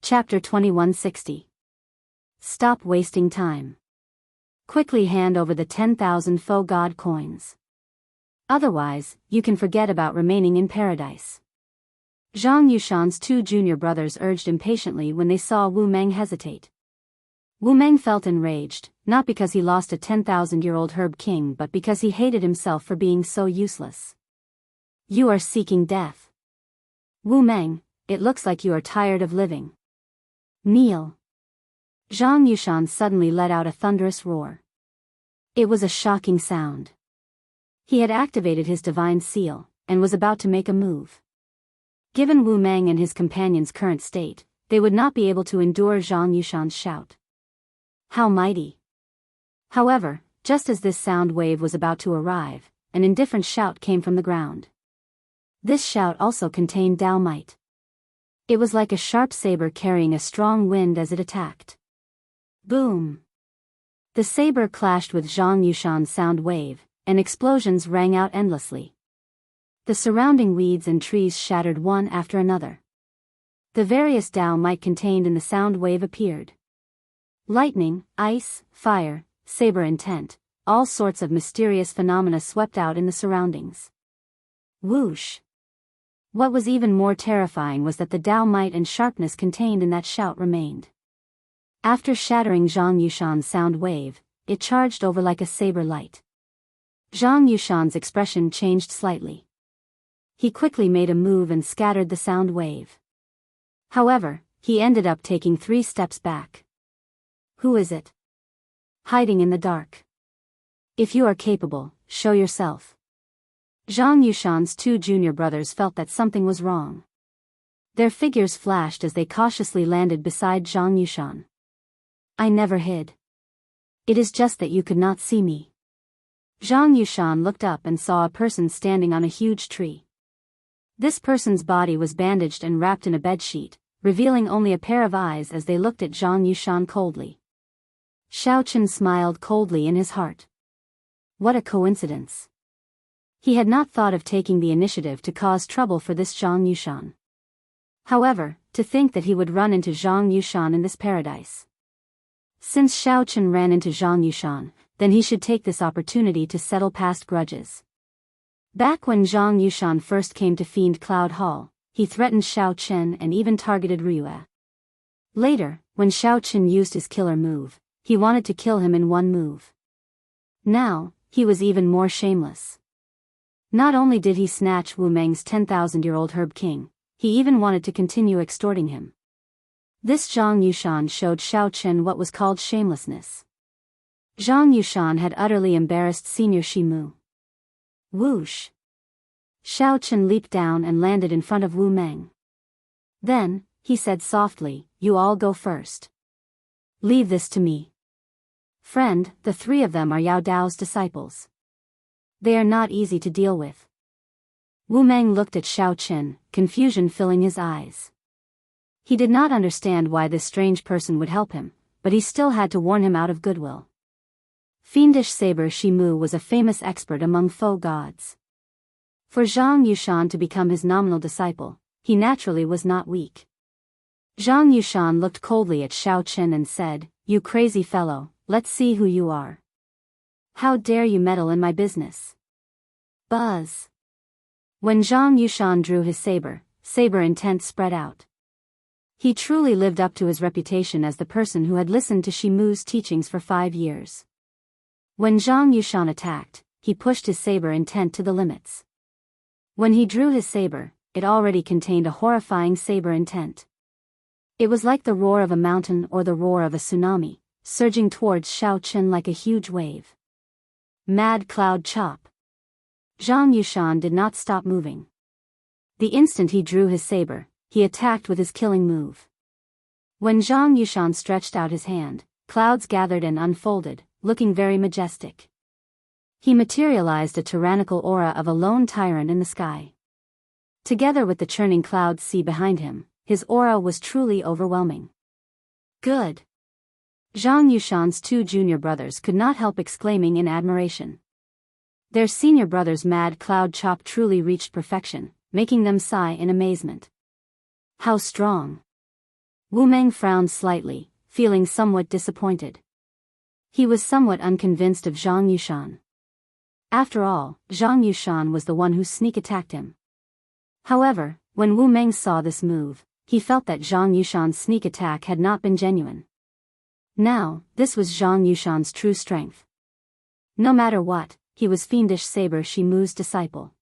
Chapter 2160. Stop wasting time. Quickly hand over the 10,000 faux god coins. Otherwise, you can forget about remaining in paradise. Zhang Yushan's two junior brothers urged impatiently when they saw Wu Meng hesitate. Wu Meng felt enraged, not because he lost a 10,000-year-old herb king but because he hated himself for being so useless. You are seeking death. Wu Meng, it looks like you are tired of living. Kneel. Zhang Yushan suddenly let out a thunderous roar. It was a shocking sound. He had activated his divine seal, and was about to make a move. Given Wu Meng and his companion's current state, they would not be able to endure Zhang Yushan's shout. How mighty! However, just as this sound wave was about to arrive, an indifferent shout came from the ground. This shout also contained Dao might. It was like a sharp saber carrying a strong wind as it attacked. Boom! The saber clashed with Zhang Yushan's sound wave, and explosions rang out endlessly. The surrounding weeds and trees shattered one after another. The various Dao might contained in the sound wave appeared. Lightning, ice, fire, saber intent, all sorts of mysterious phenomena swept out in the surroundings. Whoosh! What was even more terrifying was that the Dao might and sharpness contained in that shout remained. After shattering Zhang Yushan's sound wave, it charged over like a saber light. Zhang Yushan's expression changed slightly. He quickly made a move and scattered the sound wave. However, he ended up taking 3 steps back. Who is it? Hiding in the dark. If you are capable, show yourself. Zhang Yushan's two junior brothers felt that something was wrong. Their figures flashed as they cautiously landed beside Zhang Yushan. I never hid. It is just that you could not see me. Zhang Yushan looked up and saw a person standing on a huge tree. This person's body was bandaged and wrapped in a bedsheet, revealing only a pair of eyes as they looked at Zhang Yushan coldly. Xiaochen smiled coldly in his heart. What a coincidence. He had not thought of taking the initiative to cause trouble for this Zhang Yushan. However, to think that he would run into Zhang Yushan in this paradise. Since Xiaochen ran into Zhang Yushan, then he should take this opportunity to settle past grudges. Back when Zhang Yushan first came to Fiend Cloud Hall, he threatened Xiaochen and even targeted Ryue. Later, when Xiaochen used his killer move, he wanted to kill him in one move. Now, he was even more shameless. Not only did he snatch Wu Meng's 10,000-year-old herb king, he even wanted to continue extorting him. This Zhang Yushan showed Xiaochen what was called shamelessness. Zhang Yushan had utterly embarrassed Senior Shimu. Whoosh! Xiaochen leaped down and landed in front of Wu Meng. Then, he said softly, you all go first. Leave this to me. Friend, the 3 of them are Yao Dao's disciples. They are not easy to deal with. Wu Meng looked at Xiaochen, confusion filling his eyes. He did not understand why this strange person would help him, but he still had to warn him out of goodwill. Fiendish Saber Shimu was a famous expert among faux gods. For Zhang Yushan to become his nominal disciple, he naturally was not weak. Zhang Yushan looked coldly at Xiaochen and said, you crazy fellow, let's see who you are. How dare you meddle in my business? Buzz. When Zhang Yushan drew his saber intent spread out. He truly lived up to his reputation as the person who had listened to Shimu's teachings for 5 years. When Zhang Yushan attacked, he pushed his saber intent to the limits. When he drew his saber, it already contained a horrifying saber intent. It was like the roar of a mountain or the roar of a tsunami, surging towards Xiaochen like a huge wave. Mad Cloud Chop. Zhang Yushan did not stop moving. The instant he drew his saber, he attacked with his killing move. When Zhang Yushan stretched out his hand, clouds gathered and unfolded, looking very majestic. He materialized a tyrannical aura of a lone tyrant in the sky. Together with the churning cloud sea behind him, his aura was truly overwhelming. Good. Zhang Yushan's two junior brothers could not help exclaiming in admiration. Their senior brother's mad cloud chop truly reached perfection, making them sigh in amazement. How strong! Wu Meng frowned slightly, feeling somewhat disappointed. He was somewhat unconvinced of Zhang Yushan. After all, Zhang Yushan was the one who sneak attacked him. However, when Wu Meng saw this move, he felt that Zhang Yushan's sneak attack had not been genuine. Now, this was Zhang Yushan's true strength. No matter what, he was fiendish Saber Shimu's disciple.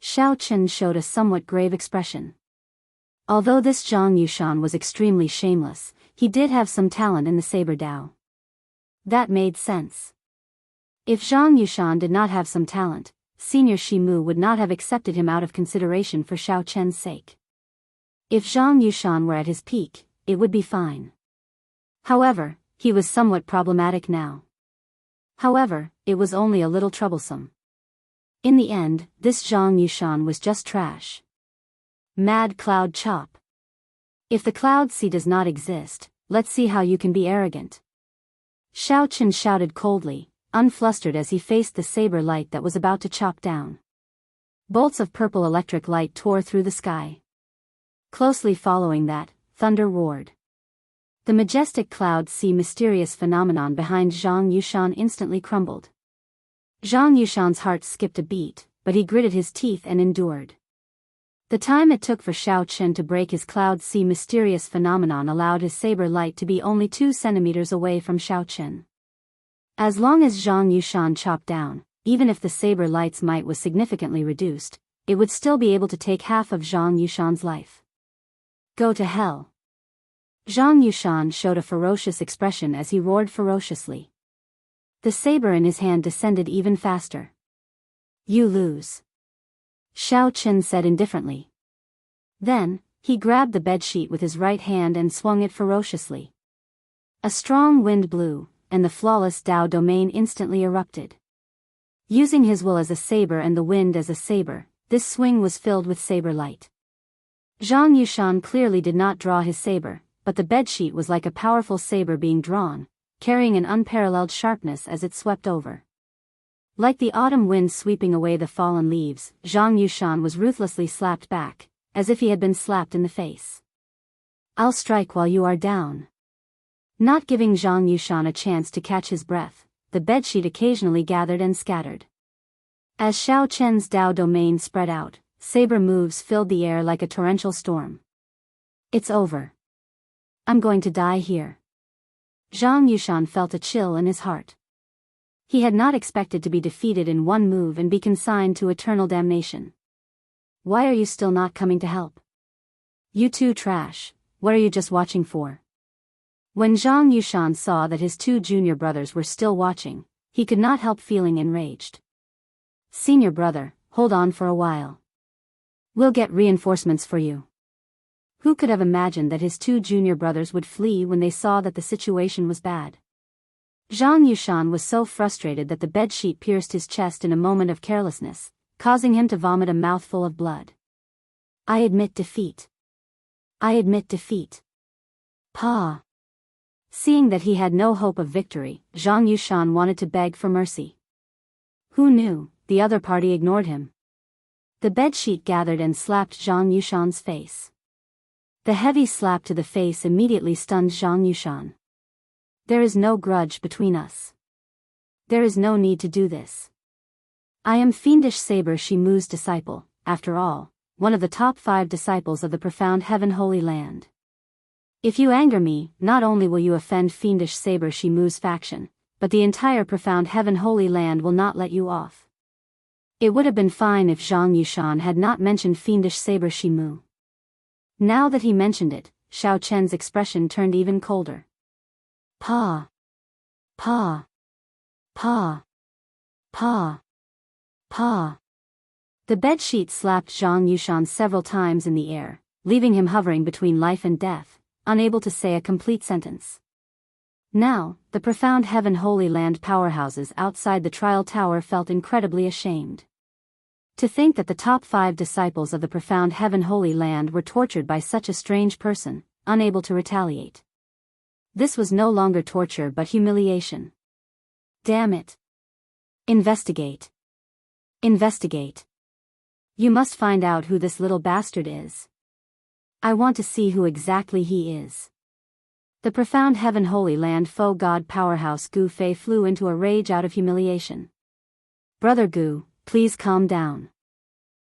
Xiao Chen showed a somewhat grave expression. Although this Zhang Yushan was extremely shameless, he did have some talent in the Saber Dao. That made sense. If Zhang Yushan did not have some talent, Senior Shimu would not have accepted him out of consideration for Xiao Chen's sake. If Zhang Yushan were at his peak, it would be fine. However, he was somewhat problematic now. However, it was only a little troublesome. In the end, this Zhang Yushan was just trash. Mad Cloud Chop. If the Cloud Sea does not exist, let's see how you can be arrogant. Xiao Chen shouted coldly, unflustered as he faced the saber light that was about to chop down. Bolts of purple electric light tore through the sky. Closely following that, thunder roared. The majestic Cloud Sea mysterious phenomenon behind Zhang Yushan instantly crumbled. Zhang Yushan's heart skipped a beat, but he gritted his teeth and endured. The time it took for Xiao Chen to break his Cloud Sea mysterious phenomenon allowed his saber light to be only 2 centimeters away from Xiao Chen. As long as Zhang Yushan chopped down, even if the saber light's might was significantly reduced, it would still be able to take half of Zhang Yushan's life. Go to hell. Zhang Yushan showed a ferocious expression as he roared ferociously. The saber in his hand descended even faster. You lose. Xiao Chen said indifferently. Then, he grabbed the bedsheet with his right hand and swung it ferociously. A strong wind blew, and the flawless Dao domain instantly erupted. Using his will as a saber and the wind as a saber, this swing was filled with saber light. Zhang Yushan clearly did not draw his saber, but the bedsheet was like a powerful saber being drawn, carrying an unparalleled sharpness as it swept over. Like the autumn wind sweeping away the fallen leaves, Zhang Yushan was ruthlessly slapped back, as if he had been slapped in the face. I'll strike while you are down. Not giving Zhang Yushan a chance to catch his breath, the bedsheet occasionally gathered and scattered. As Xiao Chen's Dao domain spread out, saber moves filled the air like a torrential storm. It's over. I'm going to die here. Zhang Yushan felt a chill in his heart. He had not expected to be defeated in one move and be consigned to eternal damnation. Why are you still not coming to help? You two trash, what are you just watching for? When Zhang Yushan saw that his 2 junior brothers were still watching, he could not help feeling enraged. Senior brother, hold on for a while. We'll get reinforcements for you. Who could have imagined that his 2 junior brothers would flee when they saw that the situation was bad? Zhang Yushan was so frustrated that the bedsheet pierced his chest in a moment of carelessness, causing him to vomit a mouthful of blood. I admit defeat. I admit defeat. Pa. Seeing that he had no hope of victory, Zhang Yushan wanted to beg for mercy. Who knew, the other party ignored him. The bedsheet gathered and slapped Zhang Yushan's face. The heavy slap to the face immediately stunned Zhang Yushan. There is no grudge between us. There is no need to do this. I am fiendish Saber Shimu's disciple, after all, one of the top 5 disciples of the profound Heaven Holy Land. If you anger me, not only will you offend fiendish Saber Shimu's faction, but the entire profound Heaven Holy Land will not let you off. It would have been fine if Zhang Yushan had not mentioned fiendish Saber Shimu. Now that he mentioned it, Xiao Chen's expression turned even colder. Pa. Pa. Pa. Pa. Pa. The bedsheet slapped Zhang Yushan several times in the air, leaving him hovering between life and death, unable to say a complete sentence. Now, the profound Heaven Holy Land powerhouses outside the trial tower felt incredibly ashamed. To think that the top 5 disciples of the profound Heaven Holy Land were tortured by such a strange person, unable to retaliate. This was no longer torture but humiliation. Damn it. Investigate. Investigate. You must find out who this little bastard is. I want to see who exactly he is. The profound heaven holy land foe god powerhouse Gu Fei flew into a rage out of humiliation. Brother Gu, please calm down.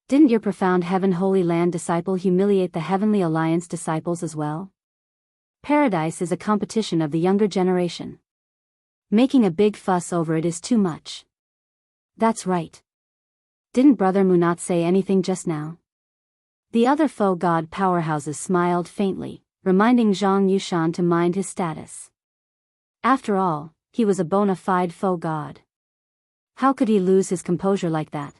Didn't your profound heaven holy land disciple humiliate the Heavenly Alliance disciples as well? Paradise is a competition of the younger generation. Making a big fuss over it is too much. That's right. Didn't Brother Mu not say anything just now? The other foe god powerhouses smiled faintly, reminding Zhang Yushan to mind his status. After all, he was a bona fide foe god. How could he lose his composure like that?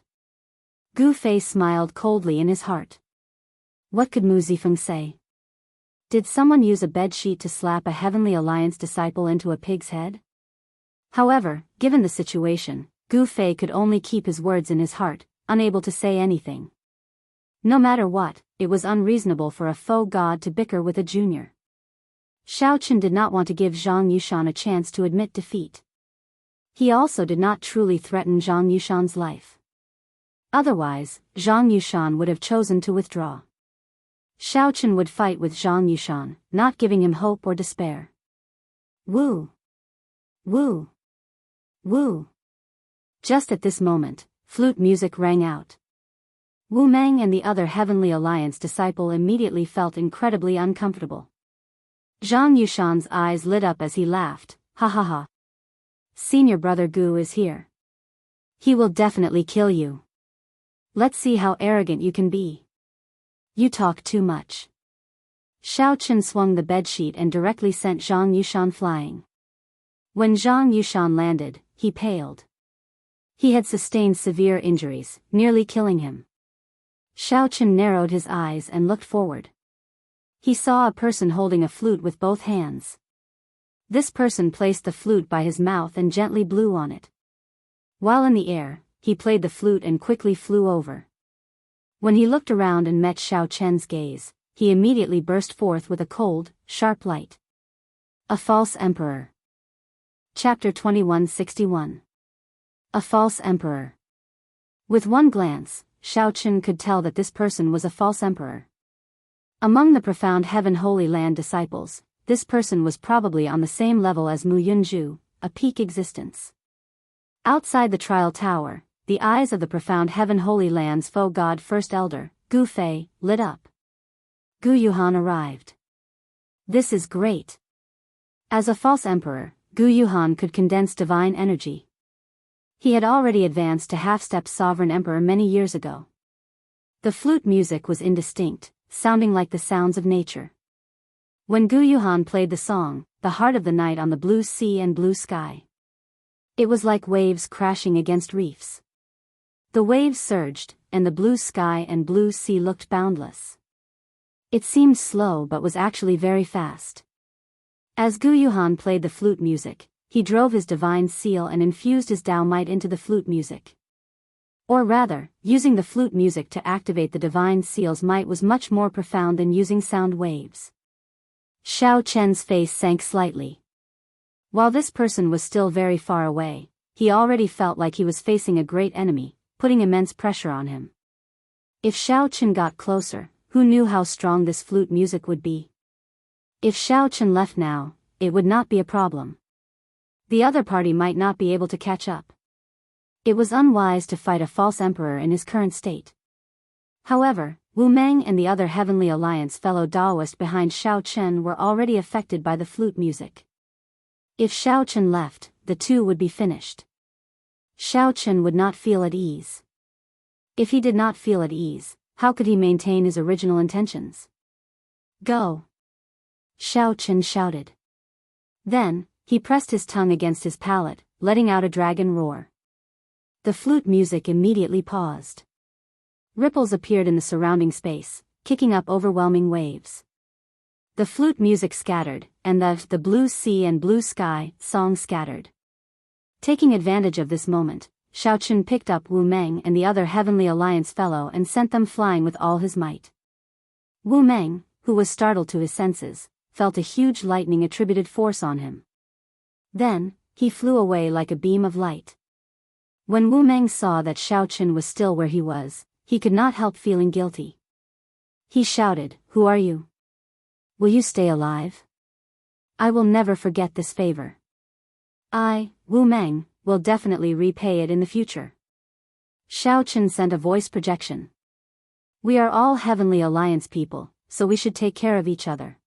Gu Fei smiled coldly in his heart. What could Mu Zifeng say? Did someone use a bedsheet to slap a Heavenly Alliance disciple into a pig's head? However, given the situation, Gu Fei could only keep his words in his heart, unable to say anything. No matter what, it was unreasonable for a foe god to bicker with a junior. Xiao Chen did not want to give Zhang Yushan a chance to admit defeat. He also did not truly threaten Zhang Yushan's life. Otherwise, Zhang Yushan would have chosen to withdraw. Xiao Chen would fight with Zhang Yushan, not giving him hope or despair. Woo! Woo! Woo! Just at this moment, flute music rang out. Wu Meng and the other Heavenly Alliance disciple immediately felt incredibly uncomfortable. Zhang Yushan's eyes lit up as he laughed, ha ha ha. Senior brother Gu is here. He will definitely kill you. Let's see how arrogant you can be. You talk too much. Xiao Chen swung the bedsheet and directly sent Zhang Yushan flying. When Zhang Yushan landed, he paled. He had sustained severe injuries, nearly killing him. Xiao Chen narrowed his eyes and looked forward. He saw a person holding a flute with both hands. This person placed the flute by his mouth and gently blew on it. While in the air, he played the flute and quickly flew over. When he looked around and met Xiao Chen's gaze, he immediately burst forth with a cold, sharp light. A false emperor. Chapter 2161. A false emperor. With one glance, Xiao Chen could tell that this person was a false emperor. Among the profound heaven holy land disciples, this person was probably on the same level as Mu Yunzhu, a peak existence. Outside the trial tower, the eyes of the profound heaven holy land's foe god first elder, Gu Fei, lit up. Gu Yuhan arrived. This is great. As a false emperor, Gu Yuhan could condense divine energy. He had already advanced to half-step sovereign emperor many years ago. The flute music was indistinct, sounding like the sounds of nature. When Gu Yuhan played the song, the heart of the night on the blue sea and blue sky. It was like waves crashing against reefs. The waves surged, and the blue sky and blue sea looked boundless. It seemed slow but was actually very fast. As Gu Yuhan played the flute music, he drove his divine seal and infused his Tao might into the flute music. Or rather, using the flute music to activate the divine seal's might was much more profound than using sound waves. Xiao Chen's face sank slightly. While this person was still very far away, he already felt like he was facing a great enemy, putting immense pressure on him. If Xiao Chen got closer, who knew how strong this flute music would be? If Xiao Chen left now, it would not be a problem. The other party might not be able to catch up. It was unwise to fight a false emperor in his current state. However, Wu Meng and the other Heavenly Alliance fellow Daoist behind Xiao Chen were already affected by the flute music. If Xiao Chen left, the two would be finished. Xiao Chen would not feel at ease. If he did not feel at ease, how could he maintain his original intentions? Go! Xiao Chen shouted. Then, he pressed his tongue against his palate, letting out a dragon roar. The flute music immediately paused. Ripples appeared in the surrounding space, kicking up overwhelming waves. The flute music scattered, and the blue sea and blue sky song scattered. Taking advantage of this moment, Xiao Chen picked up Wu Meng and the other Heavenly Alliance fellow and sent them flying with all his might. Wu Meng, who was startled to his senses, felt a huge lightning attributed force on him. Then, he flew away like a beam of light. When Wu Meng saw that Xiao Chen was still where he was, he could not help feeling guilty. He shouted, who are you? Will you stay alive? I will never forget this favor. I, Wu Meng, will definitely repay it in the future. Xiao Chen sent a voice projection. We are all Heavenly Alliance people, so we should take care of each other.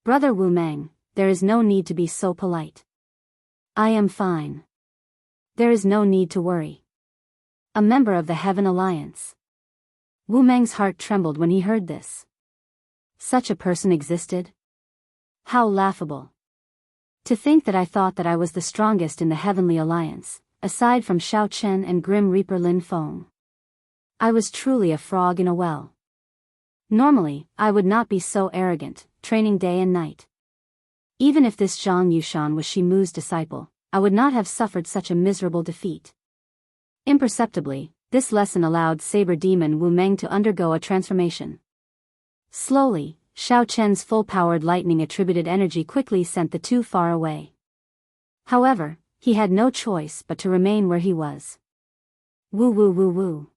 Brother Wu Meng, there is no need to be so polite. I am fine. There is no need to worry. A member of the Heaven Alliance. Wu Meng's heart trembled when he heard this. Such a person existed? How laughable. To think that I thought that I was the strongest in the Heavenly Alliance, aside from Xiao Chen and Grim Reaper Lin Feng. I was truly a frog in a well. Normally, I would not be so arrogant, training day and night. Even if this Zhang Yushan was Shimu's disciple, I would not have suffered such a miserable defeat. Imperceptibly, this lesson allowed Saber Demon Wu Meng to undergo a transformation. Slowly, Xiao Chen's full-powered lightning-attributed energy quickly sent the two far away. However, he had no choice but to remain where he was. Woo woo woo woo.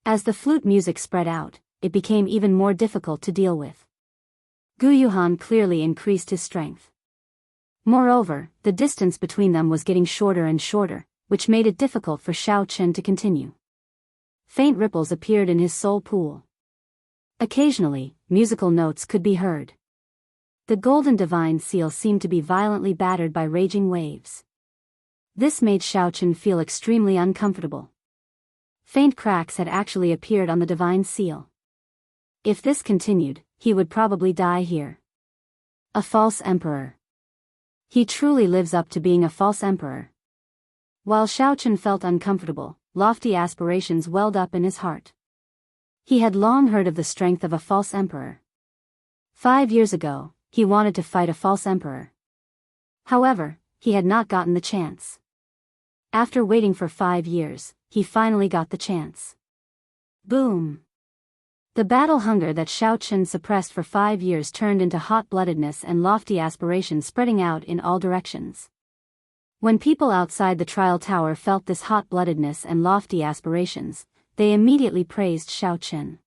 As the flute music spread out, it became even more difficult to deal with. Gu Yuhan clearly increased his strength. Moreover, the distance between them was getting shorter and shorter, which made it difficult for Xiao Chen to continue. Faint ripples appeared in his soul pool. Occasionally, musical notes could be heard. The golden divine seal seemed to be violently battered by raging waves. This made Xiao Chen feel extremely uncomfortable. Faint cracks had actually appeared on the divine seal. If this continued, he would probably die here. A false emperor. He truly lives up to being a false emperor. While Xiao Chen felt uncomfortable, lofty aspirations welled up in his heart. He had long heard of the strength of a false emperor. 5 years ago, he wanted to fight a false emperor. However, he had not gotten the chance. After waiting for 5 years, he finally got the chance. Boom! The battle hunger that Xiao Chen suppressed for 5 years turned into hot-bloodedness and lofty aspirations spreading out in all directions. When people outside the trial tower felt this hot-bloodedness and lofty aspirations, they immediately praised Xiao Chen.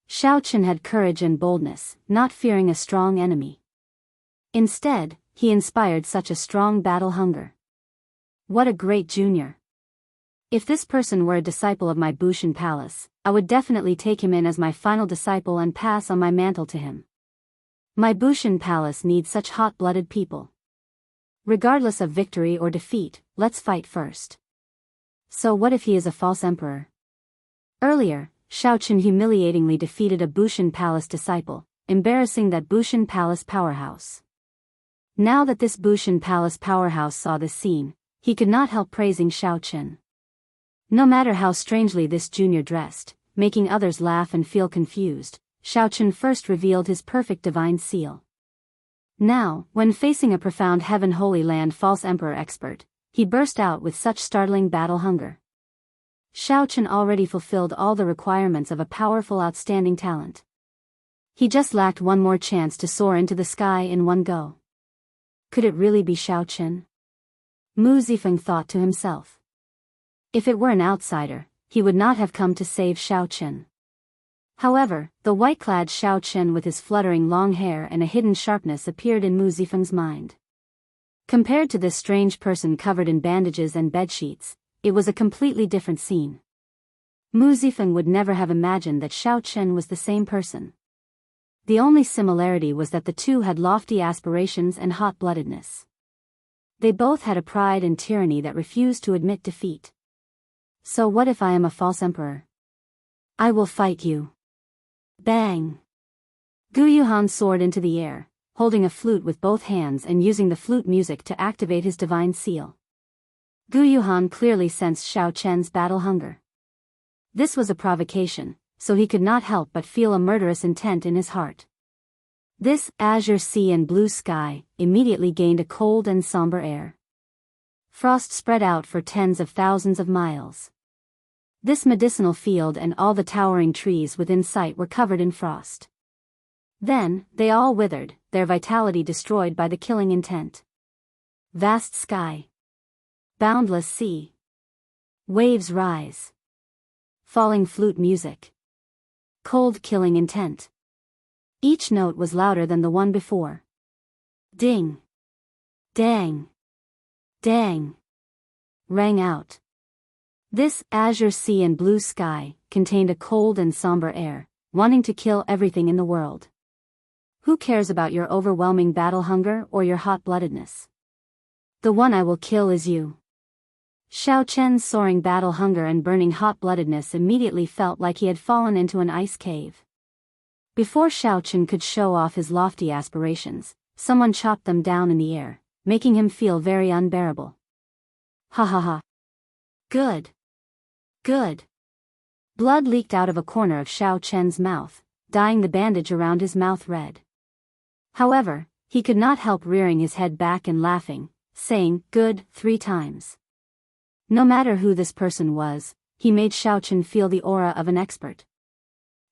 Xiao Chen had courage and boldness, not fearing a strong enemy. Instead, he inspired such a strong battle hunger. What a great junior! If this person were a disciple of my Bushan Palace, I would definitely take him in as my final disciple and pass on my mantle to him. My Bushan Palace needs such hot-blooded people. Regardless of victory or defeat, let's fight first. So what if he is a false emperor? Earlier, Xiao Chen humiliatingly defeated a Bushan Palace disciple, embarrassing that Bushan Palace powerhouse. Now that this Bushan Palace powerhouse saw this scene, he could not help praising Xiao Chen. No matter how strangely this junior dressed, making others laugh and feel confused, Xiao Chen first revealed his perfect divine seal. Now, when facing a profound Heaven Holy Land false emperor expert, he burst out with such startling battle hunger. Xiao Chen already fulfilled all the requirements of a powerful outstanding talent. He just lacked one more chance to soar into the sky in one go. Could it really be Xiao Chen? Mu Zifeng thought to himself. If it were an outsider, he would not have come to save Xiao Chen. However, the white-clad Xiao Chen with his fluttering long hair and a hidden sharpness appeared in Mu Zifeng's mind. Compared to this strange person covered in bandages and bedsheets, it was a completely different scene. Mu Zifeng would never have imagined that Xiao Chen was the same person. The only similarity was that the two had lofty aspirations and hot-bloodedness. They both had a pride and tyranny that refused to admit defeat. So what if I am a false emperor? I will fight you. Bang! Gu Yuhan soared into the air, holding a flute with both hands and using the flute music to activate his divine seal. Gu Yuhan clearly sensed Xiao Chen's battle hunger. This was a provocation, so he could not help but feel a murderous intent in his heart. This azure sea and blue sky immediately gained a cold and somber air. Frost spread out for tens of thousands of miles. This medicinal field and all the towering trees within sight were covered in frost. Then, they all withered, their vitality destroyed by the killing intent. Vast sky. Boundless sea. Waves rise. Falling flute music. Cold killing intent. Each note was louder than the one before. Ding! Dang! Dang! Rang out. This azure sea and blue sky contained a cold and somber air, wanting to kill everything in the world. Who cares about your overwhelming battle hunger or your hot-bloodedness? The one I will kill is you. Xiao Chen's soaring battle hunger and burning hot-bloodedness immediately felt like he had fallen into an ice cave. Before Xiao Chen could show off his lofty aspirations, someone chopped them down in the air, making him feel very unbearable. Ha ha ha. Good. Good. Blood leaked out of a corner of Xiao Chen's mouth, dyeing the bandage around his mouth red. However, he could not help rearing his head back and laughing, saying, "Good," 3 times. No matter who this person was, he made Xiao Chen feel the aura of an expert.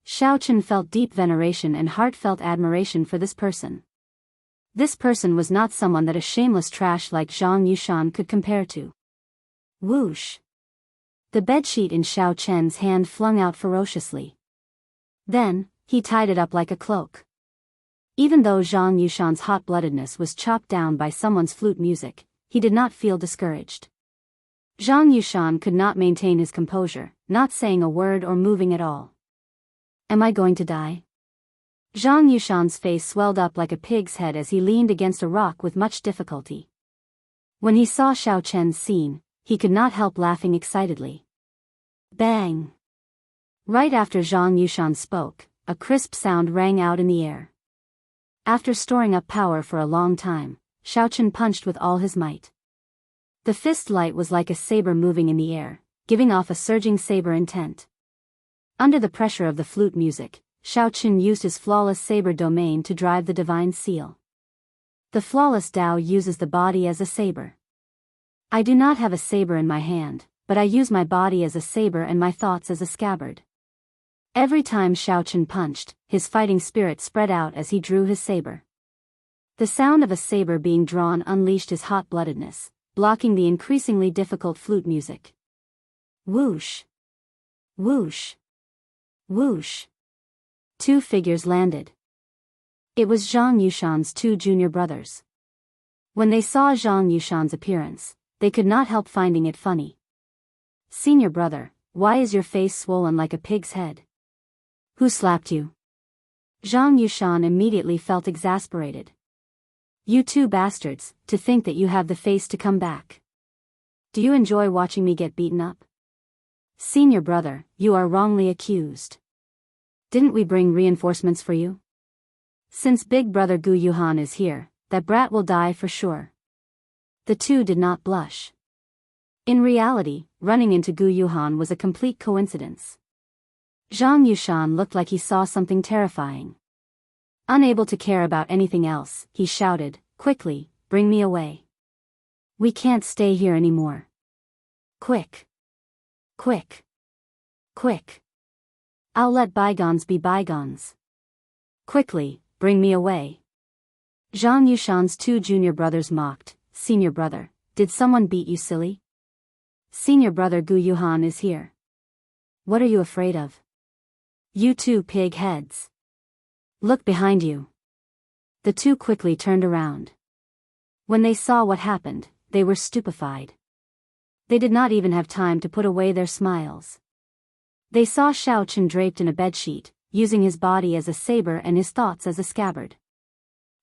Xiao Chen felt deep veneration and heartfelt admiration for this person. This person was not someone that a shameless trash like Zhang Yushan could compare to. Whoosh! The bedsheet in Xiao Chen's hand flung out ferociously. Then, he tied it up like a cloak. Even though Zhang Yushan's hot-bloodedness was chopped down by someone's flute music, he did not feel discouraged. Zhang Yushan could not maintain his composure, not saying a word or moving at all. Am I going to die? Zhang Yushan's face swelled up like a pig's head as he leaned against a rock with much difficulty. When he saw Xiao Chen's scene, he could not help laughing excitedly. Bang! Right after Zhang Yushan spoke, a crisp sound rang out in the air. After storing up power for a long time, Xiao Chen punched with all his might. The fist light was like a saber moving in the air, giving off a surging saber intent. Under the pressure of the flute music, Xiao Chen used his flawless saber domain to drive the divine seal. The flawless Dao uses the body as a saber. I do not have a saber in my hand, but I use my body as a saber and my thoughts as a scabbard. Every time Xiao Chen punched, his fighting spirit spread out as he drew his saber. The sound of a saber being drawn unleashed his hot-bloodedness, blocking the increasingly difficult flute music. Whoosh! Whoosh! Whoosh! 2 figures landed. It was Zhang Yushan's 2 junior brothers. When they saw Zhang Yushan's appearance, they could not help finding it funny. Senior brother, why is your face swollen like a pig's head? Who slapped you? Zhang Yushan immediately felt exasperated. You 2 bastards, to think that you have the face to come back. Do you enjoy watching me get beaten up? Senior brother, you are wrongly accused. Didn't we bring reinforcements for you? Since big brother Gu Yuhan is here, that brat will die for sure. The 2 did not blush. In reality, running into Gu Yuhan was a complete coincidence. Zhang Yushan looked like he saw something terrifying. Unable to care about anything else, he shouted, "Quickly, bring me away. We can't stay here anymore. Quick! Quick! Quick! I'll let bygones be bygones. Quickly, bring me away." Zhang Yushan's 2 junior brothers mocked, "Senior brother, did someone beat you silly? Senior brother Gu Yuhan is here. What are you afraid of? You 2 pig heads. Look behind you." The 2 quickly turned around. When they saw what happened, they were stupefied. They did not even have time to put away their smiles. They saw Xiao Chen draped in a bedsheet, using his body as a saber and his thoughts as a scabbard.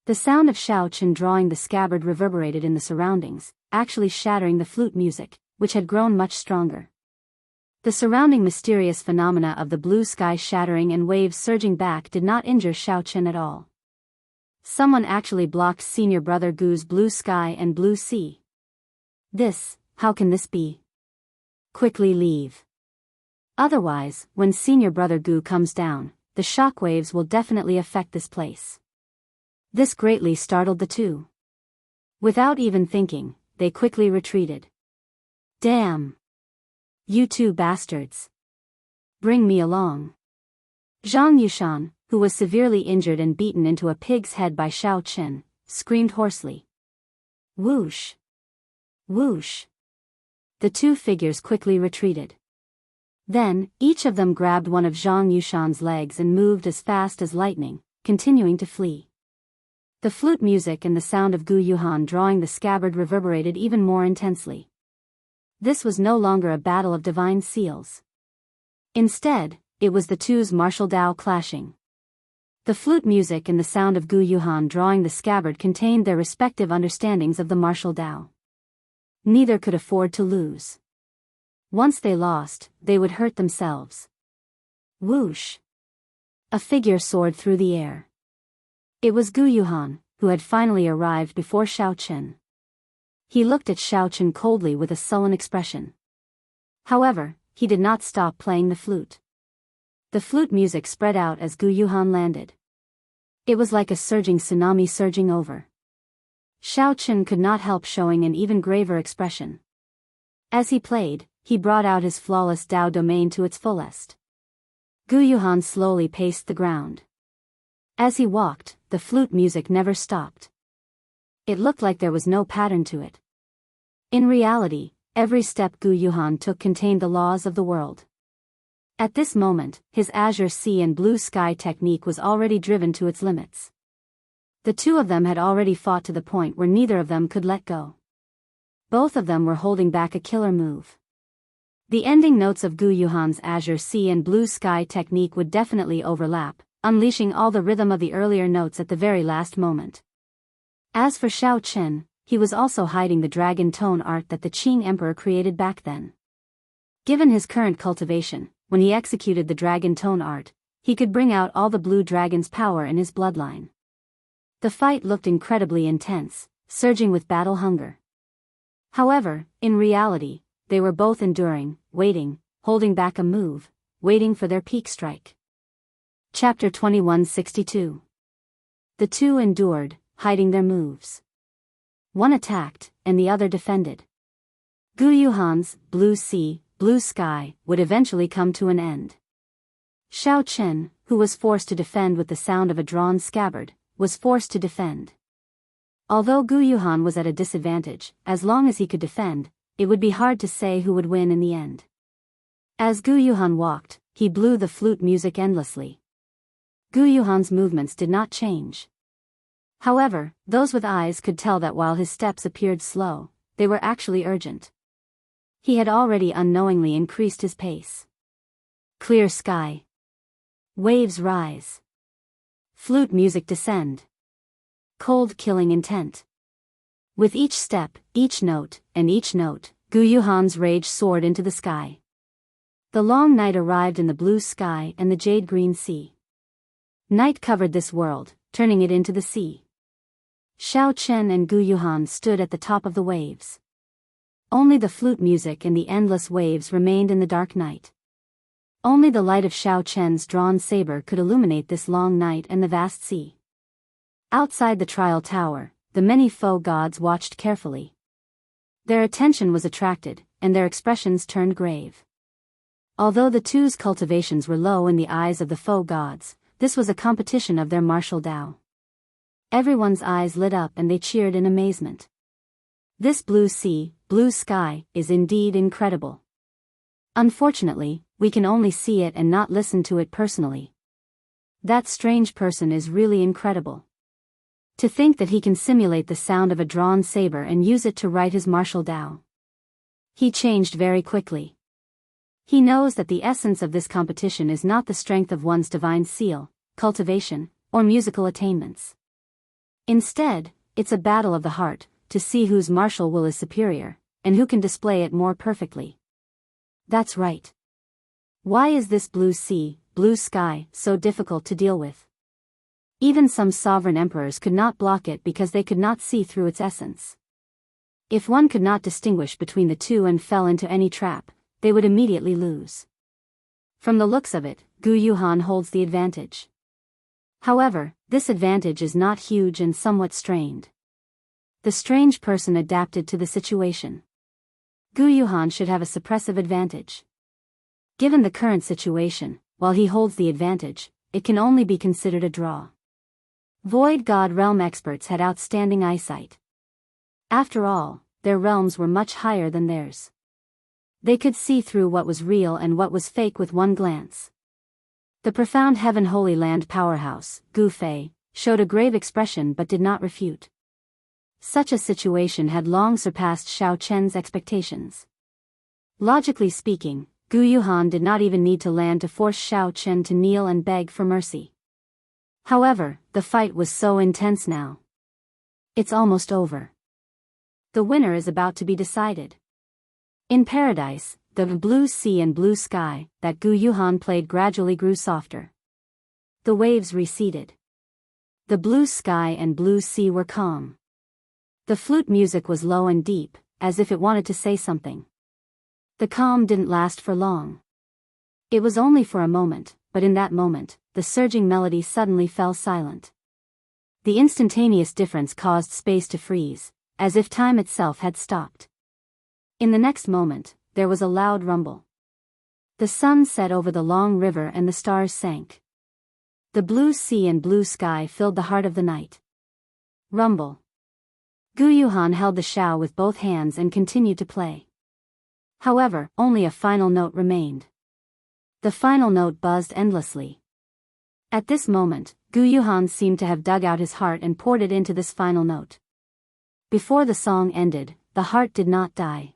The sound of Xiao Chen drawing the scabbard reverberated in the surroundings, actually shattering the flute music, which had grown much stronger. The surrounding mysterious phenomena of the blue sky shattering and waves surging back did not injure Xiao Chen at all. Someone actually blocked senior brother Gu's blue sky and blue sea. How can this be? Quickly leave. Otherwise, when senior brother Gu comes down, the shockwaves will definitely affect this place. This greatly startled the 2. Without even thinking, they quickly retreated. Damn! You 2 bastards! Bring me along. Zhang Yushan, who was severely injured and beaten into a pig's head by Xiao Chen, screamed hoarsely. Whoosh! Whoosh! The 2 figures quickly retreated. Then, each of them grabbed one of Zhang Yushan's legs and moved as fast as lightning, continuing to flee. The flute music and the sound of Gu Yuhan drawing the scabbard reverberated even more intensely. This was no longer a battle of divine seals. Instead, it was the two's martial Dao clashing. The flute music and the sound of Gu Yuhan drawing the scabbard contained their respective understandings of the martial Dao. Neither could afford to lose. Once they lost, they would hurt themselves. Whoosh! A figure soared through the air. It was Gu Yuhan, who had finally arrived before Xiao Chen. He looked at Xiao Chen coldly with a sullen expression. However, he did not stop playing the flute. The flute music spread out as Gu Yuhan landed. It was like a surging tsunami surging over. Xiao Chen could not help showing an even graver expression. As he played, he brought out his flawless Dao domain to its fullest. Gu Yuhan slowly paced the ground. As he walked, the flute music never stopped. It looked like there was no pattern to it. In reality, every step Gu Yuhan took contained the laws of the world. At this moment, his azure sea and blue sky technique was already driven to its limits. The two of them had already fought to the point where neither of them could let go. Both of them were holding back a killer move. The ending notes of Gu Yuhan's azure sea and blue sky technique would definitely overlap, unleashing all the rhythm of the earlier notes at the very last moment. As for Xiao Chen, he was also hiding the dragon tone art that the Qing Emperor created back then. Given his current cultivation, when he executed the dragon tone art, he could bring out all the blue dragon's power in his bloodline. The fight looked incredibly intense, surging with battle hunger. However, in reality, they were both enduring, waiting, holding back a move, waiting for their peak strike. Chapter 2162. The two endured, hiding their moves. One attacked, and the other defended. Gu Yuhan's blue sea, blue sky would eventually come to an end. Xiao Chen, who was forced to defend with the sound of a drawn scabbard, was forced to defend. Although Gu Yuhan was at a disadvantage, as long as he could defend, it would be hard to say who would win in the end. As Gu Yuhan walked, he blew the flute music endlessly. Gu Yuhan's movements did not change. However, those with eyes could tell that while his steps appeared slow, they were actually urgent. He had already unknowingly increased his pace. Clear sky. Waves rise. Flute music descend. Cold killing intent. With each step, each note, Gu Yuhan's rage soared into the sky. The long night arrived in the blue sky and the jade-green sea. Night covered this world, turning it into the sea. Xiao Chen and Gu Yuhan stood at the top of the waves. Only the flute music and the endless waves remained in the dark night. Only the light of Xiao Chen's drawn saber could illuminate this long night and the vast sea. Outside the trial tower, the many foe gods watched carefully. Their attention was attracted, and their expressions turned grave. Although the two's cultivations were low in the eyes of the foe gods, this was a competition of their martial Dao. Everyone's eyes lit up and they cheered in amazement. This blue sea, blue sky, is indeed incredible. Unfortunately, we can only see it and not listen to it personally. That strange person is really incredible. To think that he can simulate the sound of a drawn saber and use it to write his martial Dao. He changed very quickly. He knows that the essence of this competition is not the strength of one's divine seal, cultivation, or musical attainments. Instead, it's a battle of the heart, to see whose martial will is superior, and who can display it more perfectly. That's right. Why is this blue sea, blue sky, so difficult to deal with? Even some sovereign emperors could not block it because they could not see through its essence. If one could not distinguish between the two and fell into any trap, they would immediately lose. From the looks of it, Gu Yuhan holds the advantage. However, this advantage is not huge and somewhat strained. The strange person adapted to the situation. Gu Yuhan should have a suppressive advantage. Given the current situation, while he holds the advantage, it can only be considered a draw. Void God realm experts had outstanding eyesight. After all, their realms were much higher than theirs. They could see through what was real and what was fake with one glance. The profound Heaven Holy Land powerhouse, Gu Fei, showed a grave expression but did not refute. Such a situation had long surpassed Xiao Chen's expectations. Logically speaking, Gu Yuhan did not even need to land to force Xiao Chen to kneel and beg for mercy. However, the fight was so intense now. It's almost over. The winner is about to be decided. In paradise, the blue sea and blue sky that Gu Yuhan played gradually grew softer. The waves receded. The blue sky and blue sea were calm. The flute music was low and deep, as if it wanted to say something. The calm didn't last for long. It was only for a moment, but in that moment, the surging melody suddenly fell silent. The instantaneous difference caused space to freeze, as if time itself had stopped. In the next moment, there was a loud rumble. The sun set over the long river and the stars sank. The blue sea and blue sky filled the heart of the night. Rumble. Gu Yuhan held the xiao with both hands and continued to play. However, only a final note remained. The final note buzzed endlessly. At this moment, Gu Yuhan seemed to have dug out his heart and poured it into this final note. Before the song ended, the heart did not die.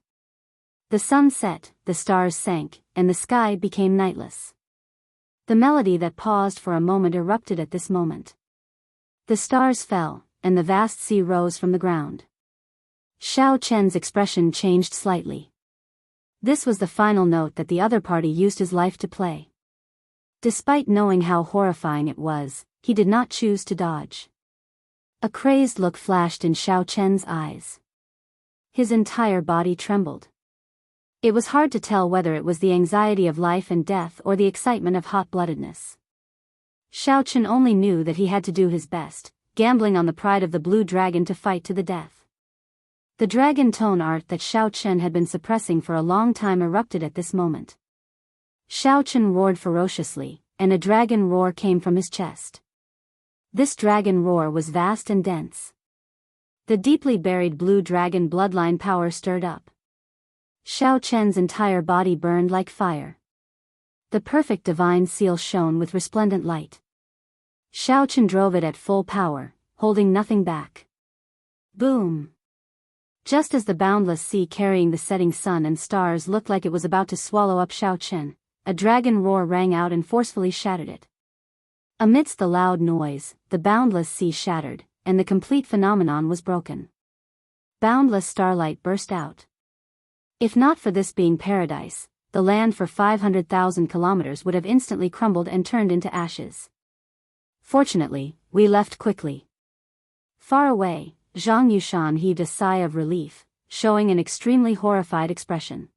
The sun set, the stars sank, and the sky became nightless. The melody that paused for a moment erupted at this moment. The stars fell, and the vast sea rose from the ground. Xiao Chen's expression changed slightly. This was the final note that the other party used his life to play. Despite knowing how horrifying it was, he did not choose to dodge. A crazed look flashed in Xiao Chen's eyes. His entire body trembled. It was hard to tell whether it was the anxiety of life and death or the excitement of hot-bloodedness. Xiao Chen only knew that he had to do his best, gambling on the pride of the blue dragon to fight to the death. The dragon tone art that Xiao Chen had been suppressing for a long time erupted at this moment. Xiao Chen roared ferociously, and a dragon roar came from his chest. This dragon roar was vast and dense. The deeply buried blue dragon bloodline power stirred up. Xiao Chen's entire body burned like fire. The perfect divine seal shone with resplendent light. Xiao Chen drove it at full power, holding nothing back. Boom! Just as the boundless sea carrying the setting sun and stars looked like it was about to swallow up Xiao Chen, a dragon roar rang out and forcefully shattered it. Amidst the loud noise, the boundless sea shattered, and the complete phenomenon was broken. Boundless starlight burst out. If not for this being paradise, the land for 500,000 kilometers would have instantly crumbled and turned into ashes. Fortunately, we left quickly. Far away, Zhang Yushan heaved a sigh of relief, showing an extremely horrified expression.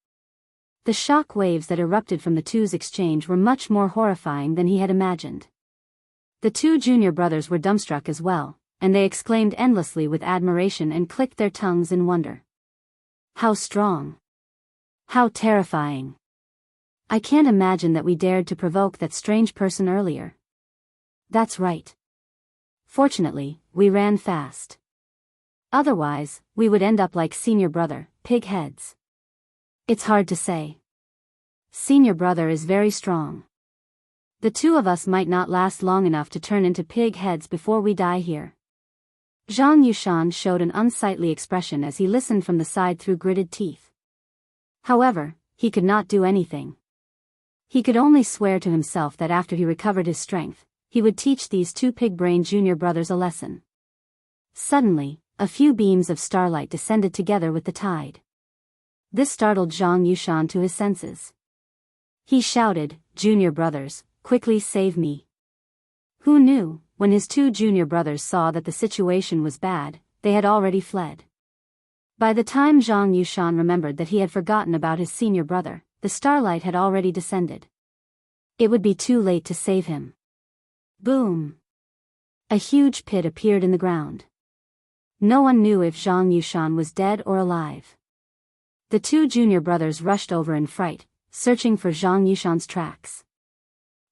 The shock waves that erupted from the two's exchange were much more horrifying than he had imagined. The two junior brothers were dumbstruck as well, and they exclaimed endlessly with admiration and clicked their tongues in wonder. How strong! How terrifying! I can't imagine that we dared to provoke that strange person earlier. That's right. Fortunately, we ran fast. Otherwise, we would end up like senior brother, pig heads. It's hard to say. Senior brother is very strong. The two of us might not last long enough to turn into pig heads before we die here. Zhang Yushan showed an unsightly expression as he listened from the side through gritted teeth. However, he could not do anything. He could only swear to himself that after he recovered his strength, he would teach these two pig-brained junior brothers a lesson. Suddenly, a few beams of starlight descended together with the tide. This startled Zhang Yushan to his senses. He shouted, "Junior brothers, quickly save me." Who knew, when his two junior brothers saw that the situation was bad, they had already fled. By the time Zhang Yushan remembered that he had forgotten about his senior brother, the starlight had already descended. It would be too late to save him. Boom! A huge pit appeared in the ground. No one knew if Zhang Yushan was dead or alive. The two junior brothers rushed over in fright, searching for Zhang Yushan's tracks.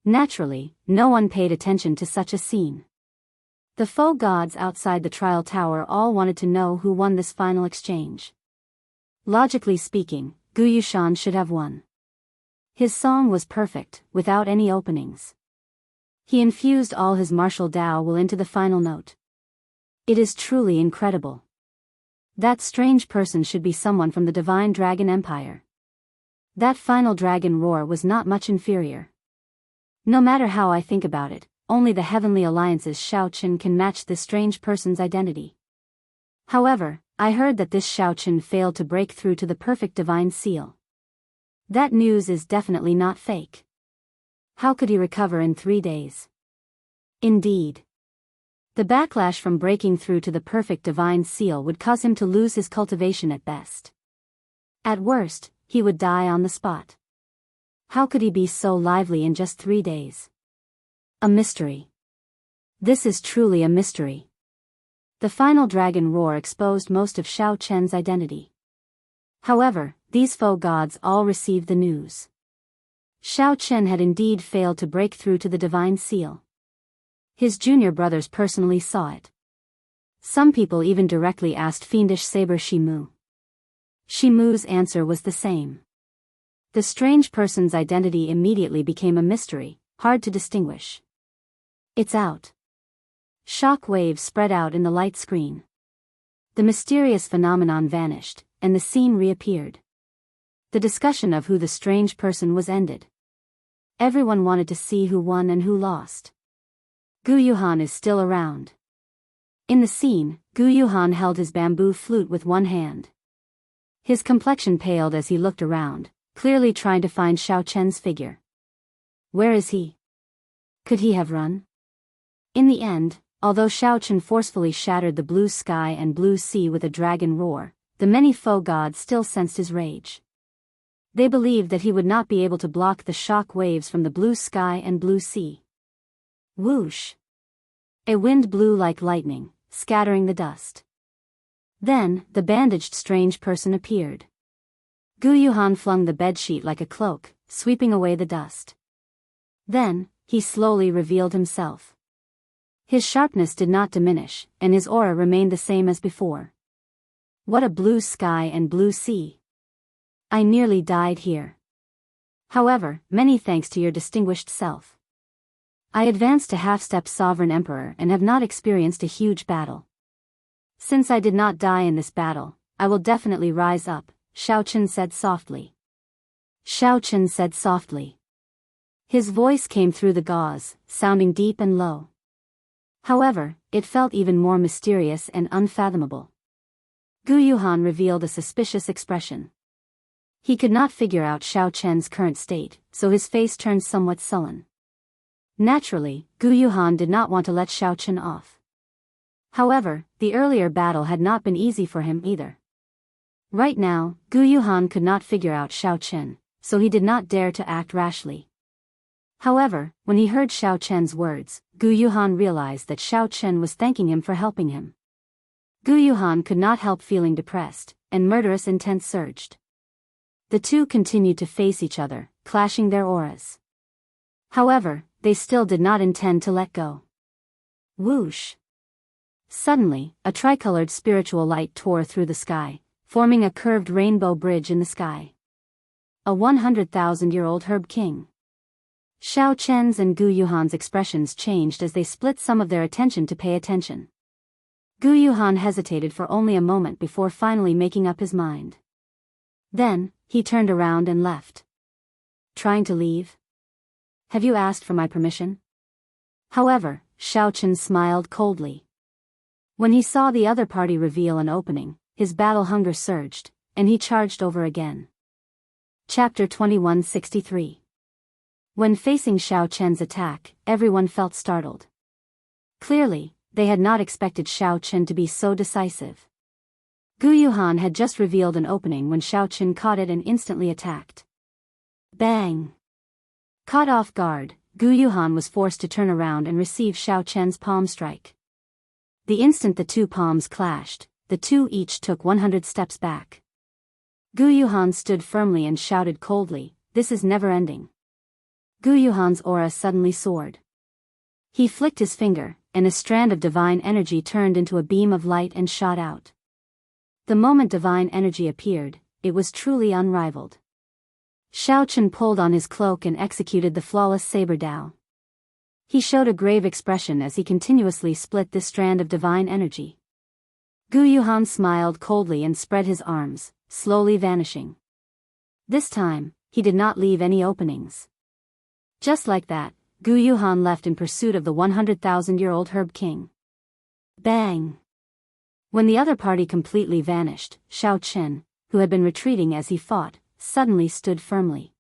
Naturally, no one paid attention to such a scene. The foe gods outside the trial tower all wanted to know who won this final exchange. Logically speaking, Gu Yushan should have won. His song was perfect, without any openings. He infused all his martial Tao will into the final note. It is truly incredible. That strange person should be someone from the Divine Dragon Empire. That final dragon roar was not much inferior. No matter how I think about it, only the Heavenly Alliance's Xiao Qin can match this strange person's identity. However, I heard that this Xiao Qin failed to break through to the perfect divine seal. That news is definitely not fake. How could he recover in 3 days? Indeed. The backlash from breaking through to the perfect divine seal would cause him to lose his cultivation at best. At worst, he would die on the spot. How could he be so lively in just 3 days? A mystery. This is truly a mystery. The final dragon roar exposed most of Xiao Chen's identity. However, these faux gods all received the news. Xiao Chen had indeed failed to break through to the divine seal. His junior brothers personally saw it. Some people even directly asked fiendish saber Shimu. Shimu's answer was the same. The strange person's identity immediately became a mystery, hard to distinguish. It's out. Shock waves spread out in the light screen. The mysterious phenomenon vanished, and the scene reappeared. The discussion of who the strange person was ended. Everyone wanted to see who won and who lost. Gu Yuhan is still around. In the scene, Gu Yuhan held his bamboo flute with one hand. His complexion paled as he looked around, clearly trying to find Xiao Chen's figure. Where is he? Could he have run? In the end, although Xiao Chen forcefully shattered the blue sky and blue sea with a dragon roar, the many faux gods still sensed his rage. They believed that he would not be able to block the shock waves from the blue sky and blue sea. Whoosh! A wind blew like lightning, scattering the dust. Then, the bandaged strange person appeared. Gu Yuhan flung the bedsheet like a cloak, sweeping away the dust. Then, he slowly revealed himself. His sharpness did not diminish, and his aura remained the same as before. What a blue sky and blue sea! I nearly died here. However, many thanks to your distinguished self. I advanced to half-step sovereign emperor and have not experienced a huge battle. Since I did not die in this battle, I will definitely rise up, Xiao Chen said softly. Xiao Chen said softly. His voice came through the gauze, sounding deep and low. However, it felt even more mysterious and unfathomable. Gu Yuhan revealed a suspicious expression. He could not figure out Xiao Chen's current state, so his face turned somewhat sullen. Naturally, Gu Yuhan did not want to let Xiao Chen off. However, the earlier battle had not been easy for him either. Right now, Gu Yuhan could not figure out Xiao Chen, so he did not dare to act rashly. However, when he heard Xiao Chen's words, Gu Yuhan realized that Xiao Chen was thanking him for helping him. Gu Yuhan could not help feeling depressed, and murderous intent surged. The two continued to face each other, clashing their auras. However, they still did not intend to let go. Whoosh! Suddenly, a tricolored spiritual light tore through the sky, forming a curved rainbow bridge in the sky. A 100,000-year-old herb king. Xiao Chen's and Gu Yuhan's expressions changed as they split some of their attention to pay attention. Gu Yuhan hesitated for only a moment before finally making up his mind. Then, he turned around and left. Trying to leave? Have you asked for my permission? However, Xiao Chen smiled coldly. When he saw the other party reveal an opening, his battle hunger surged, and he charged over again. Chapter 2163. When facing Xiao Chen's attack, everyone felt startled. Clearly, they had not expected Xiao Chen to be so decisive. Gu Yuhan had just revealed an opening when Xiao Chen caught it and instantly attacked. Bang! Caught off guard, Gu Yuhan was forced to turn around and receive Xiao Chen's palm strike. The instant the two palms clashed, the two each took 100 steps back. Gu Yuhan stood firmly and shouted coldly, "This is never ending." Gu Yuhan's aura suddenly soared. He flicked his finger, and a strand of divine energy turned into a beam of light and shot out. The moment divine energy appeared, it was truly unrivaled. Xiao Chen pulled on his cloak and executed the flawless saber Dao. He showed a grave expression as he continuously split this strand of divine energy. Gu Yuhan smiled coldly and spread his arms, slowly vanishing. This time, he did not leave any openings. Just like that, Gu Yuhan left in pursuit of the 100,000-year-old herb king. Bang! When the other party completely vanished, Shao Chen, who had been retreating as he fought, suddenly stood firmly.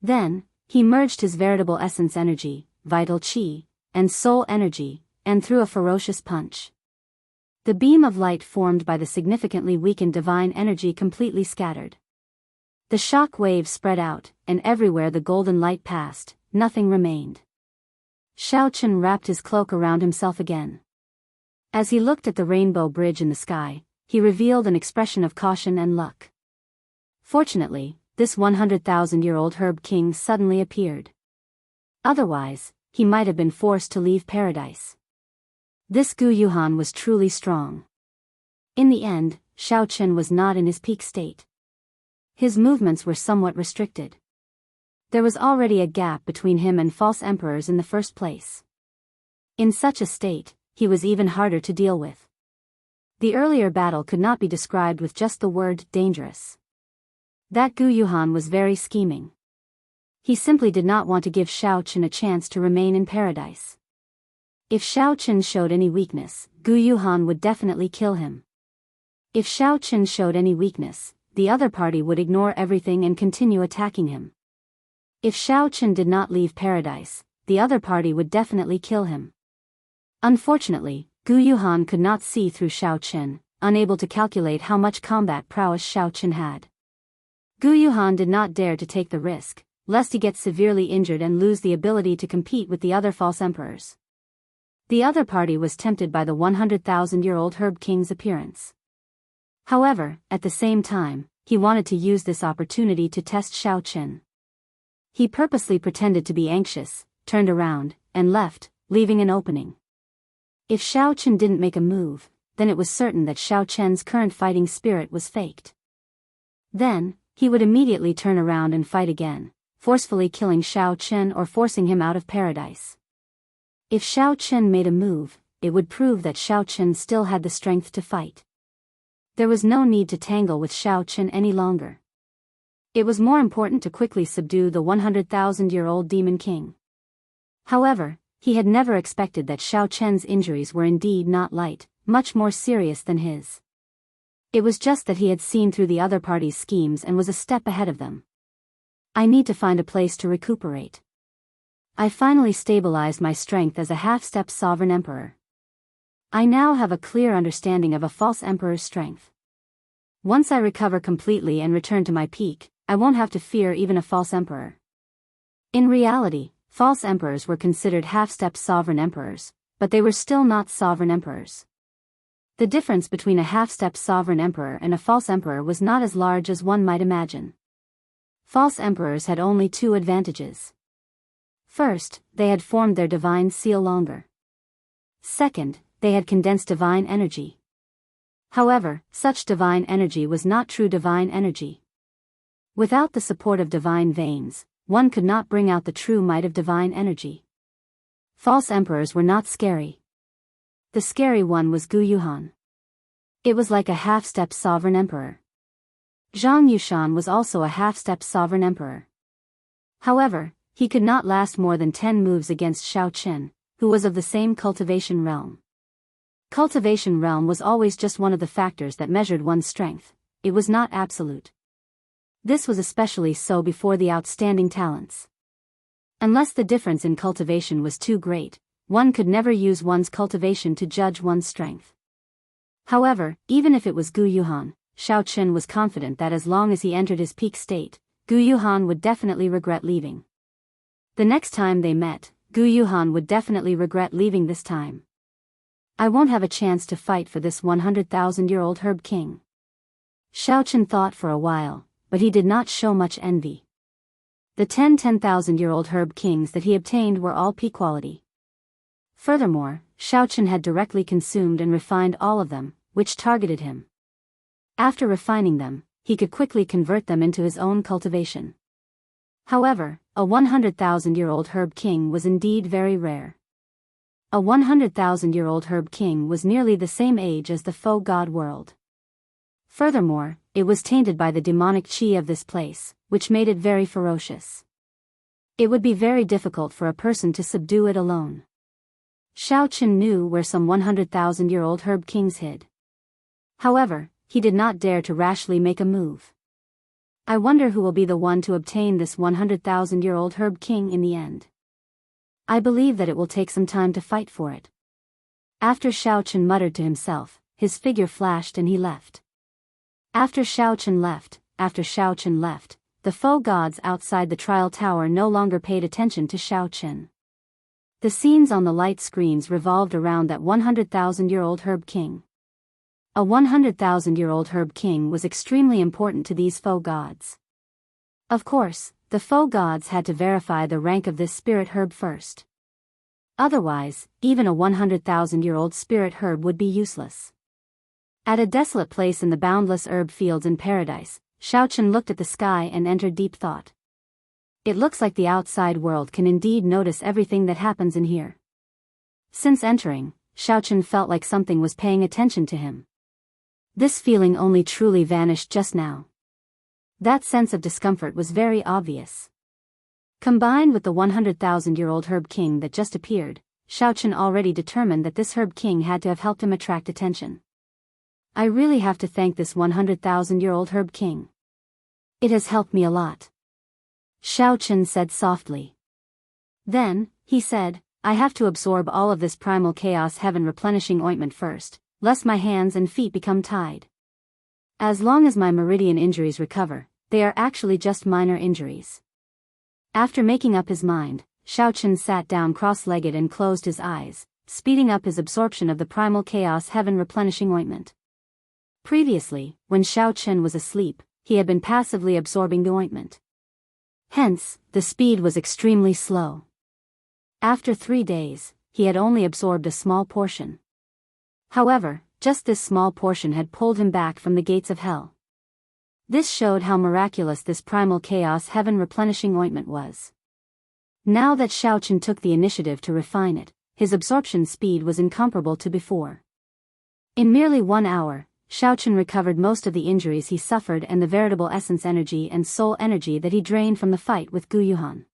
Then, he merged his veritable essence energy, vital qi, and soul energy, and threw a ferocious punch. The beam of light formed by the significantly weakened divine energy completely scattered. The shock waves spread out, and everywhere the golden light passed, nothing remained. Shao Chen wrapped his cloak around himself again. As he looked at the rainbow bridge in the sky, he revealed an expression of caution and luck. Fortunately, this 100,000-year-old herb king suddenly appeared. Otherwise, he might have been forced to leave paradise. This Gu Yuhan was truly strong. In the end, Shao Chen was not in his peak state. His movements were somewhat restricted. There was already a gap between him and false emperors in the first place. In such a state, he was even harder to deal with. The earlier battle could not be described with just the word dangerous. That Gu Yuhan was very scheming. He simply did not want to give Shao Chen a chance to remain in paradise. If Shao Chen showed any weakness, Gu Yuhan would definitely kill him. If Shao Chen showed any weakness, the other party would ignore everything and continue attacking him. If Shao Chen did not leave paradise, the other party would definitely kill him. Unfortunately, Gu Yuhan could not see through Shao Chen, unable to calculate how much combat prowess Shao Chen had. Gu Yuhan did not dare to take the risk, lest he get severely injured and lose the ability to compete with the other false emperors. The other party was tempted by the 100,000-year-old herb king's appearance. However, at the same time, he wanted to use this opportunity to test Shao Chen. He purposely pretended to be anxious, turned around, and left, leaving an opening. If Shao Chen didn't make a move, then it was certain that Shao Chen's current fighting spirit was faked. Then, he would immediately turn around and fight again, forcefully killing Shao Chen or forcing him out of paradise. If Shao Chen made a move, it would prove that Shao Chen still had the strength to fight. There was no need to tangle with Shao Chen any longer. It was more important to quickly subdue the 100,000-year-old demon king. However, he had never expected that Shao Chen's injuries were indeed not light, much more serious than his. It was just that he had seen through the other party's schemes and was a step ahead of them. I need to find a place to recuperate. I finally stabilized my strength as a half-step sovereign emperor. I now have a clear understanding of a false emperor's strength. Once I recover completely and return to my peak, I won't have to fear even a false emperor. In reality, false emperors were considered half-step sovereign emperors, but they were still not sovereign emperors. The difference between a half-step sovereign emperor and a false emperor was not as large as one might imagine. False emperors had only two advantages. First, they had formed their divine seal longer. Second, they had condensed divine energy. However, such divine energy was not true divine energy. Without the support of divine veins, one could not bring out the true might of divine energy. False emperors were not scary. The scary one was Gu Yuhan. It was like a half-step sovereign emperor. Zhang Yushan was also a half-step sovereign emperor. However, he could not last more than 10 moves against Shao Chen, who was of the same cultivation realm. Cultivation realm was always just one of the factors that measured one's strength. It was not absolute. This was especially so before the outstanding talents. Unless the difference in cultivation was too great, one could never use one's cultivation to judge one's strength. However, even if it was Gu Yuhan, Shao Chen was confident that as long as he entered his peak state, Gu Yuhan would definitely regret leaving. The next time they met, Gu Yuhan would definitely regret leaving this time. I won't have a chance to fight for this 100,000-year-old herb king. Shao Chen thought for a while, but he did not show much envy. The 10,000-year-old herb kings that he obtained were all peak quality. Furthermore, Shao Chen had directly consumed and refined all of them, which targeted him. After refining them, he could quickly convert them into his own cultivation. However, A 100,000-year-old herb king was indeed very rare. A 100,000-year-old herb king was nearly the same age as the faux god world. Furthermore, it was tainted by the demonic qi of this place, which made it very ferocious. It would be very difficult for a person to subdue it alone. Xiao Chen knew where some 100,000-year-old herb kings hid. However, he did not dare to rashly make a move. I wonder who will be the one to obtain this 100,000-year-old herb king in the end. I believe that it will take some time to fight for it. After Xiao Chen muttered to himself, his figure flashed and he left. After Xiao Chen left, the faux gods outside the trial tower no longer paid attention to Xiao Chen. The scenes on the light screens revolved around that 100,000-year-old herb king. A 100,000-year-old herb king was extremely important to these faux gods. Of course, the faux gods had to verify the rank of this spirit herb first. Otherwise, even a 100,000-year-old spirit herb would be useless. At a desolate place in the boundless herb fields in paradise, Xiao Chen looked at the sky and entered deep thought. It looks like the outside world can indeed notice everything that happens in here. Since entering, Xiao Chen felt like something was paying attention to him. This feeling only truly vanished just now. That sense of discomfort was very obvious. Combined with the 100,000-year-old herb king that just appeared, Xiao Chen already determined that this herb king had to have helped him attract attention. I really have to thank this 100,000-year-old herb king. It has helped me a lot. Xiao Chen said softly. Then, he said, I have to absorb all of this primal chaos heaven replenishing ointment first, lest my hands and feet become tied. As long as my meridian injuries recover, they are actually just minor injuries. After making up his mind, Xiao Chen sat down cross-legged and closed his eyes, speeding up his absorption of the primal chaos heaven replenishing ointment. Previously, when Xiao Chen was asleep, he had been passively absorbing the ointment. Hence, the speed was extremely slow. After 3 days, he had only absorbed a small portion. However, just this small portion had pulled him back from the gates of hell. This showed how miraculous this primal chaos heaven replenishing ointment was. Now that Xiao Chen took the initiative to refine it, his absorption speed was incomparable to before. In merely 1 hour, Xiao Chen recovered most of the injuries he suffered and the veritable essence energy and soul energy that he drained from the fight with Gu Yuhan.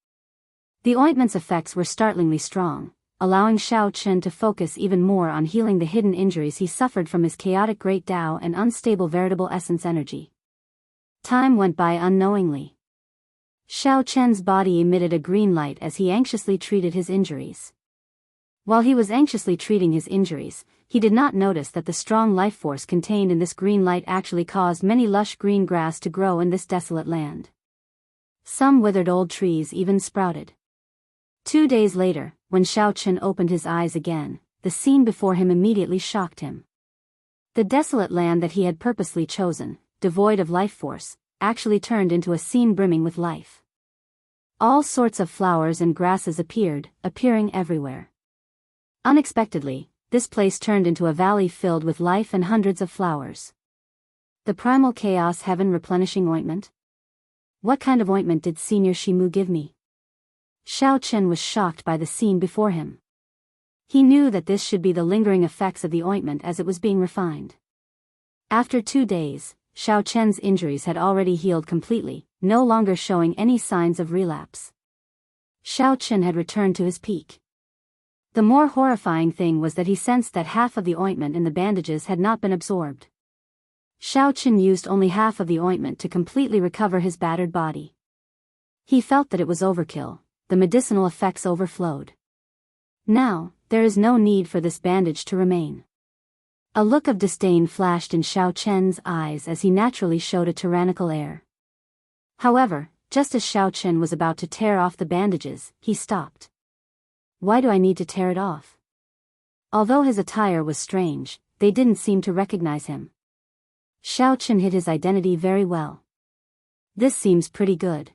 The ointment's effects were startlingly strong, allowing Xiao Chen to focus even more on healing the hidden injuries he suffered from his chaotic great Tao and unstable veritable essence energy. Time went by unknowingly. Xiao Chen's body emitted a green light as he anxiously treated his injuries. While he was anxiously treating his injuries, he did not notice that the strong life force contained in this green light actually caused many lush green grass to grow in this desolate land. Some withered old trees even sprouted. 2 days later, when Xiao Chen opened his eyes again, the scene before him immediately shocked him. The desolate land that he had purposely chosen, devoid of life force, actually turned into a scene brimming with life. All sorts of flowers and grasses appearing everywhere. Unexpectedly, this place turned into a valley filled with life and hundreds of flowers. The primal chaos heaven replenishing ointment? What kind of ointment did Senior Shimu give me? Xiao Chen was shocked by the scene before him. He knew that this should be the lingering effects of the ointment as it was being refined. After 2 days, Xiao Chen's injuries had already healed completely, no longer showing any signs of relapse. Xiao Chen had returned to his peak. The more horrifying thing was that he sensed that half of the ointment in the bandages had not been absorbed. Xiao Chen used only half of the ointment to completely recover his battered body. He felt that it was overkill, the medicinal effects overflowed. Now, there is no need for this bandage to remain. A look of disdain flashed in Xiao Chen's eyes as he naturally showed a tyrannical air. However, just as Xiao Chen was about to tear off the bandages, he stopped. Why do I need to tear it off? Although his attire was strange, they didn't seem to recognize him. Xiao Chen hid his identity very well. This seems pretty good.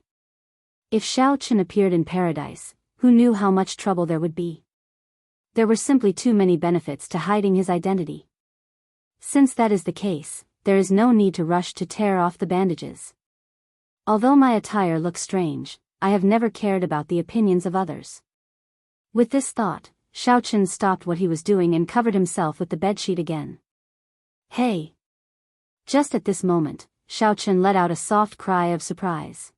If Xiao Chen appeared in paradise, who knew how much trouble there would be? There were simply too many benefits to hiding his identity. Since that is the case, there is no need to rush to tear off the bandages. Although my attire looks strange, I have never cared about the opinions of others. With this thought, Xiaochen stopped what he was doing and covered himself with the bedsheet again. Hey! Just at this moment, Xiaochen let out a soft cry of surprise.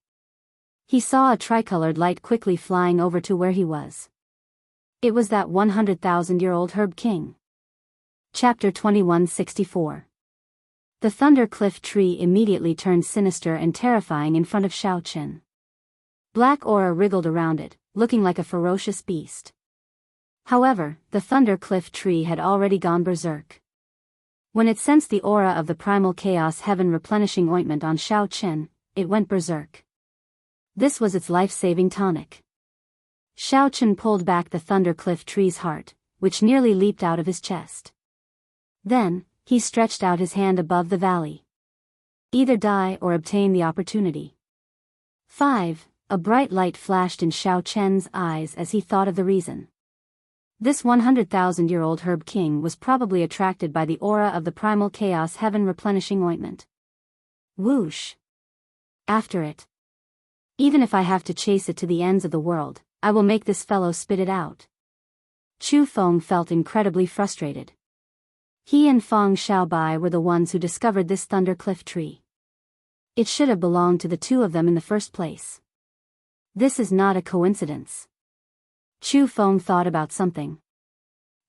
He saw a tricolored light quickly flying over to where he was. It was that 100,000-year-old herb king. Chapter 2164. The thunder cliff tree immediately turned sinister and terrifying in front of Xiaochen. Black aura wriggled around it, looking like a ferocious beast. However, the thunder cliff tree had already gone berserk. When it sensed the aura of the primal chaos heaven replenishing ointment on Xiaochen, it went berserk. This was its life-saving tonic. Xiaochen pulled back the thunder cliff tree's heart, which nearly leaped out of his chest. Then, he stretched out his hand above the valley. Either die or obtain the opportunity. 5. A bright light flashed in Xiaochen's eyes as he thought of the reason. This 100,000-year-old herb king was probably attracted by the aura of the primal chaos heaven replenishing ointment. Whoosh! After it. Even if I have to chase it to the ends of the world, I will make this fellow spit it out. Chu Feng felt incredibly frustrated. He and Feng Xiaobai were the ones who discovered this thunder cliff tree. It should have belonged to the two of them in the first place. This is not a coincidence. Chu Feng thought about something.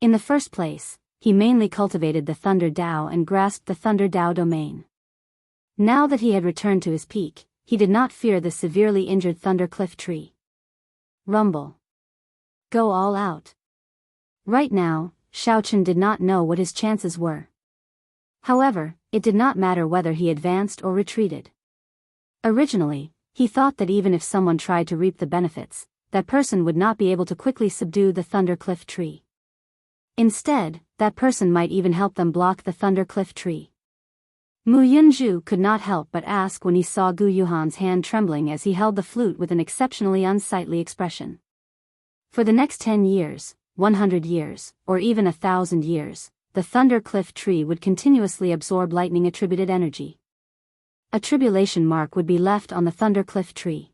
In the first place, he mainly cultivated the Thunder Dao and grasped the Thunder Dao domain. Now that he had returned to his peak, he did not fear the severely injured Thunder Cliff tree. Rumble. Go all out. Right now, Xiaochen did not know what his chances were. However, it did not matter whether he advanced or retreated. Originally, he thought that even if someone tried to reap the benefits, that person would not be able to quickly subdue the Thunder Cliff tree. Instead, that person might even help them block the Thunder Cliff tree. Mu Yunzhu could not help but ask when he saw Gu Yuhan's hand trembling as he held the flute with an exceptionally unsightly expression. For the next 10 years, 100 years, or even 1,000 years, the Thunder Cliff tree would continuously absorb lightning-attributed energy. A tribulation mark would be left on the Thunder Cliff tree.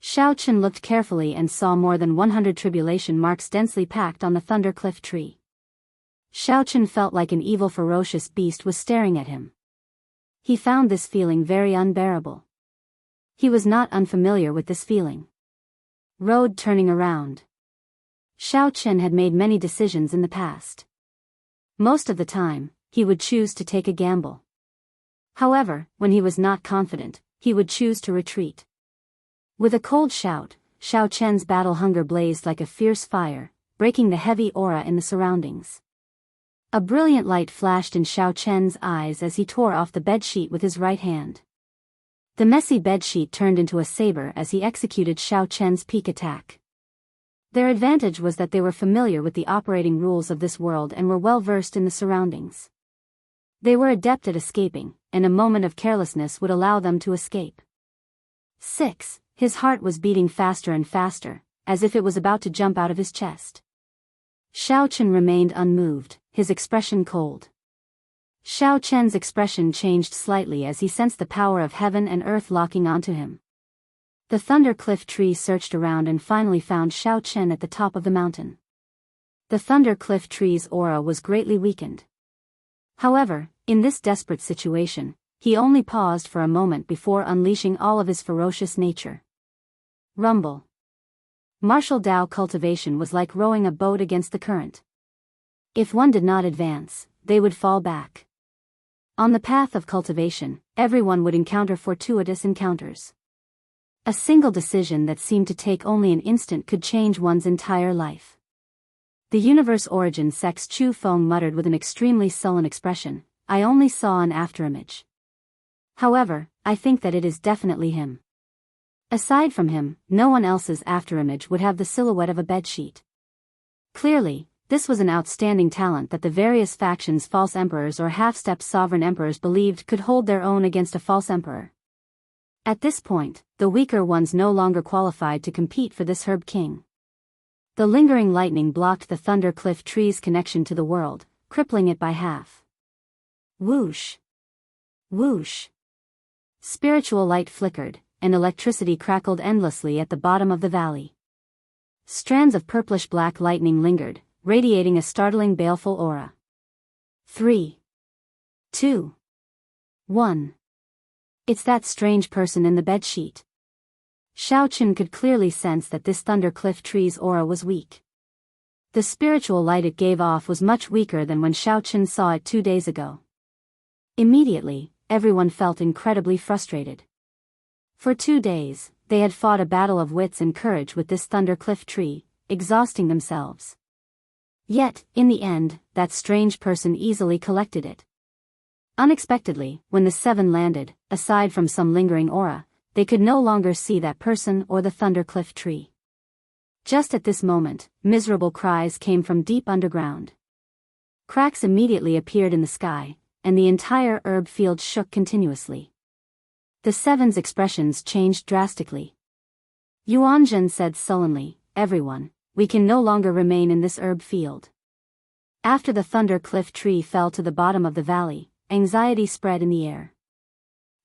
Xiaochen looked carefully and saw more than 100 tribulation marks densely packed on the Thunder Cliff tree. Xiaochen felt like an evil ferocious beast was staring at him. He found this feeling very unbearable. He was not unfamiliar with this feeling. Road turning around. Xiaochen had made many decisions in the past. Most of the time, he would choose to take a gamble. However, when he was not confident, he would choose to retreat. With a cold shout, Xiaochen's battle hunger blazed like a fierce fire, breaking the heavy aura in the surroundings. A brilliant light flashed in Xiaochen's eyes as he tore off the bedsheet with his right hand. The messy bedsheet turned into a saber as he executed Xiaochen's peak attack. Their advantage was that they were familiar with the operating rules of this world and were well versed in the surroundings. They were adept at escaping, and a moment of carelessness would allow them to escape. 6. His heart was beating faster and faster, as if it was about to jump out of his chest. Xiaochen remained unmoved, his expression cold. Xiaochen's expression changed slightly as he sensed the power of heaven and earth locking onto him. The Thunder Cliff tree searched around and finally found Xiaochen at the top of the mountain. The Thunder Cliff tree's aura was greatly weakened. However, in this desperate situation, he only paused for a moment before unleashing all of his ferocious nature. Rumble. Martial Dao cultivation was like rowing a boat against the current. If one did not advance, they would fall back. On the path of cultivation, everyone would encounter fortuitous encounters. A single decision that seemed to take only an instant could change one's entire life. The universe origin sex Chu Feng muttered with an extremely sullen expression, I only saw an afterimage. However, I think that it is definitely him. Aside from him, no one else's afterimage would have the silhouette of a bedsheet. Clearly, this was an outstanding talent that the various factions false emperors or half-step sovereign emperors believed could hold their own against a false emperor. At this point, the weaker ones no longer qualified to compete for this herb king. The lingering lightning blocked the Thunder Cliff tree's connection to the world, crippling it by half. Whoosh! Whoosh! Spiritual light flickered, and electricity crackled endlessly at the bottom of the valley. Strands of purplish-black lightning lingered, radiating a startling baleful aura. 3, 2, 1. It's that strange person in the bedsheet. Xiaochen could clearly sense that this thundercliff tree's aura was weak. The spiritual light it gave off was much weaker than when Xiaochen saw it 2 days ago. Immediately, everyone felt incredibly frustrated. For 2 days, they had fought a battle of wits and courage with this thundercliff tree, exhausting themselves. Yet, in the end, that strange person easily collected it. Unexpectedly, when the 7 landed, aside from some lingering aura, they could no longer see that person or the thundercliff tree. Just at this moment, miserable cries came from deep underground. Cracks immediately appeared in the sky, and the entire herb field shook continuously. The 7's expressions changed drastically. Yuanzhen said sullenly, "Everyone, we can no longer remain in this herb field." After the thundercliff tree fell to the bottom of the valley, anxiety spread in the air.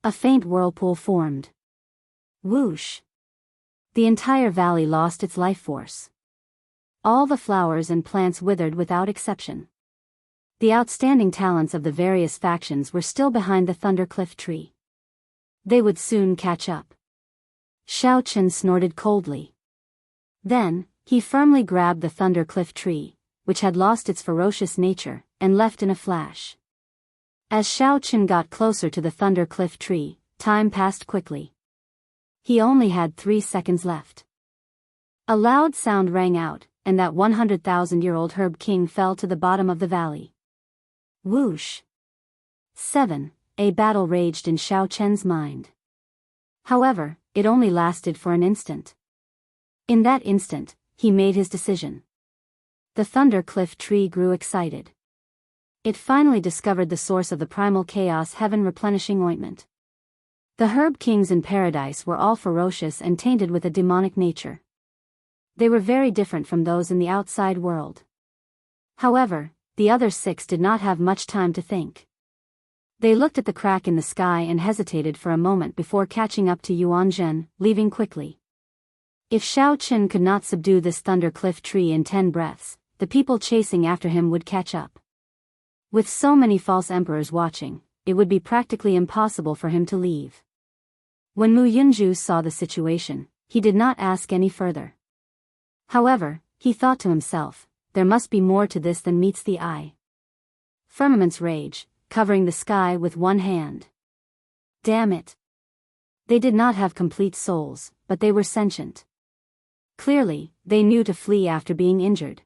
A faint whirlpool formed. Whoosh! The entire valley lost its life force. All the flowers and plants withered without exception. The outstanding talents of the various factions were still behind the thundercliff tree. They would soon catch up. Xiaochen snorted coldly. Then, he firmly grabbed the thundercliff tree, which had lost its ferocious nature, and left in a flash. As Xiaochen got closer to the thundercliff tree, time passed quickly. He only had 3 seconds left. A loud sound rang out, and that 100,000-year-old herb king fell to the bottom of the valley. Whoosh! 7. A battle raged in Xiaochen's mind. However, it only lasted for an instant. In that instant, he made his decision. The thundercliff tree grew excited. It finally discovered the source of the primal chaos heaven replenishing ointment. The herb kings in paradise were all ferocious and tainted with a demonic nature. They were very different from those in the outside world. However, the other 6 did not have much time to think. They looked at the crack in the sky and hesitated for a moment before catching up to Yuanzhen, leaving quickly. If Xiaochen could not subdue this thundercliff tree in 10 breaths, the people chasing after him would catch up. With so many false emperors watching, it would be practically impossible for him to leave. When Mu Yunju saw the situation, he did not ask any further. However, he thought to himself, there must be more to this than meets the eye. Firmaments rage, covering the sky with one hand. Damn it! They did not have complete souls, but they were sentient. Clearly, they knew to flee after being injured.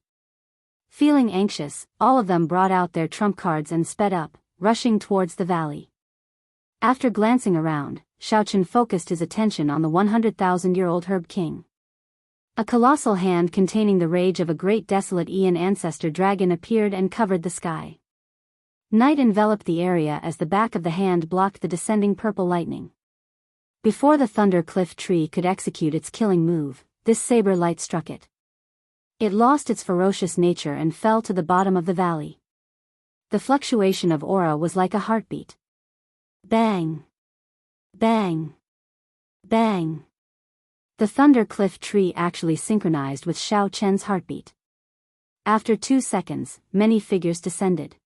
Feeling anxious, all of them brought out their trump cards and sped up, rushing towards the valley. After glancing around, Xiaochen focused his attention on the 100,000-year-old herb king. A colossal hand containing the rage of a great desolate Aeon ancestor dragon appeared and covered the sky. Night enveloped the area as the back of the hand blocked the descending purple lightning. Before the thundercliff tree could execute its killing move, this saber light struck it. It lost its ferocious nature and fell to the bottom of the valley. The fluctuation of aura was like a heartbeat. Bang! Bang! Bang! The thundercliff tree actually synchronized with Xiaochen's heartbeat. After 2 seconds, many figures descended.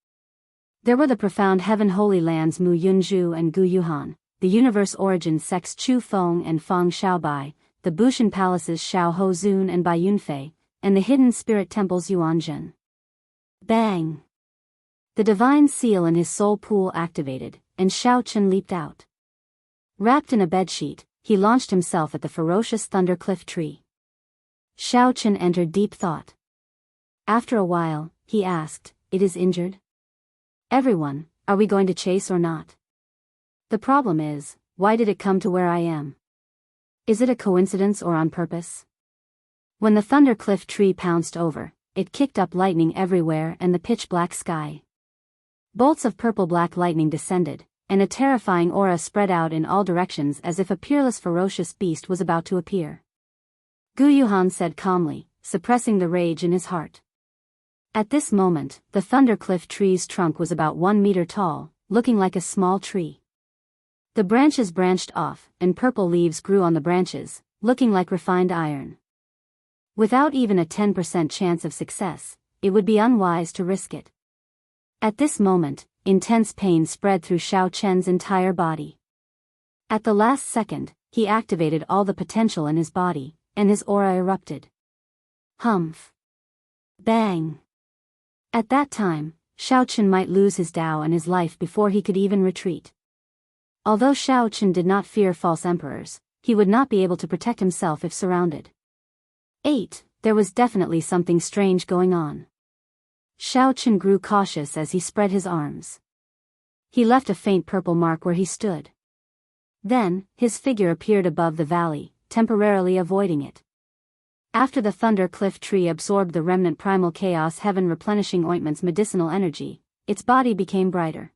There were the profound heaven holy lands Mu Yunju and Gu Yuhan, the universe origin sects Chu Feng and Fang Xiaobai, the Bushan palaces Xiao Hozun and Bai Yunfei, and the hidden spirit temples Yuanzhen. Bang! The divine seal in his soul pool activated, and Xiaochen leaped out. Wrapped in a bedsheet, he launched himself at the ferocious thundercliff tree. Xiaochen entered deep thought. After a while, he asked, "It is injured? Everyone, are we going to chase or not? The problem is, why did it come to where I am? Is it a coincidence or on purpose?" When the thundercliff tree pounced over, it kicked up lightning everywhere and the pitch-black sky. Bolts of purple-black lightning descended, and a terrifying aura spread out in all directions as if a peerless ferocious beast was about to appear. Gu Yuhan said calmly, suppressing the rage in his heart. At this moment, the thundercliff tree's trunk was about 1 meter tall, looking like a small tree. The branches branched off, and purple leaves grew on the branches, looking like refined iron. Without even a 10% chance of success, it would be unwise to risk it. At this moment, intense pain spread through Xiao Chen's entire body. At the last second, he activated all the potential in his body, and his aura erupted. Humph! Bang! At that time, Xiao Chen might lose his Tao and his life before he could even retreat. Although Xiao Chen did not fear false emperors, he would not be able to protect himself if surrounded. 8. There was definitely something strange going on. Xiao Chen grew cautious as he spread his arms. He left a faint purple mark where he stood. Then, his figure appeared above the valley, temporarily avoiding it. After the Thunder Cliff tree absorbed the remnant primal chaos heaven replenishing ointment's medicinal energy, its body became brighter.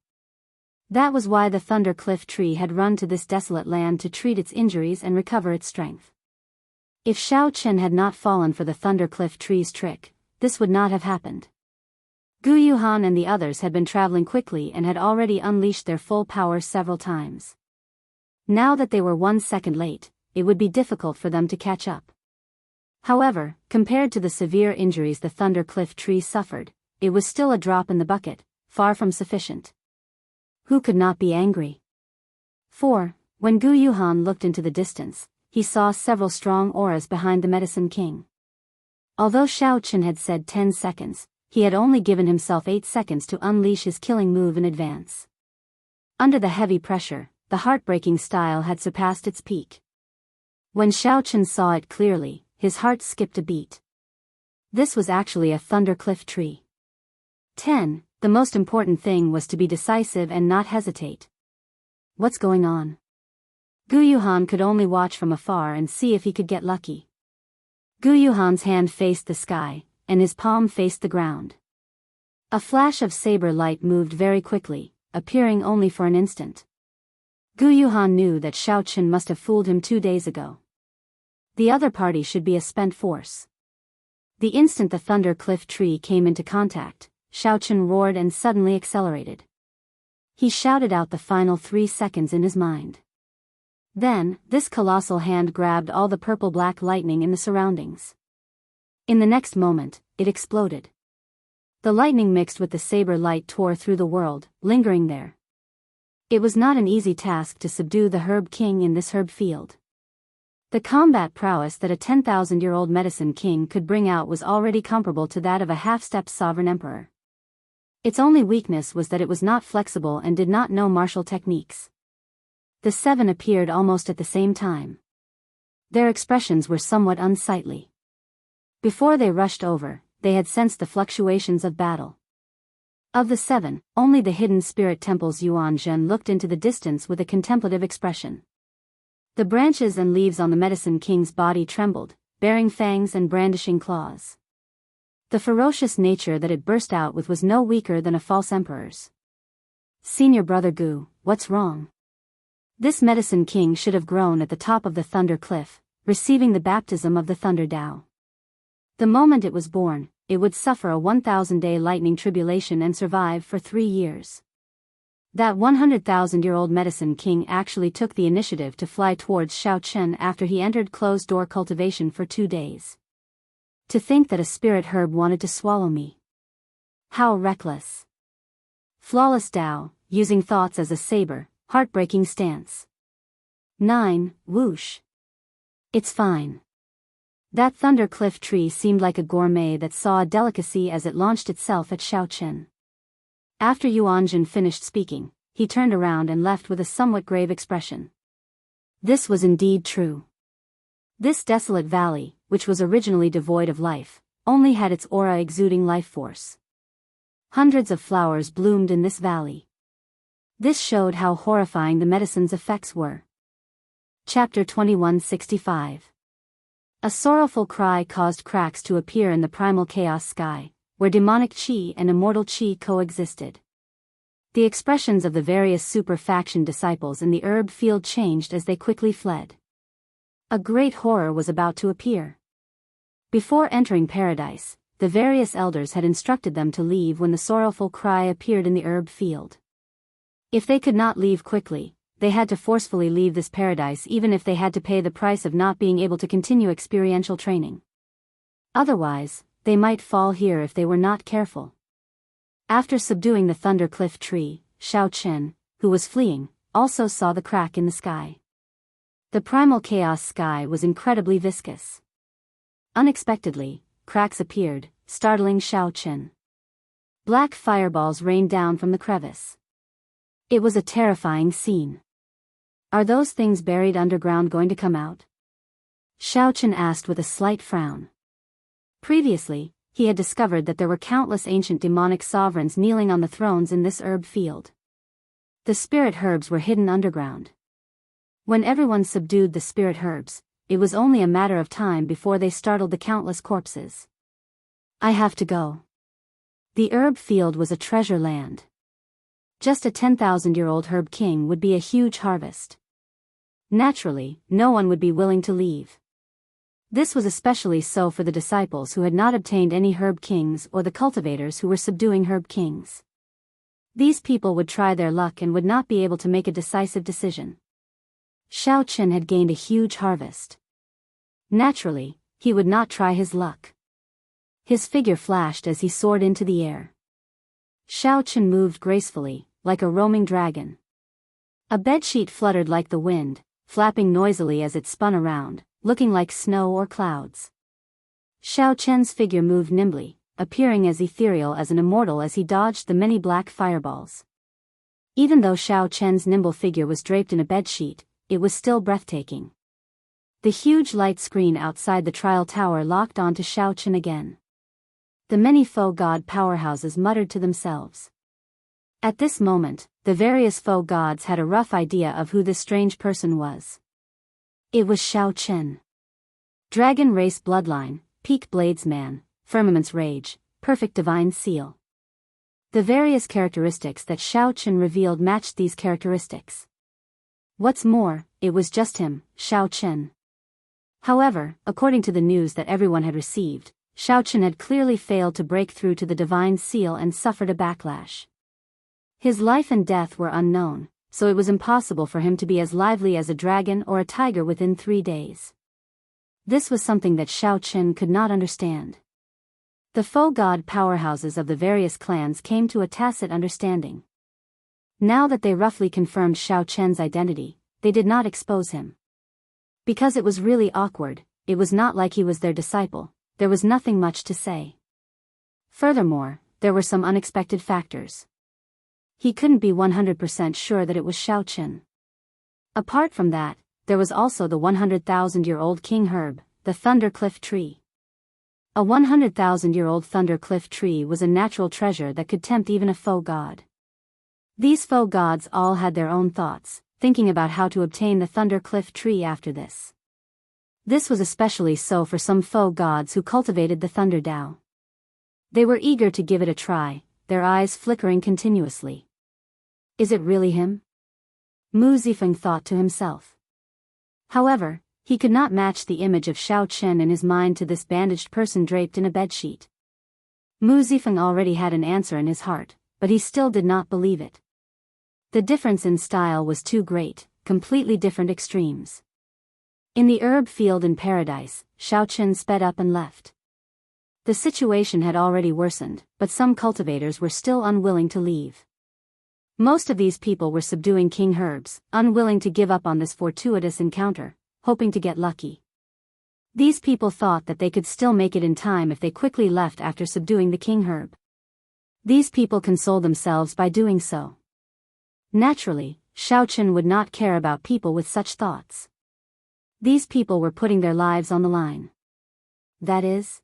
That was why the Thunder Cliff tree had run to this desolate land to treat its injuries and recover its strength. If Xiao Chen had not fallen for the Thunder Cliff tree's trick, this would not have happened. Gu Yuhan and the others had been traveling quickly and had already unleashed their full power several times. Now that they were 1 second late, it would be difficult for them to catch up. However, compared to the severe injuries the Thunder Cliff tree suffered, it was still a drop in the bucket, far from sufficient. Who could not be angry? 4. When Gu Yuhan looked into the distance, he saw several strong auras behind the Medicine King. Although Xiao Chen had said 10 seconds, he had only given himself 8 seconds to unleash his killing move in advance. Under the heavy pressure, the heartbreaking style had surpassed its peak. When Xiao Chen saw it clearly, his heart skipped a beat. This was actually a Thunder Cliff tree. 10. The most important thing was to be decisive and not hesitate. What's going on? Gu Yuhan could only watch from afar and see if he could get lucky. Gu Yuhan's hand faced the sky, and his palm faced the ground. A flash of saber light moved very quickly, appearing only for an instant. Gu Yuhan knew that Xiao Chen must have fooled him 2 days ago. The other party should be a spent force. The instant the Thunder Cliff tree came into contact, Xiao Chen roared and suddenly accelerated. He shouted out the final 3 seconds in his mind. Then, this colossal hand grabbed all the purple-black lightning in the surroundings. In the next moment, it exploded. The lightning mixed with the saber light tore through the world, lingering there. It was not an easy task to subdue the Herb King in this herb field. The combat prowess that a 10,000-year-old Medicine King could bring out was already comparable to that of a half-stepped sovereign emperor. Its only weakness was that it was not flexible and did not know martial techniques. The 7 appeared almost at the same time. Their expressions were somewhat unsightly. Before they rushed over, they had sensed the fluctuations of battle. Of the 7, only the hidden spirit temple's Yuan Zhen looked into the distance with a contemplative expression. The branches and leaves on the Medicine King's body trembled, bearing fangs and brandishing claws. The ferocious nature that it burst out with was no weaker than a false emperor's. Senior brother Gu, what's wrong? This Medicine King should have grown at the top of the Thunder Cliff, receiving the baptism of the Thunder Tao. The moment it was born, it would suffer a 1,000-day lightning tribulation and survive for 3 years. That 100,000-year-old Medicine King actually took the initiative to fly towards Xiao Chen after he entered closed-door cultivation for 2 days. To think that a spirit herb wanted to swallow me. How reckless. Flawless Tao, using thoughts as a saber, heartbreaking stance. 9. Whoosh. It's fine. That Thunder Cliff tree seemed like a gourmet that saw a delicacy as it launched itself at Xiao Chen. After Yuanjin finished speaking, he turned around and left with a somewhat grave expression. This was indeed true. This desolate valley, which was originally devoid of life, only had its aura exuding life force. Hundreds of flowers bloomed in this valley. This showed how horrifying the medicine's effects were. Chapter 2165. A sorrowful cry caused cracks to appear in the primal chaos sky, where demonic chi and immortal chi coexisted. The expressions of the various super-faction disciples in the herb field changed as they quickly fled. A great horror was about to appear. Before entering paradise, the various elders had instructed them to leave when the sorrowful cry appeared in the herb field. If they could not leave quickly, they had to forcefully leave this paradise even if they had to pay the price of not being able to continue experiential training. Otherwise, they might fall here if they were not careful. After subduing the Thunder Cliff Tree, Shao Chen, who was fleeing, also saw the crack in the sky. The primal chaos sky was incredibly viscous. Unexpectedly, cracks appeared, startling Shao Chen. Black fireballs rained down from the crevice. It was a terrifying scene. Are those things buried underground going to come out? Shao Chen asked with a slight frown. Previously, he had discovered that there were countless ancient demonic sovereigns kneeling on the thrones in this herb field. The spirit herbs were hidden underground. When everyone subdued the spirit herbs, it was only a matter of time before they startled the countless corpses. I have to go. The herb field was a treasure land. Just a 10,000-year-old herb king would be a huge harvest. Naturally, no one would be willing to leave. This was especially so for the disciples who had not obtained any herb kings or the cultivators who were subduing herb kings. These people would try their luck and would not be able to make a decisive decision. Shao Chen had gained a huge harvest. Naturally, he would not try his luck. His figure flashed as he soared into the air. Shao Chen moved gracefully, like a roaming dragon. A bedsheet fluttered like the wind, flapping noisily as it spun around, looking like snow or clouds. Shao Chen's figure moved nimbly, appearing as ethereal as an immortal as he dodged the many black fireballs. Even though Shao Chen's nimble figure was draped in a bedsheet, it was still breathtaking. The huge light screen outside the trial tower locked onto Shao Chen again. The many faux god powerhouses muttered to themselves. At this moment, the various faux gods had a rough idea of who this strange person was. It was Shao Chen. Dragon race bloodline, peak blades man, firmament's rage, perfect divine seal. The various characteristics that Shao Chen revealed matched these characteristics. What's more, it was just him, Shao Chen. However, according to the news that everyone had received, Shao Chen had clearly failed to break through to the divine seal and suffered a backlash. His life and death were unknown, so it was impossible for him to be as lively as a dragon or a tiger within 3 days. This was something that Shao Chen could not understand. The faux god powerhouses of the various clans came to a tacit understanding. Now that they roughly confirmed Shao Chen's identity, they did not expose him. Because it was really awkward, it was not like he was their disciple, there was nothing much to say. Furthermore, there were some unexpected factors. He couldn't be 100% sure that it was Shao Chen. Apart from that, there was also the 100,000-year-old king herb, the Thunder Cliff Tree. A 100,000-year-old Thunder Cliff Tree was a natural treasure that could tempt even a faux god. These faux gods all had their own thoughts, thinking about how to obtain the Thunder Cliff Tree after this. This was especially so for some faux gods who cultivated the Thunder Dao. They were eager to give it a try, their eyes flickering continuously. Is it really him? Mu Zifeng thought to himself. However, he could not match the image of Shao Chen in his mind to this bandaged person draped in a bedsheet. Mu Zifeng already had an answer in his heart, but he still did not believe it. The difference in style was too great, completely different extremes. In the herb field in paradise, Shao Chen sped up and left. The situation had already worsened, but some cultivators were still unwilling to leave. Most of these people were subduing king herbs, unwilling to give up on this fortuitous encounter, hoping to get lucky. These people thought that they could still make it in time if they quickly left after subduing the king herb. These people consoled themselves by doing so. Naturally, Shao Chen would not care about people with such thoughts. These people were putting their lives on the line. That is.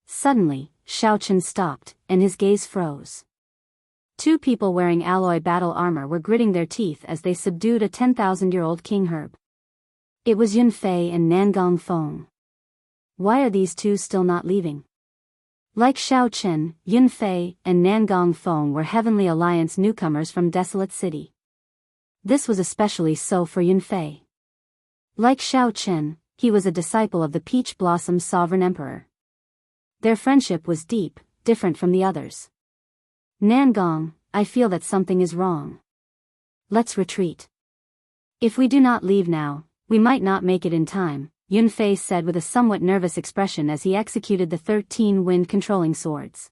Suddenly, Shao Chen stopped, and his gaze froze. 2 people wearing alloy battle armor were gritting their teeth as they subdued a 10,000-year-old king herb. It was Yun Fei and Nangong Feng. Why are these 2 still not leaving? Like Shao Chen, Yun Fei and Nangong Feng were Heavenly Alliance newcomers from Desolate City. This was especially so for Yun Fei. Like Shao Chen, he was a disciple of the Peach Blossom Sovereign Emperor. Their friendship was deep, different from the others. Nangong, I feel that something is wrong. Let's retreat. If we do not leave now, we might not make it in time, Yunfei said with a somewhat nervous expression as he executed the 13 wind-controlling swords.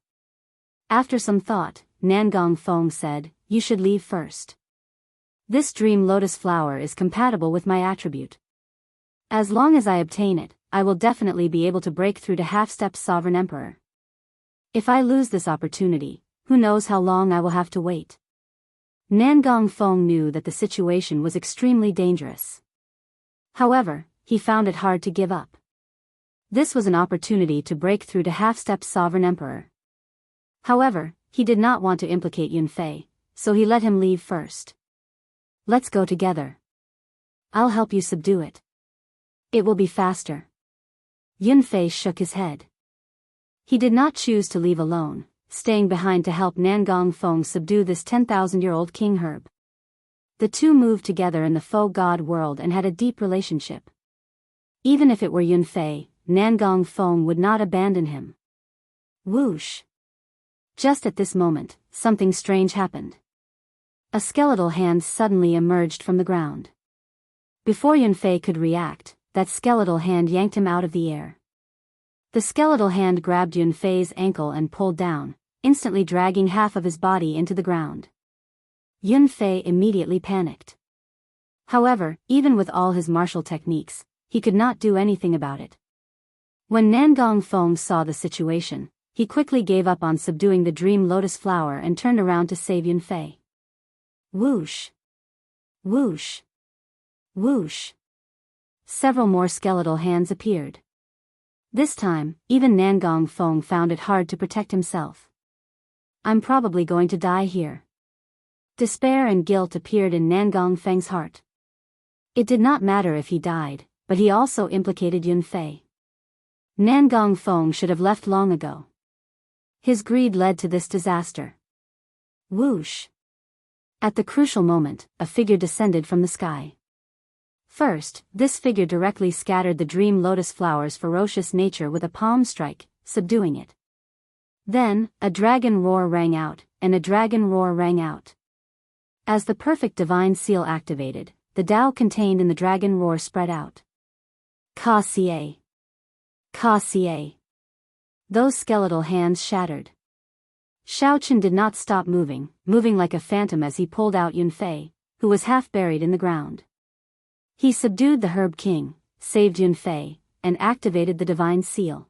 After some thought, Nangong Feng said, "You should leave first. This dream lotus flower is compatible with my attribute. As long as I obtain it, I will definitely be able to break through to half-step sovereign emperor. If I lose this opportunity, who knows how long I will have to wait." Nangong Feng knew that the situation was extremely dangerous. However, he found it hard to give up. This was an opportunity to break through to half-step sovereign emperor. However, he did not want to implicate Yunfei, so he let him leave first. "Let's go together. I'll help you subdue it. It will be faster." Yunfei shook his head. He did not choose to leave alone, staying behind to help Nangong Feng subdue this 10,000-year-old king herb. The two moved together in the faux god world and had a deep relationship. Even if it were Yunfei, Nangong Feng would not abandon him. Whoosh! Just at this moment, something strange happened. A skeletal hand suddenly emerged from the ground. Before Yunfei could react, that skeletal hand yanked him out of the air. The skeletal hand grabbed Yunfei's ankle and pulled down, instantly dragging half of his body into the ground. Yunfei immediately panicked. However, even with all his martial techniques, he could not do anything about it. When Nangong Feng saw the situation, he quickly gave up on subduing the dream lotus flower and turned around to save Yunfei. Whoosh! Whoosh! Whoosh! Several more skeletal hands appeared. This time, even Nangong Feng found it hard to protect himself. "I'm probably going to die here." Despair and guilt appeared in Nangong Feng's heart. It did not matter if he died, but he also implicated Yunfei. Nangong Feng should have left long ago. His greed led to this disaster. Whoosh! At the crucial moment, a figure descended from the sky. First, this figure directly scattered the dream lotus flower's ferocious nature with a palm strike, subduing it. Then, a dragon roar rang out, and a dragon roar rang out. As the perfect divine seal activated, the Tao contained in the dragon roar spread out. Ka Xie! Ka Xie! Those skeletal hands shattered. Xiaoqun did not stop moving like a phantom as he pulled out Yunfei, who was half buried in the ground. He subdued the Herb King, saved Yunfei, and activated the divine seal.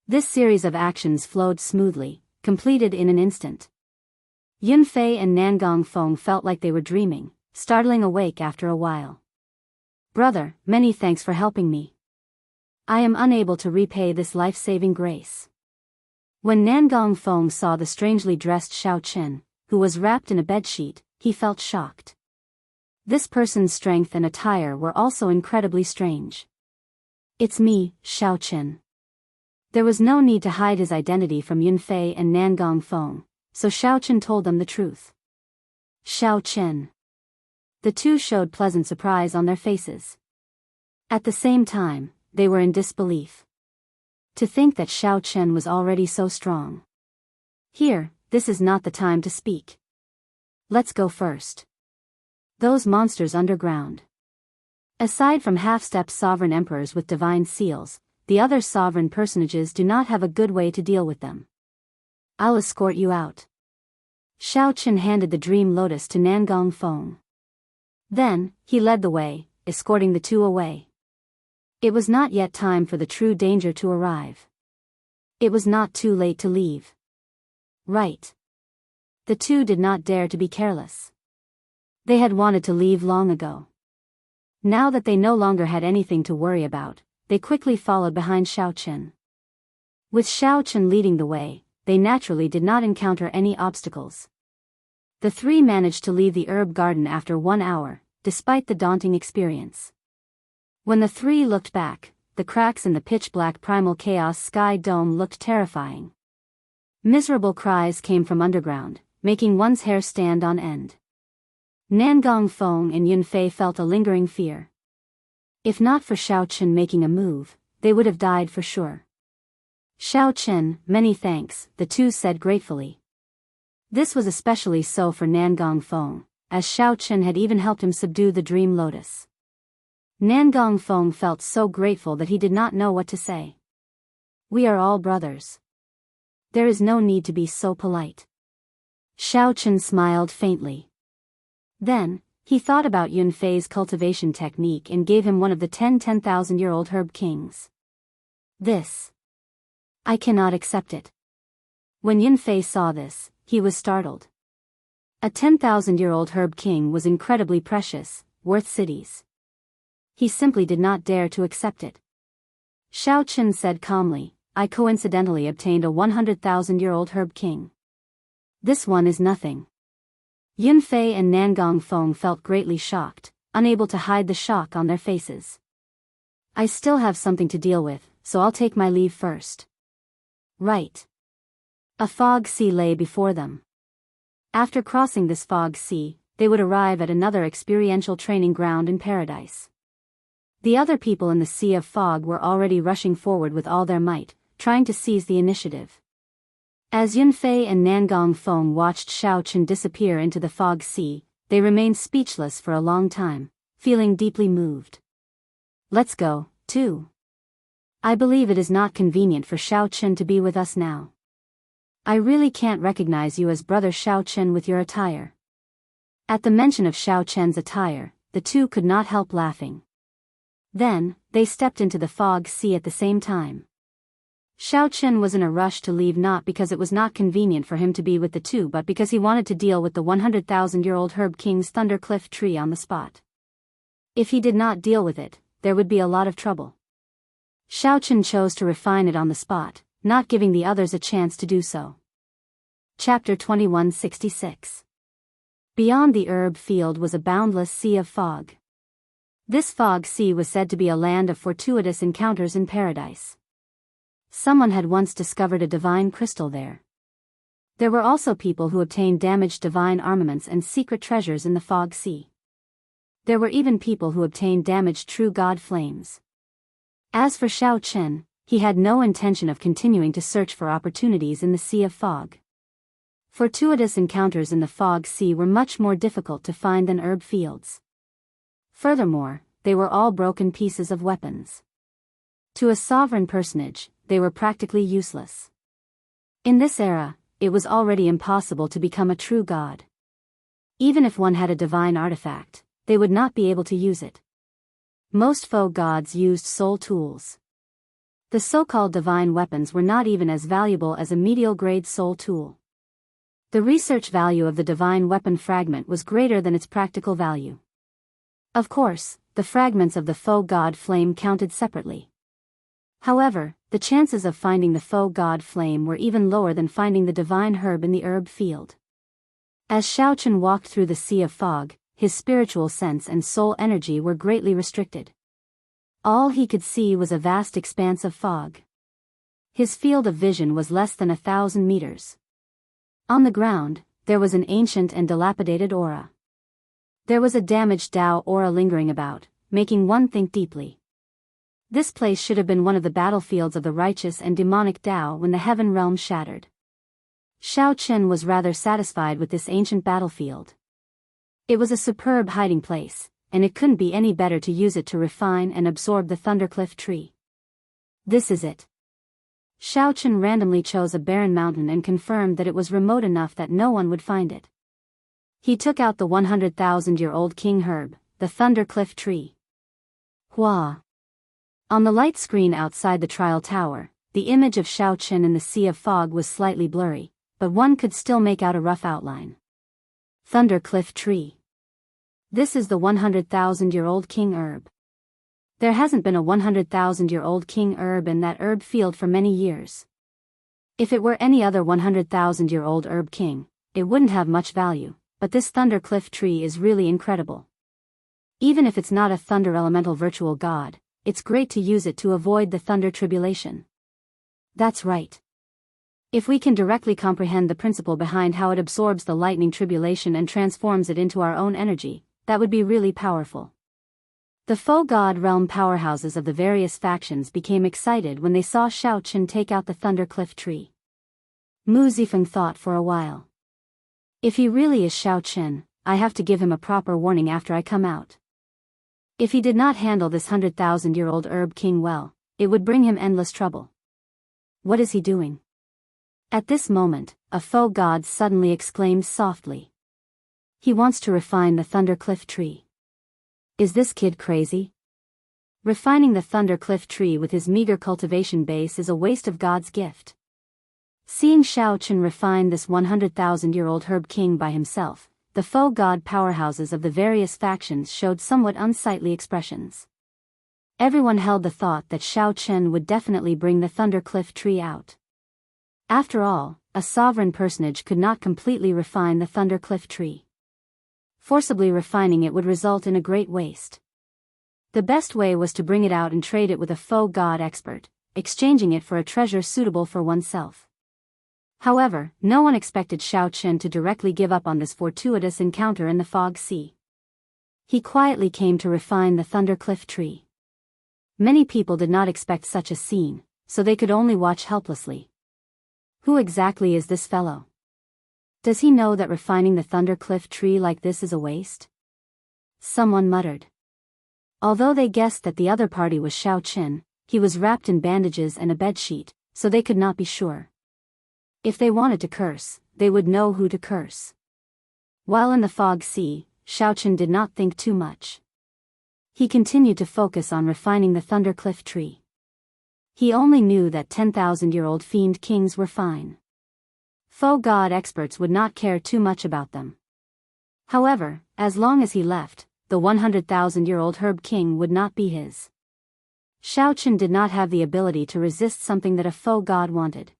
This series of actions flowed smoothly, completed in an instant. Yunfei and Nangong Feng felt like they were dreaming, startling awake after a while. "Brother, many thanks for helping me. I am unable to repay this life-saving grace." When Nangong Feng saw the strangely dressed Xiaoqun, who was wrapped in a bedsheet, he felt shocked. This person's strength and attire were also incredibly strange. "It's me, Xiaoqun." There was no need to hide his identity from Yunfei and Nangong Feng, so Xiaoqun told them the truth. "Xiaoqun." The two showed pleasant surprise on their faces. At the same time, they were in disbelief. To think that Xiaoqun was already so strong. "Here, this is not the time to speak. Let's go first. Those monsters underground." Aside from half-step sovereign emperors with divine seals, the other sovereign personages do not have a good way to deal with them. "I'll escort you out." Xiaoqun handed the dream lotus to Nangong Feng. Then, he led the way, escorting the two away. It was not yet time for the true danger to arrive. It was not too late to leave. Right. The two did not dare to be careless. They had wanted to leave long ago. Now that they no longer had anything to worry about, they quickly followed behind Xiaoqun. With Xiaoqun leading the way, they naturally did not encounter any obstacles. The three managed to leave the herb garden after 1 hour, despite the daunting experience. When the three looked back, the cracks in the pitch-black primal chaos sky dome looked terrifying. Miserable cries came from underground, making one's hair stand on end. Nangong Feng and Yunfei felt a lingering fear. If not for Xiaoqun making a move, they would have died for sure. "Xiaoqun, many thanks," the two said gratefully. This was especially so for Nangong Feng, as Xiao Chen had even helped him subdue the dream lotus. Nangong Feng felt so grateful that he did not know what to say. We are all brothers. There is no need to be so polite. Xiao Chen smiled faintly. Then, he thought about Yun Fei's cultivation technique and gave him one of the 10,000-year-old herb kings. This. I cannot accept it. When Yun Fei saw this, he was startled. A 10,000-year-old herb king was incredibly precious, worth cities. He simply did not dare to accept it. Xiao Chen said calmly, I coincidentally obtained a 100,000-year-old herb king. This one is nothing. Yun Fei and Nangong Feng felt greatly shocked, unable to hide the shock on their faces. I still have something to deal with, so I'll take my leave first. Right. A fog sea lay before them. After crossing this fog sea, they would arrive at another experiential training ground in paradise. The other people in the sea of fog were already rushing forward with all their might, trying to seize the initiative. As Yun Fei and Nangong Feng watched Xiao Chen disappear into the fog sea, they remained speechless for a long time, feeling deeply moved. Let's go, too. I believe it is not convenient for Xiao Chen to be with us now. I really can't recognize you as Brother Xiao Chen with your attire. At the mention of Xiao Chen's attire, the two could not help laughing. Then, they stepped into the fog sea at the same time. Xiao Chen was in a rush to leave not because it was not convenient for him to be with the two but because he wanted to deal with the 100,000-year-old Herb King's Thundercliff tree on the spot. If he did not deal with it, there would be a lot of trouble. Xiao Chen chose to refine it on the spot, not giving the others a chance to do so. Chapter 2166. Beyond the herb field was a boundless sea of fog. This fog sea was said to be a land of fortuitous encounters in paradise. Someone had once discovered a divine crystal there. There were also people who obtained damaged divine armaments and secret treasures in the fog sea. There were even people who obtained damaged true god flames. As for Xiao Chen, he had no intention of continuing to search for opportunities in the sea of fog. Fortuitous encounters in the fog sea were much more difficult to find than herb fields. Furthermore, they were all broken pieces of weapons. To a sovereign personage, they were practically useless. In this era, it was already impossible to become a true god. Even if one had a divine artifact, they would not be able to use it. Most faux gods used soul tools. The so-called divine weapons were not even as valuable as a medial-grade soul tool. The research value of the divine weapon fragment was greater than its practical value. Of course, the fragments of the faux god flame counted separately. However, the chances of finding the faux god flame were even lower than finding the divine herb in the herb field. As Xiao Chen walked through the sea of fog, his spiritual sense and soul energy were greatly restricted. All he could see was a vast expanse of fog. His field of vision was less than 1,000 meters. On the ground, there was an ancient and dilapidated aura. There was a damaged Tao aura lingering about, making one think deeply. This place should have been one of the battlefields of the righteous and demonic Tao when the heaven realm shattered. Xiao Chen was rather satisfied with this ancient battlefield. It was a superb hiding place, and it couldn't be any better to use it to refine and absorb the Thundercliff tree. This is it. Xiao Chen randomly chose a barren mountain and confirmed that it was remote enough that no one would find it. He took out the 100,000-year-old king herb, the Thundercliff tree. Hua. On the light screen outside the trial tower, the image of Xiao Chen in the sea of fog was slightly blurry, but one could still make out a rough outline. Thundercliff tree. This is the 100,000-year-old king herb. There hasn't been a 100,000-year-old king herb in that herb field for many years. If it were any other 100,000-year-old herb king, it wouldn't have much value, but this Thundercliff tree is really incredible. Even if it's not a thunder elemental virtual god, it's great to use it to avoid the thunder tribulation. That's right. If we can directly comprehend the principle behind how it absorbs the lightning tribulation and transforms it into our own energy, that would be really powerful. The faux god realm powerhouses of the various factions became excited when they saw Xiao Chen take out the Thundercliff tree. Mu Zifeng thought for a while. If he really is Xiao Chen, I have to give him a proper warning after I come out. If he did not handle this 100,000-year-old herb king well, it would bring him endless trouble. What is he doing? At this moment, a faux god suddenly exclaimed softly. He wants to refine the Thundercliff tree. Is this kid crazy? Refining the Thundercliff tree with his meager cultivation base is a waste of God's gift. Seeing Shao Chen refine this 100,000-year-old herb king by himself, the faux god powerhouses of the various factions showed somewhat unsightly expressions. Everyone held the thought that Shao Chen would definitely bring the Thundercliff tree out. After all, a sovereign personage could not completely refine the Thundercliff tree. Forcibly refining it would result in a great waste. The best way was to bring it out and trade it with a faux god expert, exchanging it for a treasure suitable for oneself. However, no one expected Shao Chen to directly give up on this fortuitous encounter in the fog sea. He quietly came to refine the Thundercliff tree. Many people did not expect such a scene, so they could only watch helplessly. Who exactly is this fellow? Does he know that refining the Thundercliff tree like this is a waste? Someone muttered. Although they guessed that the other party was Shao Chen, he was wrapped in bandages and a bedsheet, so they could not be sure. If they wanted to curse, they would know who to curse. While in the fog sea, Shao Chen did not think too much. He continued to focus on refining the Thundercliff tree. He only knew that 10,000-year-old fiend kings were fine. Faux god experts would not care too much about them. However, as long as he left, the 100,000-year-old herb king would not be his. Shao Chen did not have the ability to resist something that a faux god wanted.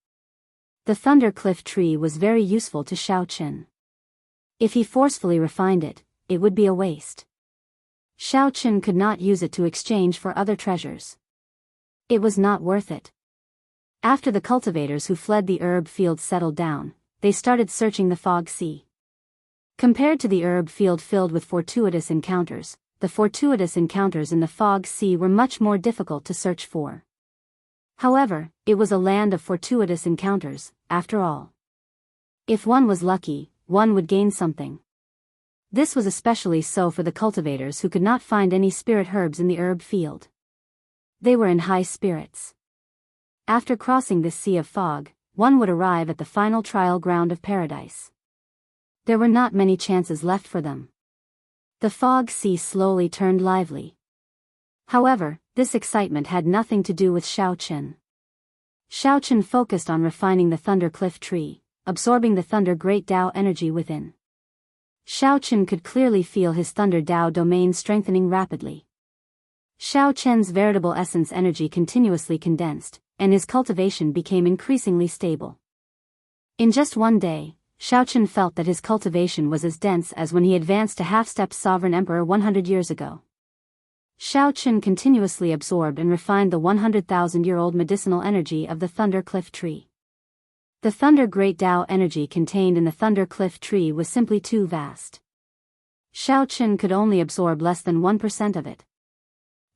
The Thundercliff tree was very useful to Shao Chen. If he forcefully refined it, it would be a waste. Shao Chen could not use it to exchange for other treasures. It was not worth it. After the cultivators who fled the herb field settled down, they started searching the fog sea. Compared to the herb field filled with fortuitous encounters, the fortuitous encounters in the fog sea were much more difficult to search for. However, it was a land of fortuitous encounters, after all. If one was lucky, one would gain something. This was especially so for the cultivators who could not find any spirit herbs in the herb field. They were in high spirits. After crossing this sea of fog, one would arrive at the final trial ground of paradise. There were not many chances left for them. The fog sea slowly turned lively. However, this excitement had nothing to do with Shao Chen. Shao Chen focused on refining the Thundercliff tree, absorbing the Thunder Great Tao energy within. Shao Chen could clearly feel his Thunder Tao domain strengthening rapidly. Shao Chen's veritable essence energy continuously condensed, and his cultivation became increasingly stable. In just one day, Shao Chen felt that his cultivation was as dense as when he advanced to half-step sovereign emperor 100 years ago. Shao Chen continuously absorbed and refined the 100,000-year-old medicinal energy of the Thundercliff tree. The Thunder Great Tao energy contained in the Thundercliff tree was simply too vast. Shao Chen could only absorb less than 1% of it.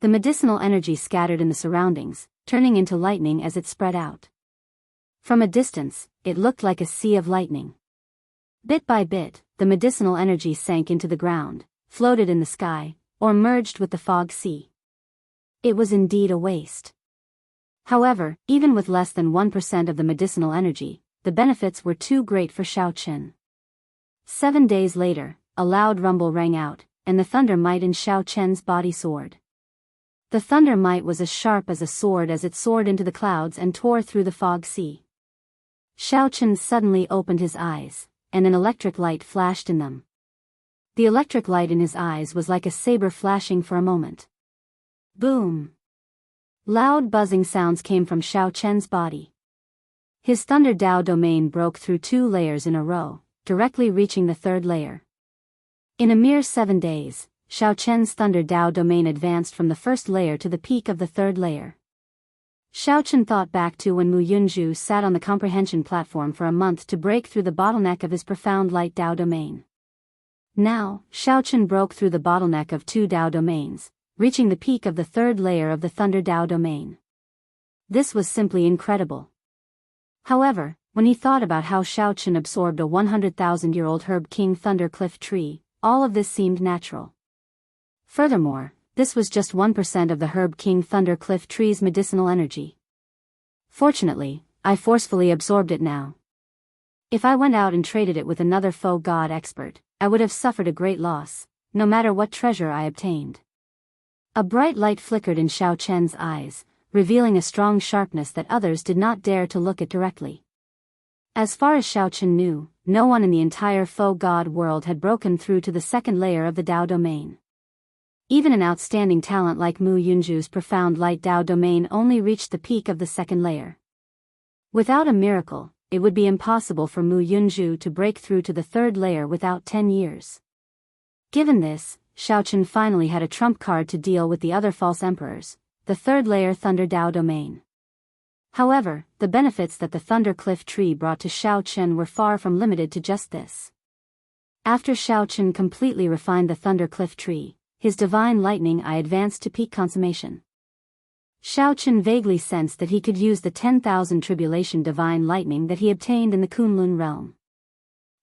The medicinal energy scattered in the surroundings, turning into lightning as it spread out. From a distance, it looked like a sea of lightning. Bit by bit, the medicinal energy sank into the ground, floated in the sky, or merged with the fog sea. It was indeed a waste. However, even with less than 1% of the medicinal energy, the benefits were too great for Shao Chen. 7 days later, a loud rumble rang out, and the thunder might in Shao Chen's body soared. The thunder might was as sharp as a sword as it soared into the clouds and tore through the fog sea. Shao Chen suddenly opened his eyes, and an electric light flashed in them. The electric light in his eyes was like a saber flashing for a moment. Boom! Loud buzzing sounds came from Shao Chen's body. His Thunder Tao domain broke through 2 layers in a row, directly reaching the 3rd layer. In a mere 7 days, Shao Chen's Thunder Tao domain advanced from the 1st layer to the peak of the 3rd layer. Shao Chen thought back to when Mu Yunzhu sat on the comprehension platform for a month to break through the bottleneck of his profound light Tao domain. Now, Shao Chen broke through the bottleneck of 2 Tao domains, reaching the peak of the 3rd layer of the Thunder Tao domain. This was simply incredible. However, when he thought about how Shao Chen absorbed a 100,000-year-old herb king Thundercliff tree, all of this seemed natural. Furthermore, this was just 1% of the Herb King Thunder Cliff tree's medicinal energy. Fortunately, I forcefully absorbed it now. If I went out and traded it with another faux god expert, I would have suffered a great loss, no matter what treasure I obtained. A bright light flickered in Xiao Chen's eyes, revealing a strong sharpness that others did not dare to look at directly. As far as Xiao Chen knew, no one in the entire faux god world had broken through to the second layer of the Dao domain. Even an outstanding talent like Mu Yunju's profound light Dao domain only reached the peak of the second layer. Without a miracle, it would be impossible for Mu Yunju to break through to the third layer without 10 years. Given this, Xiao Chen finally had a trump card to deal with the other false emperors, the third layer Thunder Dao domain. However, the benefits that the Thunder Cliff tree brought to Xiao Chen were far from limited to just this. After Xiao Chen completely refined the Thunder Cliff tree, his divine lightning eye advanced to peak consummation. Xiao Chen vaguely sensed that he could use the 10,000 tribulation divine lightning that he obtained in the Kunlun realm.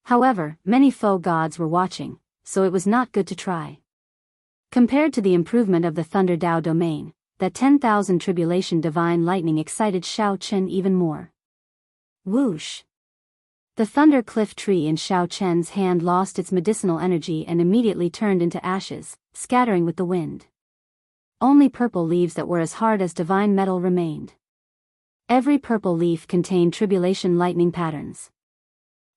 However, many faux gods were watching, so it was not good to try. Compared to the improvement of the Thunder Dao domain, that 10,000 tribulation divine lightning excited Xiao Chen even more. Whoosh! The Thunder Cliff tree in Xiao Chen's hand lost its medicinal energy and immediately turned into ashes, scattering with the wind. Only purple leaves that were as hard as divine metal remained. Every purple leaf contained tribulation lightning patterns.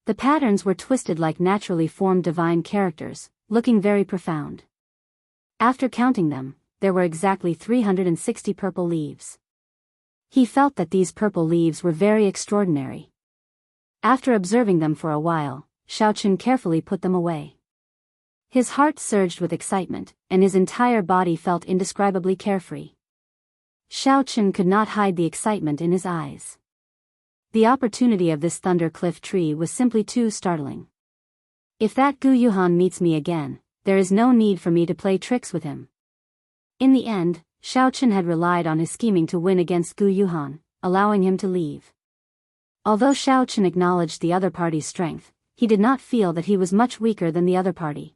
The patterns were twisted like naturally formed divine characters, looking very profound. After counting them, there were exactly 360 purple leaves. He felt that these purple leaves were very extraordinary. After observing them for a while, Xiao Chen carefully put them away. His heart surged with excitement, and his entire body felt indescribably carefree. Xiao Chen could not hide the excitement in his eyes. The opportunity of this Thunder Cliff tree was simply too startling. If that Gu Yuhan meets me again, there is no need for me to play tricks with him. In the end, Xiao Chen had relied on his scheming to win against Gu Yuhan, allowing him to leave. Although Xiao Chen acknowledged the other party's strength, he did not feel that he was much weaker than the other party.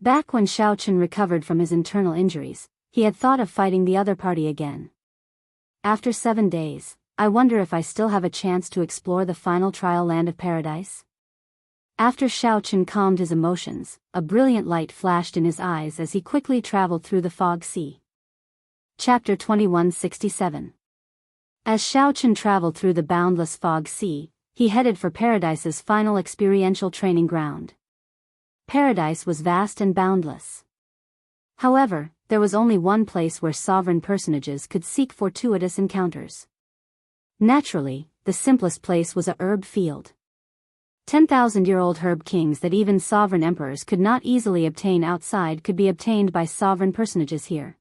Back when Xiao Chen recovered from his internal injuries, he had thought of fighting the other party again. After 7 days, I wonder if I still have a chance to explore the final trial land of paradise? After Xiao Chen calmed his emotions, a brilliant light flashed in his eyes as he quickly traveled through the fog sea. Chapter 2167. As Xiao Chen traveled through the boundless fog sea, he headed for Paradise's final experiential training ground. Paradise was vast and boundless. However, there was only one place where sovereign personages could seek fortuitous encounters. Naturally, the simplest place was a herb field. 10,000-year-old herb kings that even sovereign emperors could not easily obtain outside could be obtained by sovereign personages here.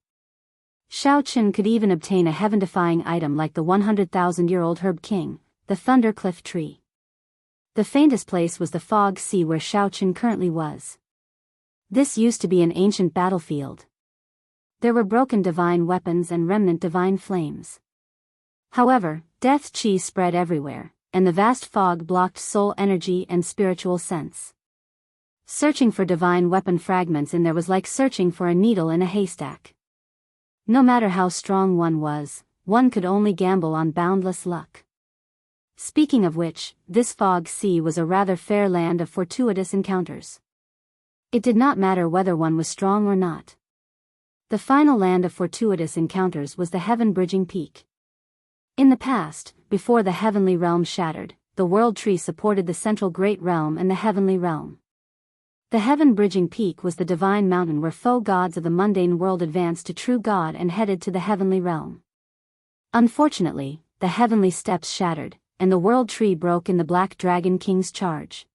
Xiao Chen could even obtain a heaven-defying item like the 100,000-year-old herb king, the Thunder Cliff tree. The faintest place was the fog sea where Xiao Chen currently was. This used to be an ancient battlefield. There were broken divine weapons and remnant divine flames. However, death chi spread everywhere, and the vast fog blocked soul energy and spiritual sense. Searching for divine weapon fragments in there was like searching for a needle in a haystack. No matter how strong one could only gamble on boundless luck. Speaking of which, this fog sea was a rather fair land of fortuitous encounters. It did not matter whether one was strong or not. The final land of fortuitous encounters was the heaven-bridging peak. In the past, before the heavenly realm shattered, the world tree supported the central great realm and the heavenly realm. The heaven-bridging peak was the divine mountain where faux gods of the mundane world advanced to true God and headed to the heavenly realm. Unfortunately, the heavenly steps shattered, and the world tree broke in the Black Dragon King's charge.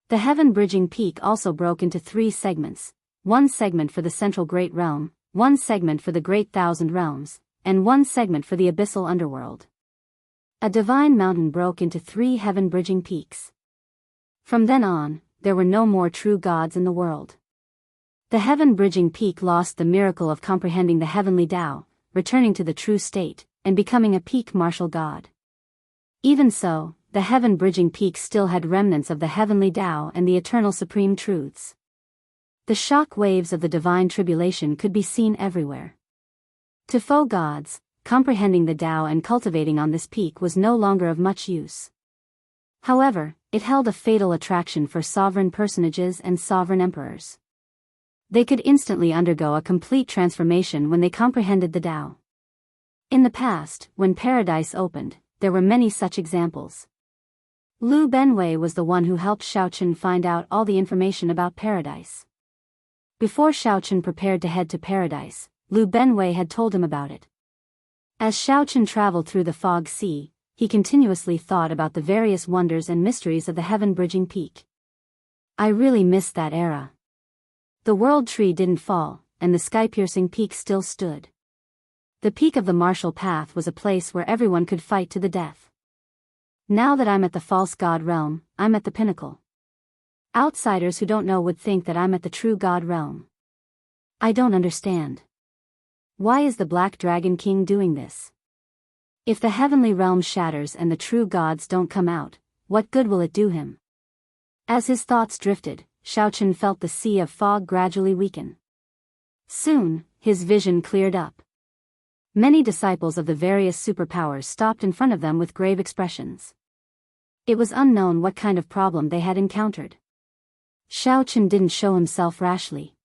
The heaven-bridging peak also broke into 3 segments, one segment for the central great realm, one segment for the great thousand realms, and one segment for the abyssal underworld. A divine mountain broke into 3 heaven-bridging peaks. From then on, there were no more true gods in the world. The heaven-bridging peak lost the miracle of comprehending the heavenly Tao, returning to the true state, and becoming a peak martial god. Even so, the heaven-bridging peak still had remnants of the heavenly Tao and the eternal supreme truths. The shock waves of the divine tribulation could be seen everywhere. To faux gods, comprehending the Tao and cultivating on this peak was no longer of much use. However, it held a fatal attraction for sovereign personages and sovereign emperors. They could instantly undergo a complete transformation when they comprehended the Tao. In the past, when paradise opened, there were many such examples. Liu Benwei was the one who helped Shaochen find out all the information about paradise. Before Shaochen prepared to head to paradise, Liu Benwei had told him about it. As Shaochen traveled through the fog sea, he continuously thought about the various wonders and mysteries of the heaven-bridging peak. I really missed that era. The world tree didn't fall, and the sky-piercing peak still stood. The peak of the martial path was a place where everyone could fight to the death. Now that I'm at the false god realm, I'm at the pinnacle. Outsiders who don't know would think that I'm at the true god realm. I don't understand. Why is the Black Dragon King doing this? If the heavenly realm shatters and the true gods don't come out, what good will it do him? As his thoughts drifted, Shaochen felt the sea of fog gradually weaken. Soon, his vision cleared up. Many disciples of the various superpowers stopped in front of them with grave expressions. It was unknown what kind of problem they had encountered. Shaochen didn't show himself rashly.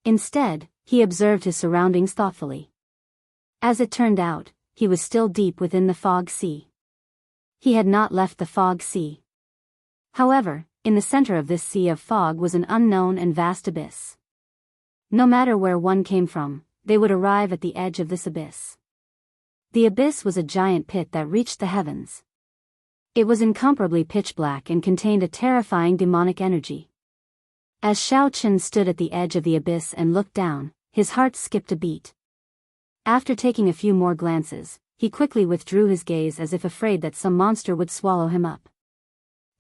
Instead, he observed his surroundings thoughtfully. As it turned out, he was still deep within the fog sea. He had not left the fog sea. However, in the center of this sea of fog was an unknown and vast abyss. No matter where one came from, they would arrive at the edge of this abyss. The abyss was a giant pit that reached the heavens. It was incomparably pitch black and contained a terrifying demonic energy. As Shaochen stood at the edge of the abyss and looked down, his heart skipped a beat. After taking a few more glances, he quickly withdrew his gaze as if afraid that some monster would swallow him up.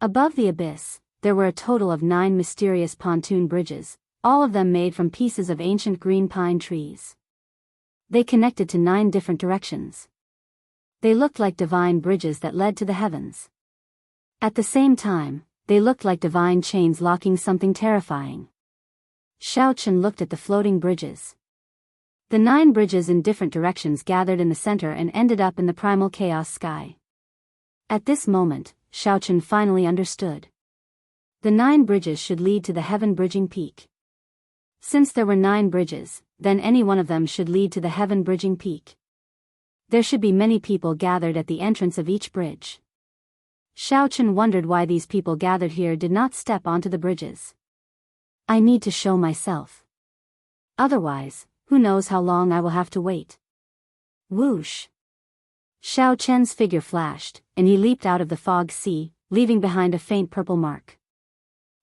Above the abyss, there were a total of 9 mysterious pontoon bridges, all of them made from pieces of ancient green pine trees. They connected to 9 different directions. They looked like divine bridges that led to the heavens. At the same time, they looked like divine chains locking something terrifying. Shaochen looked at the floating bridges. The 9 bridges in different directions gathered in the center and ended up in the primal chaos sky. At this moment, Shaochen finally understood. The 9 bridges should lead to the heaven-bridging peak. Since there were 9 bridges, then any one of them should lead to the heaven-bridging peak. There should be many people gathered at the entrance of each bridge. Shaochen wondered why these people gathered here did not step onto the bridges. I need to show myself. Otherwise, who knows how long I will have to wait. Whoosh! Shaochen's figure flashed, and he leaped out of the fog sea, leaving behind a faint purple mark.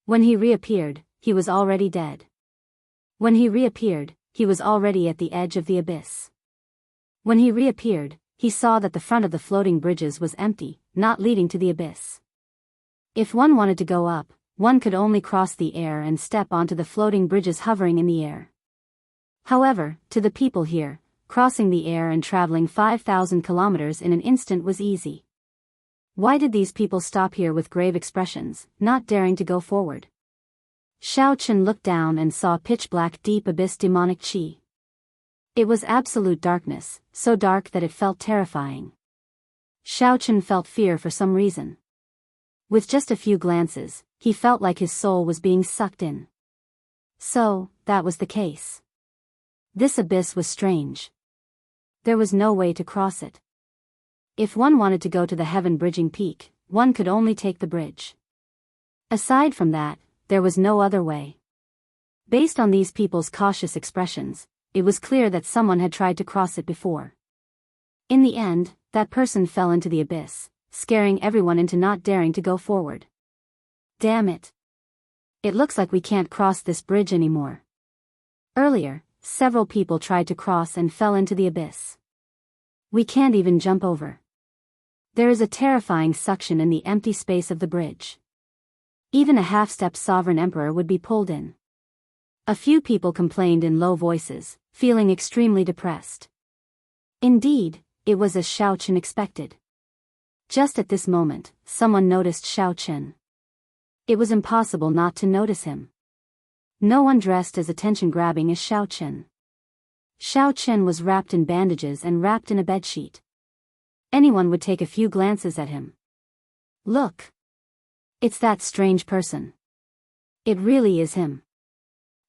When he reappeared, he was already dead. When he reappeared, he was already at the edge of the abyss. When he reappeared, he saw that the front of the floating bridges was empty, not leading to the abyss. If one wanted to go up, one could only cross the air and step onto the floating bridges hovering in the air. However, to the people here, crossing the air and traveling 5,000 kilometers in an instant was easy. Why did these people stop here with grave expressions, not daring to go forward? Shaochen looked down and saw pitch-black deep abyss demonic qi. It was absolute darkness, so dark that it felt terrifying. Shaochen felt fear for some reason. With just a few glances, he felt like his soul was being sucked in. So, that was the case. This abyss was strange. There was no way to cross it. If one wanted to go to the heaven-bridging peak, one could only take the bridge. Aside from that, there was no other way. Based on these people's cautious expressions, it was clear that someone had tried to cross it before. In the end, that person fell into the abyss, scaring everyone into not daring to go forward. Damn it. It looks like we can't cross this bridge anymore. Earlier, several people tried to cross and fell into the abyss. We can't even jump over. There is a terrifying suction in the empty space of the bridge. Even a half-step sovereign emperor would be pulled in. A few people complained in low voices, feeling extremely depressed. Indeed, it was as Shaochen expected. Just at this moment, someone noticed Shaochen. It was impossible not to notice him. No one dressed as attention-grabbing as Xiao Chen. Xiao Chen was wrapped in bandages and wrapped in a bedsheet. Anyone would take a few glances at him. Look! It's that strange person. It really is him.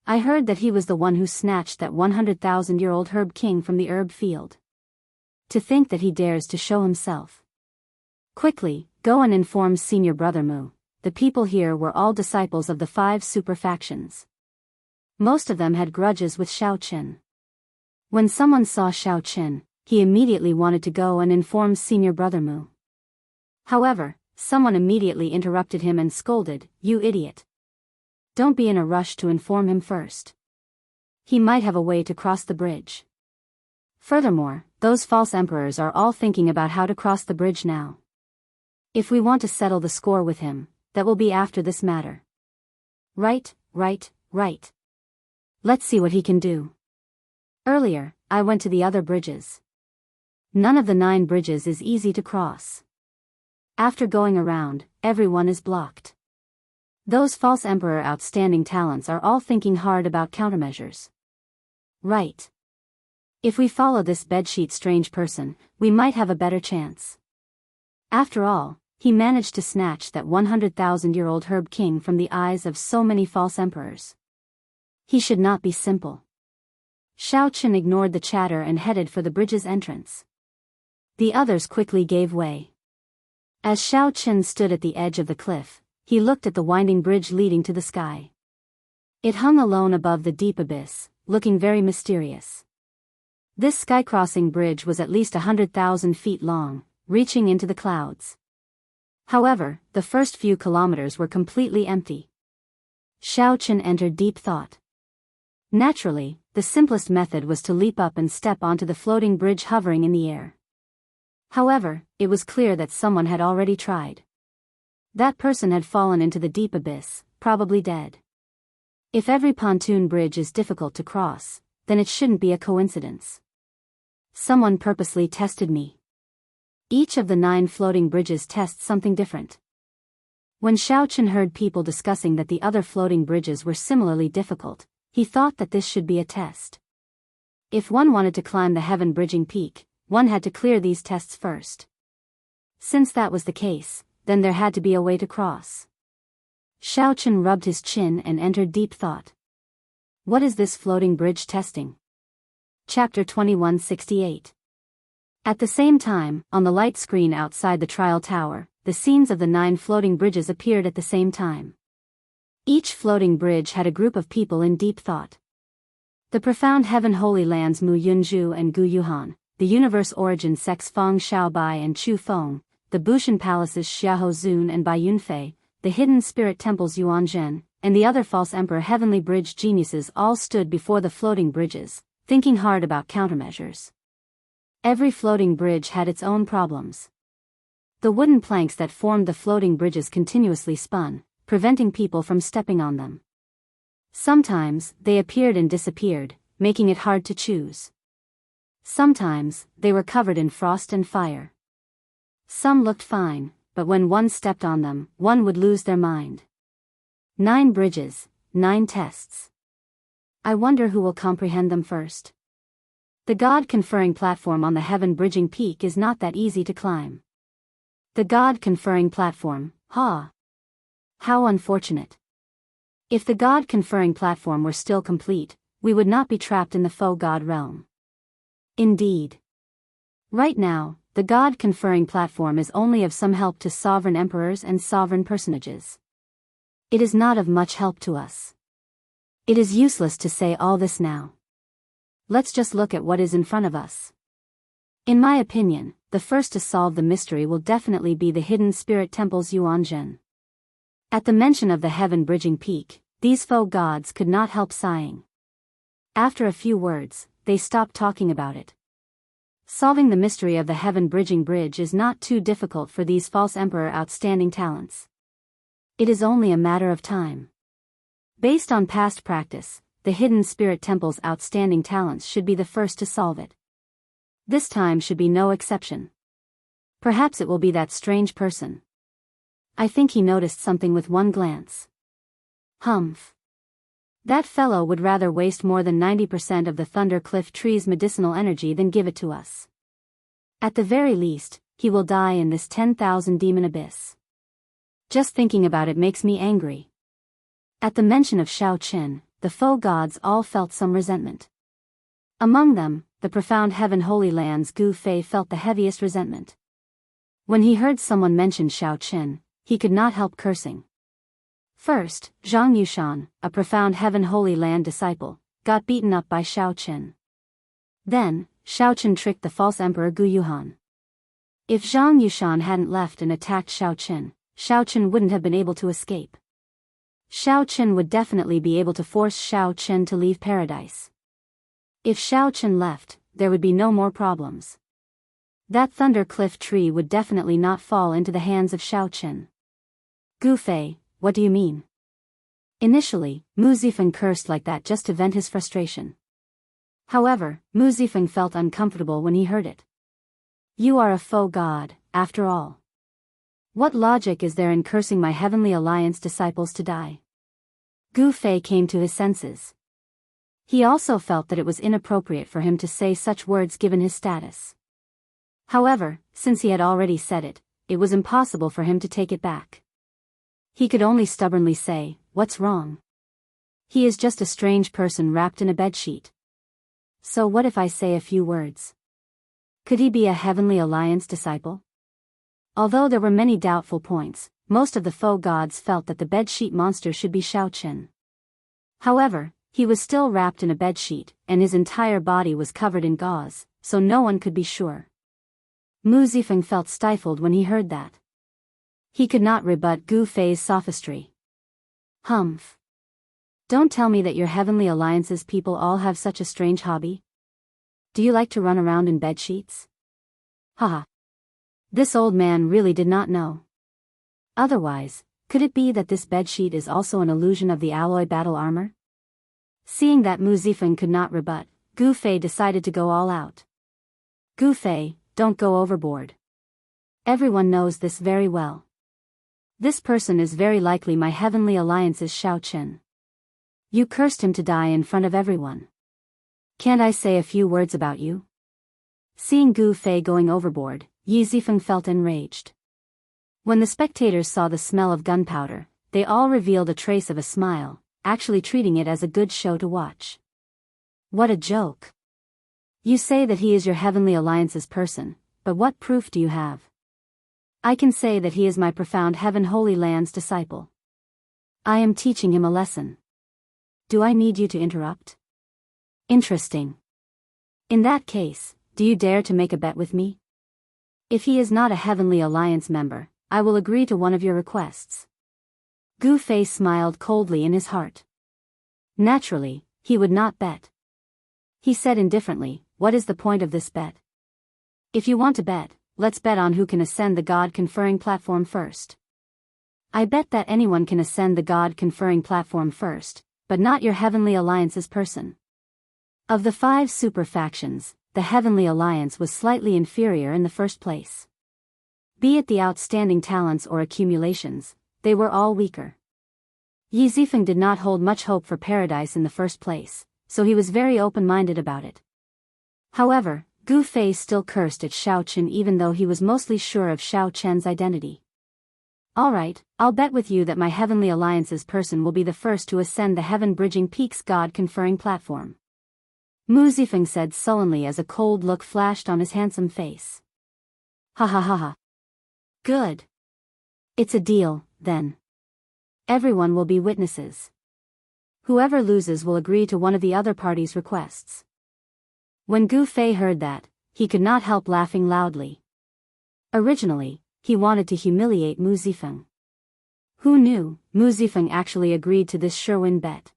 I heard that he was the one who snatched that 100,000-year-old herb king from the herb field. To think that he dares to show himself. Quickly, go and inform Senior Brother Mu. The people here were all disciples of the 5 super factions. Most of them had grudges with Xiao Chen. When someone saw Xiao Chen, he immediately wanted to go and inform Senior Brother Mu. However, someone immediately interrupted him and scolded, "You idiot. Don't be in a rush to inform him first. He might have a way to cross the bridge." Furthermore, those false emperors are all thinking about how to cross the bridge now. If we want to settle the score with him, that will be after this matter. Right. Let's see what he can do. Earlier, I went to the other bridges. None of the 9 bridges is easy to cross. After going around, everyone is blocked. Those false emperor outstanding talents are all thinking hard about countermeasures. Right. If we follow this bedsheet strange person, we might have a better chance. After all, he managed to snatch that 100,000-year-old herb king from the eyes of so many false emperors. He should not be simple. Xiao Chen ignored the chatter and headed for the bridge's entrance. The others quickly gave way. As Xiao Chen stood at the edge of the cliff, he looked at the winding bridge leading to the sky. It hung alone above the deep abyss, looking very mysterious. This sky-crossing bridge was at least 100,000 feet long, reaching into the clouds. However, the first few kilometers were completely empty. Xiao Chen entered deep thought. Naturally, the simplest method was to leap up and step onto the floating bridge hovering in the air. However, it was clear that someone had already tried. That person had fallen into the deep abyss, probably dead. If every pontoon bridge is difficult to cross, then it shouldn't be a coincidence. Someone purposely tested me. Each of the 9 floating bridges tests something different. When Xiao Chen heard people discussing that the other floating bridges were similarly difficult, he thought that this should be a test. If one wanted to climb the heaven-bridging peak, one had to clear these tests first. Since that was the case, then there had to be a way to cross. Xiao Chen rubbed his chin and entered deep thought. What is this floating bridge testing? Chapter 2168. At the same time, on the light screen outside the trial tower, the scenes of the 9 floating bridges appeared at the same time. Each floating bridge had a group of people in deep thought. The profound heaven holy lands Mu Yunzhu and Gu Yuhan, the universe origin sects Feng Xiaobai and Chu Feng, the Bushan palaces Xiahou Zun and Bai Yunfei, the hidden spirit temples Yuanzhen, and the other false emperor heavenly bridge geniuses all stood before the floating bridges, thinking hard about countermeasures. Every floating bridge had its own problems. The wooden planks that formed the floating bridges continuously spun, preventing people from stepping on them. Sometimes, they appeared and disappeared, making it hard to choose. Sometimes, they were covered in frost and fire. Some looked fine, but when one stepped on them, one would lose their mind. 9 bridges, 9 tests. I wonder who will comprehend them first. The God-conferring platform on the heaven-bridging peak is not that easy to climb. The God-conferring platform, ha! How unfortunate. If the God-conferring platform were still complete, we would not be trapped in the faux God realm. Indeed. Right now, the God-conferring platform is only of some help to sovereign emperors and sovereign personages. It is not of much help to us. It is useless to say all this now. Let's just look at what is in front of us. In my opinion, the first to solve the mystery will definitely be the hidden spirit temples Yuanzhen. At the mention of the heaven-bridging peak, these faux gods could not help sighing. After a few words, they stopped talking about it. Solving the mystery of the heaven-bridging bridge is not too difficult for these false emperor outstanding talents. It is only a matter of time. Based on past practice, the hidden spirit temple's outstanding talents should be the first to solve it. This time should be no exception. Perhaps it will be that strange person. I think he noticed something with one glance. Humph. That fellow would rather waste more than 90% of the Thunder Cliff tree's medicinal energy than give it to us. At the very least, he will die in this 10,000 demon abyss. Just thinking about it makes me angry. At the mention of Shao Qin, the foe gods all felt some resentment. Among them, the profound heaven holy lands Gu Fei felt the heaviest resentment. When he heard someone mention Shao Qin, he could not help cursing. First, Zhang Yushan, a profound heaven holy land disciple, got beaten up by Shao Qin. Then, Shao Qin tricked the false emperor Gu Yuhan. If Zhang Yushan hadn't left and attacked Shao Qin wouldn't have been able to escape. Shao Qin would definitely be able to force Shao Qin to leave paradise. If Shao Qin left, there would be no more problems. That Thunder Cliff tree would definitely not fall into the hands of Shao Qin. Gu Fei, what do you mean? Initially, Mu Zifeng cursed like that just to vent his frustration. However, Mu Zifeng felt uncomfortable when he heard it. You are a foe god, after all. What logic is there in cursing my Heavenly Alliance disciples to die? Gu Fei came to his senses. He also felt that it was inappropriate for him to say such words given his status. However, since he had already said it, it was impossible for him to take it back. He could only stubbornly say, "What's wrong? He is just a strange person wrapped in a bedsheet. So what if I say a few words? Could he be a Heavenly Alliance disciple?" Although there were many doubtful points, most of the foe gods felt that the bedsheet monster should be Shao Qin. However, he was still wrapped in a bedsheet, and his entire body was covered in gauze, so no one could be sure. Mu Zifeng felt stifled when he heard that. He could not rebut Gu Fei's sophistry. Humph. Don't tell me that your Heavenly Alliance's people all have such a strange hobby. Do you like to run around in bedsheets? Haha. This old man really did not know. Otherwise, could it be that this bedsheet is also an illusion of the alloy battle armor? Seeing that Mu Zifeng could not rebut, Gu Fei decided to go all out. Gu Fei, don't go overboard. Everyone knows this very well. This person is very likely my Heavenly Alliance's Shao Qin. You cursed him to die in front of everyone. Can't I say a few words about you? Seeing Gu Fei going overboard, Yi Zifeng felt enraged. When the spectators saw the smell of gunpowder, they all revealed a trace of a smile, actually treating it as a good show to watch. What a joke. You say that he is your Heavenly Alliance's person, but what proof do you have? I can say that he is my profound Heaven Holy Land's disciple. I am teaching him a lesson. Do I need you to interrupt? Interesting. In that case, do you dare to make a bet with me? If he is not a Heavenly Alliance member, I will agree to one of your requests. Gu Fei smiled coldly in his heart. Naturally, he would not bet. He said indifferently, what is the point of this bet? If you want to bet, let's bet on who can ascend the God-conferring platform first. I bet that anyone can ascend the God-conferring platform first, but not your Heavenly Alliance's person. Of the 5 super factions, the Heavenly Alliance was slightly inferior in the first place. Be it the outstanding talents or accumulations, they were all weaker. Yi Zifeng did not hold much hope for paradise in the first place, so he was very open-minded about it. However, Gu Fei still cursed at Shao Qin even though he was mostly sure of Shao Qin's identity. Alright, I'll bet with you that my Heavenly Alliance's person will be the first to ascend the heaven-bridging peaks God-conferring platform. Mu Zifeng said sullenly as a cold look flashed on his handsome face. Ha ha ha ha. Good. It's a deal, then. Everyone will be witnesses. Whoever loses will agree to one of the other party's requests. When Gu Fei heard that, he could not help laughing loudly. Originally, he wanted to humiliate Mu Zifeng. Who knew, Mu Zifeng actually agreed to this sure-win bet.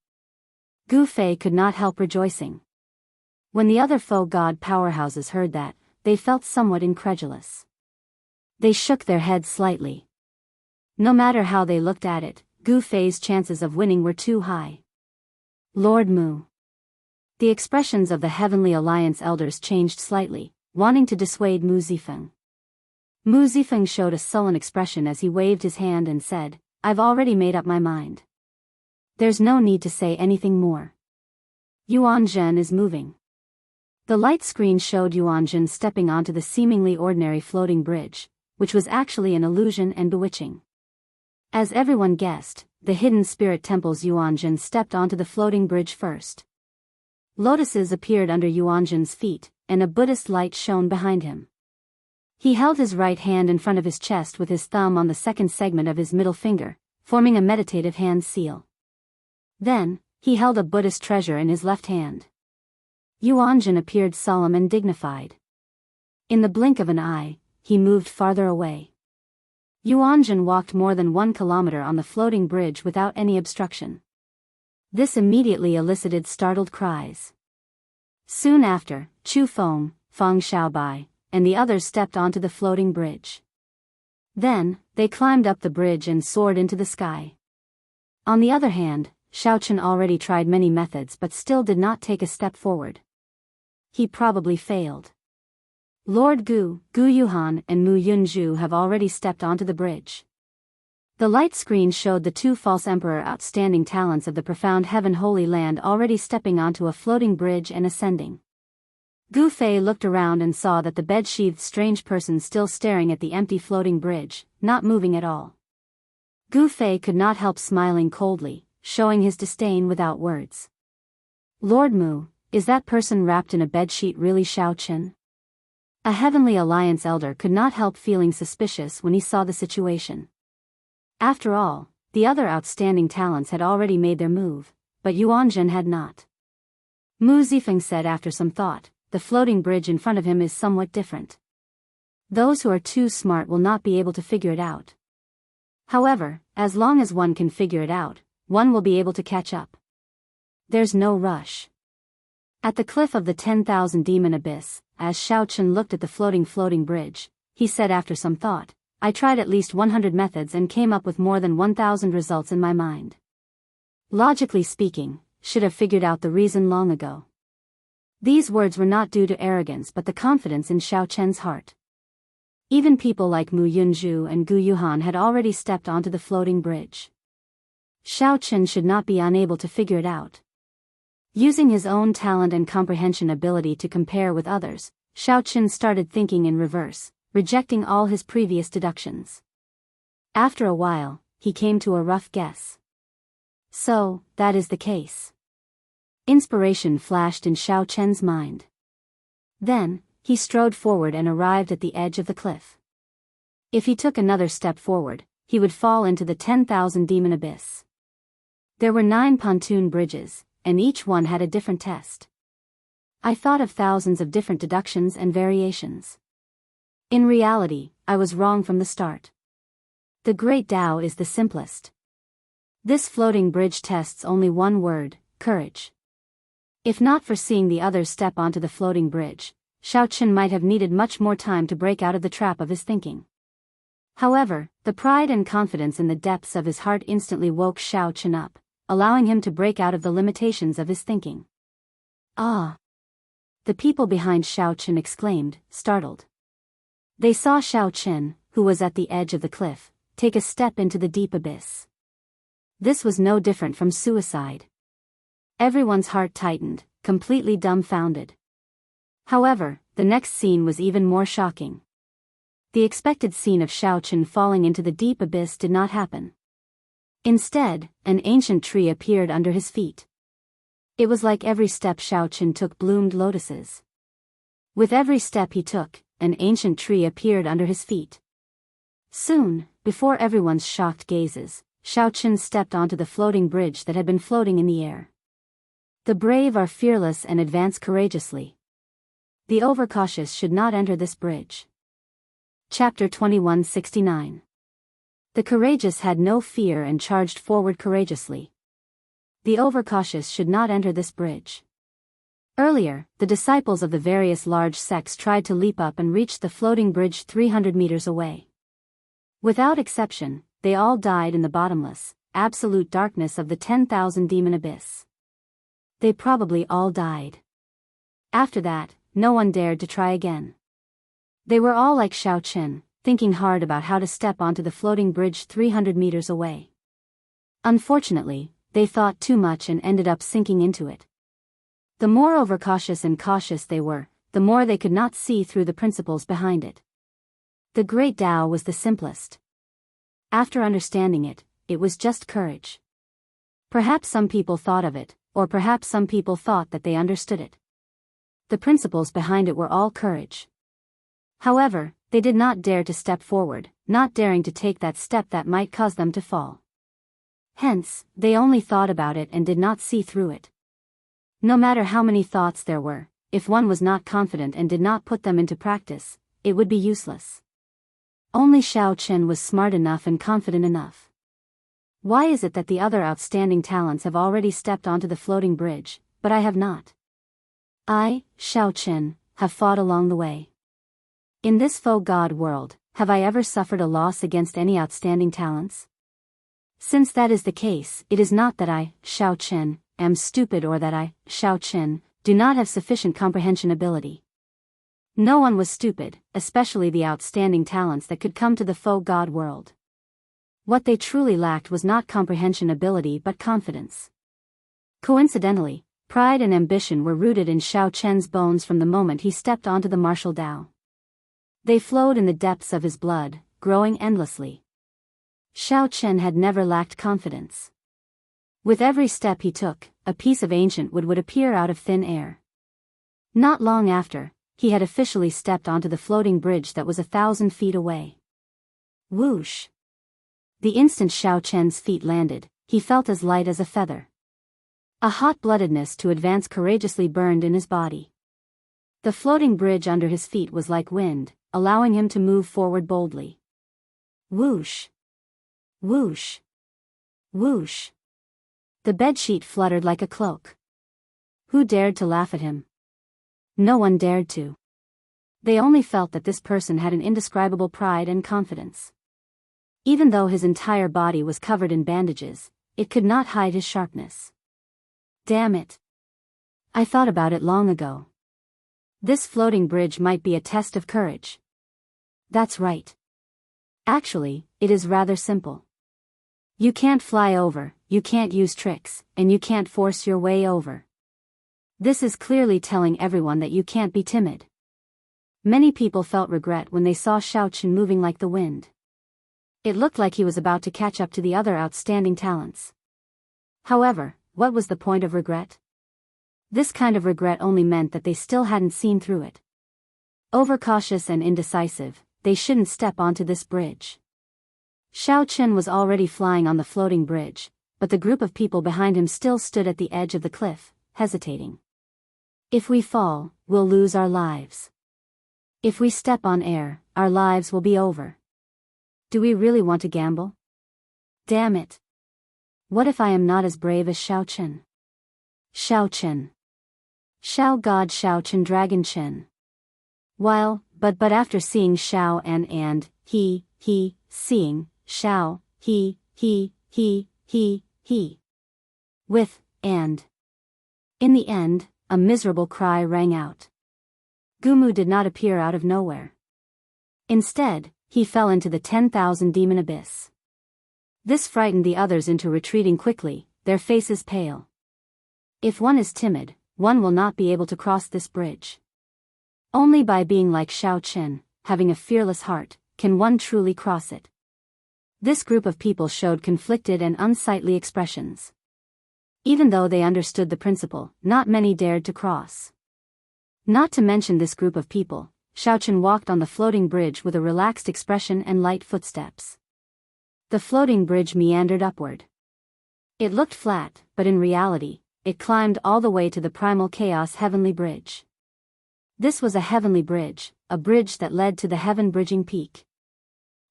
Gu Fei could not help rejoicing. When the other foe god powerhouses heard that, they felt somewhat incredulous. They shook their heads slightly. No matter how they looked at it, Gu Fei's chances of winning were too high. Lord Mu. The expressions of the Heavenly Alliance elders changed slightly, wanting to dissuade Mu Zifeng. Mu Zifeng showed a sullen expression as he waved his hand and said, I've already made up my mind. There's no need to say anything more. Yuanzhen is moving. The light screen showed Yuanzhen stepping onto the seemingly ordinary floating bridge, which was actually an illusion and bewitching. As everyone guessed, the hidden spirit temple's Yuanzhen stepped onto the floating bridge first. Lotuses appeared under Yuanzhen's feet, and a Buddhist light shone behind him. He held his right hand in front of his chest with his thumb on the second segment of his middle finger, forming a meditative hand seal. Then, he held a Buddhist treasure in his left hand. Yuanzhen appeared solemn and dignified. In the blink of an eye, he moved farther away. Yuanzhen walked more than 1 kilometer on the floating bridge without any obstruction. This immediately elicited startled cries. Soon after, Chu Feng, Feng Xiaobai, and the others stepped onto the floating bridge. Then, they climbed up the bridge and soared into the sky. On the other hand, Xiaochen already tried many methods but still did not take a step forward. He probably failed. Lord Gu, Gu Yuhan and Mu Yunzhu have already stepped onto the bridge. The light screen showed the 2 false emperor outstanding talents of the profound heaven Holy Land already stepping onto a floating bridge and ascending. Gu Fei looked around and saw that the bed-sheathed strange person still staring at the empty floating bridge, not moving at all. Gu Fei could not help smiling coldly, showing his disdain without words. Lord Mu, is that person wrapped in a bedsheet really Xiaochen? A Heavenly Alliance elder could not help feeling suspicious when he saw the situation. After all, the other outstanding talents had already made their move, but Yuanzhen had not. Mu Zifeng said after some thought, the floating bridge in front of him is somewhat different. Those who are too smart will not be able to figure it out. However, as long as one can figure it out, one will be able to catch up. There's no rush. At the cliff of the 10,000 demon abyss, as Xiaochen looked at the floating bridge, he said after some thought, I tried at least 100 methods and came up with more than 1,000 results in my mind. Logically speaking, should have figured out the reason long ago. These words were not due to arrogance but the confidence in Xiaochen's heart. Even people like Mu Yunzhu and Gu Yuhan had already stepped onto the floating bridge. Xiaochen should not be unable to figure it out. Using his own talent and comprehension ability to compare with others, Xiaochen started thinking in reverse, rejecting all his previous deductions. After a while, he came to a rough guess. So, that is the case. Inspiration flashed in Xiaochen's mind. Then, he strode forward and arrived at the edge of the cliff. If he took another step forward, he would fall into the 10,000 demon abyss. There were 9 pontoon bridges, and each one had a different test. I thought of thousands of different deductions and variations. In reality, I was wrong from the start. The Great Tao is the simplest. This floating bridge tests only one word, courage. If not for seeing the others step onto the floating bridge, Xiaochen might have needed much more time to break out of the trap of his thinking. However, the pride and confidence in the depths of his heart instantly woke Xiaochen up, allowing him to break out of the limitations of his thinking. Ah! The people behind Xiaochen exclaimed, startled. They saw Xiaochen, who was at the edge of the cliff, take a step into the deep abyss. This was no different from suicide. Everyone's heart tightened, completely dumbfounded. However, the next scene was even more shocking. The expected scene of Xiaochen falling into the deep abyss did not happen. Instead, an ancient tree appeared under his feet. It was like every step Xiaochen took bloomed lotuses. With every step he took, an ancient tree appeared under his feet. Soon, before everyone's shocked gazes, Xiaochen stepped onto the floating bridge that had been floating in the air. The brave are fearless and advance courageously. The overcautious should not enter this bridge. Chapter 2169. The courageous had no fear and charged forward courageously. The overcautious should not enter this bridge. Earlier, the disciples of the various large sects tried to leap up and reach the floating bridge 300 meters away. Without exception, they all died in the bottomless, absolute darkness of the 10,000 demon abyss. They probably all died. After that, no one dared to try again. They were all like Xiaochen, thinking hard about how to step onto the floating bridge 300 meters away. Unfortunately, they thought too much and ended up sinking into it. The more overcautious and cautious they were, the more they could not see through the principles behind it. The Great Tao was the simplest. After understanding it, it was just courage. Perhaps some people thought of it, or perhaps some people thought that they understood it. The principles behind it were all courage. However, they did not dare to step forward, not daring to take that step that might cause them to fall. Hence, they only thought about it and did not see through it. No matter how many thoughts there were, if one was not confident and did not put them into practice, it would be useless. Only Xiao Chen was smart enough and confident enough. Why is it that the other outstanding talents have already stepped onto the floating bridge, but I have not? I, Xiao Chen, have fought along the way. In this faux god world, have I ever suffered a loss against any outstanding talents? Since that is the case, it is not that I, Xiao Chen, am stupid or that I, Xiao Chen, do not have sufficient comprehension ability. No one was stupid, especially the outstanding talents that could come to the faux god world. What they truly lacked was not comprehension ability but confidence. Coincidentally, pride and ambition were rooted in Xiao Chen's bones from the moment he stepped onto the martial Tao. They flowed in the depths of his blood, growing endlessly. Xiao Chen had never lacked confidence. With every step he took, a piece of ancient wood would appear out of thin air. Not long after, he had officially stepped onto the floating bridge that was 1,000 feet away. Whoosh! The instant Xiao Chen's feet landed, he felt as light as a feather. A hot-bloodedness to advance courageously burned in his body. The floating bridge under his feet was like wind, allowing him to move forward boldly. Whoosh! Whoosh! Whoosh! The bedsheet fluttered like a cloak. Who dared to laugh at him? No one dared to. They only felt that this person had an indescribable pride and confidence. Even though his entire body was covered in bandages, it could not hide his sharpness. Damn it! I thought about it long ago. This floating bridge might be a test of courage. That's right. Actually, it is rather simple. You can't fly over, you can't use tricks, and you can't force your way over. This is clearly telling everyone that you can't be timid. Many people felt regret when they saw Xiao Chen moving like the wind. It looked like he was about to catch up to the other outstanding talents. However, what was the point of regret? This kind of regret only meant that they still hadn't seen through it. Overcautious and indecisive, they shouldn't step onto this bridge. Xiao Chen was already flying on the floating bridge, but the group of people behind him still stood at the edge of the cliff, hesitating. If we fall, we'll lose our lives. If we step on air, our lives will be over. Do we really want to gamble? Damn it. What if I am not as brave as Xiao Chen? Xiao Chen. Xiao God Xiao Chen Dragon Chen. While, but after seeing Xiao and he, seeing, Xiao, he. With, and. In the end, a miserable cry rang out. Gumu did not appear out of nowhere. Instead, he fell into the 10,000 demon abyss. This frightened the others into retreating quickly, their faces pale. If one is timid, one will not be able to cross this bridge. Only by being like Xiao Chen, having a fearless heart, can one truly cross it. This group of people showed conflicted and unsightly expressions. Even though they understood the principle, not many dared to cross. Not to mention this group of people, Xiao Chen walked on the floating bridge with a relaxed expression and light footsteps. The floating bridge meandered upward. It looked flat, but in reality, it climbed all the way to the primal chaos heavenly bridge. This was a heavenly bridge, a bridge that led to the heaven-bridging peak.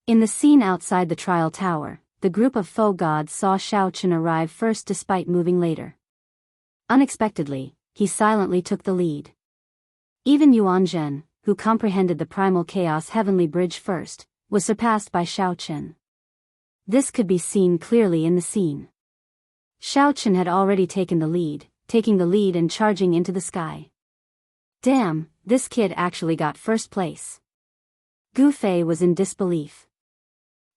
In the scene outside the trial tower, the group of faux gods saw Xiao Chen arrive first despite moving later. Unexpectedly, he silently took the lead. Even Yuan Zhen, who comprehended the primal chaos heavenly bridge first, was surpassed by Xiao Chen. This could be seen clearly in the scene. Xiao Chen had already taking the lead and charging into the sky. Damn, this kid actually got first place. Gu Fei was in disbelief.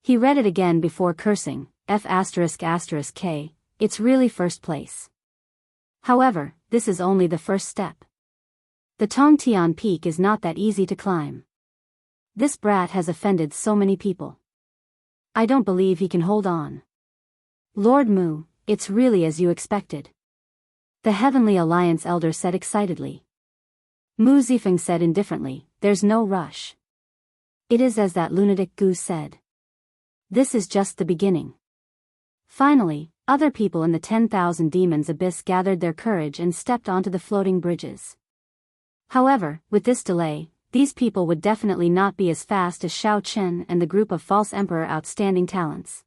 He read it again before cursing, F***K, it's really first place. However, this is only the first step. The Tongtian Peak is not that easy to climb. This brat has offended so many people. I don't believe he can hold on. Lord Mu, it's really as you expected. The Heavenly Alliance elder said excitedly. Mu Zifeng said indifferently, there's no rush. It is as that lunatic goose said. This is just the beginning. Finally, other people in the 10,000 demons abyss gathered their courage and stepped onto the floating bridges. However, with this delay, these people would definitely not be as fast as Shao Chen and the group of false emperor outstanding talents.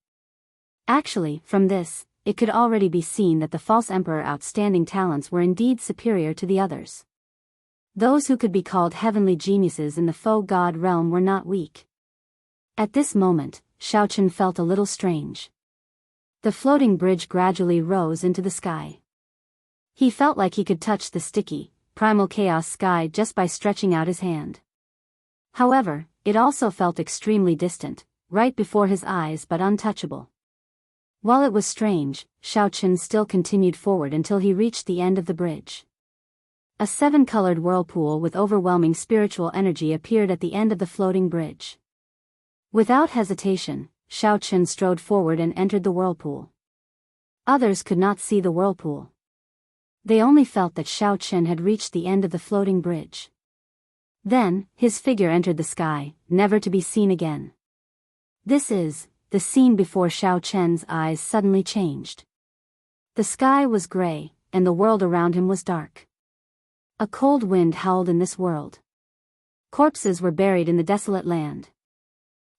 Actually, from this, it could already be seen that the false emperor outstanding talents were indeed superior to the others. Those who could be called heavenly geniuses in the faux god realm were not weak. At this moment, Shao Chen felt a little strange. The floating bridge gradually rose into the sky. He felt like he could touch the sticky, primal chaos sky just by stretching out his hand. However, it also felt extremely distant, right before his eyes but untouchable. While it was strange, Shao Chen still continued forward until he reached the end of the bridge. A 7-colored whirlpool with overwhelming spiritual energy appeared at the end of the floating bridge. Without hesitation, Shao Chen strode forward and entered the whirlpool. Others could not see the whirlpool. They only felt that Shao Chen had reached the end of the floating bridge. Then, his figure entered the sky, never to be seen again. This is the scene before Shao Chen's eyes suddenly changed. The sky was gray, and the world around him was dark. A cold wind howled in this world. Corpses were buried in the desolate land.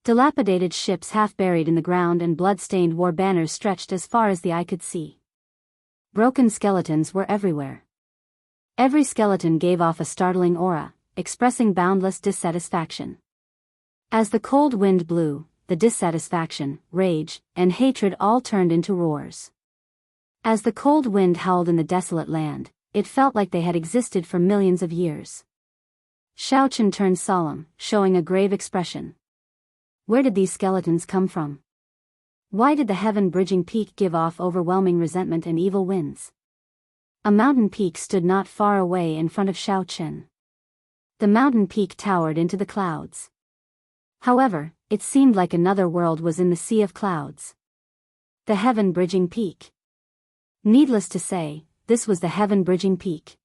Dilapidated ships half buried in the ground and blood-stained war banners stretched as far as the eye could see. Broken skeletons were everywhere. Every skeleton gave off a startling aura, expressing boundless dissatisfaction. As the cold wind blew, the dissatisfaction, rage, and hatred all turned into roars. As the cold wind howled in the desolate land, it felt like they had existed for millions of years. Shao Chen turned solemn, showing a grave expression. Where did these skeletons come from? Why did the heaven-bridging peak give off overwhelming resentment and evil winds? A mountain peak stood not far away in front of Shao Chen. The mountain peak towered into the clouds. However, it seemed like another world was in the sea of clouds. The heaven-bridging peak. Needless to say, this was the heaven-bridging peak.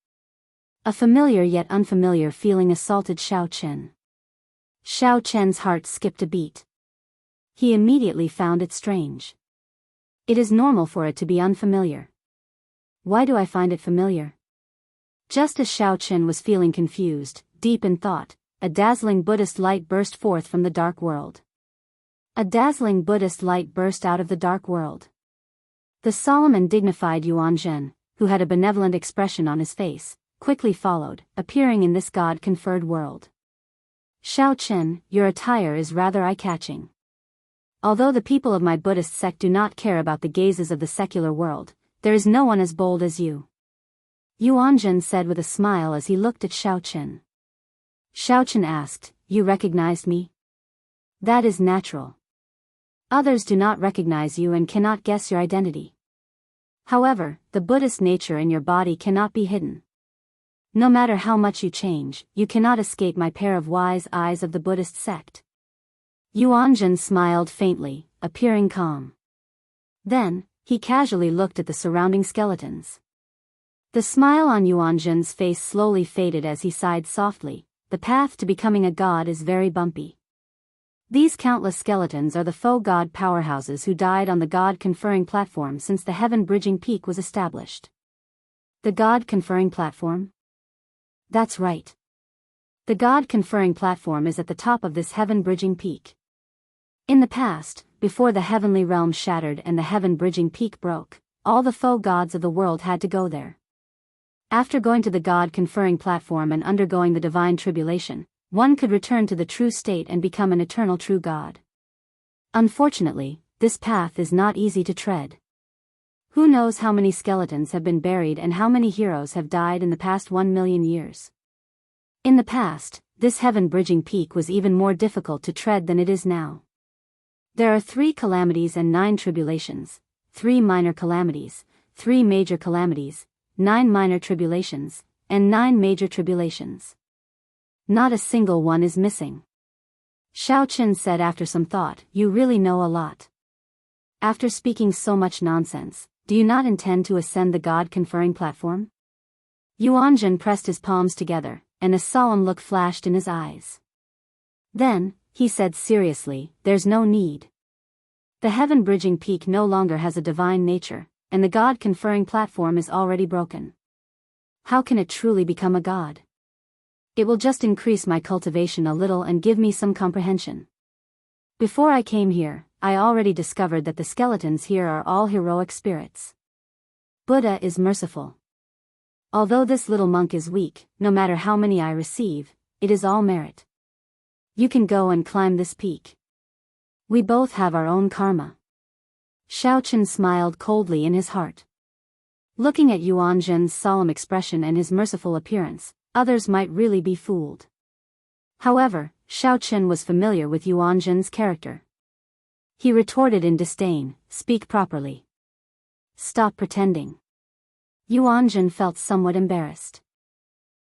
A familiar yet unfamiliar feeling assaulted Shao Chen. Shao Chen's heart skipped a beat. He immediately found it strange. It is normal for it to be unfamiliar. Why do I find it familiar? Just as Shao Chen was feeling confused, deep in thought, a dazzling Buddhist light burst forth from the dark world. A dazzling Buddhist light burst out of the dark world. The solemn and dignified Yuan Zhen, who had a benevolent expression on his face, quickly followed, appearing in this God-conferred world. Shao Chen, your attire is rather eye-catching. Although the people of my Buddhist sect do not care about the gazes of the secular world, there is no one as bold as you. Yuan Zhen said with a smile as he looked at Shao Chen. Shao Chen asked, you recognized me? That is natural. Others do not recognize you and cannot guess your identity. However, the Buddhist nature in your body cannot be hidden. No matter how much you change, you cannot escape my pair of wise eyes of the Buddhist sect. Yuan Zhen smiled faintly, appearing calm. Then, he casually looked at the surrounding skeletons. The smile on Yuan Zhen's face slowly faded as he sighed softly. The path to becoming a god is very bumpy. These countless skeletons are the faux god powerhouses who died on the god-conferring platform since the heaven-bridging peak was established. The god-conferring platform? That's right. The god-conferring platform is at the top of this heaven-bridging peak. In the past, before the heavenly realm shattered and the heaven-bridging peak broke, all the faux gods of the world had to go there. After going to the god-conferring platform and undergoing the divine tribulation, one could return to the true state and become an eternal true god. Unfortunately, this path is not easy to tread. Who knows how many skeletons have been buried and how many heroes have died in the past 1 million years. In the past, this heaven-bridging peak was even more difficult to tread than it is now. There are 3 calamities and 9 tribulations, 3 minor calamities, 3 major calamities, 9 minor tribulations, and 9 major tribulations. Not a single one is missing. Shao Chen said after some thought, "You really know a lot. After speaking so much nonsense, do you not intend to ascend the God-conferring platform?" Yuanzhen pressed his palms together, and a solemn look flashed in his eyes. Then, he said seriously, "There's no need. The heaven-bridging peak no longer has a divine nature, and the God-conferring platform is already broken. How can it truly become a god? It will just increase my cultivation a little and give me some comprehension. Before I came here, I already discovered that the skeletons here are all heroic spirits. Buddha is merciful. Although this little monk is weak, no matter how many I receive, it is all merit. You can go and climb this peak. We both have our own karma." Shao Chen smiled coldly in his heart. Looking at Yuanzhen's solemn expression and his merciful appearance, others might really be fooled. However, Shao Chen was familiar with Yuanzhen's character. He retorted in disdain, "Speak properly. Stop pretending." Yuanzhen felt somewhat embarrassed.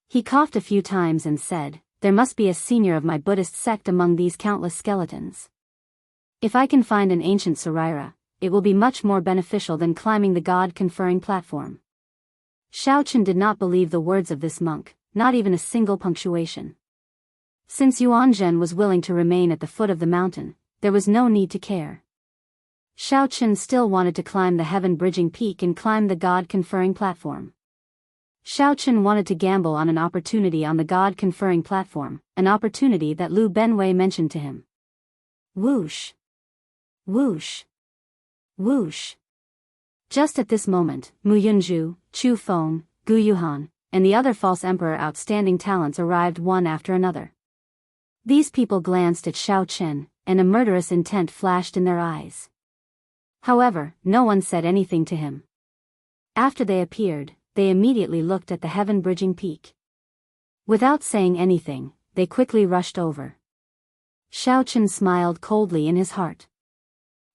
He coughed a few times and said, "There must be a senior of my Buddhist sect among these countless skeletons. If I can find an ancient Saraira, it will be much more beneficial than climbing the God-conferring platform." Shao Chen did not believe the words of this monk, not even a single punctuation. Since Yuanzhen was willing to remain at the foot of the mountain, there was no need to care. Shao Chen still wanted to climb the heaven-bridging peak and climb the God-conferring platform. Shao Chen wanted to gamble on an opportunity on the God-conferring platform, an opportunity that Lu Benwei mentioned to him. Whoosh! Whoosh! Whoosh! Just at this moment, Mu Yunzhu, Chu Feng, Gu Yuhan, and the other false emperor outstanding talents arrived one after another. These people glanced at Shao Chen, and a murderous intent flashed in their eyes. However, no one said anything to him. After they appeared, they immediately looked at the heaven-bridging peak. Without saying anything, they quickly rushed over. Shao Chen smiled coldly in his heart.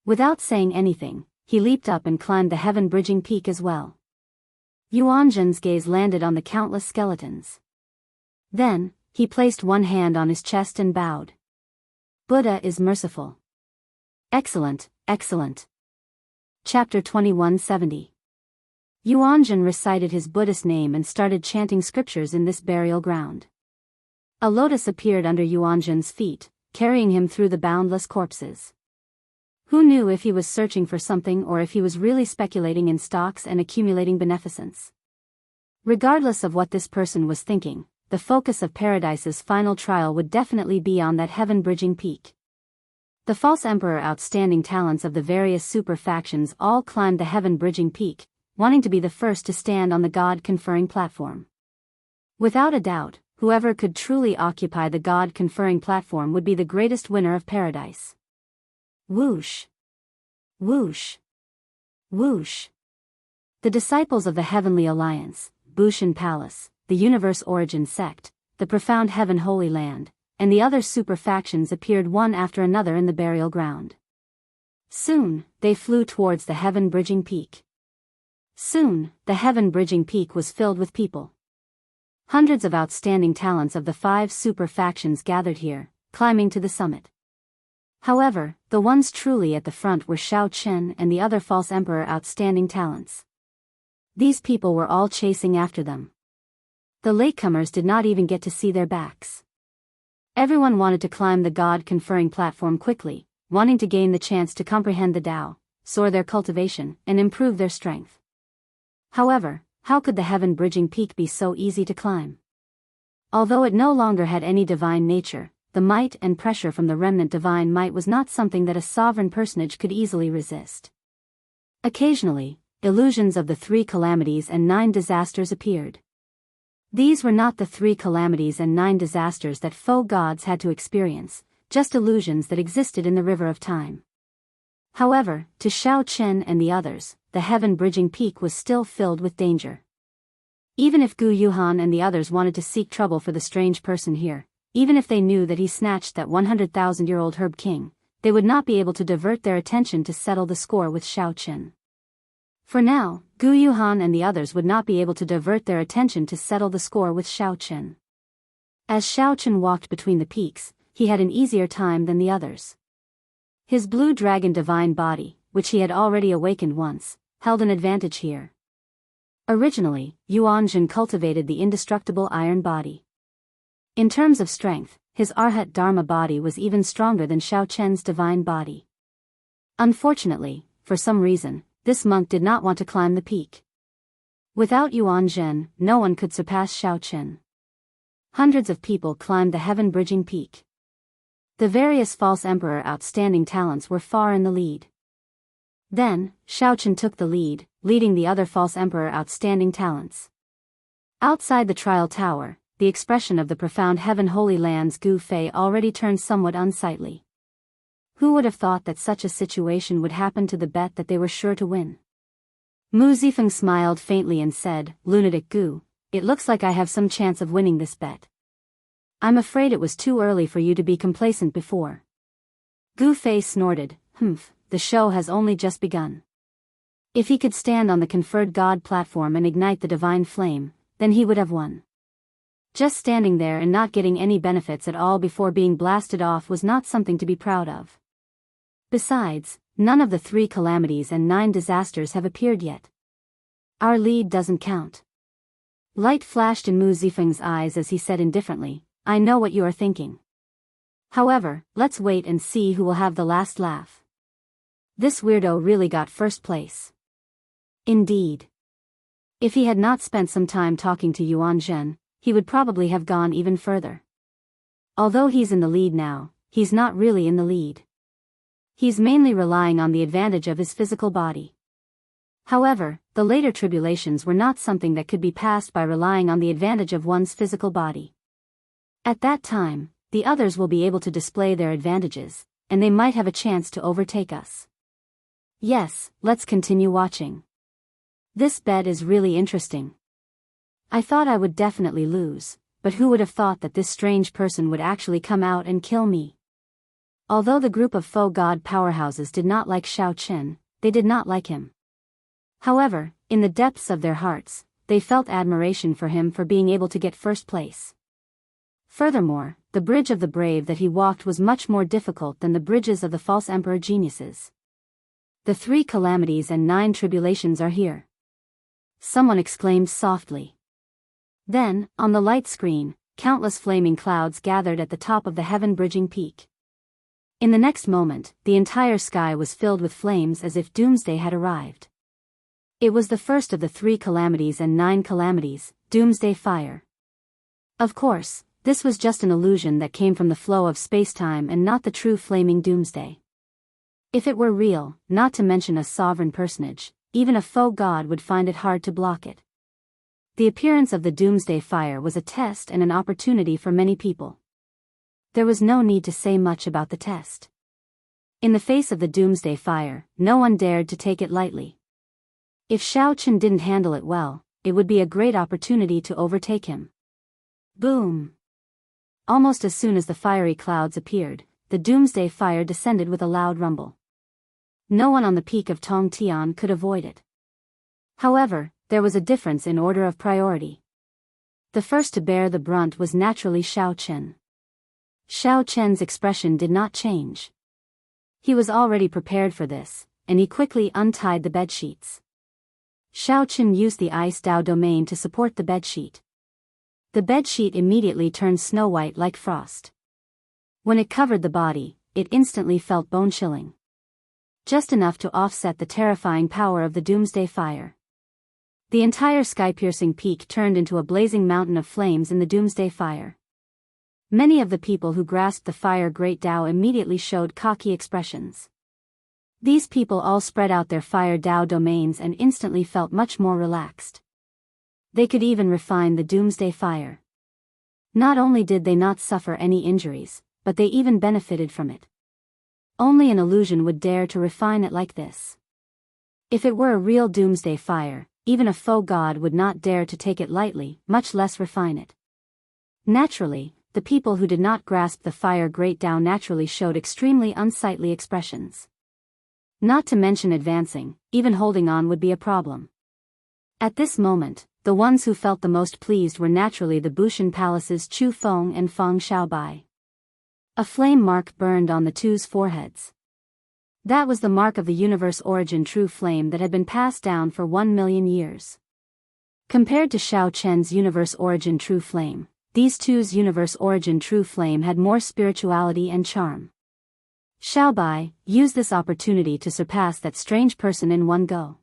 Without saying anything, he leaped up and climbed the heaven-bridging peak as well. Yuanzhen's gaze landed on the countless skeletons. Then, he placed one hand on his chest and bowed. "Buddha is merciful." Excellent, excellent. Chapter 2170. Yuanzhen recited his Buddhist name and started chanting scriptures in this burial ground. A lotus appeared under Yuanzhen's feet, carrying him through the boundless corpses. Who knew if he was searching for something or if he was really speculating in stocks and accumulating beneficence? Regardless of what this person was thinking, the focus of Paradise's final trial would definitely be on that heaven-bridging peak. The false emperor outstanding talents of the various super factions all climbed the heaven-bridging peak, wanting to be the first to stand on the God-conferring platform. Without a doubt, whoever could truly occupy the God-conferring platform would be the greatest winner of Paradise. Whoosh! Whoosh! Whoosh! The disciples of the Heavenly Alliance, Bushan Palace, the Universe Origin Sect, the Profound Heaven Holy Land, and the other super factions appeared one after another in the burial ground. Soon, they flew towards the heaven-bridging peak. Soon, the heaven-bridging peak was filled with people. Hundreds of outstanding talents of the 5 super factions gathered here, climbing to the summit. However, the ones truly at the front were Shao Chen and the other false emperor outstanding talents. These people were all chasing after them. The latecomers did not even get to see their backs. Everyone wanted to climb the God-conferring platform quickly, wanting to gain the chance to comprehend the Tao, soar their cultivation, and improve their strength. However, how could the heaven-bridging peak be so easy to climb? Although it no longer had any divine nature, the might and pressure from the remnant divine might was not something that a sovereign personage could easily resist. Occasionally, illusions of the 3 calamities and 9 disasters appeared. These were not the 3 calamities and 9 disasters that foe gods had to experience, just illusions that existed in the river of time. However, to Shao Chen and the others, the heaven-bridging peak was still filled with danger. Even if Gu Yuhan and the others wanted to seek trouble for the strange person here, even if they knew that he snatched that 100,000-year-old herb king, they would not be able to divert their attention to settle the score with Shao Chen. For now, Gu Yuhan and the others would not be able to divert their attention to settle the score with Xiao Chen. As Xiao Chen walked between the peaks, he had an easier time than the others. His blue dragon divine body, which he had already awakened once, held an advantage here. Originally, Yuanzhen cultivated the indestructible iron body. In terms of strength, his Arhat Dharma body was even stronger than Xiao Chen's divine body. Unfortunately, for some reason, this monk did not want to climb the peak. Without Yuanzhen, no one could surpass Xiao Chen. Hundreds of people climbed the heaven-bridging peak. The various false emperor outstanding talents were far in the lead. Then, Xiao Chen took the lead, leading the other false emperor outstanding talents. Outside the trial tower, the expression of the profound heaven holy lands Gu Fei already turned somewhat unsightly. Who would have thought that such a situation would happen to the bet that they were sure to win? Mu Zifeng smiled faintly and said, "Lunatic Gu, it looks like I have some chance of winning this bet. I'm afraid it was too early for you to be complacent before." Gu Fei snorted, "Humph, the show has only just begun." If he could stand on the conferred God platform and ignite the divine flame, then he would have won. Just standing there and not getting any benefits at all before being blasted off was not something to be proud of. Besides, none of the 3 calamities and 9 disasters have appeared yet. Our lead doesn't count. Light flashed in Mu Zifeng's eyes as he said indifferently, "I know what you are thinking. However, let's wait and see who will have the last laugh. This weirdo really got first place." Indeed. If he had not spent some time talking to Yuanzhen, he would probably have gone even further. Although he's in the lead now, he's not really in the lead. He's mainly relying on the advantage of his physical body. However, the later tribulations were not something that could be passed by relying on the advantage of one's physical body. At that time, the others will be able to display their advantages, and they might have a chance to overtake us. Yes, let's continue watching. This bet is really interesting. I thought I would definitely lose, but who would have thought that this strange person would actually come out and kill me? Although the group of faux god powerhouses did not like Xiao Chen, they did not like him. However, in the depths of their hearts, they felt admiration for him for being able to get first place. Furthermore, the bridge of the brave that he walked was much more difficult than the bridges of the false emperor geniuses. The 3 calamities and 9 tribulations are here. Someone exclaimed softly. Then, on the light screen, countless flaming clouds gathered at the top of the heaven-bridging peak. In the next moment, the entire sky was filled with flames as if doomsday had arrived. It was the first of the 3 calamities and 9 calamities, doomsday fire. Of course, this was just an illusion that came from the flow of space-time and not the true flaming doomsday. If it were real, not to mention a sovereign personage, even a faux god would find it hard to block it. The appearance of the doomsday fire was a test and an opportunity for many people. There was no need to say much about the test. In the face of the doomsday fire, no one dared to take it lightly. If Xiao Chen didn't handle it well, it would be a great opportunity to overtake him. Boom! Almost as soon as the fiery clouds appeared, the doomsday fire descended with a loud rumble. No one on the peak of Tongtian could avoid it. However, there was a difference in order of priority. The first to bear the brunt was naturally Xiao Chen. Xiao Chen's expression did not change. He was already prepared for this, and he quickly untied the bedsheets. Xiao Chen used the Ice Dao domain to support the bedsheet. The bedsheet immediately turned snow-white like frost. When it covered the body, it instantly felt bone-chilling. Just enough to offset the terrifying power of the doomsday fire. The entire sky-piercing peak turned into a blazing mountain of flames in the doomsday fire. Many of the people who grasped the fire Great Dao immediately showed cocky expressions. These people all spread out their fire Dao domains and instantly felt much more relaxed. They could even refine the doomsday fire. Not only did they not suffer any injuries, but they even benefited from it. Only an illusion would dare to refine it like this. If it were a real doomsday fire, even a faux god would not dare to take it lightly, much less refine it. Naturally, the people who did not grasp the fire Great Dao naturally showed extremely unsightly expressions. Not to mention advancing, even holding on would be a problem. At this moment, the ones who felt the most pleased were naturally the Bushan Palace's Chu Feng and Feng Xiaobai. A flame mark burned on the two's foreheads. That was the mark of the universe origin true flame that had been passed down for 1,000,000 years. Compared to Xiao Chen's universe origin true flame, these two's universe origin true flame had more spirituality and charm. Xiaobai, use this opportunity to surpass that strange person in one go.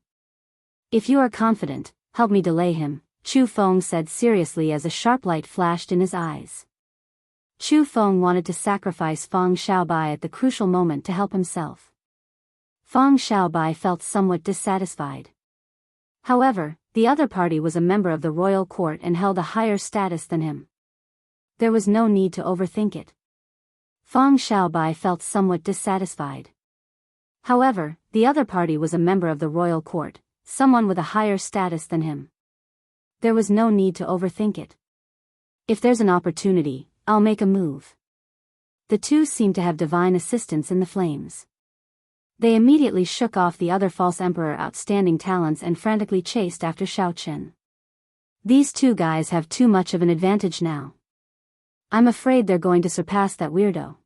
If you are confident, help me delay him, Chu Feng said seriously as a sharp light flashed in his eyes. Chu Feng wanted to sacrifice Feng Xiaobai at the crucial moment to help himself. Feng Xiaobai felt somewhat dissatisfied. However, the other party was a member of the royal court and held a higher status than him. There was no need to overthink it. Feng Xiaobai felt somewhat dissatisfied. However, the other party was a member of the royal court, someone with a higher status than him. There was no need to overthink it. If there's an opportunity, I'll make a move. The two seemed to have divine assistance in the flames. They immediately shook off the other false emperor outstanding talents and frantically chased after Xiao Chen. These two guys have too much of an advantage now. I'm afraid they're going to surpass that weirdo.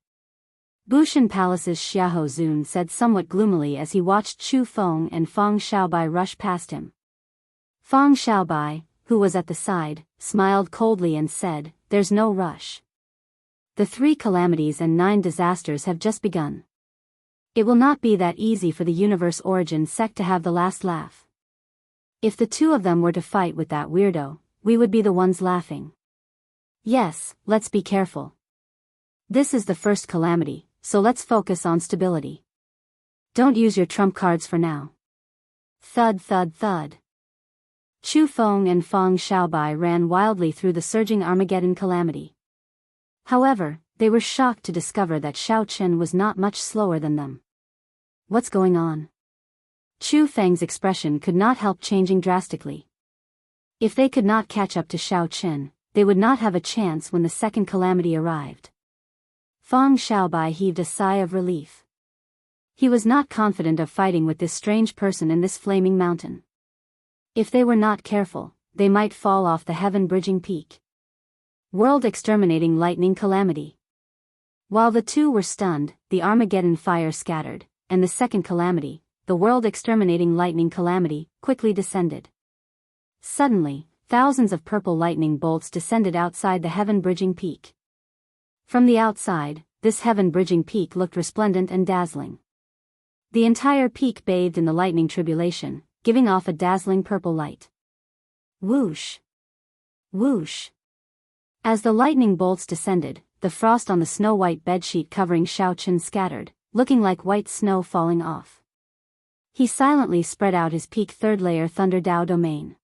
Bushan Palace's Xiahou Zun said somewhat gloomily as he watched Chu Feng and Feng Xiaobai rush past him. Feng Xiaobai, who was at the side, smiled coldly and said, "There's no rush. The 3 calamities and 9 disasters have just begun. It will not be that easy for the universe origin sect to have the last laugh. If the two of them were to fight with that weirdo, we would be the ones laughing. Yes, let's be careful. This is the first calamity, so let's focus on stability. Don't use your trump cards for now." Thud thud thud. Chu Feng and Feng Xiaobai ran wildly through the surging Armageddon calamity. However, they were shocked to discover that Xiao Chen was not much slower than them. What's going on? Chu Feng's expression could not help changing drastically. If they could not catch up to Xiao Chen, they would not have a chance when the second calamity arrived. Feng Xiaobai heaved a sigh of relief. He was not confident of fighting with this strange person in this flaming mountain. If they were not careful, they might fall off the heaven-bridging peak. World exterminating lightning calamity. While the two were stunned, the Armageddon fire scattered, and the second calamity, the world exterminating lightning calamity, quickly descended. Suddenly, thousands of purple lightning bolts descended outside the heaven-bridging peak. From the outside, this heaven-bridging peak looked resplendent and dazzling. The entire peak bathed in the lightning tribulation, giving off a dazzling purple light. Whoosh! Whoosh! As the lightning bolts descended, the frost on the snow-white bedsheet covering Xiao Chen scattered, looking like white snow falling off. He silently spread out his peak third-layer Thunder Dao domain.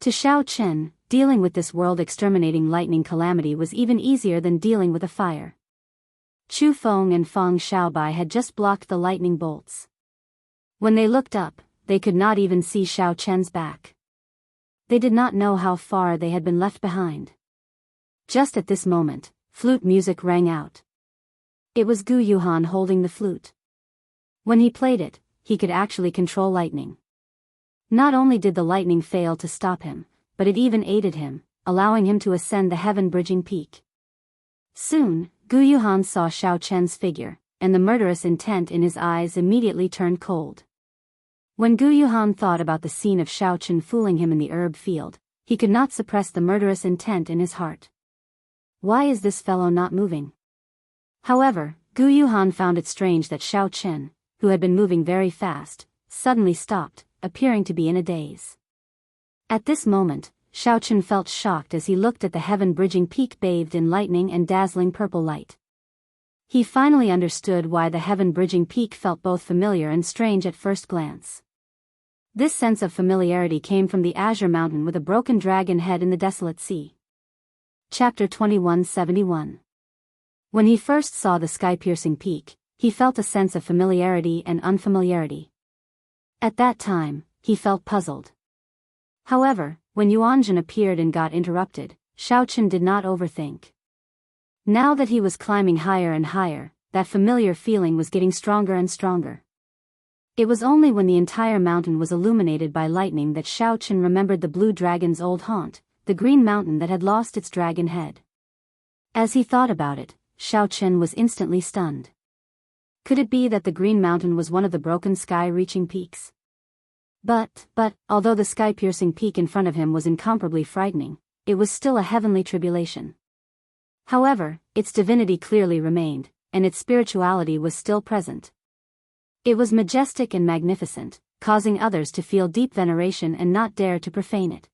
To Xiao Chen, dealing with this world-exterminating lightning calamity was even easier than dealing with a fire. Chu Feng and Feng Xiaobai had just blocked the lightning bolts. When they looked up, they could not even see Xiao Chen's back. They did not know how far they had been left behind. Just at this moment, flute music rang out. It was Gu Yuhan holding the flute. When he played it, he could actually control lightning. Not only did the lightning fail to stop him, but it even aided him, allowing him to ascend the heaven-bridging peak. Soon, Gu Yuhan saw Xiao Chen's figure, and the murderous intent in his eyes immediately turned cold. When Gu Yuhan thought about the scene of Xiao Chen fooling him in the herb field, he could not suppress the murderous intent in his heart. Why is this fellow not moving? However, Gu Yuhan found it strange that Xiao Chen, who had been moving very fast, suddenly stopped, appearing to be in a daze. At this moment, Xiao Chen felt shocked as he looked at the heaven-bridging peak bathed in lightning and dazzling purple light. He finally understood why the heaven-bridging peak felt both familiar and strange at first glance. This sense of familiarity came from the azure mountain with a broken dragon head in the desolate sea. Chapter 2171. When he first saw the sky-piercing peak, he felt a sense of familiarity and unfamiliarity. At that time, he felt puzzled. However, when Yuanjun appeared and got interrupted, Xiao Chen did not overthink. Now that he was climbing higher and higher, that familiar feeling was getting stronger and stronger. It was only when the entire mountain was illuminated by lightning that Xiao Chen remembered the blue dragon's old haunt, the green mountain that had lost its dragon head. As he thought about it, Xiao Chen was instantly stunned. Could it be that the green mountain was one of the broken sky-reaching peaks? But, although the sky-piercing peak in front of him was incomparably frightening, it was still a heavenly tribulation. However, its divinity clearly remained, and its spirituality was still present. It was majestic and magnificent, causing others to feel deep veneration and not dare to profane it.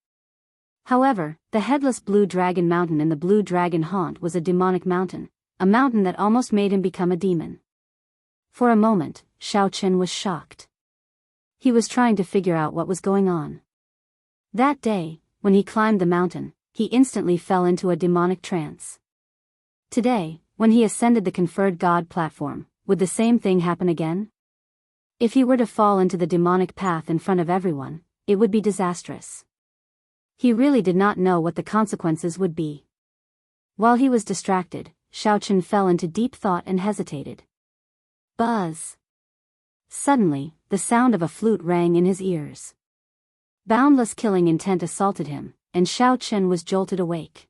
However, the headless blue dragon mountain in the blue dragon haunt was a demonic mountain, a mountain that almost made him become a demon. For a moment, Xiao Chen was shocked. He was trying to figure out what was going on. That day, when he climbed the mountain, he instantly fell into a demonic trance. Today, when he ascended the conferred god platform, would the same thing happen again? If he were to fall into the demonic path in front of everyone, it would be disastrous. He really did not know what the consequences would be. While he was distracted, Xiao Chen fell into deep thought and hesitated. Buzz! Suddenly, the sound of a flute rang in his ears. Boundless killing intent assaulted him, and Xiao Chen was jolted awake.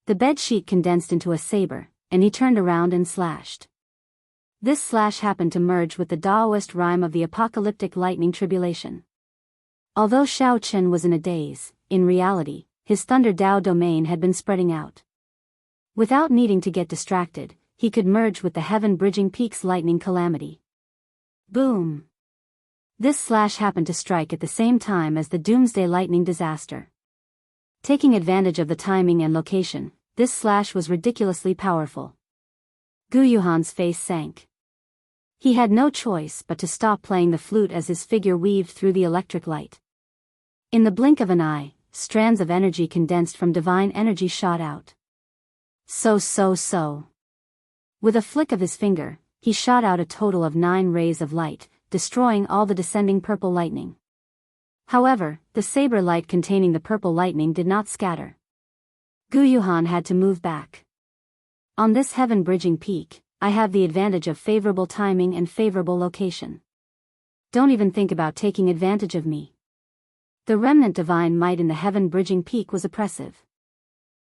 The bedsheet condensed into a saber, and he turned around and slashed. This slash happened to merge with the Taoist rhyme of the apocalyptic lightning tribulation. Although Xiao Chen was in a daze, in reality, his Thunder Dao domain had been spreading out. Without needing to get distracted, he could merge with the heaven-bridging peak's lightning calamity. Boom! This slash happened to strike at the same time as the doomsday lightning disaster. Taking advantage of the timing and location, this slash was ridiculously powerful. Gu Yuhan's face sank. He had no choice but to stop playing the flute as his figure weaved through the electric light. In the blink of an eye, strands of energy condensed from divine energy shot out. So. With a flick of his finger, he shot out a total of 9 rays of light, destroying all the descending purple lightning. However, the saber light containing the purple lightning did not scatter. Gu Yuhan had to move back. On this heaven-bridging peak, I have the advantage of favorable timing and favorable location. Don't even think about taking advantage of me. The remnant divine might in the heaven-bridging peak was oppressive.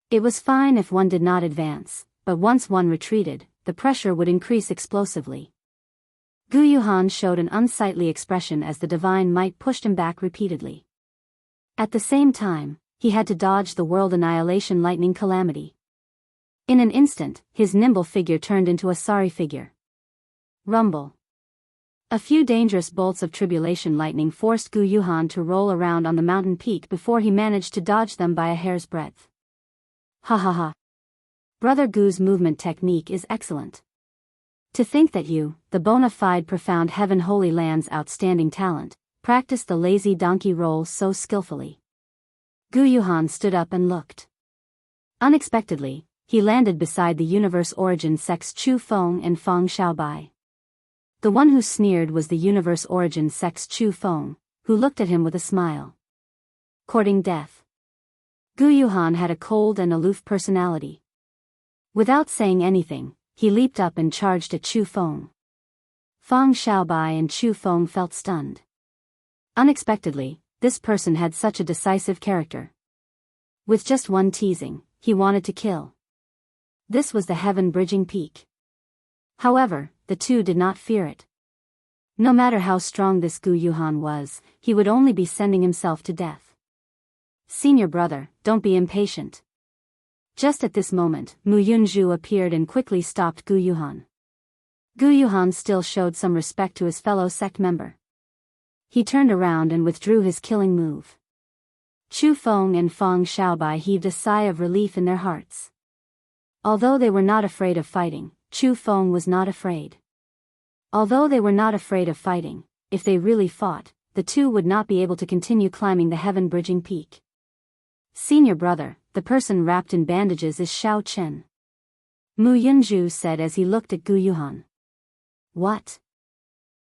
It was fine if one did not advance, but once one retreated, the pressure would increase explosively. Gu Yuhan showed an unsightly expression as the divine might pushed him back repeatedly. At the same time, he had to dodge the world annihilation lightning calamity. In an instant, his nimble figure turned into a sorry figure. Rumble. A few dangerous bolts of tribulation lightning forced Gu Yuhan to roll around on the mountain peak before he managed to dodge them by a hair's breadth. Ha ha ha. Brother Gu's movement technique is excellent. To think that you, the bona fide profound heaven holy land's outstanding talent, practiced the lazy donkey roll so skillfully. Gu Yuhan stood up and looked. Unexpectedly, he landed beside the universe origin sects Chu Feng and Feng Xiaobai. The one who sneered was the universe origin sects Chu Feng, who looked at him with a smile. Courting death. Gu Yuhan had a cold and aloof personality. Without saying anything, he leaped up and charged at Chu Feng. Feng Xiaobai and Chu Feng felt stunned. Unexpectedly, this person had such a decisive character. With just one teasing, he wanted to kill. This was the heaven-bridging peak. However, the two did not fear it. No matter how strong this Gu Yuhan was, he would only be sending himself to death. Senior brother, don't be impatient. Just at this moment, Mu Yunzhu appeared and quickly stopped Gu Yuhan. Gu Yuhan still showed some respect to his fellow sect member. He turned around and withdrew his killing move. Chu Feng and Feng Xiaobai heaved a sigh of relief in their hearts. Although they were not afraid of fighting, Chu Feng was not afraid. Although they were not afraid of fighting, if they really fought, the two would not be able to continue climbing the heaven-bridging peak. Senior brother, the person wrapped in bandages is Xiao Chen. Mu Yunzhu said as he looked at Gu Yuhan. What?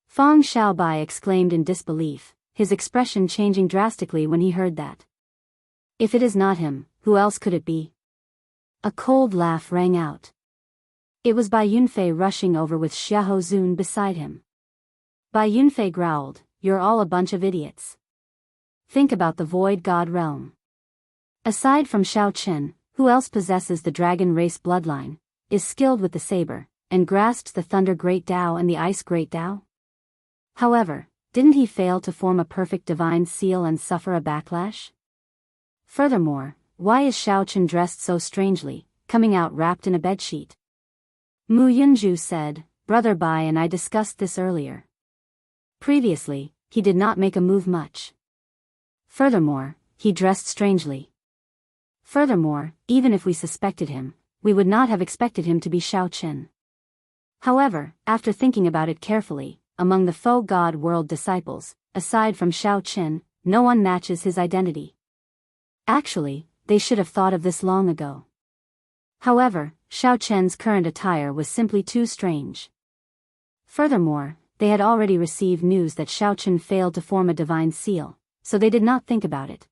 Feng Xiaobai exclaimed in disbelief, his expression changing drastically when he heard that. If it is not him, who else could it be? A cold laugh rang out. It was Bai Yunfei rushing over with Xiahou Zun beside him. Bai Yunfei growled, "You're all a bunch of idiots. Think about the Void God realm. Aside from Shao Chen, who else possesses the dragon race bloodline, is skilled with the saber, and grasps the Thunder Great Tao and the Ice Great Tao? However, didn't he fail to form a perfect divine seal and suffer a backlash? Furthermore, why is Shao Chen dressed so strangely, coming out wrapped in a bedsheet?" Mu Yunju said, "Brother Bai and I discussed this earlier. Previously, he did not make a move much. Furthermore, he dressed strangely. Furthermore, even if we suspected him, we would not have expected him to be Shao Chen. However, after thinking about it carefully, among the Faux God World disciples, aside from Shao Chen, no one matches his identity. Actually, they should have thought of this long ago. However, Shao Chen's current attire was simply too strange. Furthermore, they had already received news that Shao Chen failed to form a divine seal, so they did not think about it.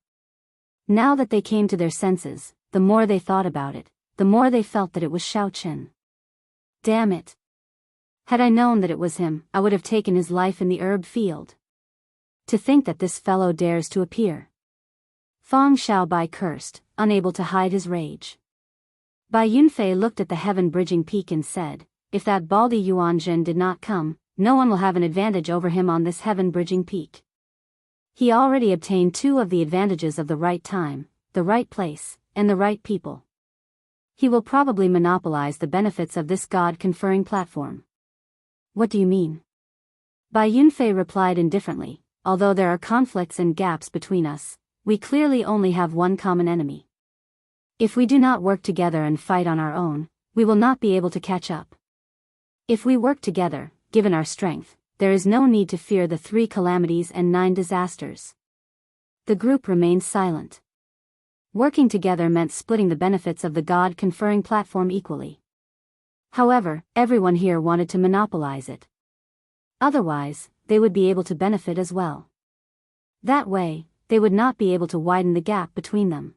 Now that they came to their senses, the more they thought about it, the more they felt that it was Shao Chen. Damn it. Had I known that it was him, I would have taken his life in the herb field. To think that this fellow dares to appear." Fang Xiaobai cursed, unable to hide his rage. Bai Yunfei looked at the heaven-bridging peak and said, "If that baldy Yuanjin did not come, no one will have an advantage over him on this heaven-bridging peak. He already obtained 2 of the advantages of the right time, the right place, and the right people. He will probably monopolize the benefits of this God-conferring platform." "What do you mean?" Bai Yunfei replied indifferently, "Although there are conflicts and gaps between us, we clearly only have one common enemy. If we do not work together and fight on our own, we will not be able to catch up. If we work together, given our strength, there is no need to fear the 3 calamities and 9 disasters." The group remained silent. Working together meant splitting the benefits of the God-conferring platform equally. However, everyone here wanted to monopolize it. Otherwise, they would be able to benefit as well. That way, they would not be able to widen the gap between them.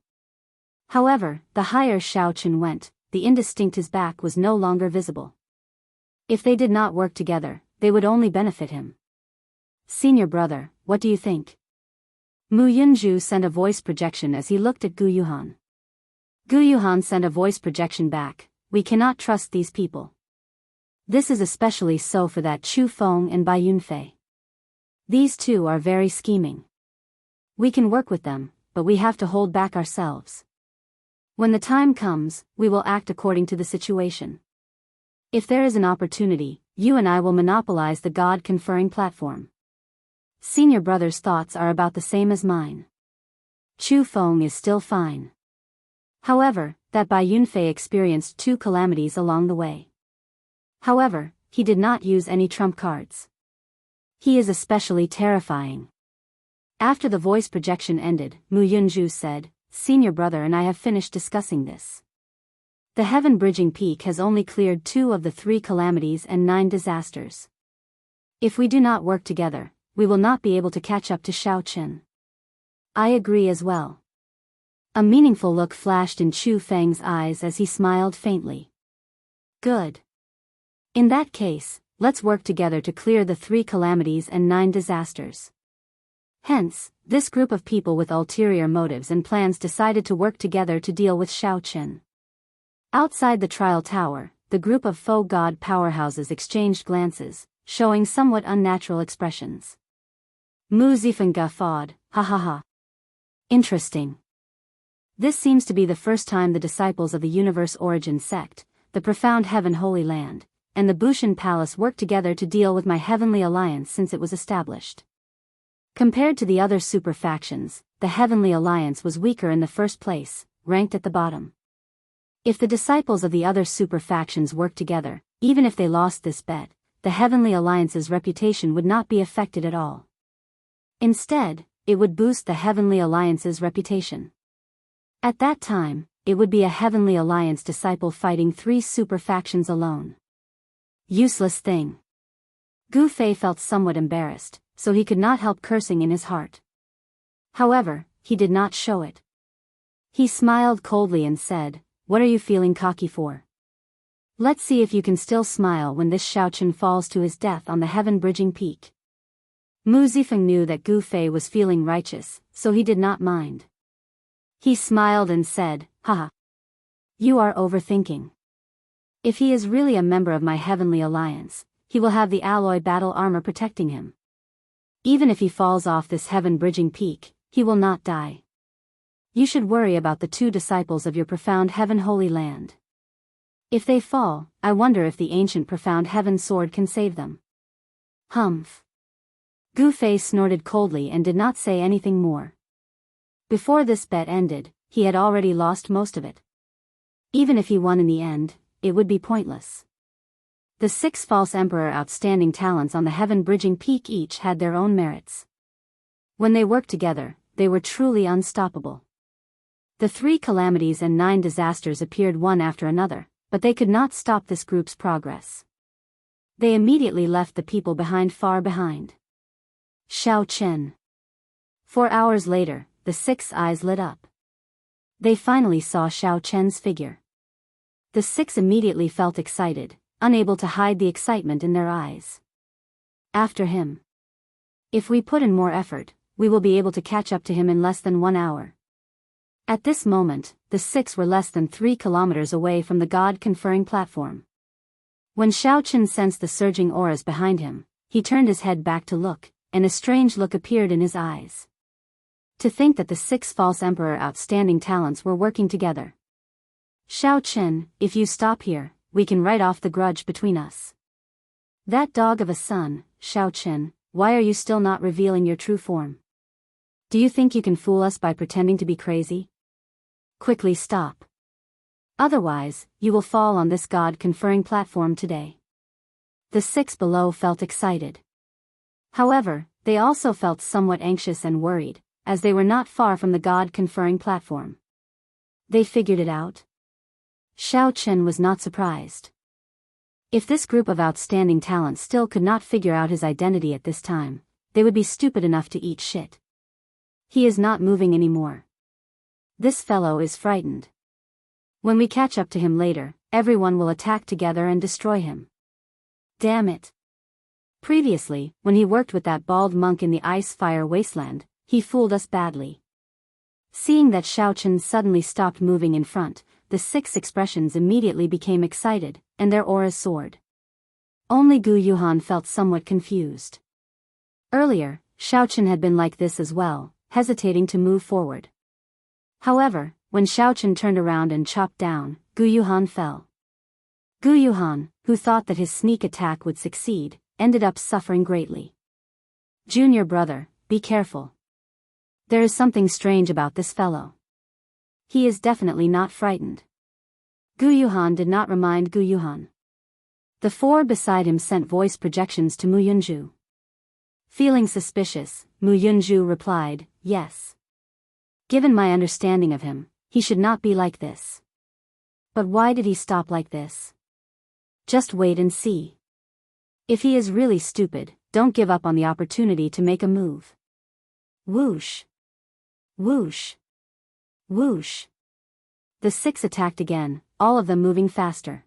However, the higher Shao Chen went, the indistinct his back was no longer visible. If they did not work together, they would only benefit him. "Senior brother, what do you think?" Mu Yunju sent a voice projection as he looked at Gu Yuhan. Gu Yuhan sent a voice projection back, "We cannot trust these people. This is especially so for that Chu Feng and Bai Yunfei. These 2 are very scheming. We can work with them, but we have to hold back ourselves. When the time comes, we will act according to the situation. If there is an opportunity, you and I will monopolize the God-conferring platform." Senior brother's thoughts are about the same as mine. Chu Feng is still fine. However, that Bai Yunfei experienced 2 calamities along the way. However, he did not use any trump cards. He is especially terrifying. After the voice projection ended, Mu Yunju said, "Senior brother and I have finished discussing this. The heaven-bridging peak has only cleared 2 of the 3 calamities and 9 disasters. If we do not work together, we will not be able to catch up to Shao Chen." "I agree as well." A meaningful look flashed in Chu Feng's eyes as he smiled faintly. "Good. In that case, let's work together to clear the 3 calamities and 9 disasters." Hence, this group of people with ulterior motives and plans decided to work together to deal with Shao Chen. Outside the trial tower, the group of faux god powerhouses exchanged glances, showing somewhat unnatural expressions. Mu Zifeng guffawed, "Ha ha ha. Interesting. This seems to be the first time the disciples of the Universe Origin sect, the Profound Heaven Holy Land, and the Bushan Palace worked together to deal with my Heavenly Alliance since it was established. Compared to the other super factions, the Heavenly Alliance was weaker in the first place, ranked at the bottom. If the disciples of the other super factions worked together, even if they lost this bet, the Heavenly Alliance's reputation would not be affected at all. Instead, it would boost the Heavenly Alliance's reputation. At that time, it would be a Heavenly Alliance disciple fighting 3 super factions alone. Useless thing. Gu Fei felt somewhat embarrassed, so he could not help cursing in his heart. However, he did not show it. He smiled coldly and said, "What are you feeling cocky for? Let's see if you can still smile when this Shao Chen falls to his death on the heaven-bridging peak." Mu Zifeng knew that Gu Fei was feeling righteous, so he did not mind. He smiled and said, "Haha. You are overthinking. If he is really a member of my heavenly alliance, he will have the alloy battle armor protecting him. Even if he falls off this heaven-bridging peak, he will not die. You should worry about the 2 disciples of your profound heaven holy land. If they fall, I wonder if the ancient profound heaven sword can save them." Humph. Gu Fei snorted coldly and did not say anything more. Before this bet ended, he had already lost most of it. Even if he won in the end, it would be pointless. The 6 false emperor outstanding talents on the heaven-bridging peak each had their own merits. When they worked together, they were truly unstoppable. The 3 calamities and 9 disasters appeared one after another, but they could not stop this group's progress. They immediately left the people behind far behind. Xiao Chen. 4 hours later, the 6 eyes lit up. They finally saw Xiao Chen's figure. The 6 immediately felt excited, unable to hide the excitement in their eyes. After him. If we put in more effort, we will be able to catch up to him in less than 1 hour. At this moment, the 6 were less than 3 kilometers away from the God-conferring platform. When Xiao Chen sensed the surging auras behind him, he turned his head back to look, and a strange look appeared in his eyes. To think that the 6 false emperor outstanding talents were working together. "Xiao Chen, if you stop here, we can write off the grudge between us. That dog of a son, Xiao Chen, why are you still not revealing your true form? Do you think you can fool us by pretending to be crazy? Quickly stop. Otherwise, you will fall on this God-conferring platform today." The 6 below felt excited. However, they also felt somewhat anxious and worried, as they were not far from the God-conferring platform. They figured it out. Xiao Chen was not surprised. If this group of outstanding talents still could not figure out his identity at this time, they would be stupid enough to eat shit. He is not moving anymore. This fellow is frightened. When we catch up to him later, everyone will attack together and destroy him. Damn it. Previously, when he worked with that bald monk in the ice-fire wasteland, he fooled us badly. Seeing that Xiao Chen suddenly stopped moving in front, the 6 expressions immediately became excited, and their auras soared. Only Gu Yuhan felt somewhat confused. Earlier, Xiao Chen had been like this as well, hesitating to move forward. However, when Xiao Chen turned around and chopped down, Gu Yuhan fell. Gu Yuhan, who thought that his sneak attack would succeed, ended up suffering greatly. "Junior brother, be careful. There is something strange about this fellow. He is definitely not frightened." Gu Yuhan did not remind Gu Yuhan. The 4 beside him sent voice projections to Mu Yunju. Feeling suspicious, Mu Yunju replied, "Yes. Given my understanding of him, he should not be like this. But why did he stop like this? Just wait and see. If he is really stupid, don't give up on the opportunity to make a move." Whoosh. Whoosh. Whoosh. The 6 attacked again, all of them moving faster.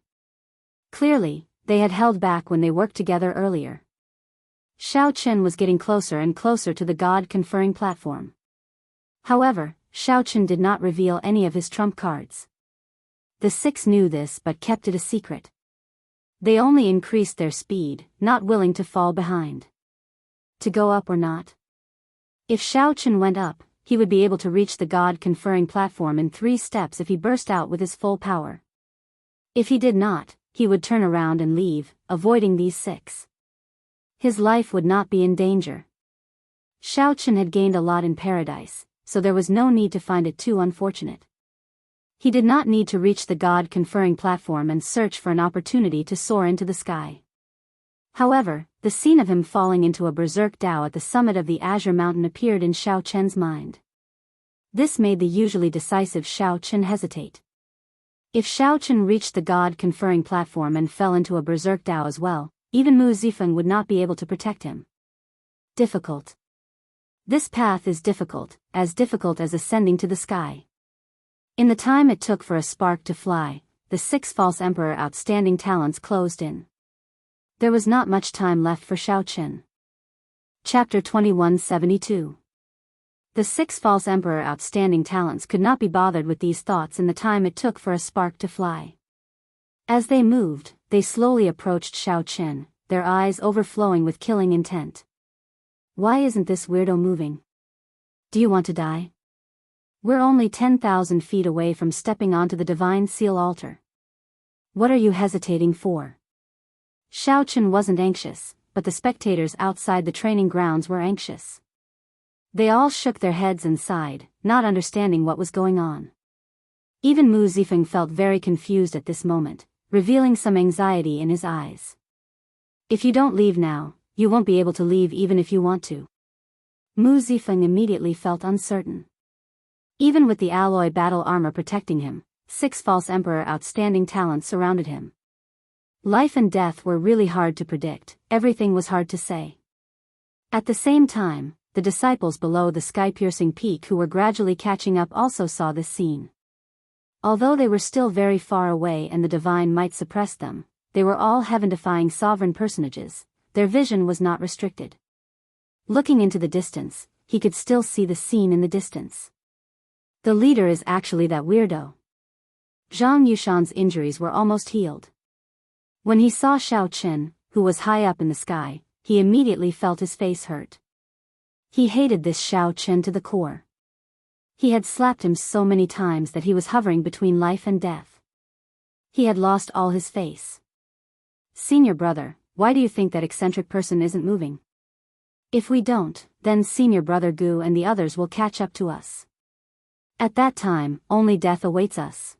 Clearly, they had held back when they worked together earlier. Xiao Chen was getting closer and closer to the God-conferring platform. However, Xiao Chen did not reveal any of his trump cards. The 6 knew this but kept it a secret. They only increased their speed, not willing to fall behind. To go up or not? If Xiao Chen went up, he would be able to reach the God-conferring platform in 3 steps if he burst out with his full power. If he did not, he would turn around and leave, avoiding these 6. His life would not be in danger. Xiao Chen had gained a lot in paradise, so there was no need to find it too unfortunate. He did not need to reach the God-conferring platform and search for an opportunity to soar into the sky. However, the scene of him falling into a berserk Dao at the summit of the Azure Mountain appeared in Xiao Chen's mind. This made the usually decisive Xiao Chen hesitate. If Xiao Chen reached the God-conferring platform and fell into a berserk Dao as well, even Mu Zifeng would not be able to protect him. Difficult. This path is difficult as ascending to the sky. In the time it took for a spark to fly, the 6 false emperor outstanding talents closed in. There was not much time left for Xiao Chen. Chapter 2172. The 6 false emperor outstanding talents could not be bothered with these thoughts in the time it took for a spark to fly. As they moved, they slowly approached Xiao Chen, their eyes overflowing with killing intent. Why isn't this weirdo moving? Do you want to die? We're only 10,000 feet away from stepping onto the divine seal altar. What are you hesitating for? Xiao Chen wasn't anxious, but the spectators outside the training grounds were anxious. They all shook their heads and sighed, not understanding what was going on. Even Mu Zifeng felt very confused at this moment, revealing some anxiety in his eyes. If you don't leave now, you won't be able to leave even if you want to. Mu Zifeng immediately felt uncertain. Even with the alloy battle armor protecting him, 6 false emperor outstanding talents surrounded him. Life and death were really hard to predict, everything was hard to say. At the same time, the disciples below the sky-piercing peak who were gradually catching up also saw this scene. Although they were still very far away and the divine might suppress them, they were all heaven-defying sovereign personages, their vision was not restricted. Looking into the distance, he could still see the scene in the distance. The leader is actually that weirdo. Zhang Yushan's injuries were almost healed. When he saw Xiao Chen, who was high up in the sky, he immediately felt his face hurt. He hated this Xiao Chen to the core. He had slapped him so many times that he was hovering between life and death. He had lost all his face. Senior brother, why do you think that eccentric person isn't moving? If we don't, then senior brother Gu and the others will catch up to us. At that time, only death awaits us.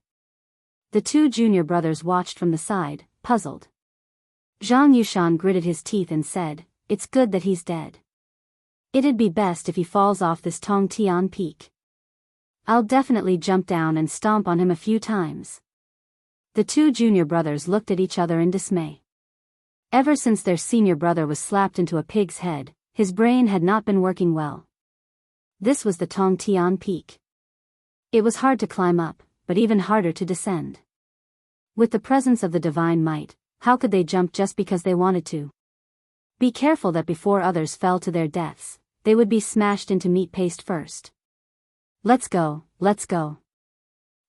The 2 junior brothers watched from the side, puzzled. Zhang Yushan gritted his teeth and said, "It's good that he's dead. It'd be best if he falls off this Tongtian peak. I'll definitely jump down and stomp on him a few times." The 2 junior brothers looked at each other in dismay. Ever since their senior brother was slapped into a pig's head, his brain had not been working well. This was the Tongtian peak. It was hard to climb up, but even harder to descend. With the presence of the divine might, how could they jump just because they wanted to? Be careful that before others fell to their deaths, they would be smashed into meat paste first. Let's go, let's go.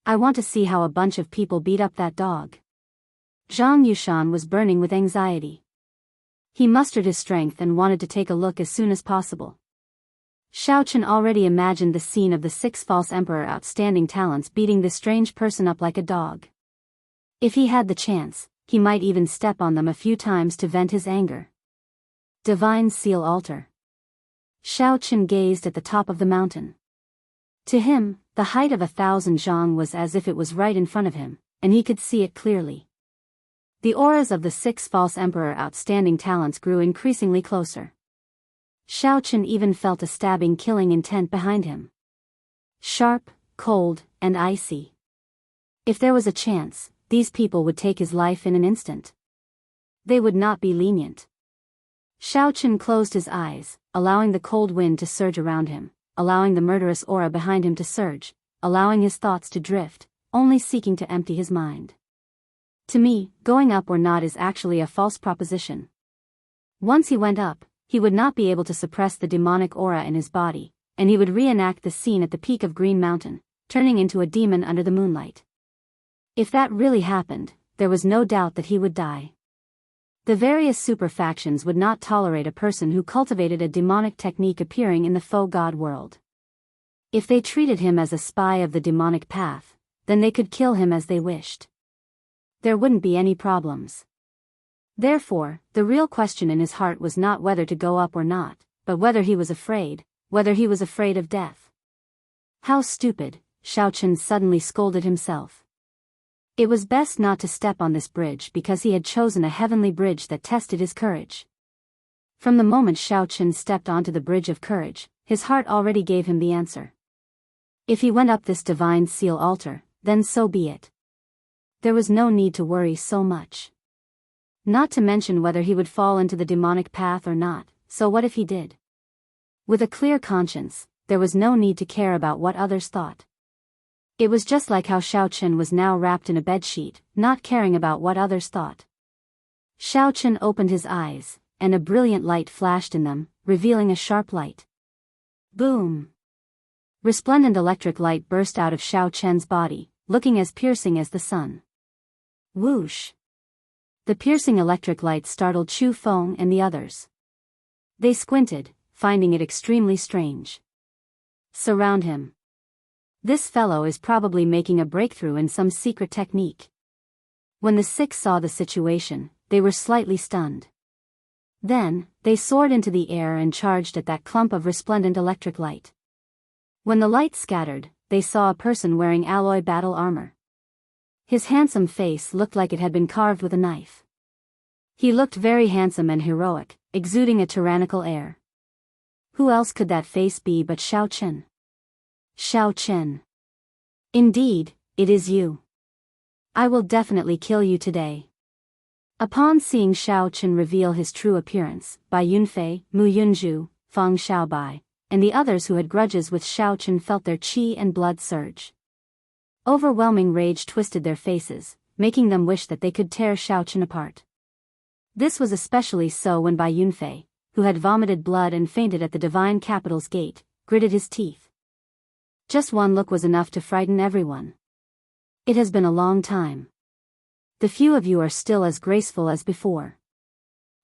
I want to see how a bunch of people beat up that dog. Zhang Yushan was burning with anxiety. He mustered his strength and wanted to take a look as soon as possible. Xiao Chen already imagined the scene of the 6 false emperor outstanding talents beating this strange person up like a dog. If he had the chance, he might even step on them a few times to vent his anger. Divine Seal Altar. Xiao Chen gazed at the top of the mountain. To him, the height of 1,000 zhang was as if it was right in front of him, and he could see it clearly. The auras of the 6 false emperor outstanding talents grew increasingly closer. Xiao Chen even felt a stabbing killing intent behind him. Sharp, cold, and icy. If there was a chance, these people would take his life in an instant. They would not be lenient. Xiao Chen closed his eyes, allowing the cold wind to surge around him, allowing the murderous aura behind him to surge, allowing his thoughts to drift, only seeking to empty his mind. To me, going up or not is actually a false proposition. Once he went up, he would not be able to suppress the demonic aura in his body, and he would reenact the scene at the peak of Green Mountain, turning into a demon under the moonlight. If that really happened, there was no doubt that he would die. The various super factions would not tolerate a person who cultivated a demonic technique appearing in the faux god world. If they treated him as a spy of the demonic path, then they could kill him as they wished. There wouldn't be any problems. Therefore, the real question in his heart was not whether to go up or not, but whether he was afraid of death. How stupid, Xiao Chen suddenly scolded himself. It was best not to step on this bridge because he had chosen a heavenly bridge that tested his courage. From the moment Xiao Chen stepped onto the bridge of courage, his heart already gave him the answer. If he went up this divine seal altar, then so be it. There was no need to worry so much. Not to mention whether he would fall into the demonic path or not, so what if he did? With a clear conscience, there was no need to care about what others thought. It was just like how Xiao Chen was now wrapped in a bedsheet, not caring about what others thought. Xiao Chen opened his eyes, and a brilliant light flashed in them, revealing a sharp light. Boom! Resplendent electric light burst out of Xiao Chen's body, looking as piercing as the sun. Whoosh! The piercing electric light startled Chu Feng and the others. They squinted, finding it extremely strange. Surround him. This fellow is probably making a breakthrough in some secret technique. When the six saw the situation, they were slightly stunned. Then, they soared into the air and charged at that clump of resplendent electric light. When the light scattered, they saw a person wearing alloy battle armor. His handsome face looked like it had been carved with a knife. He looked very handsome and heroic, exuding a tyrannical air. Who else could that face be but Xiao Chen? Xiao Chen. Indeed, it is you. I will definitely kill you today. Upon seeing Xiao Chen reveal his true appearance, Bai Yunfei, Mu Yunju, Feng Xiaobai, and the others who had grudges with Xiao Chen felt their qi and blood surge. Overwhelming rage twisted their faces, making them wish that they could tear Xiao Chen apart. This was especially so when Bai Yunfei, who had vomited blood and fainted at the divine capital's gate, gritted his teeth. Just one look was enough to frighten everyone. It has been a long time. The few of you are still as graceful as before.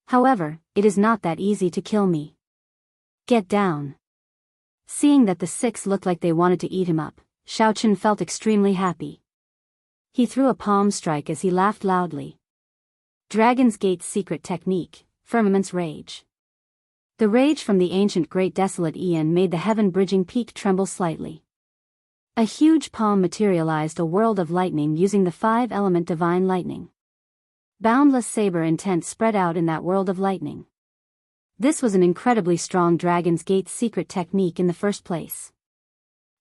However, it is not that easy to kill me. Get down. Seeing that the six looked like they wanted to eat him up, Xiao Chen felt extremely happy. He threw a palm strike as he laughed loudly. Dragon's Gate's secret technique, Firmament's Rage. The rage from the ancient great desolate Aeon made the heaven-bridging peak tremble slightly. A huge palm materialized a world of lightning using the five-element divine lightning. Boundless saber intent spread out in that world of lightning. This was an incredibly strong Dragon's Gate's secret technique in the first place.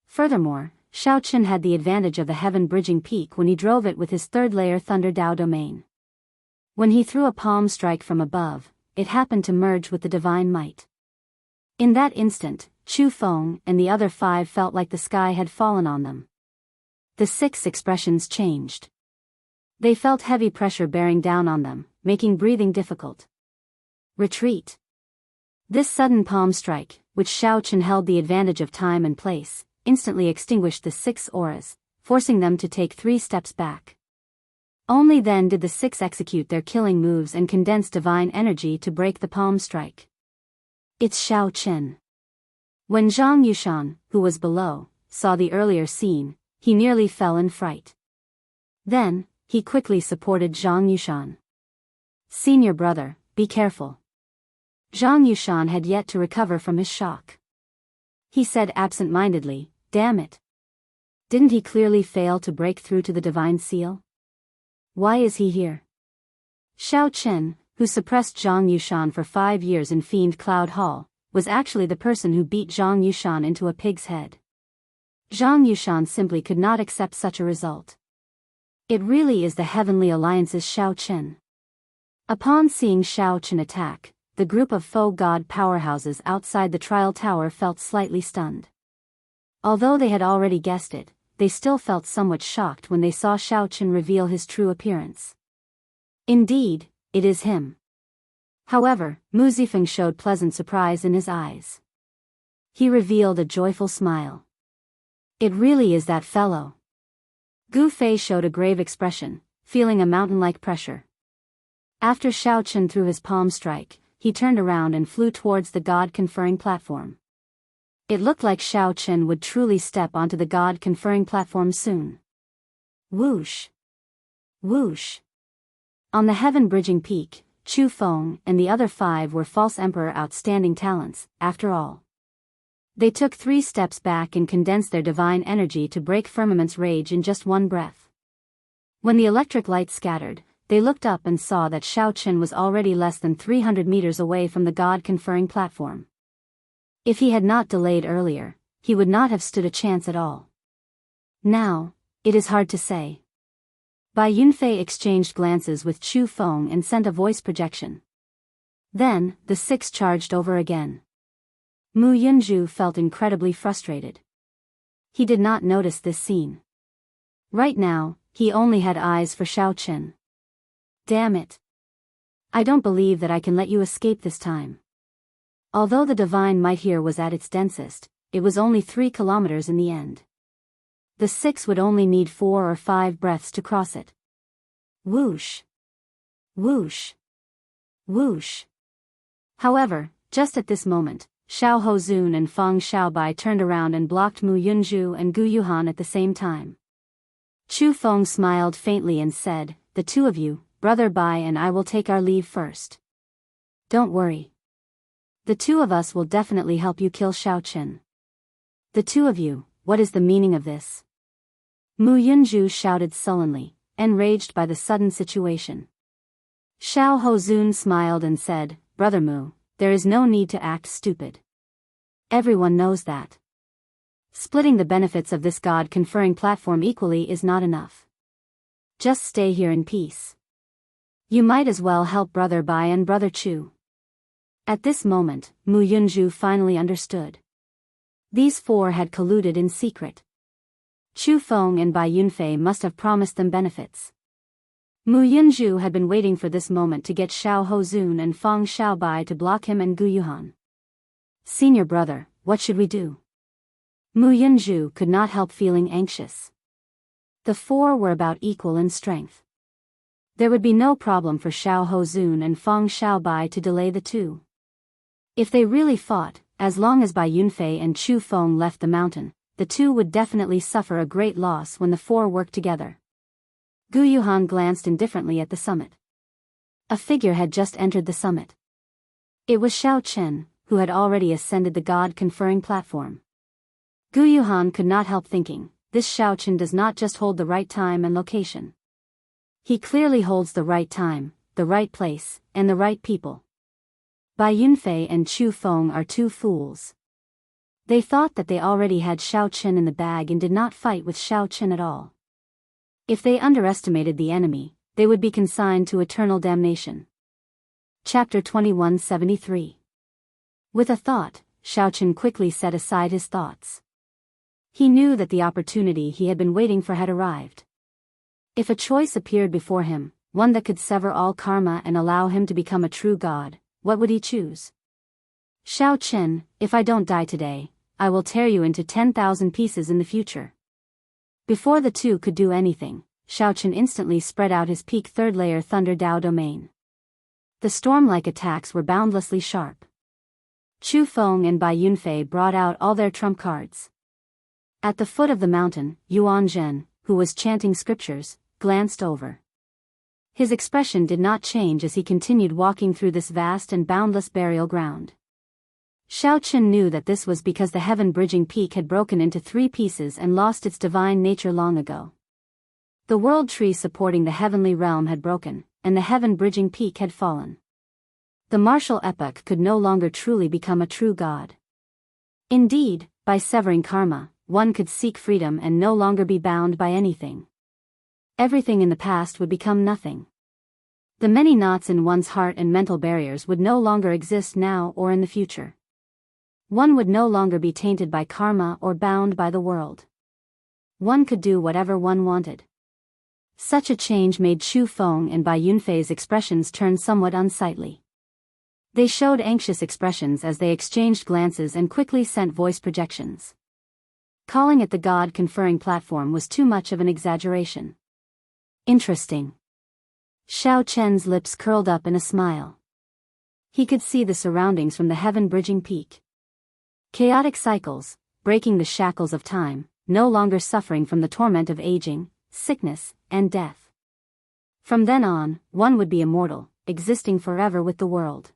Furthermore, Xiao Chen had the advantage of the heaven-bridging peak when he drove it with his third-layer Thunder Dao domain. When he threw a palm strike from above, it happened to merge with the divine might. In that instant, Chu Feng and the other five felt like the sky had fallen on them. The six expressions changed. They felt heavy pressure bearing down on them, making breathing difficult. Retreat. This sudden palm strike, which Xiao Chen held the advantage of time and place, instantly extinguished the six auras, forcing them to take 3 steps back. Only then did the six execute their killing moves and condense divine energy to break the palm strike. It's Xiao Chen. When Zhang Yushan, who was below, saw the earlier scene, he nearly fell in fright. Then, he quickly supported Zhang Yushan. Senior brother, be careful. Zhang Yushan had yet to recover from his shock. He said absent-mindedly, damn it. Didn't he clearly fail to break through to the divine seal? Why is he here? Xiao Chen, who suppressed Zhang Yushan for 5 years in Fiend Cloud Hall, was actually the person who beat Zhang Yushan into a pig's head. Zhang Yushan simply could not accept such a result. It really is the Heavenly Alliance's Xiao Chen. Upon seeing Xiao Chen attack, the group of foe god powerhouses outside the trial tower felt slightly stunned. Although they had already guessed it, they still felt somewhat shocked when they saw Xiao Chen reveal his true appearance. Indeed, it is him. However, Mu Zifeng showed pleasant surprise in his eyes. He revealed a joyful smile. It really is that fellow. Gu Fei showed a grave expression, feeling a mountain-like pressure. After Xiao Chen threw his palm strike, he turned around and flew towards the god-conferring platform. It looked like Xiao Chen would truly step onto the god-conferring platform soon. Whoosh! Whoosh! On the heaven-bridging peak, Chu Feng and the other 5 were false emperor outstanding talents, after all. They took 3 steps back and condensed their divine energy to break Firmament's rage in just one breath. When the electric light scattered, they looked up and saw that Xiao Chen was already less than 300 meters away from the god-conferring platform. If he had not delayed earlier, he would not have stood a chance at all. Now, it is hard to say. Bai Yunfei exchanged glances with Chu Feng and sent a voice projection. Then, the 6 charged over again. Mu Yunju felt incredibly frustrated. He did not notice this scene. Right now, he only had eyes for Xiao Chen. Damn it. I don't believe that I can let you escape this time. Although the divine might here was at its densest, it was only 3 kilometers in the end. The 6 would only need 4 or 5 breaths to cross it. Whoosh! Whoosh! Whoosh! However, just at this moment, Xiao Hozun and Feng Xiaobai turned around and blocked Mu Yunzhu and Gu Yuhan at the same time. Chu Feng smiled faintly and said, "The two of you, Brother Bai and I will take our leave first. Don't worry. The two of us will definitely help you kill Xiao Chen." "The two of you, what is the meaning of this?" Mu Yunzhu shouted sullenly, enraged by the sudden situation. Xiao Hozun smiled and said, "Brother Mu, there is no need to act stupid. Everyone knows that. Splitting the benefits of this God-conferring platform equally is not enough. Just stay here in peace. You might as well help Brother Bai and Brother Chu." At this moment, Mu Yunzhu finally understood. These 4 had colluded in secret. Chu Feng and Bai Yunfei must have promised them benefits. Mu Yunzhu had been waiting for this moment to get Xiao Hozun and Feng Xiaobai to block him and Gu Yuhan. "Senior brother, what should we do?" Mu Yunzhu could not help feeling anxious. The 4 were about equal in strength. There would be no problem for Xiao Hozun and Feng Xiaobai to delay the 2. If they really fought, as long as Bai Yunfei and Chu Feng left the mountain, the 2 would definitely suffer a great loss when the 4 worked together. Gu Yuhan glanced indifferently at the summit. A figure had just entered the summit. It was Xiao Chen, who had already ascended the God-conferring platform. Gu Yuhan could not help thinking, this Xiao Chen does not just hold the right time and location. He clearly holds the right time, the right place, and the right people. Bai Yunfei and Chu Feng are 2 fools. They thought that they already had Xiao Chen in the bag and did not fight with Xiao Chen at all. If they underestimated the enemy, they would be consigned to eternal damnation. Chapter 2173. With a thought, Xiao Chen quickly set aside his thoughts. He knew that the opportunity he had been waiting for had arrived. If a choice appeared before him, one that could sever all karma and allow him to become a true god, what would he choose? "Xiao Chen, if I don't die today, I will tear you into 10,000 pieces in the future." Before the 2 could do anything, Xiao Chen instantly spread out his peak 3rd layer Thunder Dao domain. The storm-like attacks were boundlessly sharp. Chu Feng and Bai Yunfei brought out all their trump cards. At the foot of the mountain, Yuan Zhen, who was chanting scriptures, glanced over. His expression did not change as he continued walking through this vast and boundless burial ground. Xiao Chen knew that this was because the heaven-bridging peak had broken into 3 pieces and lost its divine nature long ago. The world tree supporting the heavenly realm had broken, and the heaven-bridging peak had fallen. The martial epoch could no longer truly become a true god. Indeed, by severing karma, one could seek freedom and no longer be bound by anything. Everything in the past would become nothing. The many knots in one's heart and mental barriers would no longer exist now or in the future. One would no longer be tainted by karma or bound by the world. One could do whatever one wanted. Such a change made Chu Feng and Bai Yunfei's expressions turn somewhat unsightly. They showed anxious expressions as they exchanged glances and quickly sent voice projections. Calling it the God-conferring platform was too much of an exaggeration. Interesting. Xiao Chen's lips curled up in a smile. He could see the surroundings from the heaven-bridging peak. Chaotic cycles, breaking the shackles of time, no longer suffering from the torment of aging, sickness, and death. From then on, one would be immortal, existing forever with the world.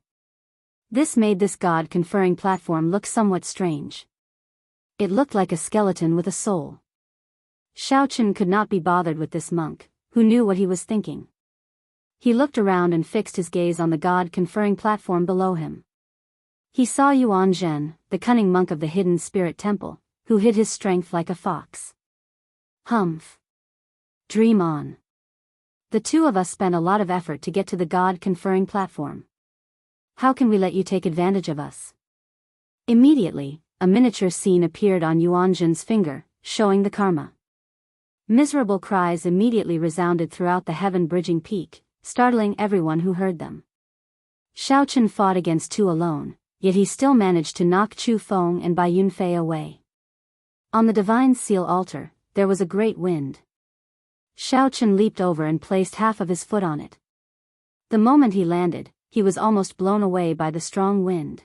This made this God-conferring platform look somewhat strange. It looked like a skeleton with a soul. Xiao Chen could not be bothered with this monk, who knew what he was thinking. He looked around and fixed his gaze on the God-conferring platform below him. He saw Yuan Zhen, the cunning monk of the hidden spirit temple, who hid his strength like a fox. Humph. Dream on. The 2 of us spent a lot of effort to get to the God-conferring platform. How can we let you take advantage of us? Immediately, a miniature scene appeared on Yuan Zhen's finger, showing the karma. Miserable cries immediately resounded throughout the heaven-bridging peak, startling everyone who heard them. Xiao Chen fought against 2 alone, yet he still managed to knock Chu Feng and Bai Yunfei away. On the divine seal altar, there was a great wind. Xiaochen leaped over and placed half of his foot on it. The moment he landed, he was almost blown away by the strong wind.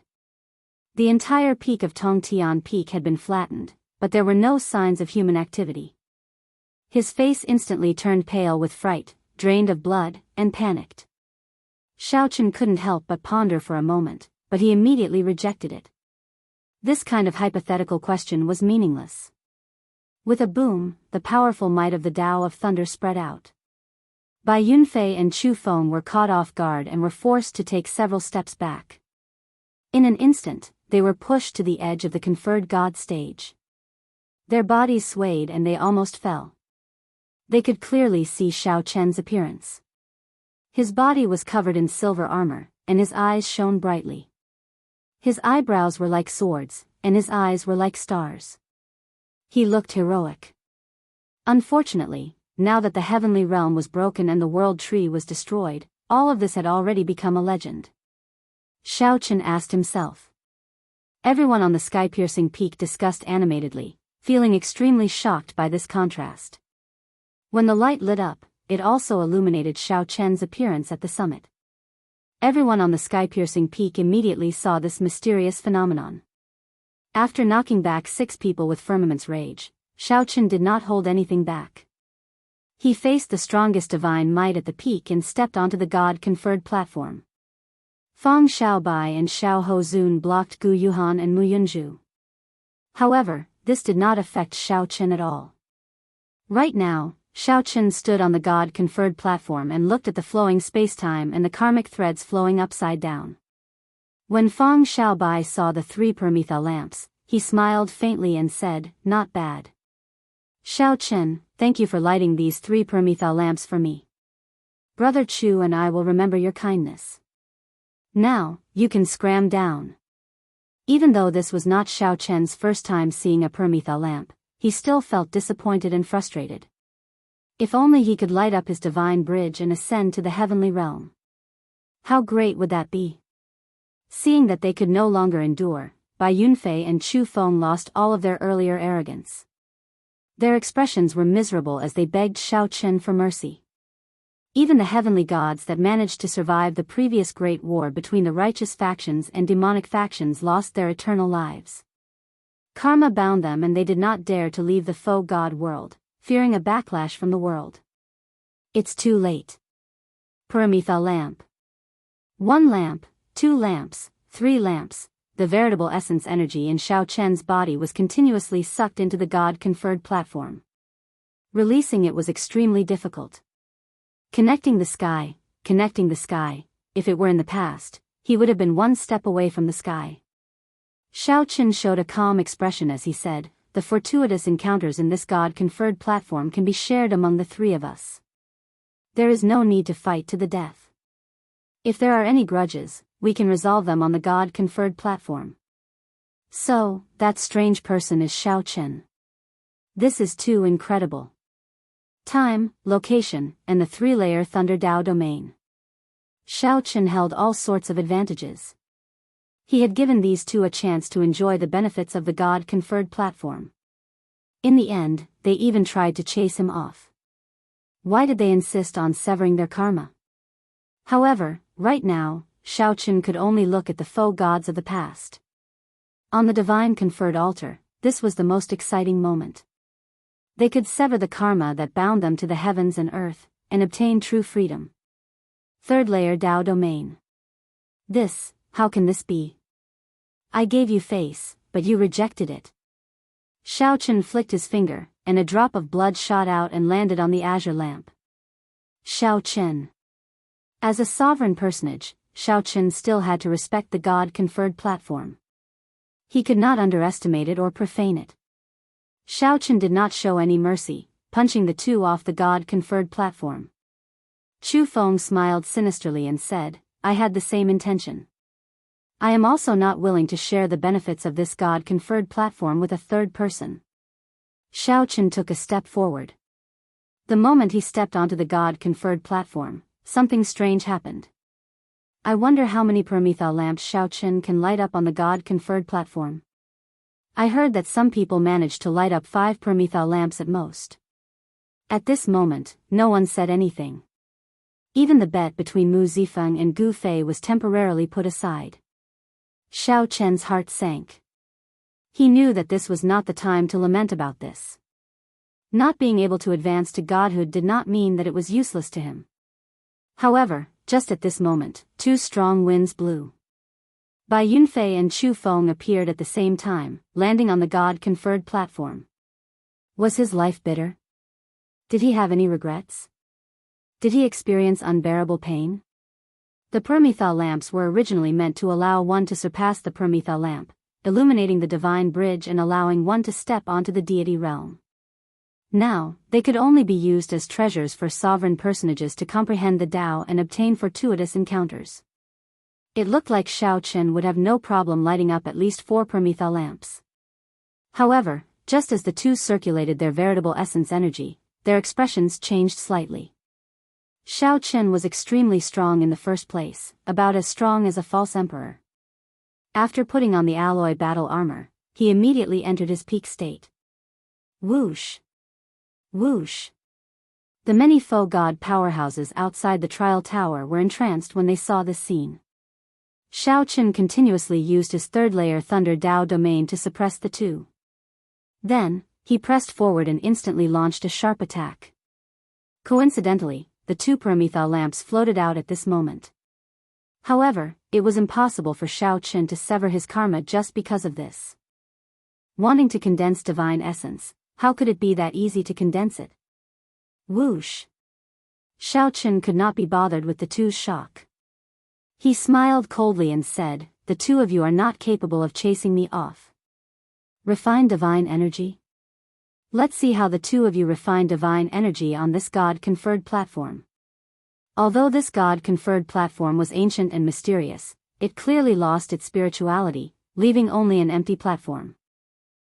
The entire peak of Tongtian Peak had been flattened, but there were no signs of human activity. His face instantly turned pale with fright, drained of blood, and panicked. Xiaochen couldn't help but ponder for a moment, but he immediately rejected it. This kind of hypothetical question was meaningless. With a boom, the powerful might of the Tao of Thunder spread out. Bai Yunfei and Chu Feng were caught off guard and were forced to take several steps back. In an instant, they were pushed to the edge of the conferred god stage. Their bodies swayed and they almost fell. They could clearly see Xiaochen's appearance. His body was covered in silver armor, and his eyes shone brightly. His eyebrows were like swords, and his eyes were like stars. He looked heroic. Unfortunately, now that the heavenly realm was broken and the world tree was destroyed, all of this had already become a legend. Xiaochen asked himself. Everyone on the sky-piercing peak discussed animatedly, feeling extremely shocked by this contrast. When the light lit up, it also illuminated Xiaochen's appearance at the summit. Everyone on the sky-piercing peak immediately saw this mysterious phenomenon. After knocking back 6 people with Firmament's rage, Xiaochen did not hold anything back. He faced the strongest divine might at the peak and stepped onto the god-conferred platform. Fang Xiaobai and Xiao Hozun blocked Gu Yuhan and Mu Yunzhu. However, this did not affect Xiaochen at all. Right now, Xiaochen stood on the god-conferred platform and looked at the flowing spacetime and the karmic threads flowing upside down. When Fang Xiaobai saw the 3 Paramitha lamps, he smiled faintly and said, "Not bad. Xiaochen, thank you for lighting these 3 Paramitha lamps for me. Brother Chu and I will remember your kindness. Now, you can scram down." Even though this was not Xiaochen's first time seeing a Paramitha lamp, he still felt disappointed and frustrated. If only he could light up his divine bridge and ascend to the heavenly realm. How great would that be? Seeing that they could no longer endure, Bai Yunfei and Chu Feng lost all of their earlier arrogance. Their expressions were miserable as they begged Xiaochen for mercy. Even the heavenly gods that managed to survive the previous great war between the righteous factions and demonic factions lost their eternal lives. Karma bound them and they did not dare to leave the faux god world, fearing a backlash from the world. It's too late. Paramitha lamp. 1 lamp, 2 lamps, 3 lamps. The veritable essence energy in Xiaochen's body was continuously sucked into the god-conferred platform. Releasing it was extremely difficult. Connecting the sky, if it were in the past, he would have been 1 step away from the sky. Xiaochen showed a calm expression as he said, "The fortuitous encounters in this god-conferred platform can be shared among the 3 of us. There is no need to fight to the death. If there are any grudges, we can resolve them on the god-conferred platform." So, that strange person is Xiaochen. This is too incredible. Time, location, and the 3-layer Thunder Dao domain. Xiaochen held all sorts of advantages. He had given these 2 a chance to enjoy the benefits of the god-conferred platform. In the end, they even tried to chase him off. Why did they insist on severing their karma? However, right now, Xiaochen could only look at the faux gods of the past. On the divine conferred altar, this was the most exciting moment. They could sever the karma that bound them to the heavens and earth, and obtain true freedom. 3rd-layer Dao domain. How can this be? I gave you face, but you rejected it. Xiaochen flicked his finger, and a drop of blood shot out and landed on the azure lamp. Xiaochen. As a sovereign personage, Xiaochen still had to respect the god-conferred platform. He could not underestimate it or profane it. Xiaochen did not show any mercy, punching the 2 off the god-conferred platform. Chu Feng smiled sinisterly and said, "I had the same intention. I am also not willing to share the benefits of this god-conferred platform with a 3rd person." Xiaochen took a step forward. The moment he stepped onto the god-conferred platform, something strange happened. I wonder how many pyramithal lamps Xiao Chen can light up on the God-conferred platform. I heard that some people manage to light up 5 pyramithal lamps at most. At this moment, no one said anything. Even the bet between Mu Zifeng and Gu Fei was temporarily put aside. Xiao Chen's heart sank. He knew that this was not the time to lament about this. Not being able to advance to godhood did not mean that it was useless to him. However, just at this moment, 2 strong winds blew. Bai Yunfei and Chu Feng appeared at the same time, landing on the God-conferred platform. Was his life bitter? Did he have any regrets? Did he experience unbearable pain? The pyramithal lamps were originally meant to allow one to surpass the pyramithal lamp, illuminating the divine bridge and allowing one to step onto the deity realm. Now, they could only be used as treasures for sovereign personages to comprehend the Tao and obtain fortuitous encounters. It looked like Xiao Chen would have no problem lighting up at least 4 pyramithal lamps. However, just as the two circulated their veritable essence energy, their expressions changed slightly. Xiao Chen was extremely strong in the first place, about as strong as a false emperor. After putting on the alloy battle armor, he immediately entered his peak state. Whoosh! Whoosh! The many faux god powerhouses outside the trial tower were entranced when they saw this scene. Xiao Chen continuously used his third-layer Thunder Dao domain to suppress the two. Then, he pressed forward and instantly launched a sharp attack. Coincidentally, the 2 pyramithal lamps floated out at this moment. However, it was impossible for Xiao Chen to sever his karma just because of this. Wanting to condense divine essence, how could it be that easy to condense it? Whoosh! Xiao Chen could not be bothered with the two's shock. He smiled coldly and said, "The two of you are not capable of chasing me off. Refine divine energy? Let's see how the two of you refine divine energy on this God-conferred platform." Although this God-conferred platform was ancient and mysterious, it clearly lost its spirituality, leaving only an empty platform.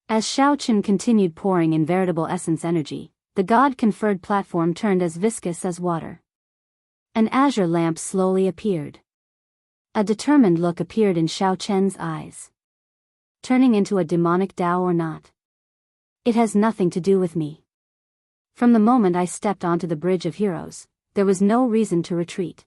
As Xiao Chen continued pouring in veritable essence energy, the God-conferred platform turned as viscous as water. An azure lamp slowly appeared. A determined look appeared in Xiao Chen's eyes. Turning into a demonic Tao or not? It has nothing to do with me. From the moment I stepped onto the Bridge of Heroes, there was no reason to retreat.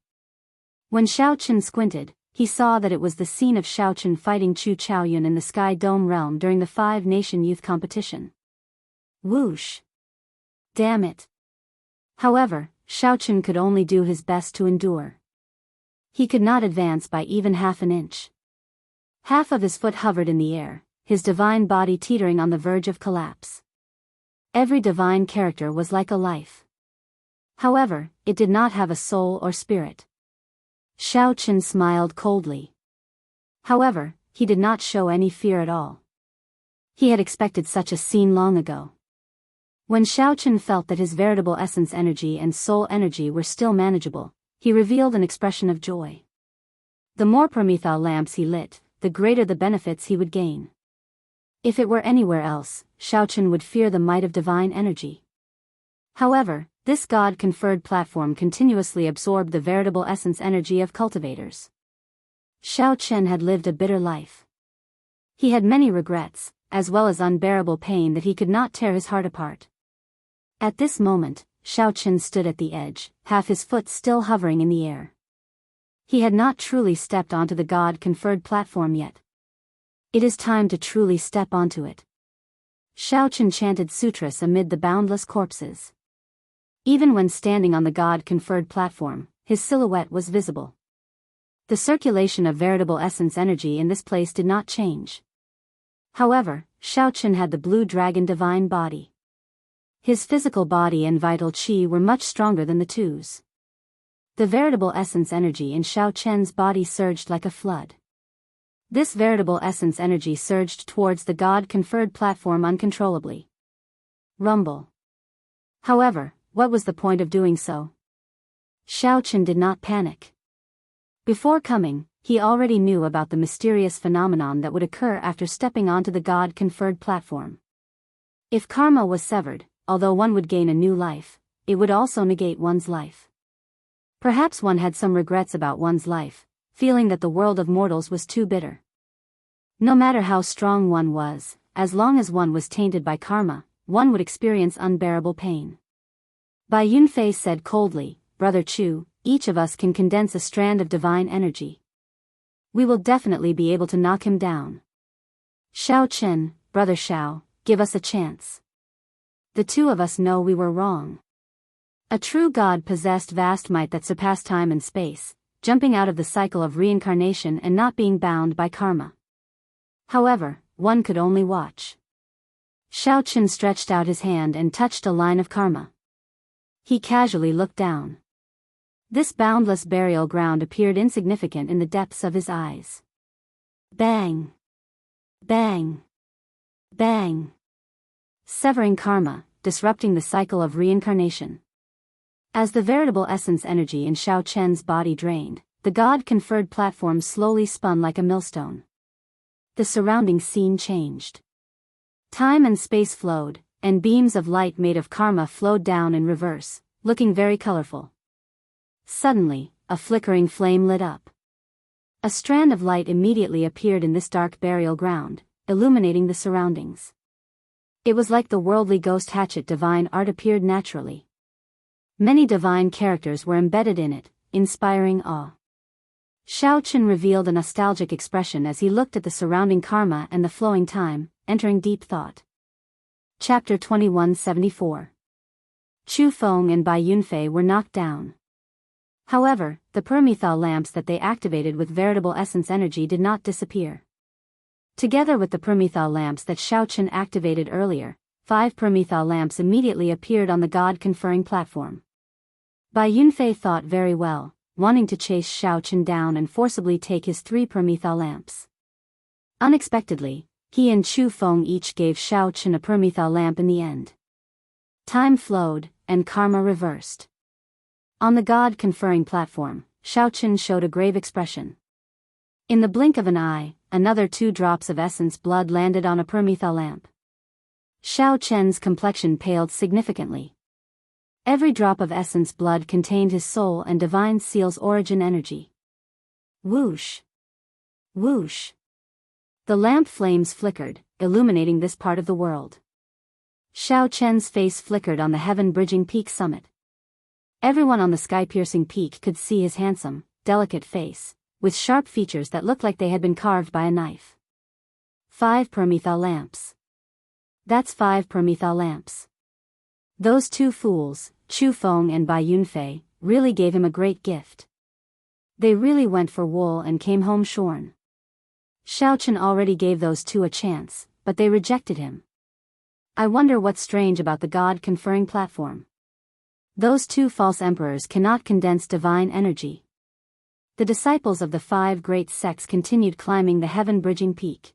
When Xiao Chen squinted, he saw that it was the scene of Xiao Chen fighting Chu Chaoyun in the Sky Dome realm during the 5-nation youth competition. Whoosh! Damn it! However, Xiao Chen could only do his best to endure. He could not advance by even half an inch. Half of his foot hovered in the air, his divine body teetering on the verge of collapse. Every divine character was like a life. However, it did not have a soul or spirit. Xiao Chen smiled coldly. However, he did not show any fear at all. He had expected such a scene long ago. When Xiao Chen felt that his veritable essence energy and soul energy were still manageable, he revealed an expression of joy. The more pyramithal lamps he lit, the greater the benefits he would gain. If it were anywhere else, Xiao Chen would fear the might of divine energy. However, this God-conferred platform continuously absorbed the veritable essence energy of cultivators. Xiao Chen had lived a bitter life. He had many regrets, as well as unbearable pain that he could not tear his heart apart. At this moment, Xiao Chen stood at the edge, half his foot still hovering in the air. He had not truly stepped onto the God-conferred platform yet. It is time to truly step onto it. Xiao Chen chanted sutras amid the boundless corpses. Even when standing on the God-conferred platform, his silhouette was visible. The circulation of veritable essence energy in this place did not change. However, Xiao Chen had the blue dragon divine body. His physical body and vital qi were much stronger than the two's. The veritable essence energy in Xiao Chen's body surged like a flood. This veritable essence energy surged towards the God-conferred platform uncontrollably. Rumble. However, what was the point of doing so? Xiao Chen did not panic. Before coming, he already knew about the mysterious phenomenon that would occur after stepping onto the God-conferred platform. If karma was severed, although one would gain a new life, it would also negate one's life. Perhaps one had some regrets about one's life, feeling that the world of mortals was too bitter. No matter how strong one was, as long as one was tainted by karma, one would experience unbearable pain. Bai Yunfei said coldly, "Brother Chu, each of us can condense a strand of divine energy. We will definitely be able to knock him down. Xiao Chen, Brother Xiao, give us a chance. The two of us know we were wrong." A true god possessed vast might that surpassed time and space, jumping out of the cycle of reincarnation and not being bound by karma. However, one could only watch. Xiao Chen stretched out his hand and touched a line of karma. He casually looked down. This boundless burial ground appeared insignificant in the depths of his eyes. Bang! Bang! Bang! Severing karma, disrupting the cycle of reincarnation. As the veritable essence energy in Xiao Chen's body drained, the god-conferred platform slowly spun like a millstone. The surrounding scene changed. Time and space flowed, and beams of light made of karma flowed down in reverse, looking very colorful. Suddenly, a flickering flame lit up. A strand of light immediately appeared in this dark burial ground, illuminating the surroundings. It was like the worldly ghost hatchet divine art appeared naturally. Many divine characters were embedded in it, inspiring awe. Xiao Chen revealed a nostalgic expression as he looked at the surrounding karma and the flowing time, entering deep thought. Chapter 2174. Chu Feng and Bai Yunfei were knocked down. However, the permethal lamps that they activated with veritable essence energy did not disappear. Together with the permethal lamps that Xiao Chen activated earlier, 5 permethal lamps immediately appeared on the god-conferring platform. Bai Yunfei thought very well, wanting to chase Xiao Chen down and forcibly take his 3 permethal lamps. Unexpectedly, he and Chu Feng each gave Xiao Chen a permethal lamp in the end. Time flowed, and karma reversed. On the god-conferring platform, Xiao Chen showed a grave expression. In the blink of an eye, another 2 drops of essence blood landed on a permethal lamp. Xiao Chen's complexion paled significantly. Every drop of essence blood contained his soul and divine seal's origin energy. Whoosh! Whoosh! The lamp flames flickered, illuminating this part of the world. Xiao Chen's face flickered on the heaven-bridging peak summit. Everyone on the sky-piercing peak could see his handsome, delicate face, with sharp features that looked like they had been carved by a knife. 5 permethal lamps. That's 5 permethal lamps. Those 2 fools, Chu Feng and Bai Yunfei, really gave him a great gift. They really went for wool and came home shorn. Xiao Chen already gave those 2 a chance, but they rejected him. I wonder what's strange about the god-conferring platform. Those 2 false emperors cannot condense divine energy. The disciples of the 5 great sects continued climbing the heaven-bridging peak.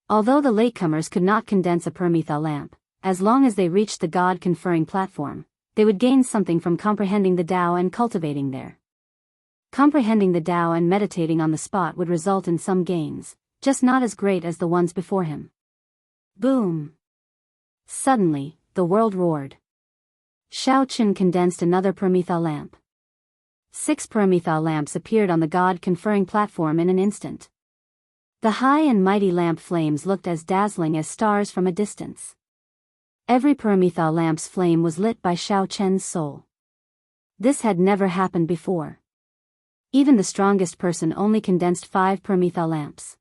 Although the latecomers could not condense a permethal lamp, as long as they reached the god-conferring platform, they would gain something from comprehending the Tao and cultivating there. Comprehending the Tao and meditating on the spot would result in some gains, just not as great as the ones before him. Boom! Suddenly, the world roared. Xiao Chen condensed another permethal lamp. 6 permethal lamps appeared on the god-conferring platform in an instant. The high and mighty lamp flames looked as dazzling as stars from a distance. Every permethal lamp's flame was lit by Xiao Chen's soul. This had never happened before. Even the strongest person only condensed 5 permethal lamps.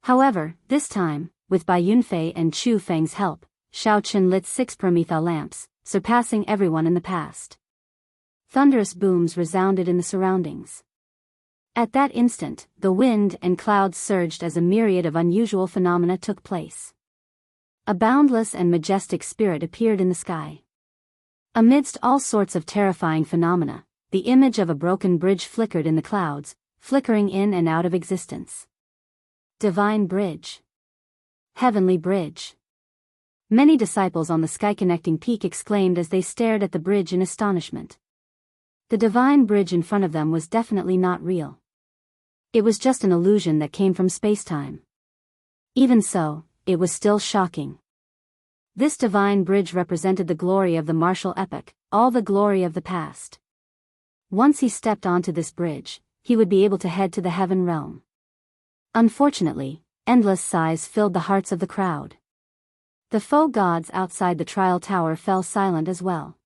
However, this time, with Bai Yunfei and Chu Feng's help, Xiao Chen lit 6 permethal lamps, surpassing everyone in the past. Thunderous booms resounded in the surroundings. At that instant, the wind and clouds surged as a myriad of unusual phenomena took place. A boundless and majestic spirit appeared in the sky. Amidst all sorts of terrifying phenomena, the image of a broken bridge flickered in the clouds, flickering in and out of existence. Divine bridge. Heavenly bridge. Many disciples on the sky-connecting peak exclaimed as they stared at the bridge in astonishment. The divine bridge in front of them was definitely not real. It was just an illusion that came from space-time. Even so, it was still shocking. This divine bridge represented the glory of the martial epoch, all the glory of the past. Once he stepped onto this bridge, he would be able to head to the heaven realm. Unfortunately, endless sighs filled the hearts of the crowd. The foe gods outside the trial tower fell silent as well.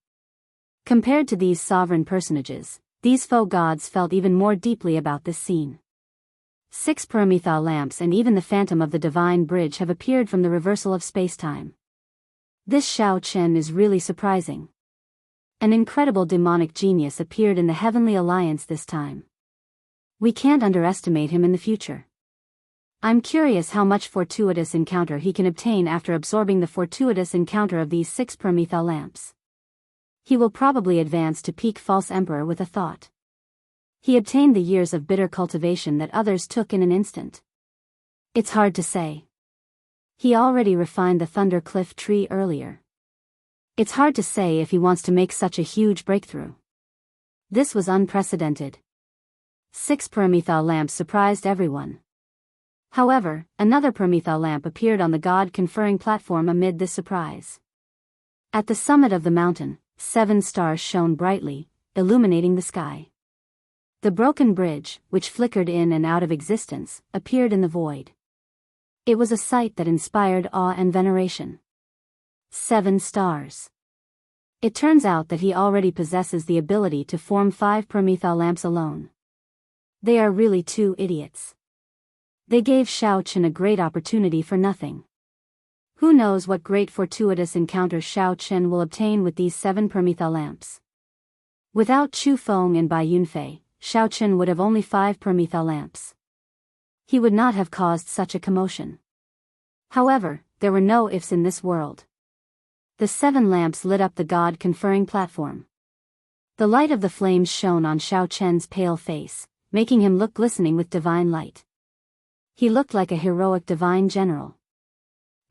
Compared to these sovereign personages, these foe gods felt even more deeply about this scene. 6 Paramita lamps and even the phantom of the divine bridge have appeared from the reversal of spacetime. This Shao Chen is really surprising. An incredible demonic genius appeared in the Heavenly Alliance this time. We can't underestimate him in the future. I'm curious how much fortuitous encounter he can obtain after absorbing the fortuitous encounter of these 6 Paramita lamps. He will probably advance to peak false emperor with a thought. He obtained the years of bitter cultivation that others took in an instant. It's hard to say. He already refined the Thunder Cliff tree earlier. It's hard to say if he wants to make such a huge breakthrough. This was unprecedented. 6 Paramita lamps surprised everyone. However, another Paramita lamp appeared on the god-conferring platform amid this surprise. At the summit of the mountain, 7 stars shone brightly, illuminating the sky. The broken bridge, which flickered in and out of existence, appeared in the void. It was a sight that inspired awe and veneration. 7 stars. It turns out that he already possesses the ability to form 5 Paramita lamps alone. They are really 2 idiots. They gave Shao Chen a great opportunity for nothing. Who knows what great fortuitous encounter Shao Chen will obtain with these 7 Paramita lamps. Without Chu Feng and Bai Yunfei, Shao Chen would have only 5 Paramita lamps. He would not have caused such a commotion. However, there were no ifs in this world. The 7 lamps lit up the god-conferring platform. The light of the flames shone on Shao Chen's pale face, making him look glistening with divine light. He looked like a heroic divine general.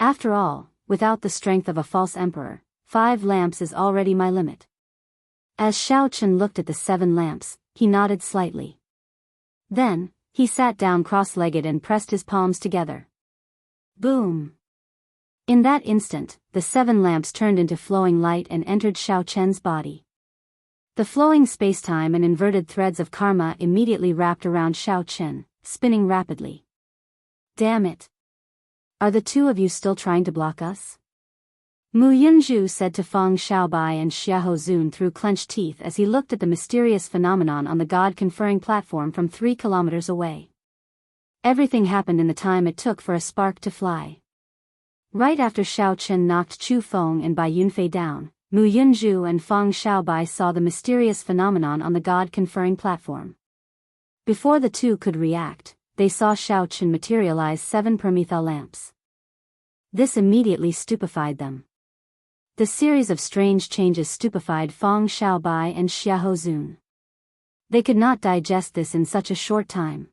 After all, without the strength of a false emperor, 5 lamps is already my limit. As Shao Chen looked at the 7 lamps, he nodded slightly. Then, he sat down cross-legged and pressed his palms together. Boom! In that instant, the 7 lamps turned into flowing light and entered Shao Chen's body. The flowing spacetime and inverted threads of karma immediately wrapped around Shao Chen, spinning rapidly. Damn it! Are the 2 of you still trying to block us? Mu Yunzhu said to Feng Xiaobai and Xiahou Zun through clenched teeth as he looked at the mysterious phenomenon on the god-conferring platform from 3 kilometers away. Everything happened in the time it took for a spark to fly. Right after Shao Chen knocked Chu Feng and Bai Yunfei down, Mu Yunzhu and Feng Xiaobai saw the mysterious phenomenon on the god-conferring platform. Before the 2 could react, they saw Shao Chen materialize 7 Paramita lamps. This immediately stupefied them. The series of strange changes stupefied Feng Xiaobai and Xiahou Zun. They could not digest this in such a short time.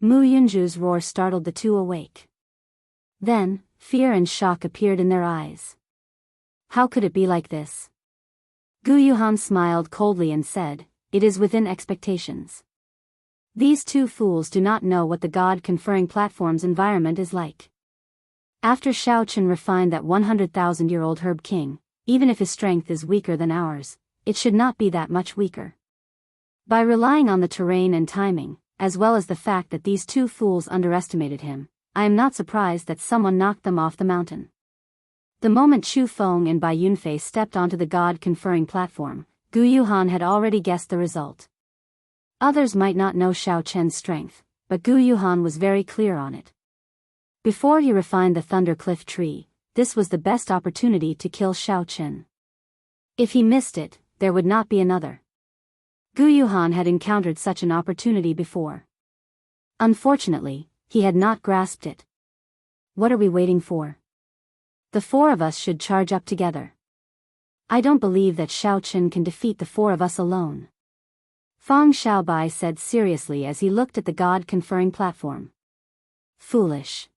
Mu Yunzhu's roar startled the 2 awake. Then, fear and shock appeared in their eyes. How could it be like this? Gu Yuhan smiled coldly and said, "It is within expectations." These 2 fools do not know what the god-conferring platform's environment is like. After Shao Chen refined that 100,000-year-old herb king, even if his strength is weaker than ours, it should not be that much weaker. By relying on the terrain and timing, as well as the fact that these 2 fools underestimated him, I am not surprised that someone knocked them off the mountain. The moment Chu Feng and Bai Yunfei stepped onto the god-conferring platform, Gu Yuhan had already guessed the result. Others might not know Shao Chen's strength, but Gu Yuhan was very clear on it. Before he refined the Thunder Cliff tree, this was the best opportunity to kill Shao Chen. If he missed it, there would not be another. Gu Yuhan had encountered such an opportunity before. Unfortunately, he had not grasped it. What are we waiting for? The 4 of us should charge up together. I don't believe that Shao Chen can defeat the 4 of us alone. Feng Xiaobai said seriously as he looked at the god-conferring platform. Foolish.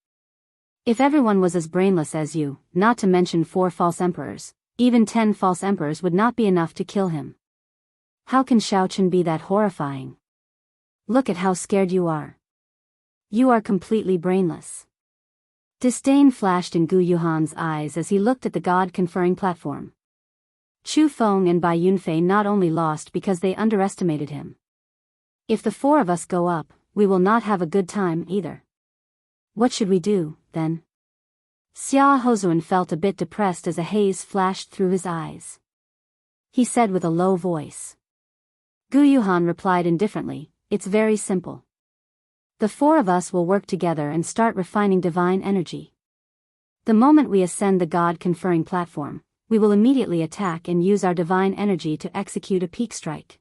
If everyone was as brainless as you, not to mention 4 false emperors, even 10 false emperors would not be enough to kill him. How can Shao Chen be that horrifying? Look at how scared you are. You are completely brainless. Disdain flashed in Gu Yuhan's eyes as he looked at the god-conferring platform. Chu Feng and Bai Yunfei not only lost because they underestimated him. If the four of us go up, we will not have a good time either. What should we do, then? Xia Hozuan felt a bit depressed as a haze flashed through his eyes. He said with a low voice. Gu Yuhan replied indifferently, it's very simple. The four of us will work together and start refining divine energy. The moment we ascend the God-conferring platform, we will immediately attack and use our divine energy to execute a peak strike.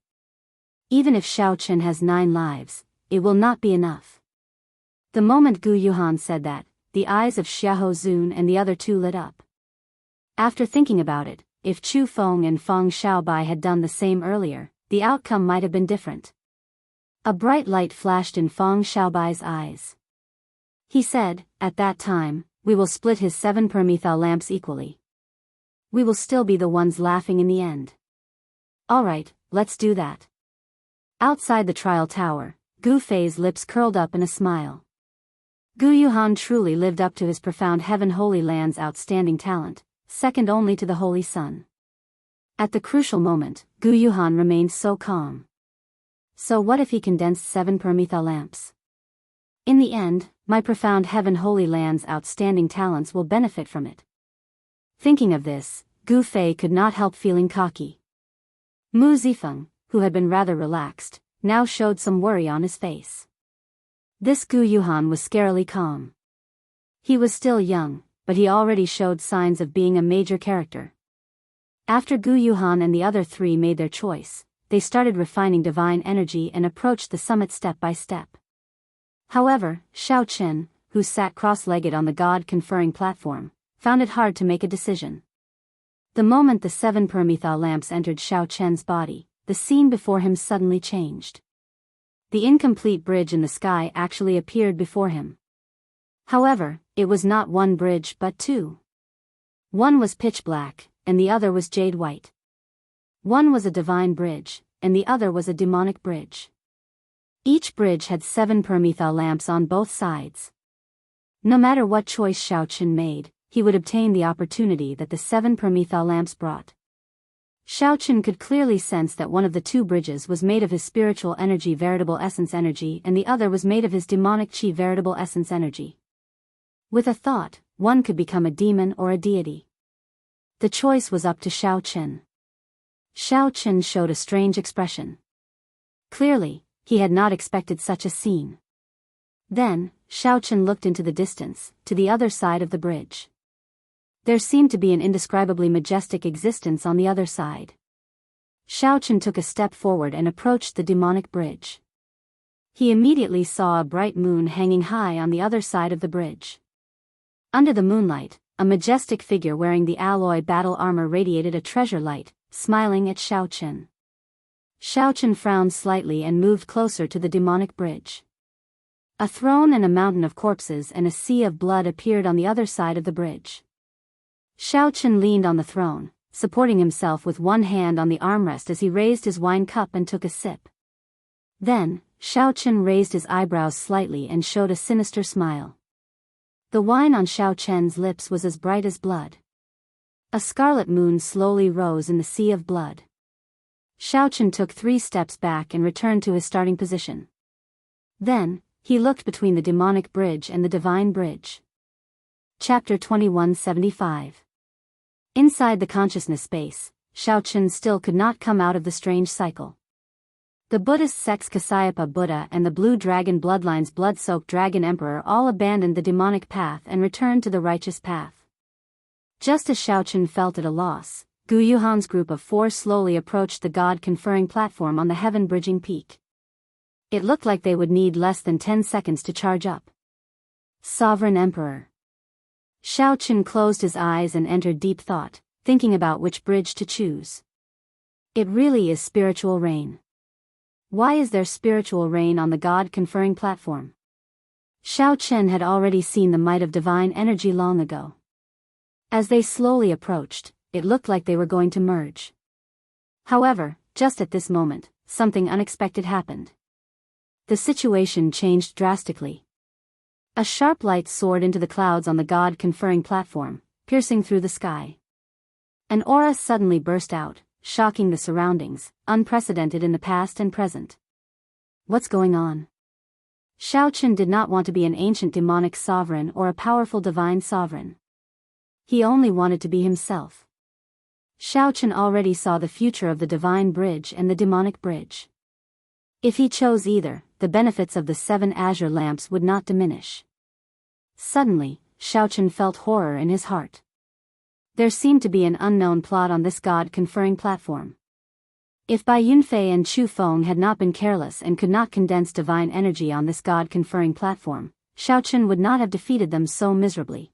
Even if Xiao Chen has 9 lives, it will not be enough. The moment Gu Yuhan said that, the eyes of Xiahou Zun and the other two lit up. After thinking about it, if Chu Feng and Feng Xiaobai had done the same earlier, the outcome might have been different. A bright light flashed in Feng Xiaobai's eyes. He said, at that time, we will split his 7 permethyl lamps equally. We will still be the ones laughing in the end. Alright, let's do that. Outside the trial tower, Gu Fei's lips curled up in a smile. Gu Yuhan truly lived up to his profound Heaven Holy Land's outstanding talent, second only to the Holy Sun. At the crucial moment, Gu Yuhan remained so calm. So what if he condensed 7 permethyl lamps? In the end, my profound Heaven Holy Land's outstanding talents will benefit from it. Thinking of this, Gu Fei could not help feeling cocky. Mu Zifeng, who had been rather relaxed, now showed some worry on his face. This Gu Yuhan was scarily calm. He was still young, but he already showed signs of being a major character. After Gu Yuhan and the other 3 made their choice, they started refining divine energy and approached the summit step by step. However, Xiao Chen, who sat cross-legged on the God-conferring platform, found it hard to make a decision. The moment the 7 permethyl lamps entered Xiao Chen's body, the scene before him suddenly changed. The incomplete bridge in the sky actually appeared before him. However, it was not 1 bridge but 2. One was pitch black, and the other was jade white. One was a divine bridge, and the other was a demonic bridge. Each bridge had 7 permethyl lamps on both sides. No matter what choice Xiao Chen made, he would obtain the opportunity that the 7 permethyl lamps brought. Xiao Chen could clearly sense that one of the 2 bridges was made of his spiritual energy veritable essence energy and the other was made of his demonic chi veritable essence energy. With a thought, one could become a demon or a deity. The choice was up to Xiao Chen. Xiao Chen showed a strange expression. Clearly, he had not expected such a scene. Then, Xiao Chen looked into the distance, to the other side of the bridge. There seemed to be an indescribably majestic existence on the other side. Xiao Chen took a step forward and approached the demonic bridge. He immediately saw a bright moon hanging high on the other side of the bridge. Under the moonlight, a majestic figure wearing the alloy battle armor radiated a treasure light, smiling at Xiao Chen. Xiao Chen frowned slightly and moved closer to the demonic bridge. A throne and a mountain of corpses and a sea of blood appeared on the other side of the bridge. Xiao Chen leaned on the throne, supporting himself with one hand on the armrest as he raised his wine cup and took a sip. Then, Xiao Chen raised his eyebrows slightly and showed a sinister smile. The wine on Xiao Chen's lips was as bright as blood. A scarlet moon slowly rose in the sea of blood. Xiao Chen took 3 steps back and returned to his starting position. Then, he looked between the demonic bridge and the divine bridge. Chapter 2175. Inside the consciousness space, Xiao Chen still could not come out of the strange cycle. The Buddhist sects Kasyapa Buddha and the Blue Dragon Bloodline's blood-soaked Dragon Emperor all abandoned the demonic path and returned to the righteous path. Just as Xiao Chen felt at a loss, Gu Yuhan's group of 4 slowly approached the God-conferring platform on the heaven-bridging peak. It looked like they would need less than 10 seconds to charge up. Sovereign Emperor. Xiao Chen closed his eyes and entered deep thought, thinking about which bridge to choose. It really is spiritual rain. Why is there spiritual rain on the God-conferring platform? Xiao Chen had already seen the might of divine energy long ago. As they slowly approached, it looked like they were going to merge. However, just at this moment, something unexpected happened. The situation changed drastically. A sharp light soared into the clouds on the God-conferring platform, piercing through the sky. An aura suddenly burst out, shocking the surroundings, unprecedented in the past and present. What's going on? Xiao Chen did not want to be an ancient demonic sovereign or a powerful divine sovereign. He only wanted to be himself. Xiao Chen already saw the future of the divine bridge and the demonic bridge. If he chose either, the benefits of the 7 azure lamps would not diminish. Suddenly, Xiao Chen felt horror in his heart. There seemed to be an unknown plot on this god-conferring platform. If Bai Yunfei and Chu Feng had not been careless and could not condense divine energy on this god-conferring platform, Xiao Chen would not have defeated them so miserably.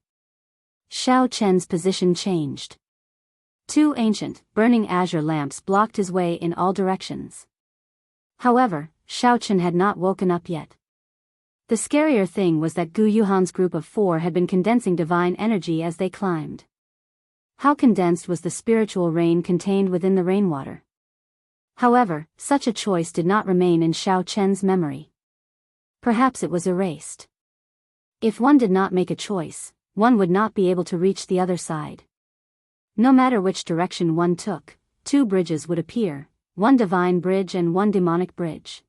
Xiao Chen's position changed. 2 ancient, burning azure lamps blocked his way in all directions. However, Xiao Chen had not woken up yet. The scarier thing was that Gu Yuhan's group of 4 had been condensing divine energy as they climbed. How condensed was the spiritual rain contained within the rainwater? However, such a choice did not remain in Xiao Chen's memory. Perhaps it was erased. If one did not make a choice, one would not be able to reach the other side. No matter which direction one took, 2 bridges would appear, one divine bridge and one demonic bridge.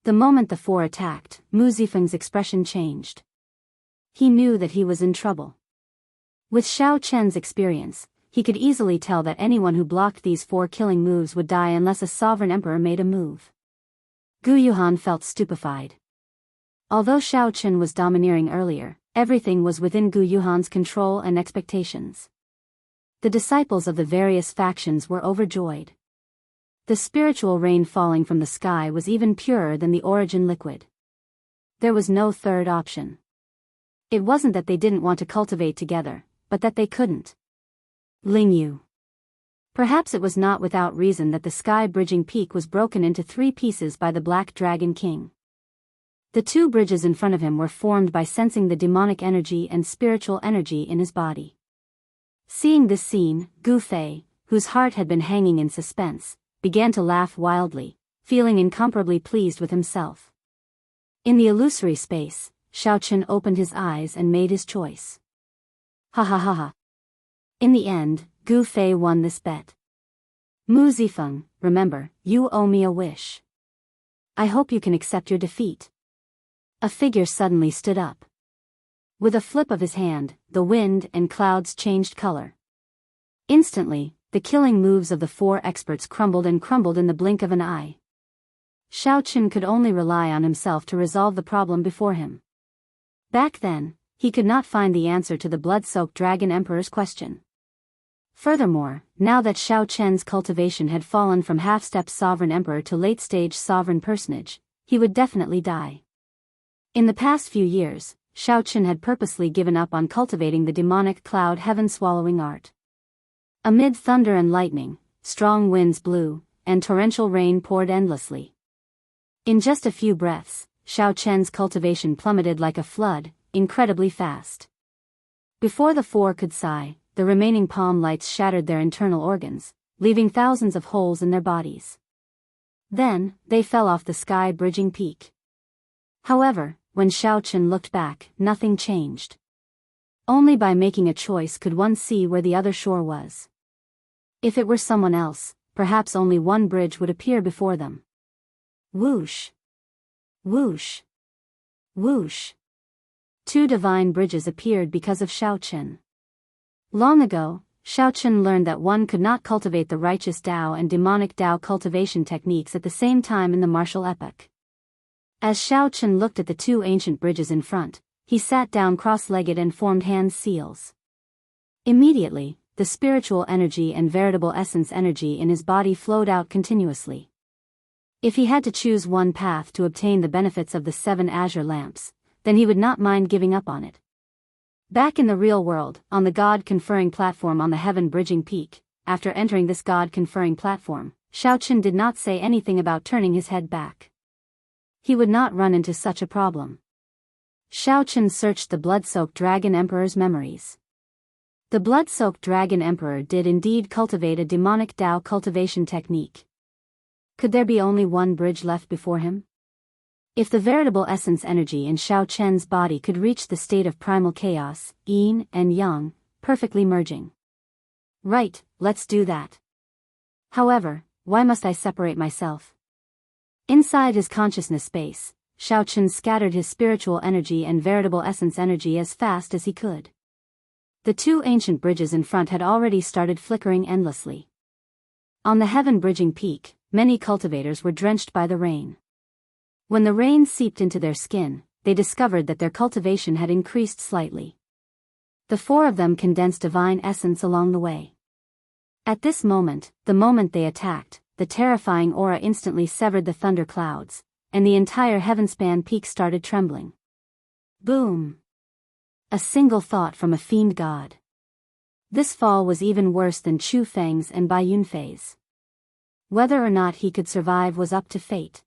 The moment the 4 attacked, Mu Zifeng's expression changed. He knew that he was in trouble. With Xiao Chen's experience, he could easily tell that anyone who blocked these 4 killing moves would die unless a sovereign emperor made a move. Gu Yuhan felt stupefied. Although Xiao Chen was domineering earlier, everything was within Gu Yuhan's control and expectations. The disciples of the various factions were overjoyed. The spiritual rain falling from the sky was even purer than the origin liquid. There was no third option. It wasn't that they didn't want to cultivate together, but that they couldn't. Ling Yu. Perhaps it was not without reason that the sky-bridging peak was broken into 3 pieces by the Black Dragon King. The 2 bridges in front of him were formed by sensing the demonic energy and spiritual energy in his body. Seeing this scene, Gu Fei, whose heart had been hanging in suspense, began to laugh wildly, feeling incomparably pleased with himself. In the illusory space, Xiao Chen opened his eyes and made his choice. Ha ha ha ha. In the end, Gu Fei won this bet. Mu Zifeng, remember, you owe me a wish. I hope you can accept your defeat. A figure suddenly stood up. With a flip of his hand, the wind and clouds changed color. Instantly, the killing moves of the 4 experts crumbled in the blink of an eye. Xiao Chen could only rely on himself to resolve the problem before him. Back then, he could not find the answer to the blood-soaked Dragon Emperor's question. Furthermore, now that Xiao Chen's cultivation had fallen from half-step sovereign emperor to late-stage sovereign personage, he would definitely die. In the past few years, Xiao Chen had purposely given up on cultivating the demonic cloud heaven-swallowing art. Amid thunder and lightning, strong winds blew, and torrential rain poured endlessly. In just a few breaths, Xiao Chen's cultivation plummeted like a flood, incredibly fast. Before the 4 could sigh, the remaining palm lights shattered their internal organs, leaving thousands of holes in their bodies. Then, they fell off the sky-bridging peak. However, when Xiao Chen looked back, nothing changed. Only by making a choice could one see where the other shore was. If it were someone else, perhaps only one bridge would appear before them. Whoosh! Whoosh! Whoosh! 2 divine bridges appeared because of Xiao Chen. Long ago, Xiao Chen learned that one could not cultivate the righteous Dao and demonic Dao cultivation techniques at the same time in the martial epoch. As Xiao Chen looked at the 2 ancient bridges in front, he sat down cross-legged and formed hand seals. Immediately, the spiritual energy and veritable essence energy in his body flowed out continuously. If he had to choose one path to obtain the benefits of the 7 azure lamps, then he would not mind giving up on it. Back in the real world, on the god-conferring platform on the heaven-bridging peak, after entering this god-conferring platform, Xiao Chen did not say anything about turning his head back. He would not run into such a problem. Xiao Chen searched the blood-soaked Dragon Emperor's memories. The blood-soaked Dragon Emperor did indeed cultivate a demonic Dao cultivation technique. Could there be only one bridge left before him? If the veritable essence energy in Xiao Chen's body could reach the state of primal chaos, yin and yang, perfectly merging. Right, let's do that. However, why must I separate myself? Inside his consciousness space, Xiaochen scattered his spiritual energy and veritable essence energy as fast as he could. The two ancient bridges in front had already started flickering endlessly. On the heaven-bridging peak, many cultivators were drenched by the rain. When the rain seeped into their skin, they discovered that their cultivation had increased slightly. The four of them condensed divine essence along the way. At this moment, the moment they attacked, the terrifying aura instantly severed the thunder clouds, and the entire heavenspan peak started trembling. Boom! A single thought from a fiend god. This fall was even worse than Chu Feng's and Bai Yunfei's. Whether or not he could survive was up to fate.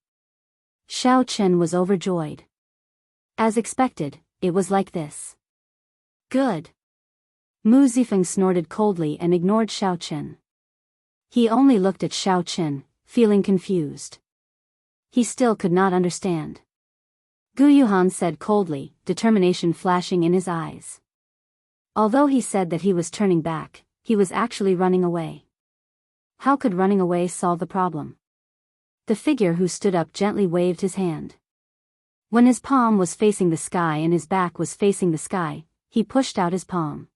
Xiao Chen was overjoyed. As expected, it was like this. Good. Mu Zifeng snorted coldly and ignored Xiao Chen. He only looked at Xiao Chen, feeling confused. He still could not understand. Gu Yuhan said coldly, determination flashing in his eyes. Although he said that he was turning back, he was actually running away. How could running away solve the problem? The figure who stood up gently waved his hand. When his palm was facing the sky and his back was facing the sky, he pushed out his palm.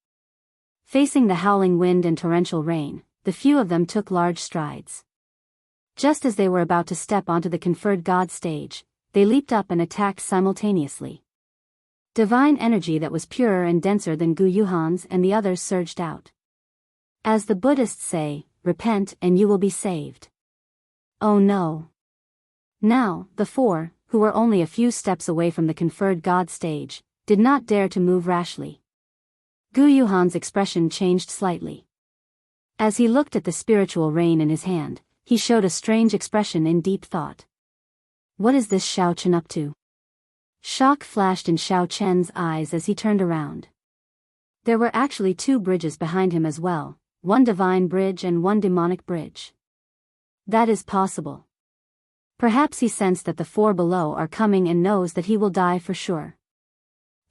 Facing the howling wind and torrential rain, the few of them took large strides. Just as they were about to step onto the conferred god stage, they leaped up and attacked simultaneously. Divine energy that was purer and denser than Gu Yuhan's and the others surged out. As the Buddhists say, repent and you will be saved. Oh no. Now, the four, who were only a few steps away from the conferred god stage, did not dare to move rashly. Gu Yuhan's expression changed slightly. As he looked at the spiritual rain in his hand, he showed a strange expression in deep thought. What is this Xiao Chen up to? Shock flashed in Xiao Chen's eyes as he turned around. There were actually two bridges behind him as well, one divine bridge and one demonic bridge. That is possible. Perhaps he sensed that the four below are coming and knows that he will die for sure.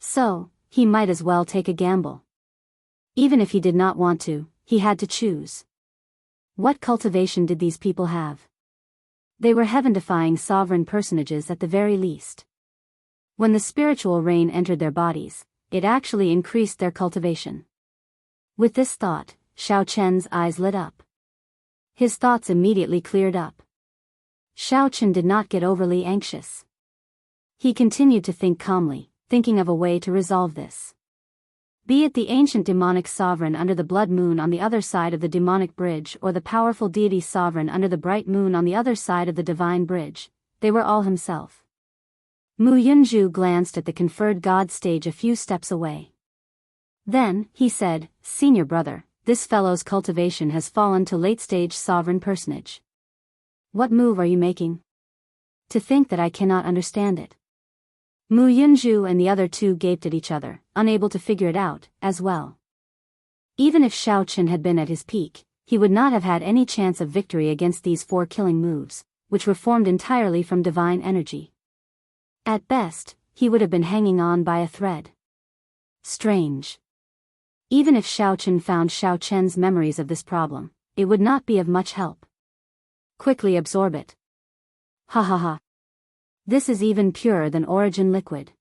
So, he might as well take a gamble. Even if he did not want to, he had to choose. What cultivation did these people have? They were heaven-defying sovereign personages at the very least. When the spiritual rain entered their bodies, it actually increased their cultivation. With this thought, Xiao Chen's eyes lit up. His thoughts immediately cleared up. Xiao Chen did not get overly anxious. He continued to think calmly, thinking of a way to resolve this. Be it the ancient demonic sovereign under the blood moon on the other side of the demonic bridge or the powerful deity sovereign under the bright moon on the other side of the divine bridge, they were all himself. Mu Yunju glanced at the conferred god stage a few steps away. Then, he said, Senior brother, this fellow's cultivation has fallen to late-stage sovereign personage. What move are you making? To think that I cannot understand it. Mu Yunju and the other two gaped at each other, unable to figure it out, as well. Even if Xiao Chen had been at his peak, he would not have had any chance of victory against these four killing moves, which were formed entirely from divine energy. At best, he would have been hanging on by a thread. Strange. Even if Xiao Chen found Xiao Chen's memories of this problem, it would not be of much help. Quickly absorb it. Ha ha ha. This is even purer than origin liquid.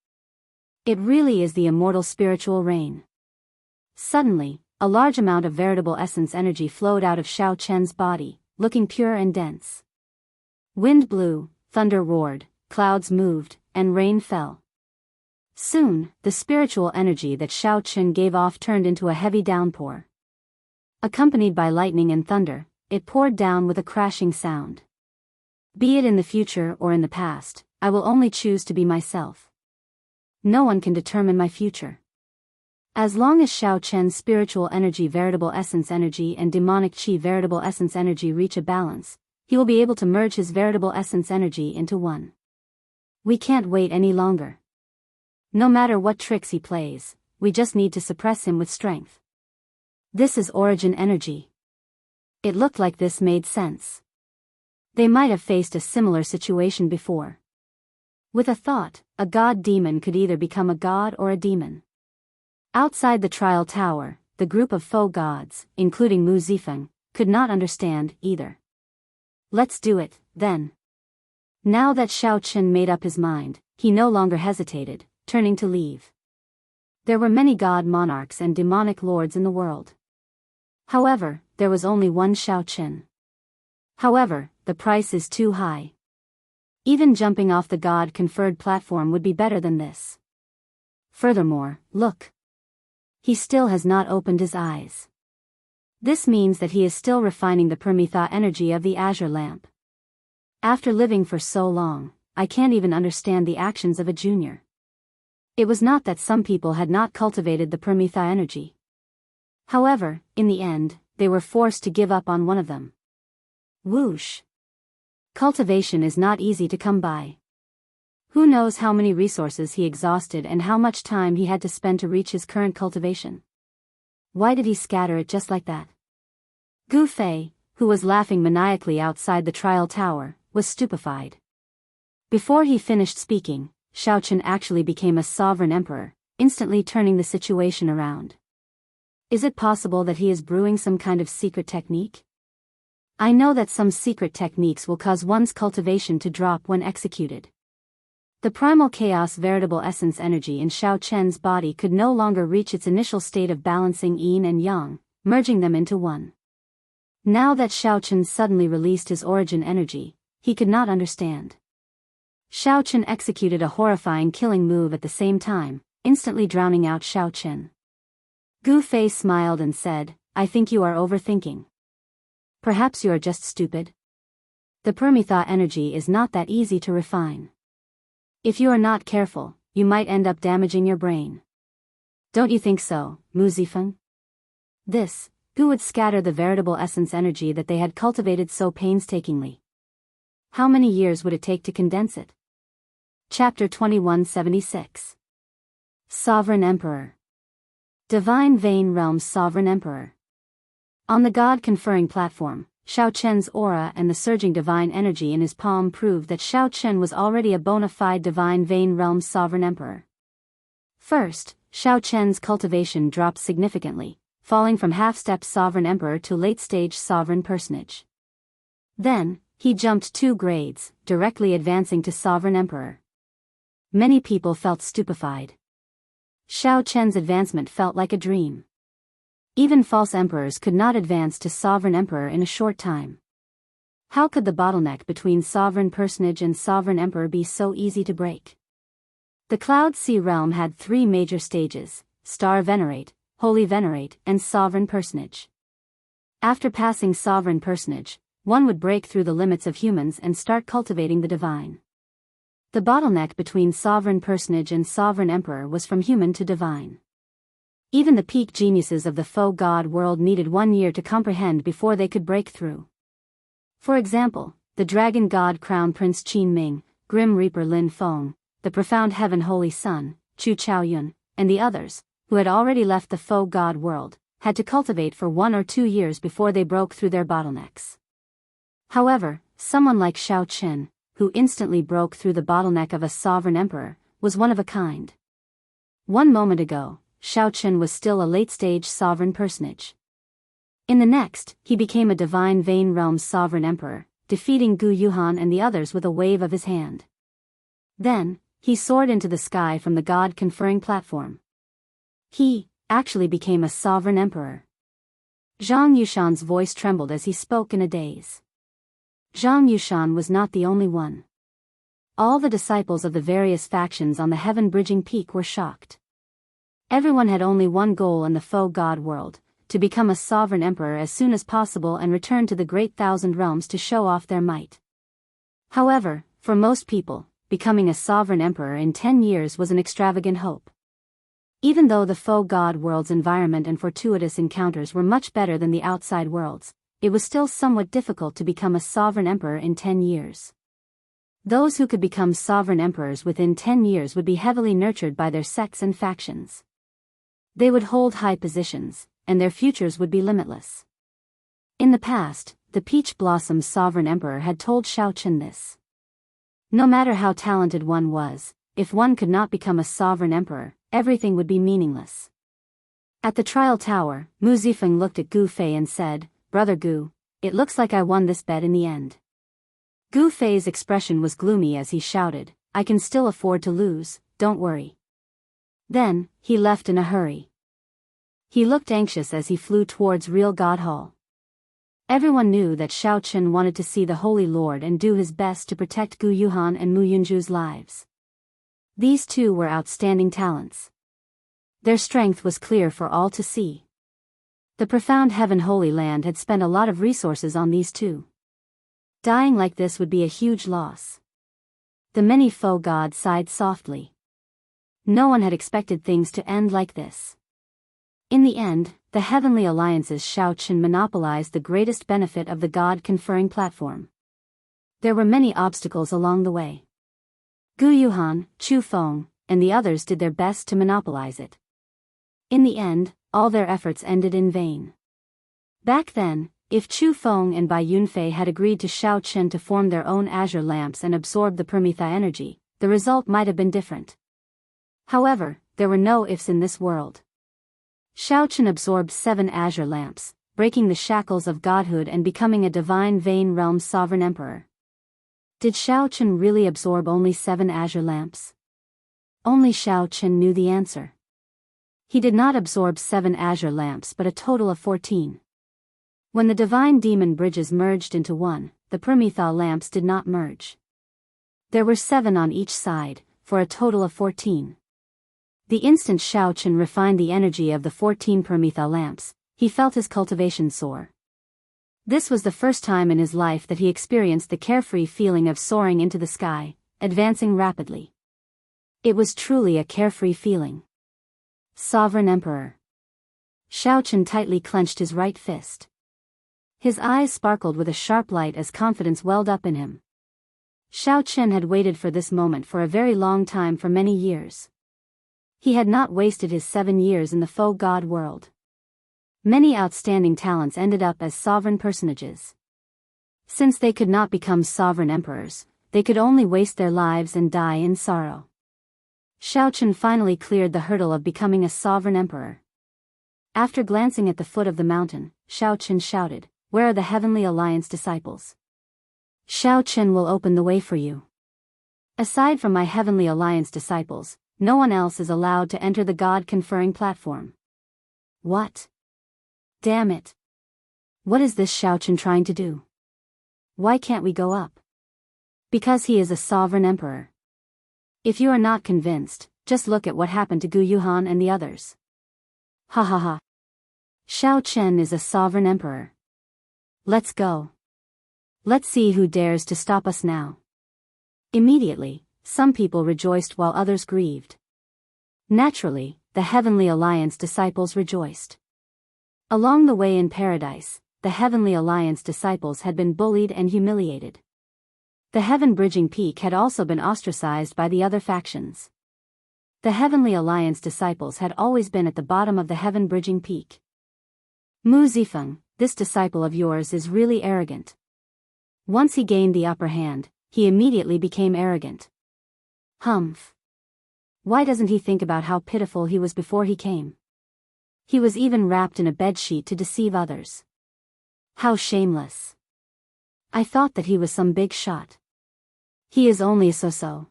It really is the immortal spiritual rain. Suddenly, a large amount of veritable essence energy flowed out of Xiao Chen's body, looking pure and dense. Wind blew, thunder roared, clouds moved, and rain fell. Soon, the spiritual energy that Xiao Chen gave off turned into a heavy downpour. Accompanied by lightning and thunder, it poured down with a crashing sound. Be it in the future or in the past, I will only choose to be myself. No one can determine my future. As long as Xiao Chen's spiritual energy veritable essence energy and demonic chi veritable essence energy reach a balance, he will be able to merge his veritable essence energy into one. We can't wait any longer. No matter what tricks he plays, we just need to suppress him with strength. This is origin energy. It looked like this made sense. They might have faced a similar situation before. With a thought, a god-demon could either become a god or a demon. Outside the trial tower, the group of faux gods, including Mu Zifeng, could not understand either. Let's do it, then. Now that Xiao Chen made up his mind, he no longer hesitated, turning to leave. There were many god monarchs and demonic lords in the world. However, there was only one Xiao Chen. However, the price is too high. Even jumping off the god-conferred platform would be better than this. Furthermore, look. He still has not opened his eyes. This means that he is still refining the Permitha energy of the azure lamp. After living for so long, I can't even understand the actions of a junior. It was not that some people had not cultivated the Permitha energy. However, in the end, they were forced to give up on one of them. Whoosh! Cultivation is not easy to come by. Who knows how many resources he exhausted and how much time he had to spend to reach his current cultivation. Why did he scatter it just like that? Gu Fei, who was laughing maniacally outside the trial tower, was stupefied. Before he finished speaking, Xiao Chen actually became a sovereign emperor, instantly turning the situation around. Is it possible that he is brewing some kind of secret technique? I know that some secret techniques will cause one's cultivation to drop when executed. The primal chaos veritable essence energy in Xiao Chen's body could no longer reach its initial state of balancing yin and yang, merging them into one. Now that Xiao Chen suddenly released his origin energy, he could not understand. Xiao Chen executed a horrifying killing move at the same time, instantly drowning out Xiao Chen. Gu Fei smiled and said, "I think you are overthinking. Perhaps you are just stupid. The Permitha energy is not that easy to refine. If you are not careful, you might end up damaging your brain. Don't you think so, Mu Zifeng?" This, Gu would scatter the veritable essence energy that they had cultivated so painstakingly. How many years would it take to condense it? Chapter 2176. Sovereign Emperor. Divine Vein Realm's Sovereign Emperor. On the God-conferring platform, Xiao Chen's aura and the surging divine energy in his palm proved that Xiao Chen was already a bona fide divine vein realm's sovereign emperor. First, Xiao Chen's cultivation dropped significantly, falling from half-step sovereign emperor to late-stage sovereign personage. Then, he jumped 2 grades, directly advancing to sovereign emperor. Many people felt stupefied. Xiao Chen's advancement felt like a dream. Even false emperors could not advance to sovereign emperor in a short time. How could the bottleneck between sovereign personage and sovereign emperor be so easy to break? The Cloud Sea realm had 3 major stages: Star Venerate, Holy Venerate, and Sovereign Personage. After passing Sovereign Personage, one would break through the limits of humans and start cultivating the divine. The bottleneck between Sovereign Personage and Sovereign Emperor was from human to divine. Even the peak geniuses of the faux god world needed 1 year to comprehend before they could break through. For example, the Dragon God Crown Prince Qin Ming, Grim Reaper Lin Feng, the Profound Heaven Holy Sun, Chu Chaoyun, and the others, who had already left the faux god world, had to cultivate for 1 or 2 years before they broke through their bottlenecks. However, someone like Xiao Chen, who instantly broke through the bottleneck of a sovereign emperor, was one of a kind. 1 moment ago, Xiao Chen was still a late-stage sovereign personage. In the next, he became a divine vein realm's sovereign emperor, defeating Gu Yuhan and the others with a wave of his hand. Then, he soared into the sky from the god-conferring platform. He, actually became a sovereign emperor. Zhang Yushan's voice trembled as he spoke in a daze. Zhang Yushan was not the only one. All the disciples of the various factions on the heaven-bridging peak were shocked. Everyone had only one goal in the faux god world: to become a sovereign emperor as soon as possible and return to the great thousand realms to show off their might. However, for most people, becoming a sovereign emperor in 10 years was an extravagant hope. Even though the faux god world's environment and fortuitous encounters were much better than the outside worlds, it was still somewhat difficult to become a sovereign emperor in 10 years. Those who could become sovereign emperors within 10 years would be heavily nurtured by their sects and factions. They would hold high positions, and their futures would be limitless. In the past, the Peach Blossom Sovereign Emperor had told Xiao Chen this. No matter how talented one was, if one could not become a sovereign emperor, everything would be meaningless. At the trial tower, Mu Zifeng looked at Gu Fei and said, "Brother Gu, it looks like I won this bet in the end." Gu Fei's expression was gloomy as he shouted, "I can still afford to lose, don't worry." Then, he left in a hurry. He looked anxious as he flew towards Real God Hall. Everyone knew that Xiao Chen wanted to see the Holy Lord and do his best to protect Gu Yuhan and Mu Yunju's lives. These two were outstanding talents. Their strength was clear for all to see. The profound Heaven Holy Land had spent a lot of resources on these two. Dying like this would be a huge loss. The many foe gods sighed softly. No one had expected things to end like this. In the end, the Heavenly Alliance's Xiao Chen monopolized the greatest benefit of the God-conferring platform. There were many obstacles along the way. Gu Yuhan, Chu Feng, and the others did their best to monopolize it. In the end, all their efforts ended in vain. Back then, if Chu Feng and Bai Yunfei had agreed to Xiao Chen to form their own azure lamps and absorb the Prometha energy, the result might have been different. However, there were no ifs in this world. Xiao Chen absorbed 7 azure lamps, breaking the shackles of godhood and becoming a divine Vein Realm's sovereign emperor. Did Xiao Chen really absorb only 7 azure lamps? Only Xiao Chen knew the answer. He did not absorb 7 azure lamps but a total of 14. When the divine demon bridges merged into one, the Prometha lamps did not merge. There were 7 on each side, for a total of 14. The instant Xiao Chen refined the energy of the 14 Prometha lamps, he felt his cultivation soar. This was the first time in his life that he experienced the carefree feeling of soaring into the sky, advancing rapidly. It was truly a carefree feeling. Sovereign Emperor. Xiao Chen tightly clenched his right fist. His eyes sparkled with a sharp light as confidence welled up in him. Xiao Chen had waited for this moment for a very long time, for many years. He had not wasted his 7 years in the foe god world. Many outstanding talents ended up as sovereign personages. Since they could not become sovereign emperors, they could only waste their lives and die in sorrow. Xiao Chen finally cleared the hurdle of becoming a sovereign emperor. After glancing at the foot of the mountain, Xiao Chen shouted, "Where are the Heavenly Alliance disciples? Xiao Chen will open the way for you. Aside from my Heavenly Alliance disciples, no one else is allowed to enter the God-conferring platform." What? Damn it. What is this Xiao Chen trying to do? Why can't we go up? Because he is a sovereign emperor. If you are not convinced, just look at what happened to Gu Yuhan and the others. Ha ha ha. Xiao Chen is a sovereign emperor. Let's go. Let's see who dares to stop us now. Immediately, some people rejoiced while others grieved. Naturally, the Heavenly Alliance disciples rejoiced. Along the way in paradise, the Heavenly Alliance disciples had been bullied and humiliated. The heaven-bridging peak had also been ostracized by the other factions. The Heavenly Alliance disciples had always been at the bottom of the heaven-bridging peak. Mu Zifeng, this disciple of yours is really arrogant. Once he gained the upper hand, he immediately became arrogant. Humph. Why doesn't he think about how pitiful he was before he came? He was even wrapped in a bedsheet to deceive others. How shameless. I thought that he was some big shot. He is only a so-so.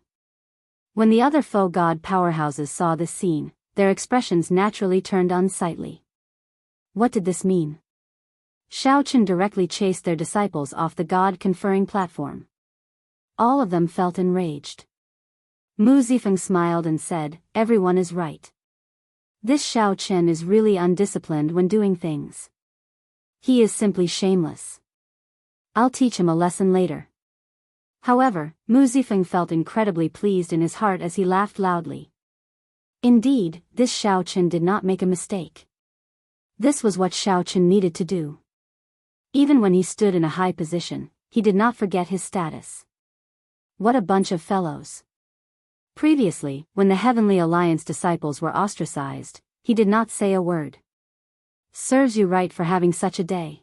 When the other foe god powerhouses saw this scene, their expressions naturally turned unsightly. What did this mean? Xiao Chen directly chased their disciples off the god-conferring platform. All of them felt enraged. Mu Zifeng smiled and said, "Everyone is right. This Xiao Chen is really undisciplined when doing things. He is simply shameless. I'll teach him a lesson later." However, Mu Zifeng felt incredibly pleased in his heart as he laughed loudly. Indeed, this Xiao Chen did not make a mistake. This was what Xiao Chen needed to do. Even when he stood in a high position, he did not forget his status. What a bunch of fellows. Previously, when the Heavenly Alliance disciples were ostracized, he did not say a word. Serves you right for having such a day.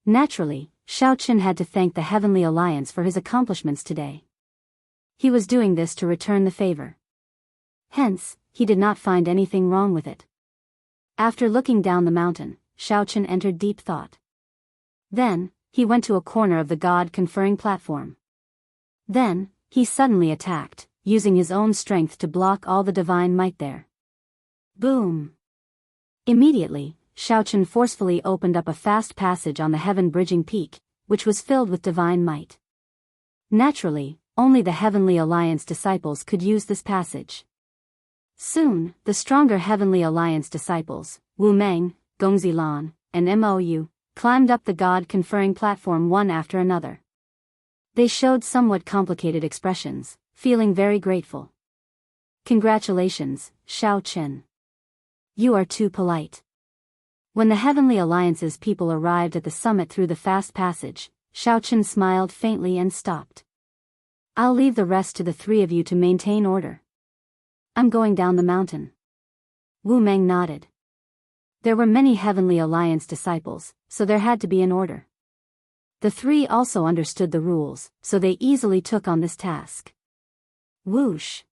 Naturally, Xiao Chen had to thank the Heavenly Alliance for his accomplishments today. He was doing this to return the favor. Hence, he did not find anything wrong with it. After looking down the mountain, Xiao Chen entered deep thought. Then, he went to a corner of the God-conferring platform. Then, he suddenly attacked, using his own strength to block all the divine might there. Boom! Immediately, Shaochen forcefully opened up a fast passage on the heaven-bridging peak, which was filled with divine might. Naturally, only the Heavenly Alliance disciples could use this passage. Soon, the stronger Heavenly Alliance disciples, Wu Meng, Gongzilan, and Mou, climbed up the God-conferring platform one after another. They showed somewhat complicated expressions, feeling very grateful. Congratulations, Shaochen. You are too polite. When the Heavenly Alliance's people arrived at the summit through the fast passage, Shaochen smiled faintly and stopped. I'll leave the rest to the three of you to maintain order. I'm going down the mountain. Wu Meng nodded. There were many Heavenly Alliance disciples, so there had to be an order. The three also understood the rules, so they easily took on this task. Whoosh!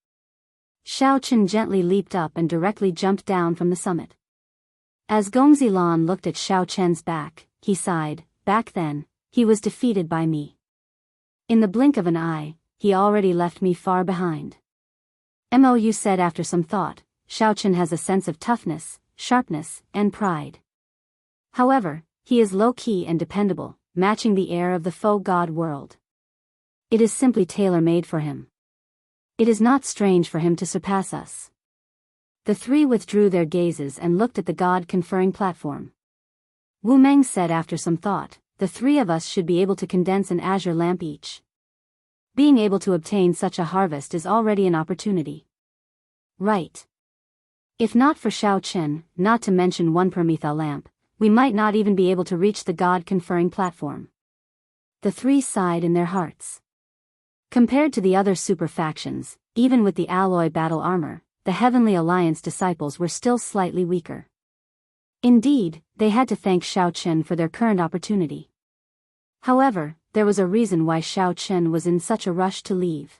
Shaochen gently leaped up and directly jumped down from the summit. As Gongzilan looked at Shaochen's back, he sighed. Back then, he was defeated by me. In the blink of an eye, he already left me far behind. Mou said after some thought, Shaochen has a sense of toughness, sharpness, and pride. However, he is low-key and dependable, matching the air of the faux god world. It is simply tailor-made for him. It is not strange for him to surpass us. The three withdrew their gazes and looked at the god-conferring platform. Wu Meng said after some thought, the three of us should be able to condense an azure lamp each. Being able to obtain such a harvest is already an opportunity. Right. If not for Shaochen, not to mention one Prometha lamp, we might not even be able to reach the god-conferring platform. The three sighed in their hearts. Compared to the other super factions, even with the alloy battle armor, the Heavenly Alliance disciples were still slightly weaker. Indeed, they had to thank Shaochen for their current opportunity. However, there was a reason why Shaochen was in such a rush to leave.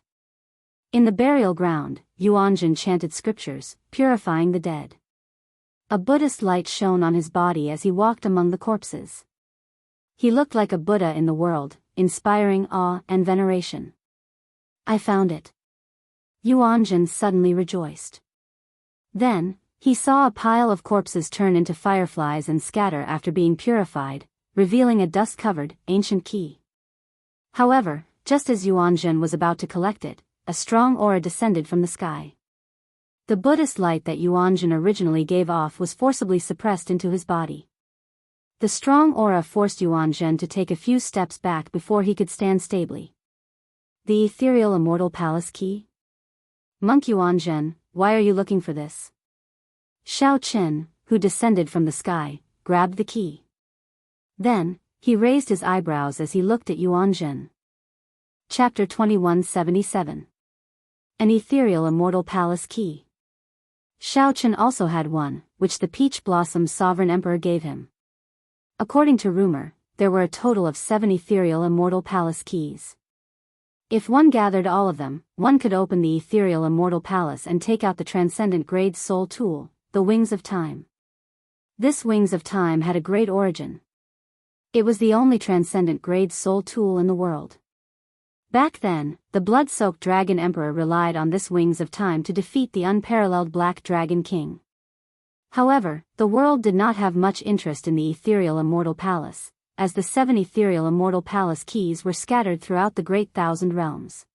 In the burial ground, Yuanjun chanted scriptures, purifying the dead. A Buddhist light shone on his body as he walked among the corpses. He looked like a Buddha in the world, inspiring awe and veneration. I found it. Yuanjun suddenly rejoiced. Then, he saw a pile of corpses turn into fireflies and scatter after being purified, revealing a dust-covered, ancient key. However, just as Yuanjun was about to collect it, a strong aura descended from the sky. The Buddhist light that Yuanjun originally gave off was forcibly suppressed into his body. The strong aura forced Yuanjun to take a few steps back before he could stand stably. The ethereal immortal palace key? Monk Yuanjun, why are you looking for this? Shaochen, who descended from the sky, grabbed the key. Then, he raised his eyebrows as he looked at Yuanjun. Chapter 2177. An ethereal immortal palace key. Shaochen also had one, which the Peach Blossom Sovereign Emperor gave him. According to rumor, there were a total of 7 ethereal immortal palace keys. If one gathered all of them, one could open the ethereal immortal palace and take out the transcendent grade soul tool, the Wings of Time. This Wings of Time had a great origin. It was the only transcendent grade soul tool in the world. Back then, the blood-soaked Dragon Emperor relied on this Wings of Time to defeat the unparalleled Black Dragon King. However, the world did not have much interest in the ethereal immortal palace, as the 7 ethereal immortal palace keys were scattered throughout the great Thousand Realms.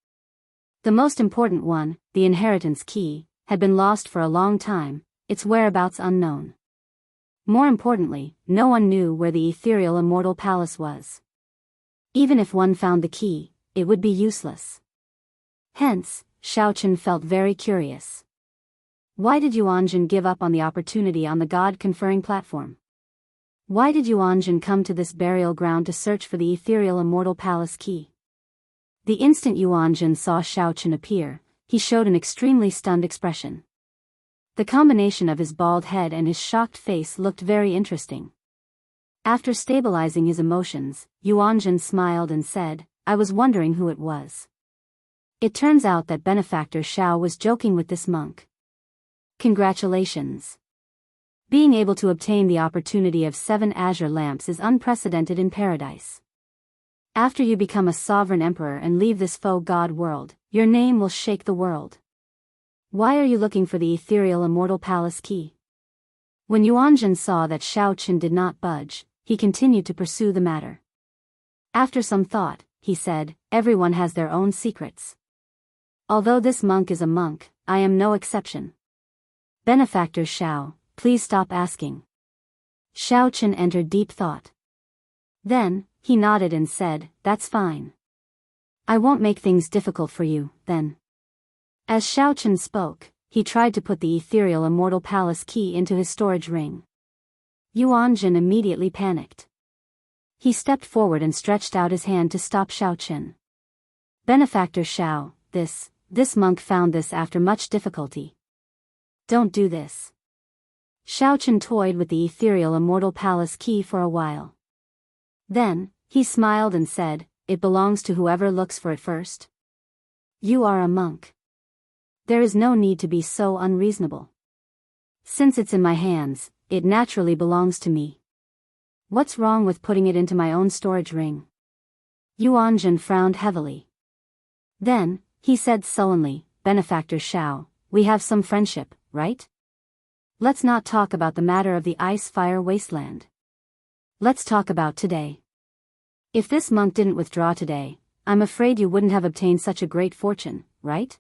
The most important one, the inheritance key, had been lost for a long time, its whereabouts unknown. More importantly, no one knew where the ethereal immortal palace was. Even if one found the key, it would be useless. Hence, Shaochen felt very curious. Why did Yuanjun give up on the opportunity on the God-conferring platform? Why did Yuanjun come to this burial ground to search for the ethereal immortal palace key? The instant Yuanjun saw Shaochen appear, he showed an extremely stunned expression. The combination of his bald head and his shocked face looked very interesting. After stabilizing his emotions, Yuanjun smiled and said, I was wondering who it was. It turns out that benefactor Shao was joking with this monk. Congratulations. Being able to obtain the opportunity of 7 azure lamps is unprecedented in paradise. After you become a sovereign emperor and leave this faux god world, your name will shake the world. Why are you looking for the ethereal immortal palace key? When Yuanjun saw that Xiao Chen did not budge, he continued to pursue the matter. After some thought, he said, everyone has their own secrets. Although this monk is a monk, I am no exception. Benefactor Xiao, please stop asking. Xiao Chen entered deep thought. Then, he nodded and said, that's fine. I won't make things difficult for you, then. As Xiao Chen spoke, he tried to put the ethereal immortal palace key into his storage ring. Yuanjun immediately panicked. He stepped forward and stretched out his hand to stop Xiao Chen. Benefactor Xiao, this monk found this after much difficulty. Don't do this. Xiao Chen toyed with the ethereal immortal palace key for a while. Then, he smiled and said, it belongs to whoever looks for it first. You are a monk. There is no need to be so unreasonable. Since it's in my hands, it naturally belongs to me. What's wrong with putting it into my own storage ring? Yuanjun frowned heavily. Then, he said sullenly, Benefactor Xiao, we have some friendship, right? Let's not talk about the matter of the ice-fire wasteland. Let's talk about today. If this monk didn't withdraw today, I'm afraid you wouldn't have obtained such a great fortune, right?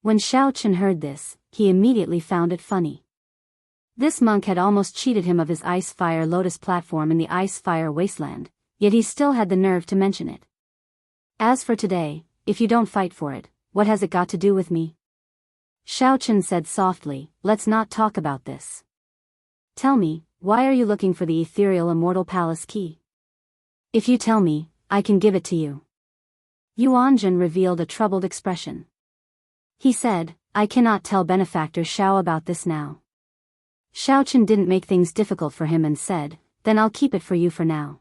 When Xiao Chen heard this, he immediately found it funny. This monk had almost cheated him of his ice-fire lotus platform in the ice-fire wasteland, yet he still had the nerve to mention it. As for today, if you don't fight for it, what has it got to do with me? Xiao Chen said softly, let's not talk about this. Tell me, why are you looking for the ethereal immortal palace key? If you tell me, I can give it to you. Yuanjun revealed a troubled expression. He said, I cannot tell Benefactor Xiao about this now. Xiao Chen didn't make things difficult for him and said, then I'll keep it for you for now.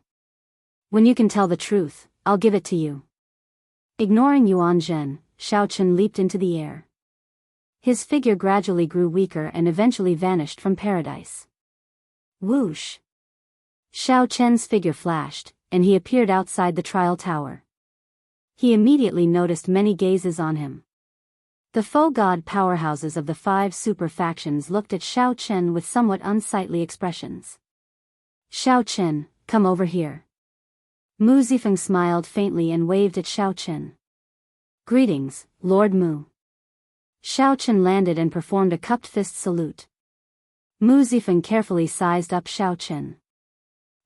When you can tell the truth, I'll give it to you. Ignoring Yuanjun, Xiao Chen leaped into the air. His figure gradually grew weaker and eventually vanished from paradise. Whoosh! Xiao Chen's figure flashed, and he appeared outside the trial tower. He immediately noticed many gazes on him. The faux god powerhouses of the 5 super factions looked at Xiao Chen with somewhat unsightly expressions. Xiao Chen, come over here. Mu Zifeng smiled faintly and waved at Xiao Chen. Greetings, Lord Mu. Xiao Chen landed and performed a cupped fist salute. Mu Zifeng carefully sized up Xiao Chen.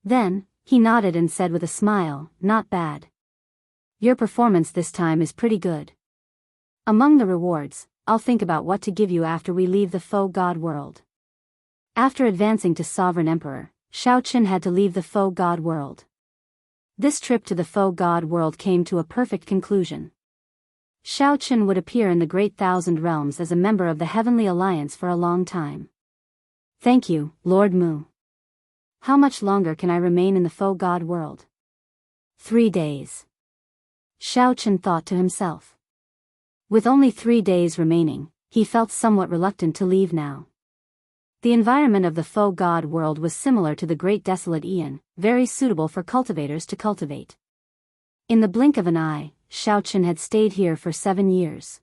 Then, he nodded and said with a smile, not bad. Your performance this time is pretty good. Among the rewards, I'll think about what to give you after we leave the faux god world. After advancing to Sovereign Emperor, Xiao Chen had to leave the faux god world. This trip to the faux god world came to a perfect conclusion. Xiao Chen would appear in the Great Thousand Realms as a member of the Heavenly Alliance for a long time. Thank you, Lord Mu. How much longer can I remain in the faux god world? 3 days. Xiao Chen thought to himself. With only 3 days remaining, he felt somewhat reluctant to leave now. The environment of the faux god world was similar to the Great Desolate Aeon, very suitable for cultivators to cultivate. In the blink of an eye, Xiao Chen had stayed here for 7 years.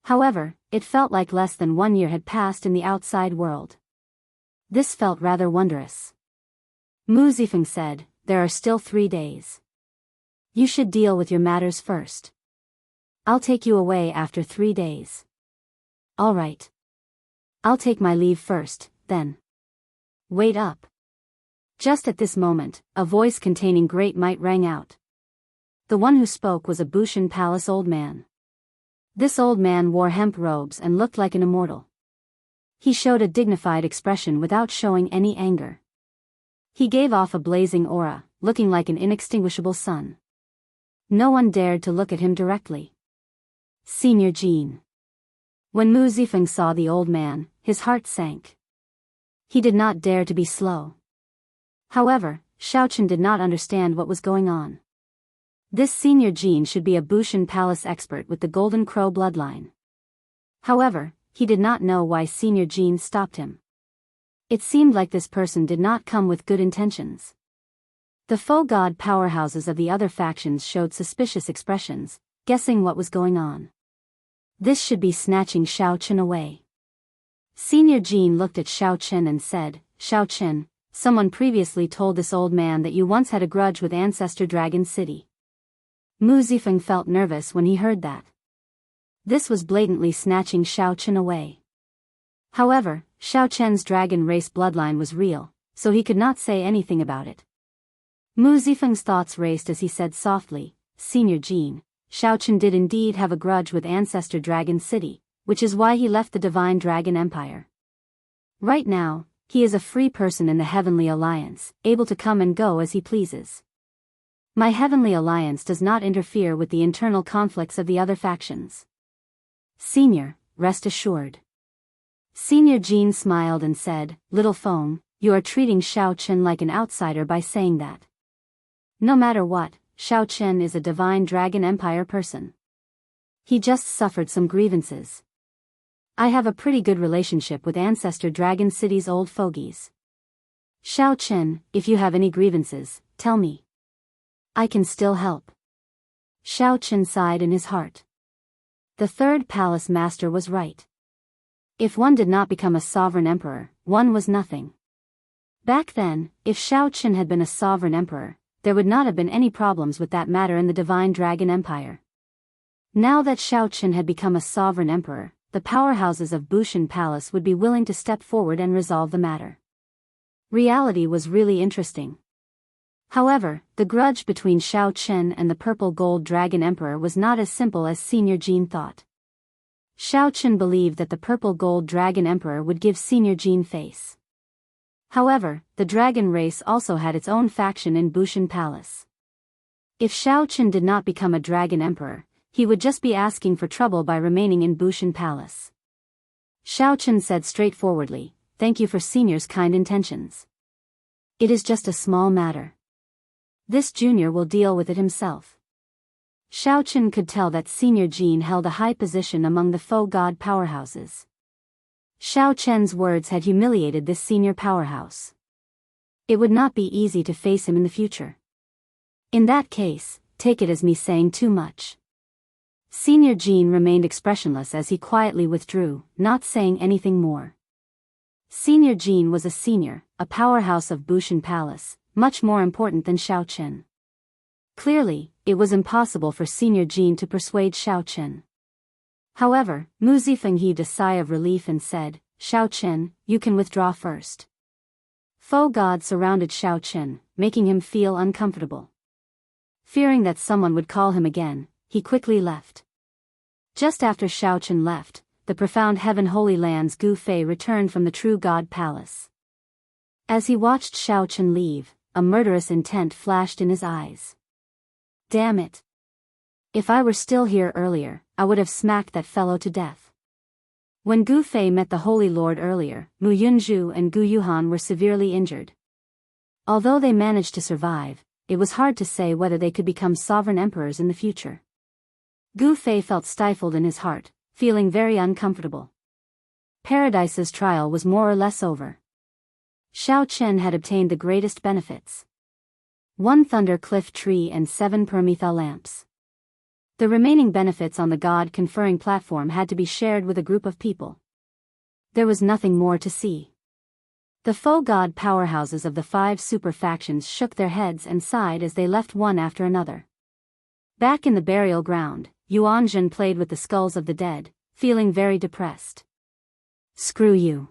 However, it felt like less than 1 year had passed in the outside world. This felt rather wondrous. Mu Zifeng said, there are still 3 days. You should deal with your matters first. I'll take you away after 3 days. All right. I'll take my leave first, then. Wait up. Just at this moment, a voice containing great might rang out. The one who spoke was a Bushan Palace old man. This old man wore hemp robes and looked like an immortal. He showed a dignified expression without showing any anger. He gave off a blazing aura, looking like an inextinguishable sun. No one dared to look at him directly. Senior Jean. When Mu Zifeng saw the old man, his heart sank. He did not dare to be slow. However, Xiao Chen did not understand what was going on. This Senior Jean should be a Bushan Palace expert with the Golden Crow bloodline. However, he did not know why Senior Jean stopped him. It seemed like this person did not come with good intentions. The faux god powerhouses of the other factions showed suspicious expressions, guessing what was going on. This should be snatching Xiao Chen away. Senior Jean looked at Xiao Chen and said, Xiao Chen, someone previously told this old man that you once had a grudge with Ancestor Dragon City. Mu Zifeng felt nervous when he heard that. This was blatantly snatching Xiao Chen away. However, Xiao Chen's dragon race bloodline was real, so he could not say anything about it. Mu Zifeng's thoughts raced as he said softly, Senior Jean, Xiao Chen did indeed have a grudge with Ancestor Dragon City, which is why he left the Divine Dragon Empire. Right now, he is a free person in the Heavenly Alliance, able to come and go as he pleases. My Heavenly Alliance does not interfere with the internal conflicts of the other factions. Senior, rest assured. Senior Jean smiled and said, Little Feng, you are treating Xiao Chen like an outsider by saying that. No matter what, Xiao Chen is a Divine Dragon Empire person. He just suffered some grievances. I have a pretty good relationship with Ancestor Dragon City's old fogies. Xiao Chen, if you have any grievances, tell me. I can still help. Xiao Chen sighed in his heart. The third palace master was right. If one did not become a sovereign emperor, one was nothing. Back then, if Xiao Chen had been a sovereign emperor, there would not have been any problems with that matter in the Divine Dragon Empire. Now that Xiao Chen had become a sovereign emperor, the powerhouses of Bushan Palace would be willing to step forward and resolve the matter. Reality was really interesting. However, the grudge between Xiao Chen and the Purple Gold Dragon Emperor was not as simple as Senior Jean thought. Xiao Chen believed that the Purple Gold Dragon Emperor would give Senior Jean face. However, the dragon race also had its own faction in Bushan Palace. If Xiao Chen did not become a dragon emperor, he would just be asking for trouble by remaining in Bushan Palace. Xiao Chen said straightforwardly, Thank you for Senior's kind intentions. It is just a small matter. This junior will deal with it himself. Xiao Chen could tell that Senior Jean held a high position among the faux god powerhouses. Xiao Chen's words had humiliated this senior powerhouse. It would not be easy to face him in the future. In that case, take it as me saying too much. Senior Jean remained expressionless as he quietly withdrew, not saying anything more. Senior Jean was a powerhouse of Bushan Palace, much more important than Xiao Chen. Clearly, it was impossible for Senior Jean to persuade Xiao Chen. However, Mu Zifeng heaved a sigh of relief and said, Xiao Chen, you can withdraw first. Faux God surrounded Xiao Chen, making him feel uncomfortable. Fearing that someone would call him again, he quickly left. Just after Xiao Chen left, the profound Heaven Holy Land's Gu Fei returned from the True God Palace. As he watched Xiao Chen leave, a murderous intent flashed in his eyes. Damn it. If I were still here earlier, I would have smacked that fellow to death. When Gu Fei met the Holy Lord earlier, Mu Yunzhu and Gu Yuhan were severely injured. Although they managed to survive, it was hard to say whether they could become sovereign emperors in the future. Gu Fei felt stifled in his heart, feeling very uncomfortable. Paradise's trial was more or less over. Xiao Chen had obtained the greatest benefits. 1 thunder cliff tree and 7 permetha lamps. The remaining benefits on the god-conferring platform had to be shared with a group of people. There was nothing more to see. The faux god powerhouses of the 5 super factions shook their heads and sighed as they left one after another. Back in the burial ground, Yuanzhen played with the skulls of the dead, feeling very depressed. Screw you.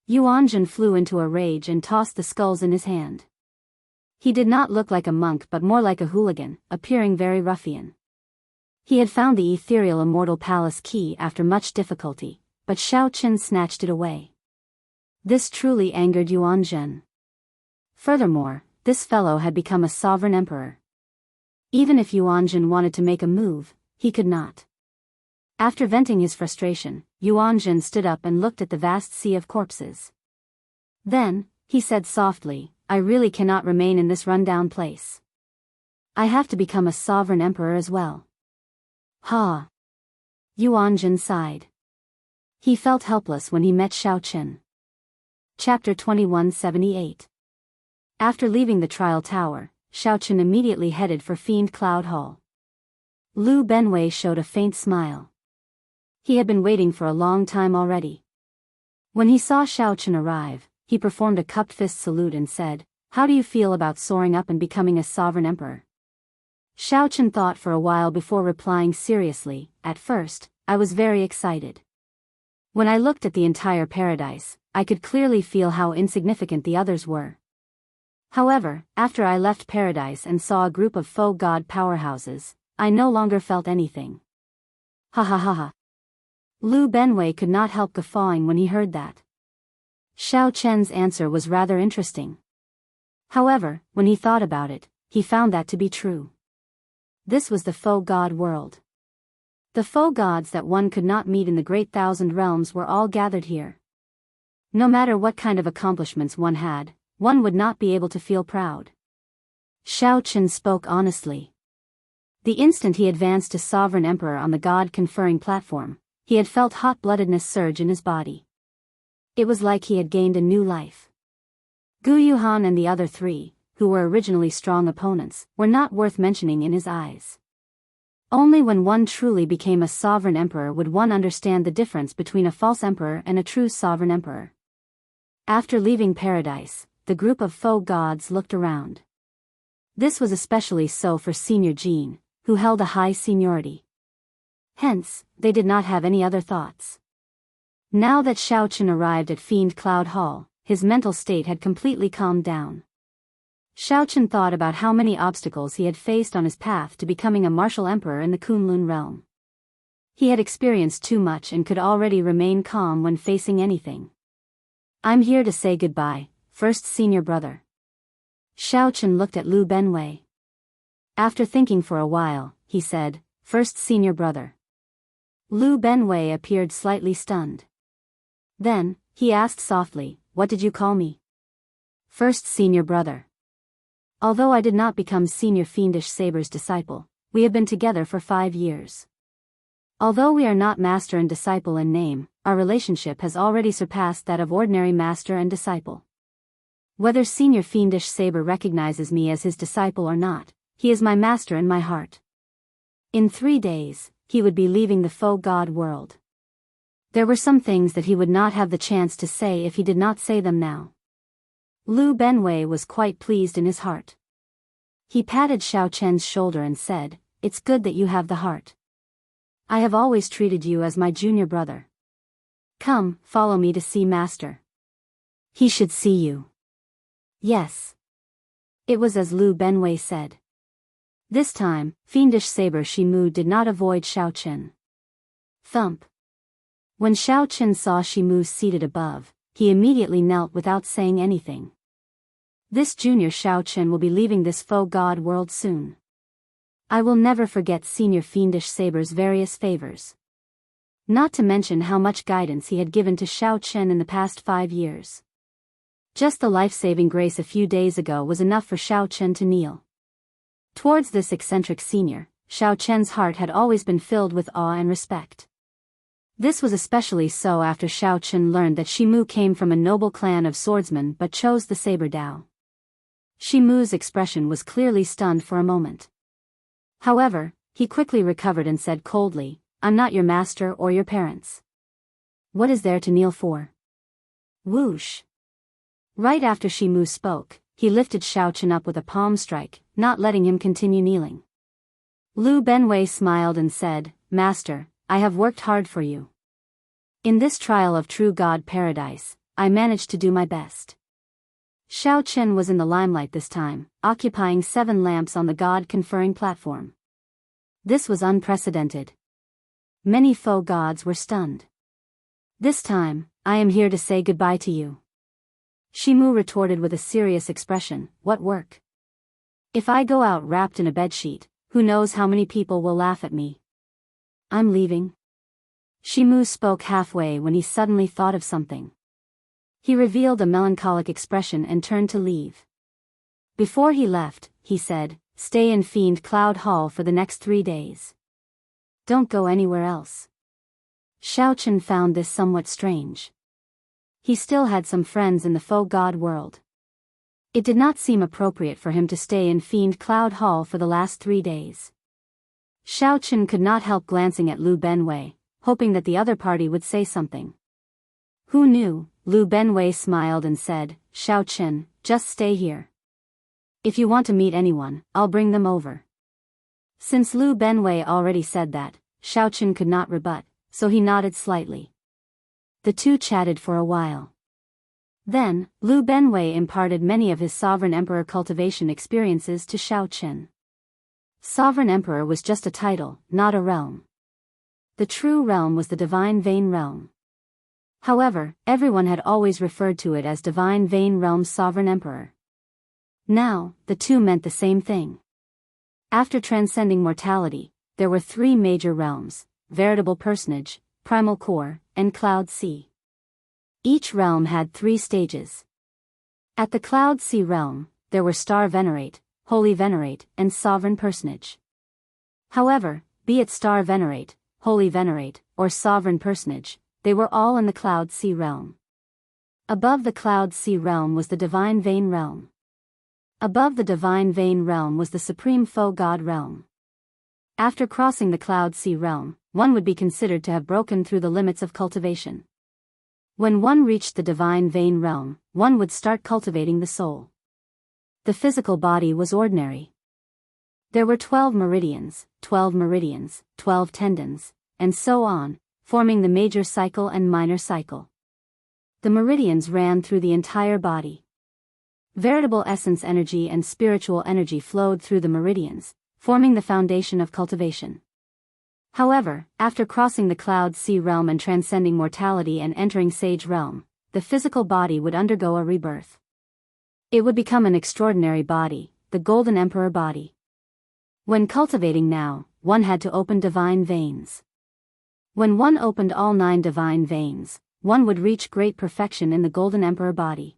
Yuanzhen flew into a rage and tossed the skulls in his hand. He did not look like a monk but more like a hooligan, appearing very ruffian. He had found the ethereal immortal palace key after much difficulty, but Xiao Chen snatched it away. This truly angered Yuanzhen. Furthermore, this fellow had become a sovereign emperor. Even if Yuanzhen wanted to make a move, he could not. After venting his frustration, Yuanzhen stood up and looked at the vast sea of corpses. Then, he said softly, I really cannot remain in this rundown place. I have to become a sovereign emperor as well. Ha! Yuanzhen sighed. He felt helpless when he met Xiao Chen. Chapter 2178. After leaving the trial tower, Xiaochen immediately headed for Fiend Cloud Hall. Lu Benwei showed a faint smile. He had been waiting for a long time already. When he saw Xiaochen arrive, he performed a cupped fist salute and said, "How do you feel about soaring up and becoming a sovereign emperor?" Xiaochen thought for a while before replying seriously, "At first, I was very excited. When I looked at the entire paradise, I could clearly feel how insignificant the others were. However, after I left paradise and saw a group of faux god powerhouses, I no longer felt anything." Ha ha ha ha. Lu Benwei could not help guffawing when he heard that. Xiaochen's answer was rather interesting. However, when he thought about it, he found that to be true. This was the faux god world. The faux gods that one could not meet in the Great Thousand Realms were all gathered here. No matter what kind of accomplishments one had, one would not be able to feel proud. Xiaochen spoke honestly. The instant he advanced to Sovereign Emperor on the god-conferring platform, he had felt hot-bloodedness surge in his body. It was like he had gained a new life. Gu Yuhan and the other three, who were originally strong opponents, were not worth mentioning in his eyes. Only when one truly became a sovereign emperor would one understand the difference between a false emperor and a true sovereign emperor. After leaving paradise, the group of faux gods looked around. This was especially so for Senior Jean, who held a high seniority. Hence, they did not have any other thoughts. Now that Xiaochen arrived at Fiend Cloud Hall, his mental state had completely calmed down. Xiaochen thought about how many obstacles he had faced on his path to becoming a martial emperor in the Kunlun realm. He had experienced too much and could already remain calm when facing anything. "I'm here to say goodbye, first senior brother." Xiaochen looked at Lu Benwei. After thinking for a while, he said, "First senior brother." Lu Benwei appeared slightly stunned. Then, he asked softly, "What did you call me?" "First senior brother. Although I did not become Senior Fiendish Saber's disciple, we have been together for 5 years. Although we are not master and disciple in name, our relationship has already surpassed that of ordinary master and disciple. Whether Senior Fiendish Saber recognizes me as his disciple or not, he is my master in my heart." In 3 days, he would be leaving the faux god world. There were some things that he would not have the chance to say if he did not say them now. Lu Benwei was quite pleased in his heart. He patted Xiaochen's shoulder and said, "It's good that you have the heart. I have always treated you as my junior brother. Come, follow me to see Master. He should see you." "Yes." It was as Lu Benwei said. This time, Fiendish Saber Shimu did not avoid Xiaochen. Thump. When Xiaochen saw Shimu seated above, he immediately knelt without saying anything. This junior Xiaochen will be leaving this faux god world soon. I will never forget Senior Fiendish Saber's various favors. Not to mention how much guidance he had given to Xiaochen in the past 5 years. Just the life-saving grace a few days ago was enough for Xiaochen to kneel. Towards this eccentric senior, Xiaochen's heart had always been filled with awe and respect. This was especially so after Xiaochen learned that Shimu came from a noble clan of swordsmen but chose the saber Dao. Shimu's expression was clearly stunned for a moment. However, he quickly recovered and said coldly, "I'm not your master or your parents. What is there to kneel for?" Whoosh. Right after Shimu spoke, he lifted Xiaochen up with a palm strike, not letting him continue kneeling. Lu Benwei smiled and said, "Master, I have worked hard for you. In this trial of true God paradise, I managed to do my best." Xiaochen was in the limelight this time, occupying 7 lamps on the God-conferring platform. This was unprecedented. Many faux gods were stunned. "This time, I am here to say goodbye to you." Shimu retorted with a serious expression, "What work? If I go out wrapped in a bedsheet, who knows how many people will laugh at me? I'm leaving." Shimu spoke halfway when he suddenly thought of something. He revealed a melancholic expression and turned to leave. Before he left, he said, "Stay in Fiend Cloud Hall for the next 3 days. Don't go anywhere else." Xiaochen found this somewhat strange. He still had some friends in the faux god world. It did not seem appropriate for him to stay in Fiend Cloud Hall for the last 3 days. Xiao Qin could not help glancing at Lu Benwei, hoping that the other party would say something. Who knew? Lu Benwei smiled and said, Xiao Qin, just stay here. If you want to meet anyone, I'll bring them over. Since Lu Benwei already said that, Xiao Qin could not rebut, so he nodded slightly. The two chatted for a while. Then, Lu Benwei imparted many of his Sovereign Emperor cultivation experiences to Xiao Qin. Sovereign Emperor was just a title, not a realm. The true realm was the Divine Vein Realm. However, everyone had always referred to it as Divine Vein Realm's Sovereign Emperor. Now, the two meant the same thing. After transcending mortality, there were 3 major realms: Veritable Personage, Primal Core, and Cloud Sea. Each realm had 3 stages. At the Cloud Sea realm, there were Star Venerate, Holy Venerate, and Sovereign Personage. However, be it Star Venerate, Holy Venerate, or Sovereign Personage, they were all in the Cloud Sea realm. Above the Cloud Sea realm was the Divine Vein Realm. Above the Divine Vein Realm was the Supreme Foe God Realm. After crossing the Cloud Sea realm, one would be considered to have broken through the limits of cultivation. When one reached the Divine Vein Realm, one would start cultivating the soul. The physical body was ordinary. There were 12 meridians, 12 tendons, and so on, forming the major cycle and minor cycle. The meridians ran through the entire body. Veritable essence energy and spiritual energy flowed through the meridians, forming the foundation of cultivation. However, after crossing the Cloud Sea realm and transcending mortality and entering Sage realm, the physical body would undergo a rebirth. It would become an extraordinary body, the Golden Emperor body. When cultivating now, one had to open divine veins. When one opened all 9 divine veins, one would reach great perfection in the Golden Emperor body.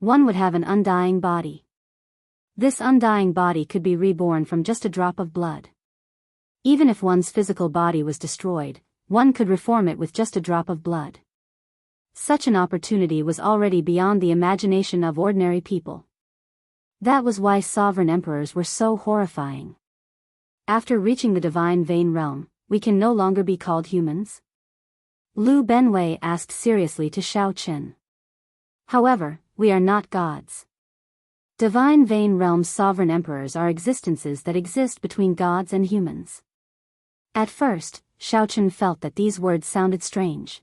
One would have an undying body. This undying body could be reborn from just a drop of blood. Even if one's physical body was destroyed, one could reform it with just a drop of blood. Such an opportunity was already beyond the imagination of ordinary people. That was why sovereign emperors were so horrifying. After reaching the Divine Vein Realm, we can no longer be called humans? Lu Benwei asked seriously to Xiao Qin. However, we are not gods. Divine Vein Realm's sovereign emperors are existences that exist between gods and humans. At first, Xiao Qin felt that these words sounded strange.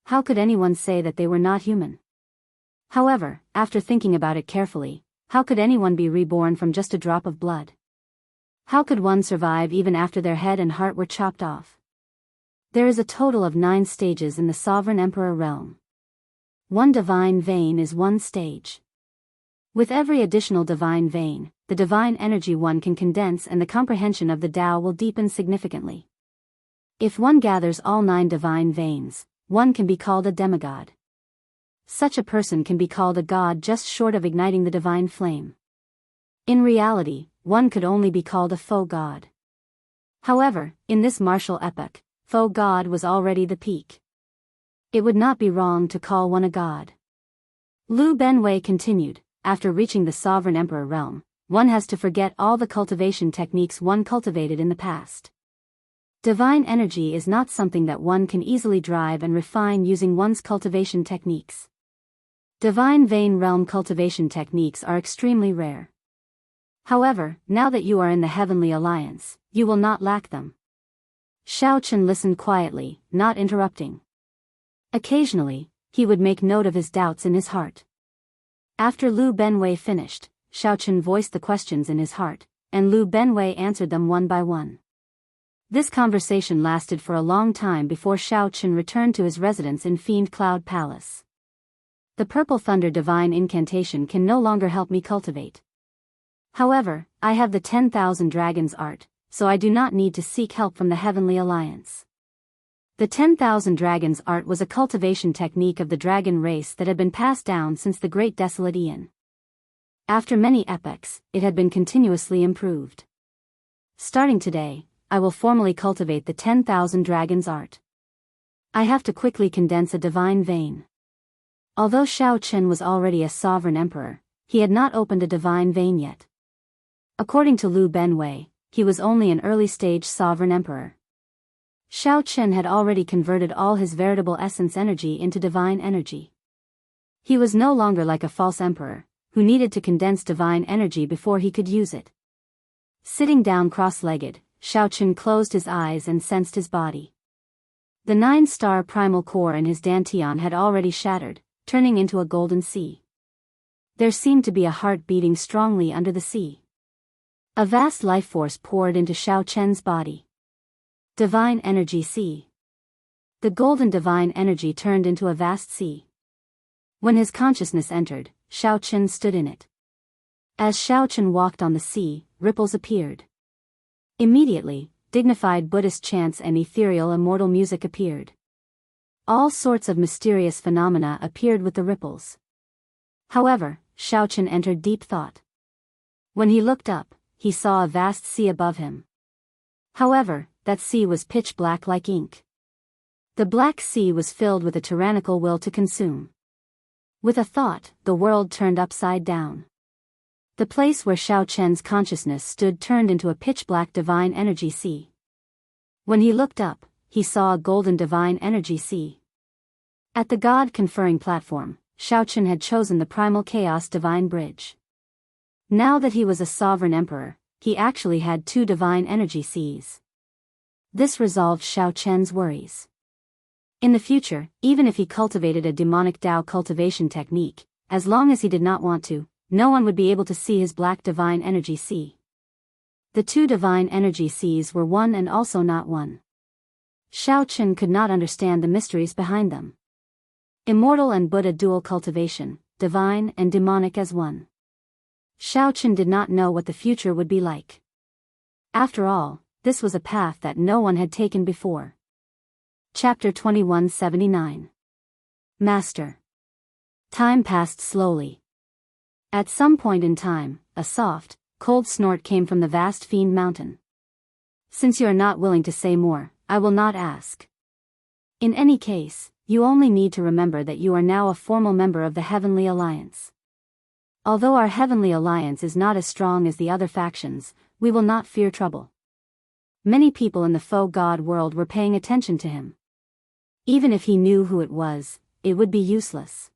How could anyone say that they were not human? However, after thinking about it carefully, how could anyone be reborn from just a drop of blood? How could one survive even after their head and heart were chopped off? There is a total of 9 stages in the Sovereign Emperor realm. One divine vein is one stage. With every additional divine vein, the divine energy one can condense and the comprehension of the Tao will deepen significantly. If one gathers all 9 divine veins, one can be called a demigod. Such a person can be called a god just short of igniting the divine flame. In reality, one could only be called a faux god. However, in this martial epoch, faux god was already the peak. It would not be wrong to call one a god. Lu Benwei continued, after reaching the Sovereign Emperor realm, one has to forget all the cultivation techniques one cultivated in the past. Divine energy is not something that one can easily drive and refine using one's cultivation techniques. Divine Vein Realm cultivation techniques are extremely rare. However, now that you are in the Heavenly Alliance, you will not lack them. Xiao Qin listened quietly, not interrupting. Occasionally, he would make note of his doubts in his heart. After Lu Benwei finished, Xiao Qin voiced the questions in his heart, and Lu Benwei answered them one by one. This conversation lasted for a long time before Xiao Qin returned to his residence in Fiend Cloud Palace. The Purple Thunder Divine Incantation can no longer help me cultivate. However, I have the 10,000 Dragons art, so I do not need to seek help from the Heavenly Alliance. The 10,000 Dragons art was a cultivation technique of the dragon race that had been passed down since the Great Desolate Eon. After many epochs, it had been continuously improved. Starting today, I will formally cultivate the 10,000 Dragons art. I have to quickly condense a divine vein. Although Xiao Qin was already a sovereign emperor, he had not opened a divine vein yet. According to Liu Benwei, he was only an early-stage sovereign emperor. Xiao Chen had already converted all his veritable essence energy into divine energy. He was no longer like a false emperor, who needed to condense divine energy before he could use it. Sitting down cross-legged, Xiao Chen closed his eyes and sensed his body. The 9-star primal core in his dantian had already shattered, turning into a golden sea. There seemed to be a heart beating strongly under the sea. A vast life force poured into Xiao Chen's body. Divine energy sea. The golden divine energy turned into a vast sea. When his consciousness entered, Xiao Chen stood in it. As Xiao Chen walked on the sea, ripples appeared. Immediately, dignified Buddhist chants and ethereal immortal music appeared. All sorts of mysterious phenomena appeared with the ripples. However, Xiao Chen entered deep thought. When he looked up, he saw a vast sea above him. However, that sea was pitch black like ink. The black sea was filled with a tyrannical will to consume. With a thought, the world turned upside down. The place where Xiao Chen's consciousness stood turned into a pitch-black divine energy sea. When he looked up, he saw a golden divine energy sea. At the God-conferring platform, Xiao Chen had chosen the primal chaos divine bridge. Now that he was a sovereign emperor, he actually had 2 divine energy seas. This resolved Xiao Chen's worries. In the future, even if he cultivated a demonic Tao cultivation technique, as long as he did not want to, no one would be able to see his black divine energy sea. The 2 divine energy seas were one and also not one. Xiao Chen could not understand the mysteries behind them. Immortal and Buddha dual cultivation, divine and demonic as one. Xiao Chen did not know what the future would be like. After all, this was a path that no one had taken before. Chapter 2179. Master. Time passed slowly. At some point in time, a soft, cold snort came from the vast fiend mountain. Since you are not willing to say more, I will not ask. In any case, you only need to remember that you are now a formal member of the Heavenly Alliance. Although our Heavenly Alliance is not as strong as the other factions, we will not fear trouble. Many people in the faux god world were paying attention to him. Even if he knew who it was, it would be useless.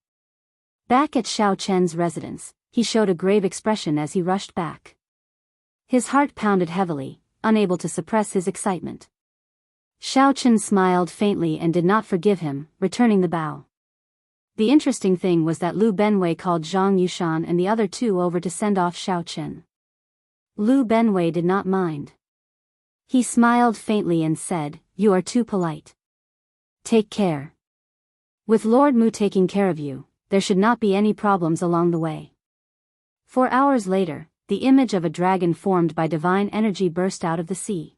Back at Xiao Chen's residence, he showed a grave expression as he rushed back. His heart pounded heavily, unable to suppress his excitement. Xiao Chen smiled faintly and did not forgive him, returning the bow. The interesting thing was that Liu Benwei called Zhang Yushan and the other 2 over to send off Xiao Chen. Liu Benwei did not mind. He smiled faintly and said, "You are too polite. Take care. With Lord Mu taking care of you, there should not be any problems along the way." 4 hours later, the image of a dragon formed by divine energy burst out of the sea.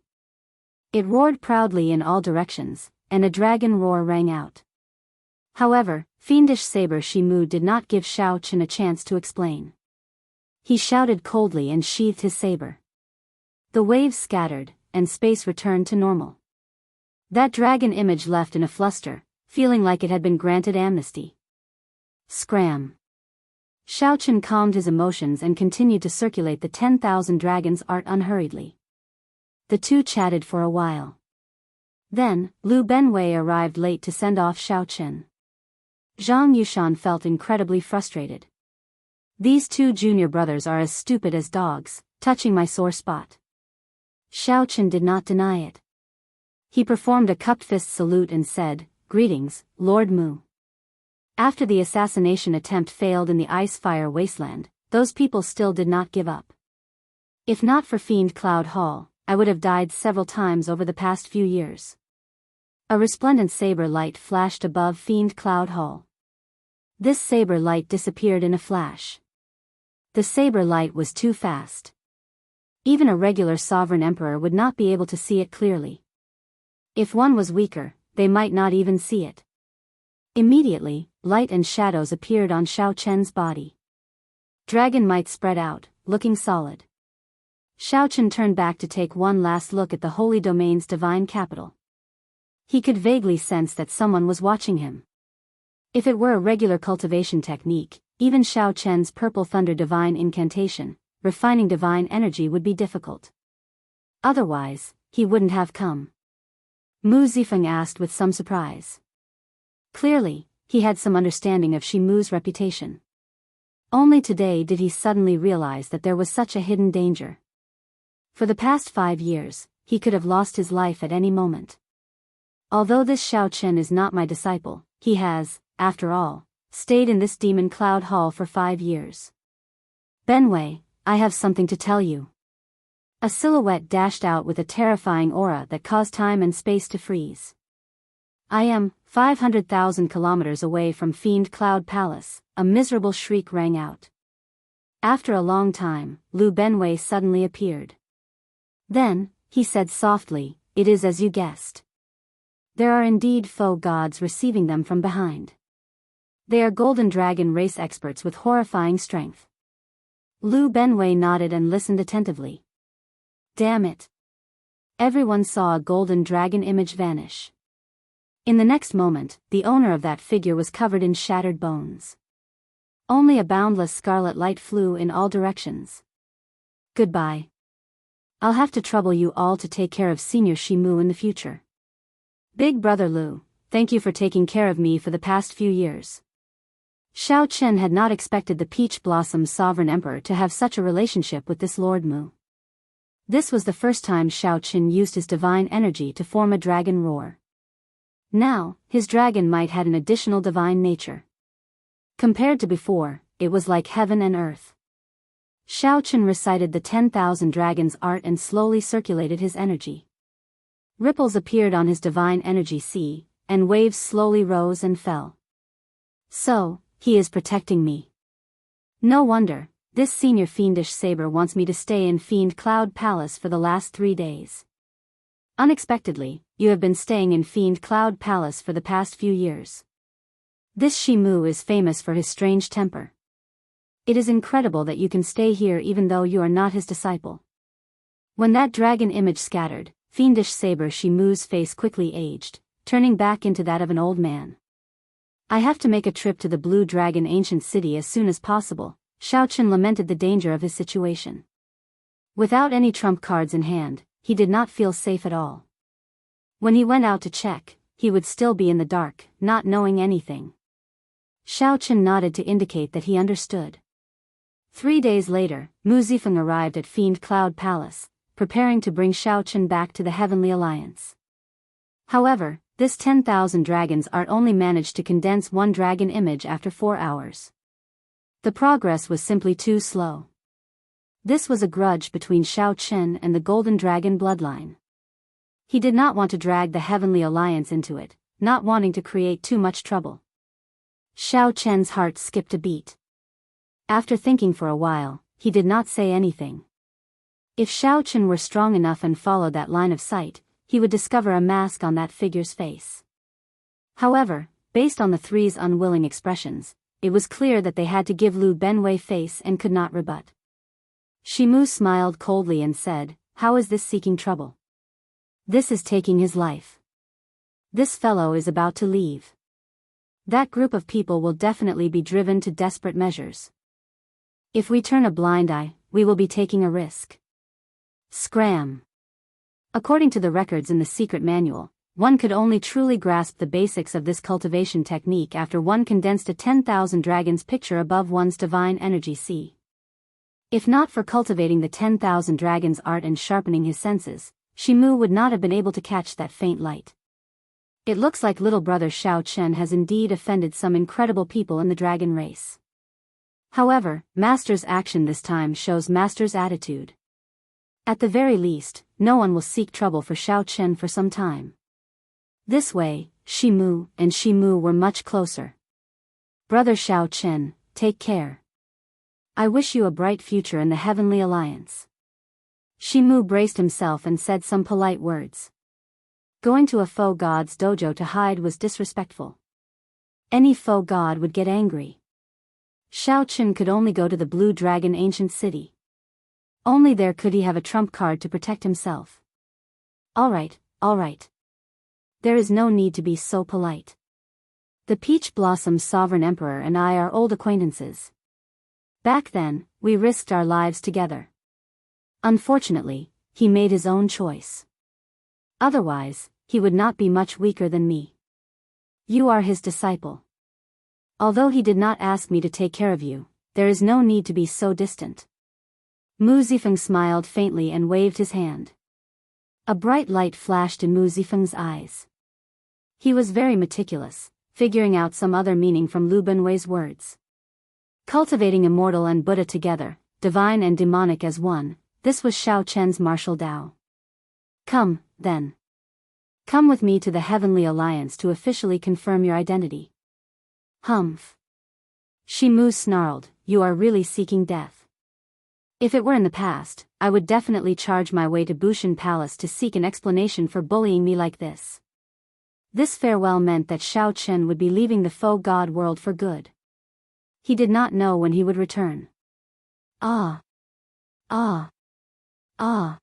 It roared proudly in all directions, and a dragon roar rang out. However, fiendish Saber Shimu did not give Xiao Chen a chance to explain. He shouted coldly and sheathed his saber. The waves scattered, and space returned to normal. That dragon image left in a fluster, feeling like it had been granted amnesty. Scram. Xiao Chen calmed his emotions and continued to circulate the 10,000 dragons art unhurriedly. The 2 chatted for a while. Then, Liu Benwei arrived late to send off Xiao Chen. Zhang Yushan felt incredibly frustrated. These 2 junior brothers are as stupid as dogs, touching my sore spot. Xiao Chen did not deny it. He performed a cupped fist salute and said, "Greetings, Lord Mu." After the assassination attempt failed in the ice-fire wasteland, those people still did not give up. If not for Fiend Cloud Hall, I would have died several times over the past few years. A resplendent saber light flashed above Fiend Cloud Hall. This saber light disappeared in a flash. The saber light was too fast. Even a regular sovereign emperor would not be able to see it clearly. If one was weaker, they might not even see it. Immediately, light and shadows appeared on Xiao Chen's body. Dragon might spread out, looking solid. Xiao Chen turned back to take one last look at the Holy Domain's divine capital. He could vaguely sense that someone was watching him. If it were a regular cultivation technique, even Xiao Chen's purple thunder divine incantation, refining divine energy would be difficult. Otherwise, he wouldn't have come. Mu Zifeng asked with some surprise. Clearly, he had some understanding of Shi Mu's reputation. Only today did he suddenly realize that there was such a hidden danger. For the past 5 years, he could have lost his life at any moment. Although this Xiao Chen is not my disciple, he has, after all, stayed in this demon cloud hall for 5 years. Benwei, I have something to tell you. A silhouette dashed out with a terrifying aura that caused time and space to freeze. I am 500,000 kilometers away from Fiend Cloud Palace, a miserable shriek rang out. After a long time, Lu Benwei suddenly appeared. Then, he said softly, it is as you guessed. There are indeed foe gods receiving them from behind. They are golden dragon race experts with horrifying strength. Lu Benwei nodded and listened attentively. Damn it. Everyone saw a golden dragon image vanish. In the next moment, the owner of that figure was covered in shattered bones. Only a boundless scarlet light flew in all directions. Goodbye. I'll have to trouble you all to take care of Senior Shi Mu in the future. Big Brother Lu, thank you for taking care of me for the past few years. Xiao Chen had not expected the Peach Blossom Sovereign Emperor to have such a relationship with this Lord Mu. This was the first time Xiao Chen used his divine energy to form a dragon roar. Now, his dragon might had an additional divine nature. Compared to before, it was like heaven and earth. Xiao Chen recited the 10,000 dragons art and slowly circulated his energy. Ripples appeared on his divine energy sea, and waves slowly rose and fell. So, he is protecting me. No wonder, this senior fiendish saber wants me to stay in Fiend Cloud Palace for the last 3 days. Unexpectedly, you have been staying in Fiend Cloud Palace for the past few years. This Shi Mu is famous for his strange temper. It is incredible that you can stay here even though you are not his disciple. When that dragon image scattered, fiendish saber Shi Mu's face quickly aged, turning back into that of an old man. I have to make a trip to the Blue Dragon ancient city as soon as possible, Xiao Chen lamented the danger of his situation. Without any trump cards in hand, he did not feel safe at all. When he went out to check, he would still be in the dark, not knowing anything. Xiao Chen nodded to indicate that he understood. 3 days later, Mu Zifeng arrived at Fiend Cloud Palace, preparing to bring Xiao Chen back to the Heavenly Alliance. However, this 10,000 dragons art only managed to condense one dragon image after 4 hours. The progress was simply too slow. This was a grudge between Xiao Chen and the Golden Dragon bloodline. He did not want to drag the Heavenly Alliance into it, not wanting to create too much trouble. Xiao Chen's heart skipped a beat. After thinking for a while, he did not say anything. If Xiao Chen were strong enough and followed that line of sight, he would discover a mask on that figure's face. However, based on the three's unwilling expressions, it was clear that they had to give Lu Benwei face and could not rebut. Shi Mu smiled coldly and said, "How is this seeking trouble? This is taking his life. This fellow is about to leave. That group of people will definitely be driven to desperate measures. If we turn a blind eye, we will be taking a risk." Scram. According to the records in the secret manual, one could only truly grasp the basics of this cultivation technique after one condensed a 10,000 dragons picture above one's divine energy sea. If not for cultivating the 10,000 dragons art and sharpening his senses, Shi Mu would not have been able to catch that faint light. It looks like little brother Xiao Chen has indeed offended some incredible people in the dragon race. However, Master's action this time shows Master's attitude. At the very least, no one will seek trouble for Xiao Chen for some time. This way, Shi Mu and Shi Mu were much closer. Brother Xiao Chen, take care. I wish you a bright future in the Heavenly Alliance. Shi Mu braced himself and said some polite words. Going to a foe god's dojo to hide was disrespectful. Any foe god would get angry. Xiao Chen could only go to the Blue Dragon ancient city. Only there could he have a trump card to protect himself. All right. There is no need to be so polite. The Peach Blossom's sovereign emperor and I are old acquaintances. Back then, we risked our lives together. Unfortunately, he made his own choice. Otherwise, he would not be much weaker than me. You are his disciple. Although he did not ask me to take care of you, there is no need to be so distant. Mu Zifeng smiled faintly and waved his hand. A bright light flashed in Mu Zifeng's eyes. He was very meticulous, figuring out some other meaning from Lu Benwei's words. Cultivating immortal and Buddha together, divine and demonic as one, this was Xiao Chen's martial Tao. Come, then. Come with me to the Heavenly Alliance to officially confirm your identity. Humph. Shi Mu snarled, you are really seeking death. If it were in the past, I would definitely charge my way to Bushan Palace to seek an explanation for bullying me like this. This farewell meant that Xiao Chen would be leaving the faux god world for good. He did not know when he would return. Ah. Ah. Ah.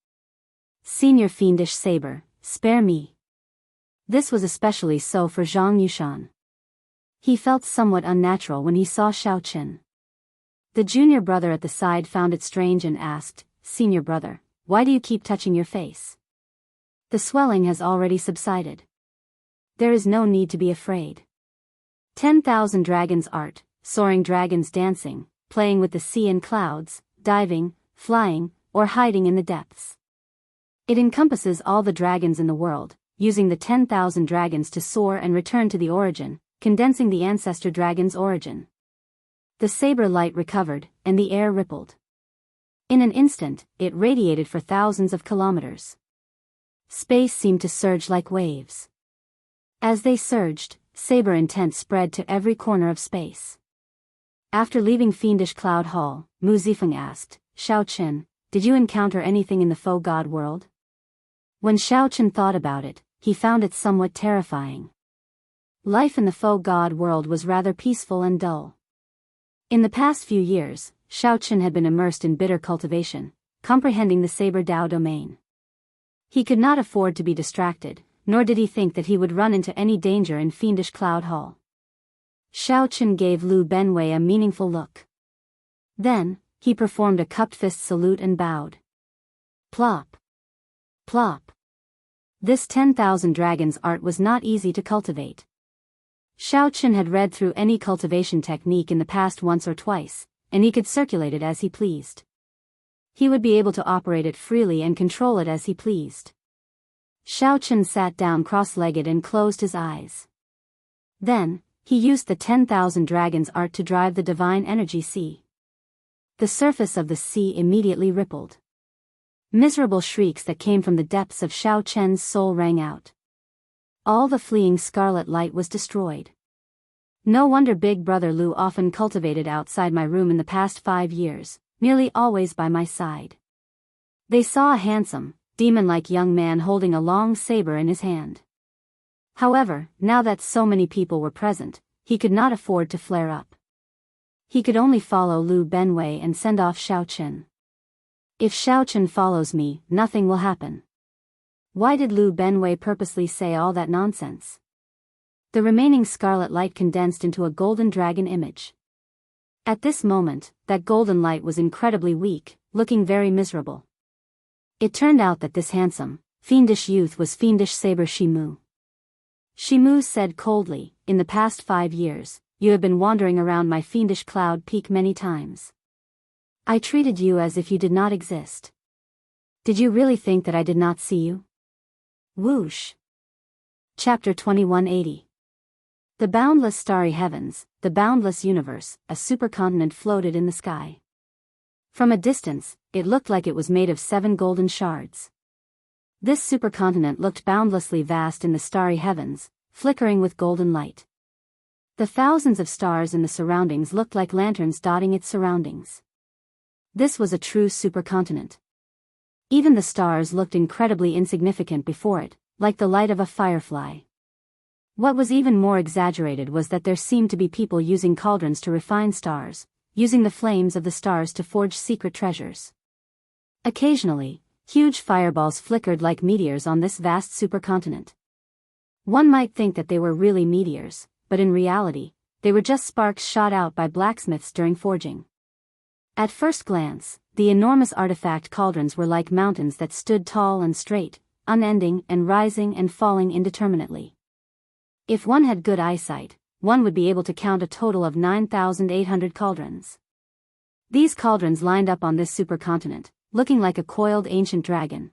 Senior fiendish saber, spare me. This was especially so for Zhang Yushan. He felt somewhat unnatural when he saw Xiao Chen. The junior brother at the side found it strange and asked, Senior brother, why do you keep touching your face? The swelling has already subsided. There is no need to be afraid. 10,000 dragons art, soaring dragons dancing, playing with the sea and clouds, diving, flying, or hiding in the depths. It encompasses all the dragons in the world, using the 10,000 dragons to soar and return to the origin, condensing the ancestor dragon's origin. The saber light recovered, and the air rippled. In an instant, it radiated for thousands of kilometers. Space seemed to surge like waves. As they surged, saber intent spread to every corner of space. After leaving Fiendish Cloud Hall, Mu Zifeng asked, Xiao Chen, did you encounter anything in the faux god world? When Xiao Chen thought about it, he found it somewhat terrifying. Life in the faux god world was rather peaceful and dull. In the past few years, Xiao Chen had been immersed in bitter cultivation, comprehending the Saber Dao domain. He could not afford to be distracted, nor did he think that he would run into any danger in Fiendish Cloud Hall. Xiao Chen gave Lu Benwei a meaningful look. Then, he performed a cupped fist salute and bowed. Plop. Plop. This 10,000 dragons art was not easy to cultivate. Xiao Chen had read through any cultivation technique in the past once or twice, and he could circulate it as he pleased. He would be able to operate it freely and control it as he pleased. Xiao Chen sat down cross-legged and closed his eyes. Then, he used the 10,000 dragons art to drive the divine energy sea. The surface of the sea immediately rippled. Miserable shrieks that came from the depths of Xiao Chen's soul rang out. All the fleeing scarlet light was destroyed. No wonder Big Brother Lu often cultivated outside my room in the past 5 years, nearly always by my side. They saw a handsome, demon-like young man holding a long saber in his hand. However, now that so many people were present, he could not afford to flare up. He could only follow Lu Benwei and send off Xiao Chen. If Xiao Chen follows me, nothing will happen. Why did Lu Benwei purposely say all that nonsense? The remaining scarlet light condensed into a golden dragon image. At this moment, that golden light was incredibly weak, looking very miserable. It turned out that this handsome, fiendish youth was Fiendish Saber Shimu. Shimu said coldly, in the past 5 years, you have been wandering around my fiendish cloud peak many times. I treated you as if you did not exist. Did you really think that I did not see you? Whoosh. Chapter 2180. The boundless starry heavens, the boundless universe, a supercontinent floated in the sky. From a distance, it looked like it was made of 7 golden shards. This supercontinent looked boundlessly vast in the starry heavens, flickering with golden light. The thousands of stars in the surroundings looked like lanterns dotting its surroundings. This was a true supercontinent. Even the stars looked incredibly insignificant before it, like the light of a firefly. What was even more exaggerated was that there seemed to be people using cauldrons to refine stars, using the flames of the stars to forge secret treasures. Occasionally, huge fireballs flickered like meteors on this vast supercontinent. One might think that they were really meteors, but in reality, they were just sparks shot out by blacksmiths during forging. At first glance, the enormous artifact cauldrons were like mountains that stood tall and straight, unending and rising and falling indeterminately. If one had good eyesight, one would be able to count a total of 9,800 cauldrons. These cauldrons lined up on this supercontinent, looking like a coiled ancient dragon.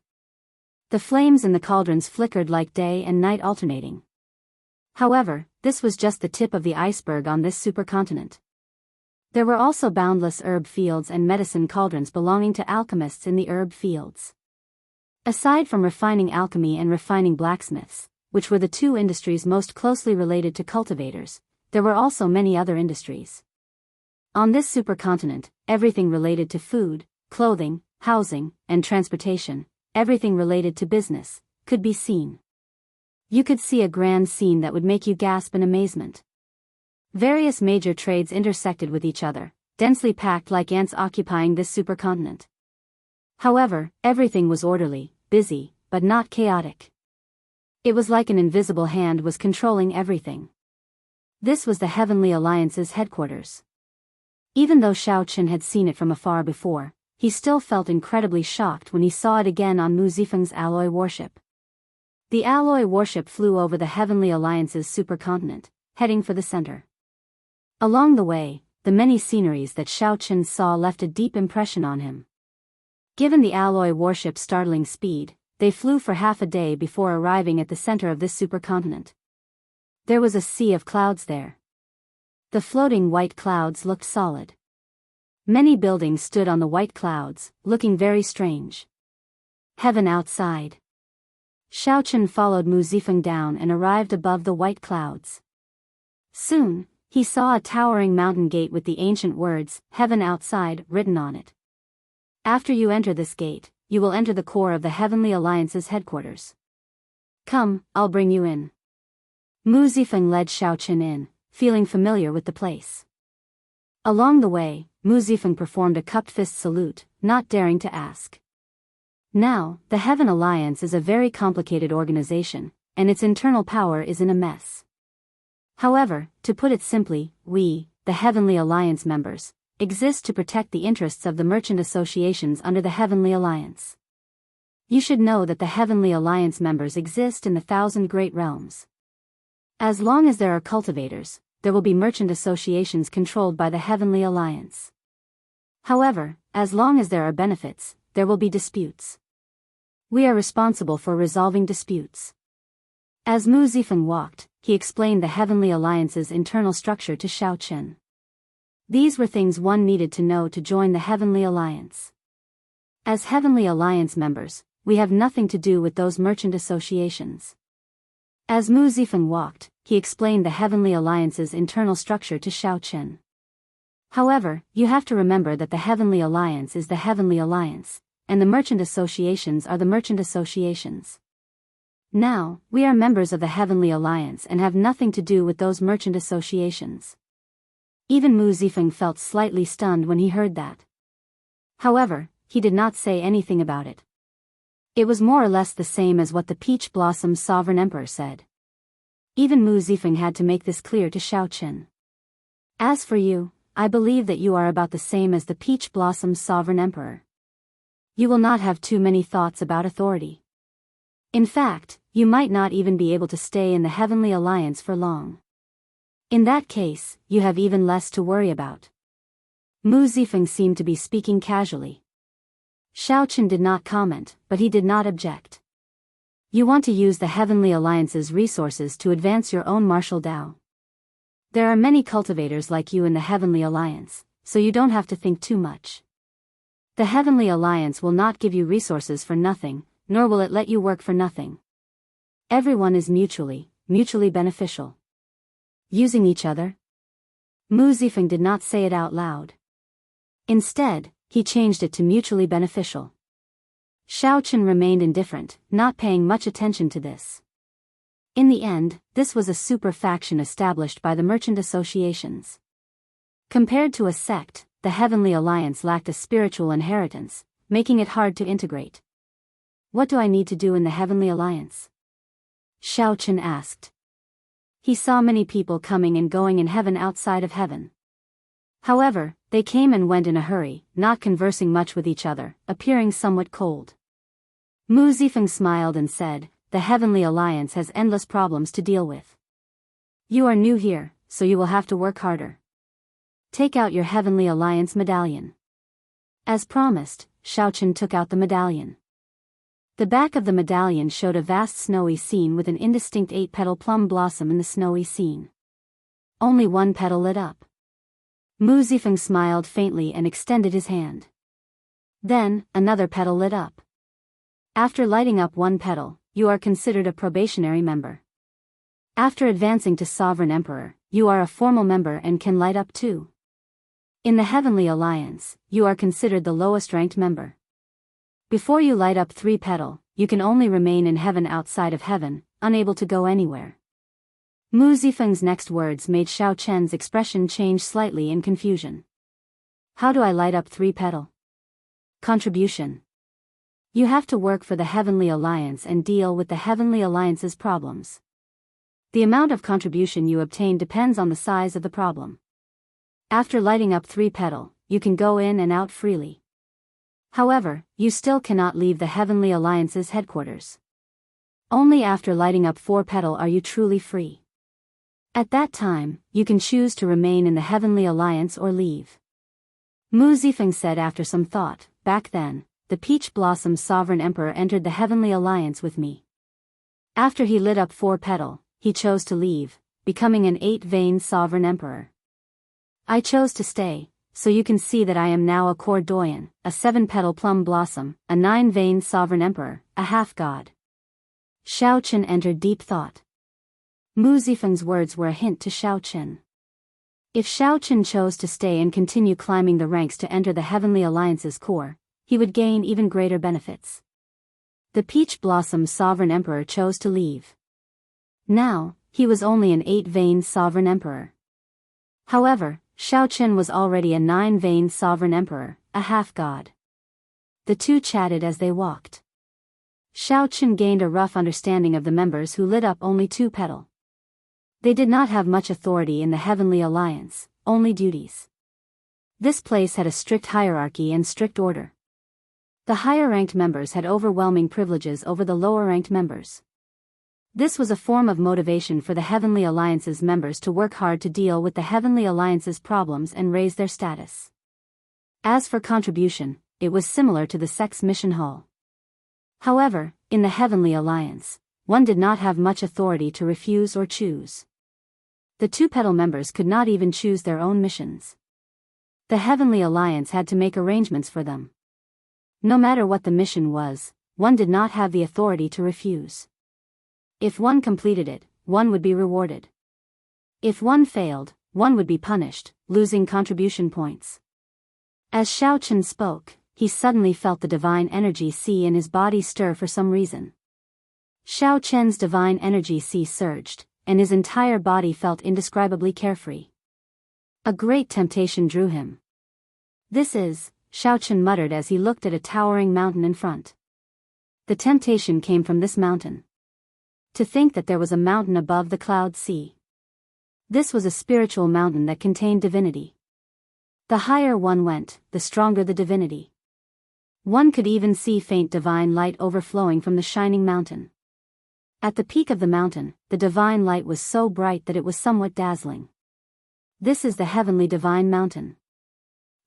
The flames in the cauldrons flickered like day and night alternating. However, this was just the tip of the iceberg on this supercontinent. There were also boundless herb fields and medicine cauldrons belonging to alchemists in the herb fields. Aside from refining alchemy and refining blacksmiths, which were the two industries most closely related to cultivators, there were also many other industries. On this supercontinent, everything related to food, clothing, housing, and transportation, everything related to business, could be seen. You could see a grand scene that would make you gasp in amazement. Various major trades intersected with each other, densely packed like ants occupying this supercontinent. However, everything was orderly, busy, but not chaotic. It was like an invisible hand was controlling everything. This was the Heavenly Alliance's headquarters. Even though Xiao Qin had seen it from afar before, he still felt incredibly shocked when he saw it again on Mu Zifeng's alloy warship. The alloy warship flew over the Heavenly Alliance's supercontinent, heading for the center. Along the way, the many sceneries that Xiao Qin saw left a deep impression on him. Given the alloy warship's startling speed, they flew for half a day before arriving at the center of this supercontinent. There was a sea of clouds there. The floating white clouds looked solid. Many buildings stood on the white clouds, looking very strange. Heaven outside. Xiao Qin followed Mu Zifeng down and arrived above the white clouds. Soon, he saw a towering mountain gate with the ancient words, "Heaven outside," written on it. After you enter this gate, you will enter the core of the Heavenly Alliance's headquarters. Come, I'll bring you in. Mu Zifeng led Xiao Qin in, feeling familiar with the place. Along the way, Mu Zifeng performed a cupped fist salute, not daring to ask. Now, the Heaven Alliance is a very complicated organization, and its internal power is in a mess. However, to put it simply, we, the Heavenly Alliance members, exist to protect the interests of the merchant associations under the Heavenly Alliance. You should know that the Heavenly Alliance members exist in the 1,000 great realms. As long as there are cultivators, there will be merchant associations controlled by the Heavenly Alliance. However, as long as there are benefits, there will be disputes. We are responsible for resolving disputes. As Mu Zifeng walked, he explained the Heavenly Alliance's internal structure to Xiao Qin. These were things one needed to know to join the Heavenly Alliance. As Heavenly Alliance members, we have nothing to do with those merchant associations. As Mu Zifeng walked, he explained the Heavenly Alliance's internal structure to Xiao Qin. However, you have to remember that the Heavenly Alliance is the Heavenly Alliance, and the merchant associations are the merchant associations. Now, we are members of the Heavenly Alliance and have nothing to do with those merchant associations. Even Mu Zifeng felt slightly stunned when he heard that. However, he did not say anything about it. It was more or less the same as what the Peach Blossom Sovereign Emperor said. Even Mu Zifeng had to make this clear to Xiao Qin. As for you, I believe that you are about the same as the Peach Blossom Sovereign Emperor. You will not have too many thoughts about authority. In fact, you might not even be able to stay in the Heavenly Alliance for long. In that case, you have even less to worry about. Mu Zifeng seemed to be speaking casually. Xiao Qin did not comment, but he did not object. You want to use the Heavenly Alliance's resources to advance your own martial Dao. There are many cultivators like you in the Heavenly Alliance, so you don't have to think too much. The Heavenly Alliance will not give you resources for nothing, nor will it let you work for nothing. Everyone is mutually beneficial. Using each other? Mu Zifeng did not say it out loud. Instead, he changed it to mutually beneficial. Xiao Qin remained indifferent, not paying much attention to this. In the end, this was a super faction established by the merchant associations. Compared to a sect, the Heavenly Alliance lacked a spiritual inheritance, making it hard to integrate. What do I need to do in the Heavenly Alliance? Xiao Qin asked. he saw many people coming and going in heaven outside of heaven. However, they came and went in a hurry, not conversing much with each other, appearing somewhat cold. Mu Zifeng smiled and said, "The Heavenly Alliance has endless problems to deal with. You are new here, so you will have to work harder. Take out your Heavenly Alliance medallion." As promised, Xiaochen took out the medallion. The back of the medallion showed a vast snowy scene with an indistinct 8-petal plum blossom in the snowy scene. Only one petal lit up. Mu Zifeng smiled faintly and extended his hand. Then, another petal lit up. After lighting up one petal, you are considered a probationary member. After advancing to Sovereign Emperor, you are a formal member and can light up too. In the Heavenly Alliance, you are considered the lowest ranked member. Before you light up 3-petal, you can only remain in heaven outside of heaven, unable to go anywhere. Mu Zifeng's next words made Xiaochen's expression change slightly in confusion. How do I light up 3-petal? Contribution. You have to work for the Heavenly Alliance and deal with the Heavenly Alliance's problems. The amount of contribution you obtain depends on the size of the problem. After lighting up 3-petal, you can go in and out freely. However, you still cannot leave the Heavenly Alliance's headquarters. Only after lighting up 4-petal are you truly free. At that time, you can choose to remain in the Heavenly Alliance or leave. Mu Zifeng said after some thought, "Back then, the Peach Blossom Sovereign Emperor entered the Heavenly Alliance with me. After he lit up 4-petal, he chose to leave, becoming an 8-vein Sovereign Emperor. I chose to stay, so you can see that I am now a Core Doyen, a 7-petal Plum Blossom, a 9-vein Sovereign Emperor, a half-god." Xiaochen entered deep thought. Mu Zifeng's words were a hint to Xiaochen. If Xiaochen chose to stay and continue climbing the ranks to enter the Heavenly Alliance's core, he would gain even greater benefits. The Peach Blossom Sovereign Emperor chose to leave. Now, he was only an 8-vein Sovereign Emperor. However, Xiaochen was already a 9-vein Sovereign Emperor, a half-god. The two chatted as they walked. Xiaochen gained a rough understanding of the members who lit up only 2-petal. They did not have much authority in the Heavenly Alliance, only duties. This place had a strict hierarchy and strict order. The higher-ranked members had overwhelming privileges over the lower-ranked members. This was a form of motivation for the Heavenly Alliance's members to work hard to deal with the Heavenly Alliance's problems and raise their status. As for contribution, it was similar to the Sex Mission Hall. However, in the Heavenly Alliance, one did not have much authority to refuse or choose. The 2-petal members could not even choose their own missions. The Heavenly Alliance had to make arrangements for them. No matter what the mission was, one did not have the authority to refuse. If one completed it, one would be rewarded. If one failed, one would be punished, losing contribution points. As Xiaochen spoke, he suddenly felt the divine energy sea in his body stir for some reason. Xiaochen's divine energy sea surged, and his entire body felt indescribably carefree. A great temptation drew him. "This is," Xiaochen muttered as he looked at a towering mountain in front. The temptation came from this mountain. To think that there was a mountain above the cloud sea. This was a spiritual mountain that contained divinity. The higher one went, the stronger the divinity. One could even see faint divine light overflowing from the shining mountain. At the peak of the mountain, the divine light was so bright that it was somewhat dazzling. This is the Heavenly Divine Mountain.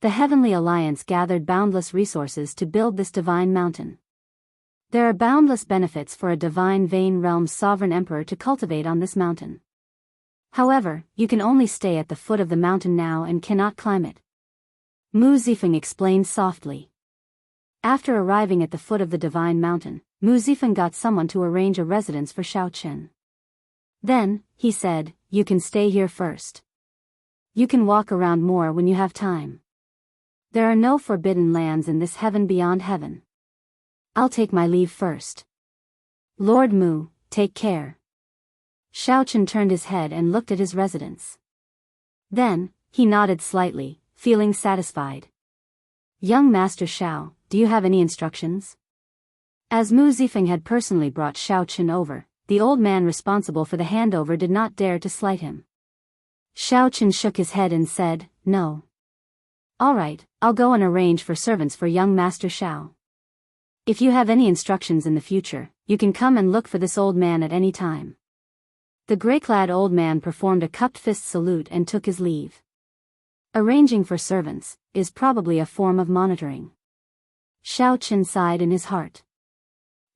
The Heavenly Alliance gathered boundless resources to build this divine mountain. There are boundless benefits for a divine vein realm sovereign emperor to cultivate on this mountain. However, you can only stay at the foot of the mountain now and cannot climb it. Mu Zifeng explained softly. After arriving at the foot of the divine mountain, Mu Zifeng got someone to arrange a residence for Xiaochen. Then, he said, "You can stay here first. You can walk around more when you have time. There are no forbidden lands in this heaven beyond heaven. I'll take my leave first. Lord Mu, take care." Xiaochen turned his head and looked at his residence. Then, he nodded slightly, feeling satisfied. "Young Master Xiao, do you have any instructions?" As Mu Zifeng had personally brought Xiaochen over, the old man responsible for the handover did not dare to slight him. Xiao Chen shook his head and said, "No. All right, I'll go and arrange for servants for young Master Xiao. If you have any instructions in the future, you can come and look for this old man at any time." The gray-clad old man performed a cupped fist salute and took his leave. Arranging for servants is probably a form of monitoring. Xiao Chen sighed in his heart.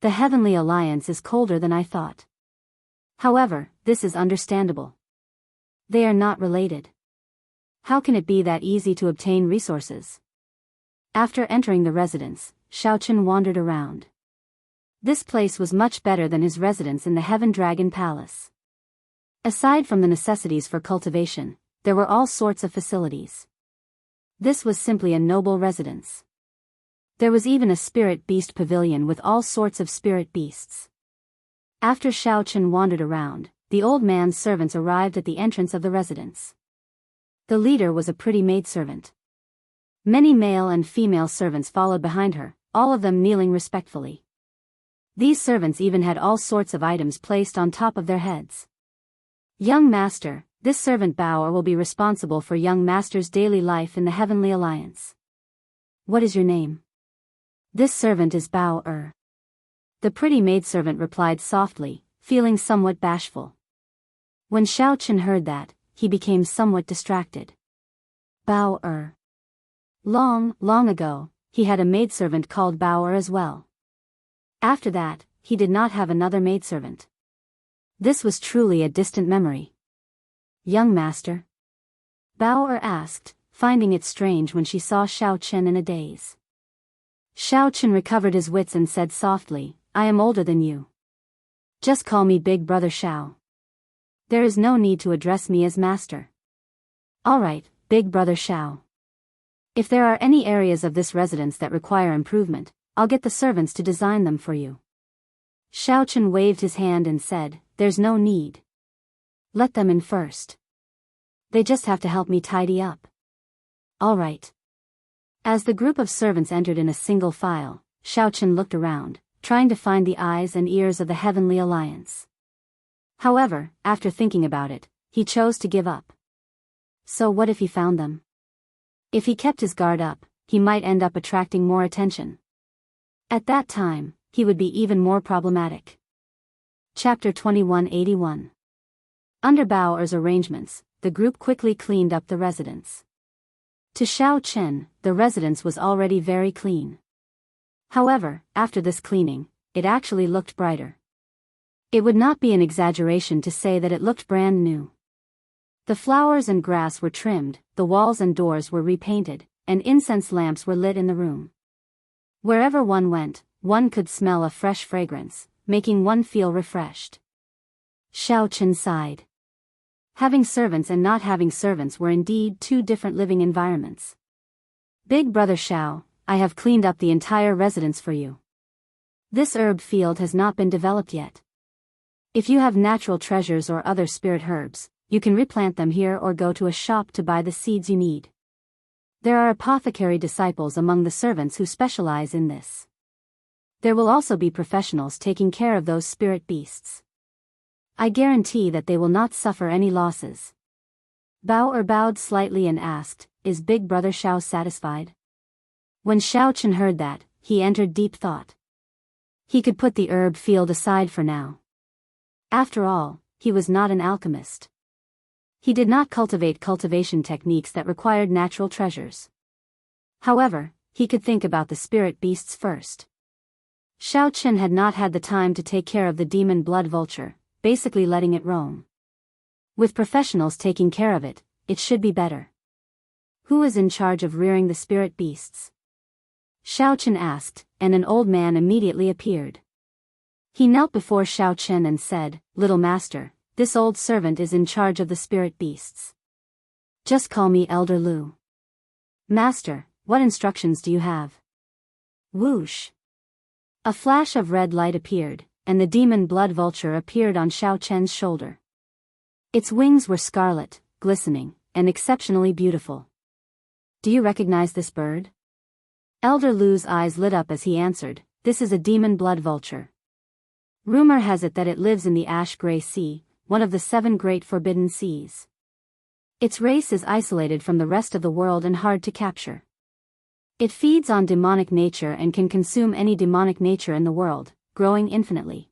The Heavenly Alliance is colder than I thought. However, this is understandable. They are not related. How can it be that easy to obtain resources? After entering the residence, Xiao Chen wandered around. This place was much better than his residence in the Heaven Dragon Palace. Aside from the necessities for cultivation, there were all sorts of facilities. This was simply a noble residence. There was even a spirit beast pavilion with all sorts of spirit beasts. After Xiao Chen wandered around, the old man's servants arrived at the entrance of the residence. The leader was a pretty maidservant. Many male and female servants followed behind her, all of them kneeling respectfully. These servants even had all sorts of items placed on top of their heads. "Young master, this servant Biyao will be responsible for young master's daily life in the Heavenly Alliance." "What is your name?" "This servant is Biyao." The pretty maidservant replied softly, feeling somewhat bashful. When Xiao Chen heard that, he became somewhat distracted. Biyao. Long ago, he had a maidservant called Biyao as well. After that, he did not have another maidservant. This was truly a distant memory. "Young master?" Biyao asked, finding it strange when she saw Xiao Chen in a daze. Xiao Chen recovered his wits and said softly, "I am older than you. Just call me Big Brother Xiao. There is no need to address me as master." "All right, Big Brother Xiao. If there are any areas of this residence that require improvement, I'll get the servants to design them for you." Xiao Chen waved his hand and said, "There's no need. Let them in first. They just have to help me tidy up." "All right." As the group of servants entered in a single file, Xiao Chen looked around, trying to find the eyes and ears of the Heavenly Alliance. However, after thinking about it, he chose to give up. So what if he found them? If he kept his guard up, he might end up attracting more attention. At that time, he would be even more problematic. Chapter 2181. Under Bao'er's arrangements, the group quickly cleaned up the residence. To Xiao Chen, the residence was already very clean. However, after this cleaning, it actually looked brighter. It would not be an exaggeration to say that it looked brand new. The flowers and grass were trimmed, the walls and doors were repainted, and incense lamps were lit in the room. Wherever one went, one could smell a fresh fragrance, making one feel refreshed. Xiao Chen sighed. Having servants and not having servants were indeed two different living environments. "Big Brother Xiao, I have cleaned up the entire residence for you. This herb field has not been developed yet. If you have natural treasures or other spirit herbs, you can replant them here or go to a shop to buy the seeds you need. There are apothecary disciples among the servants who specialize in this. There will also be professionals taking care of those spirit beasts. I guarantee that they will not suffer any losses." Biyao bowed slightly and asked, "Is Big Brother Xiao satisfied?" When Xiao Chen heard that, he entered deep thought. He could put the herb field aside for now. After all, he was not an alchemist. He did not cultivate cultivation techniques that required natural treasures. However, he could think about the spirit beasts first. Xiao Chen had not had the time to take care of the demon blood vulture, basically letting it roam. With professionals taking care of it, it should be better. "Who is in charge of rearing the spirit beasts?" Xiao Chen asked, and an old man immediately appeared. He knelt before Xiao Chen and said, "Little master, this old servant is in charge of the spirit beasts. Just call me Elder Lu." "Master, what instructions do you have?" Whoosh! A flash of red light appeared, and the demon blood vulture appeared on Xiao Chen's shoulder. Its wings were scarlet, glistening, and exceptionally beautiful. "Do you recognize this bird?" Elder Lu's eyes lit up as he answered, "This is a demon blood vulture." Rumor has it that it lives in the ash-gray sea, one of the 7 great forbidden seas. Its race is isolated from the rest of the world and hard to capture. It feeds on demonic nature and can consume any demonic nature in the world, growing infinitely.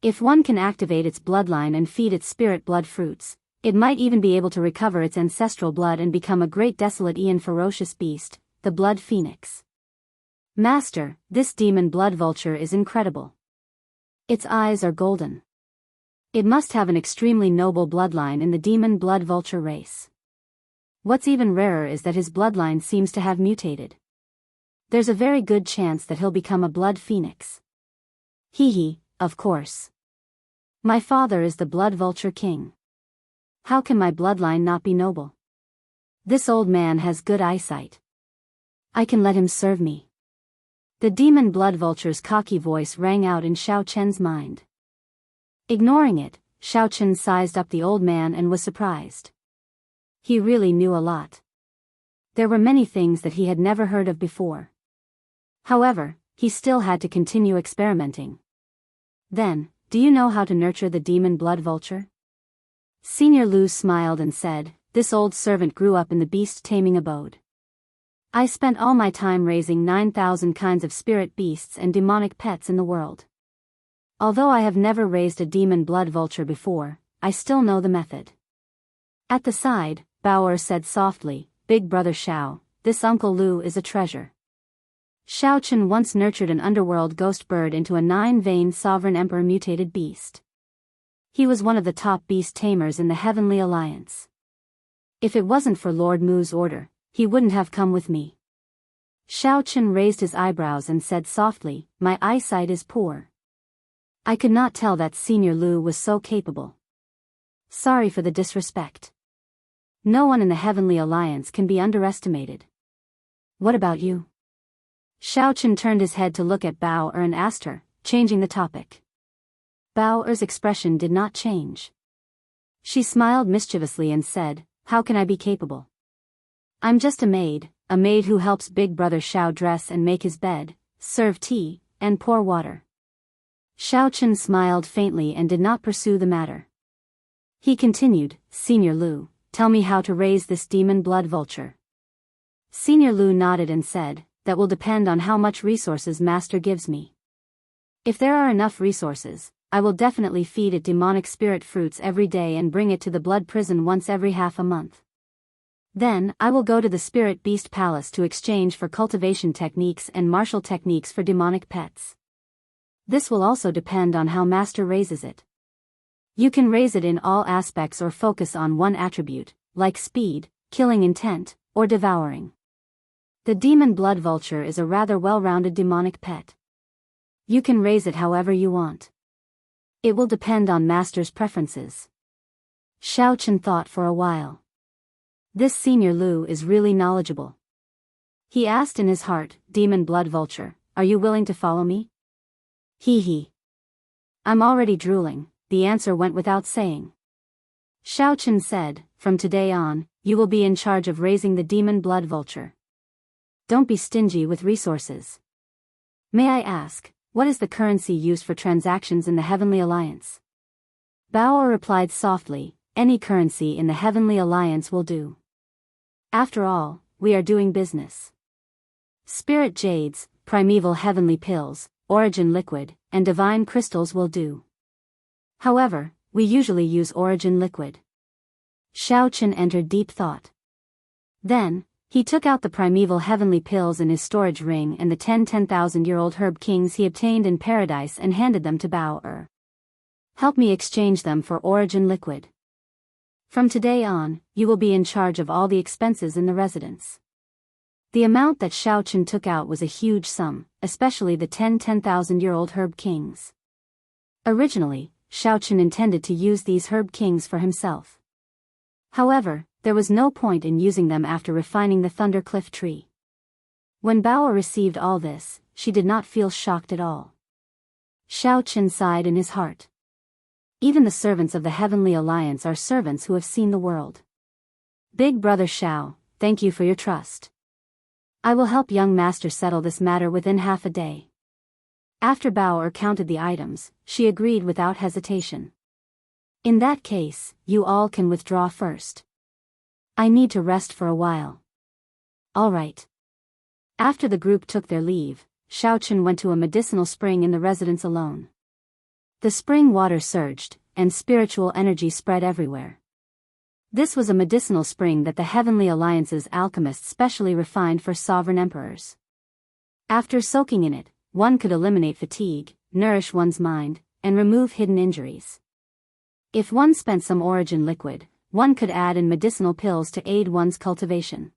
If one can activate its bloodline and feed its spirit blood fruits, it might even be able to recover its ancestral blood and become a great desolate and ferocious beast, the blood phoenix. Master, this demon blood vulture is incredible. Its eyes are golden. It must have an extremely noble bloodline in the demon blood vulture race. What's even rarer is that his bloodline seems to have mutated. There's a very good chance that he'll become a blood phoenix. Hee, of course. My father is the blood vulture king. How can my bloodline not be noble? This old man has good eyesight. I can let him serve me. The demon blood vulture's cocky voice rang out in Xiao Chen's mind. Ignoring it, Xiao Chen sized up the old man and was surprised. He really knew a lot. There were many things that he had never heard of before. However, he still had to continue experimenting. Then, do you know how to nurture the demon blood vulture? Senior Lu smiled and said, this old servant grew up in the beast-taming abode. I spent all my time raising 9,000 kinds of spirit beasts and demonic pets in the world. Although I have never raised a demon blood vulture before, I still know the method. At the side, Bauer said softly, Big Brother Xiao, this Uncle Lu is a treasure. Xiao Chen once nurtured an underworld ghost bird into a 9-veined sovereign emperor mutated beast. He was one of the top beast tamers in the Heavenly Alliance. If it wasn't for Lord Mu's order, he wouldn't have come with me. Xiao Chen raised his eyebrows and said softly, my eyesight is poor. I could not tell that Senior Lu was so capable. Sorry for the disrespect. No one in the Heavenly Alliance can be underestimated. What about you? Xiao Chen turned his head to look at Bao and asked her, changing the topic. Bao's expression did not change. She smiled mischievously and said, how can I be capable? I'm just a maid who helps Big Brother Xiao dress and make his bed, serve tea, and pour water. Xiao Chen smiled faintly and did not pursue the matter. He continued, Senior Lu, tell me how to raise this demon blood vulture. Senior Lu nodded and said, that will depend on how much resources Master gives me. If there are enough resources, I will definitely feed it demonic spirit fruits every day and bring it to the blood prison once every half a month. Then, I will go to the Spirit Beast Palace to exchange for cultivation techniques and martial techniques for demonic pets. This will also depend on how Master raises it. You can raise it in all aspects or focus on one attribute, like speed, killing intent, or devouring. The demon blood vulture is a rather well-rounded demonic pet. You can raise it however you want. It will depend on Master's preferences. Xiao Chen thought for a while. This Senior Lu is really knowledgeable. He asked in his heart, Demon blood vulture, are you willing to follow me? Hee. I'm already drooling, the answer went without saying. Xiao Chen said, from today on, you will be in charge of raising the demon blood vulture. Don't be stingy with resources. May I ask, what is the currency used for transactions in the Heavenly Alliance? Bao replied softly, any currency in the Heavenly Alliance will do. After all, we are doing business. Spirit jades, primeval heavenly pills, origin liquid, and divine crystals will do. However, we usually use origin liquid. Xiao Chen entered deep thought. Then, he took out the primeval heavenly pills in his storage ring and the 10,000-year-old herb kings he obtained in paradise and handed them to Bao. Help me exchange them for origin liquid. From today on, you will be in charge of all the expenses in the residence. The amount that Xiao Chen took out was a huge sum, especially the 10,000-year-old herb kings. Originally, Xiao Chen intended to use these herb kings for himself. However, there was no point in using them after refining the Thundercliff tree. When Bao received all this, she did not feel shocked at all. Xiao Chen sighed in his heart. Even the servants of the Heavenly Alliance are servants who have seen the world. Big Brother Xiao, thank you for your trust. I will help young Master settle this matter within half a day. After Bao counted the items, she agreed without hesitation. In that case, you all can withdraw first. I need to rest for a while. All right. After the group took their leave, Xiaochen went to a medicinal spring in the residence alone. The spring water surged, and spiritual energy spread everywhere. This was a medicinal spring that the Heavenly Alliance's alchemists specially refined for sovereign emperors. After soaking in it, one could eliminate fatigue, nourish one's mind, and remove hidden injuries. If one spent some origin liquid, one could add in medicinal pills to aid one's cultivation.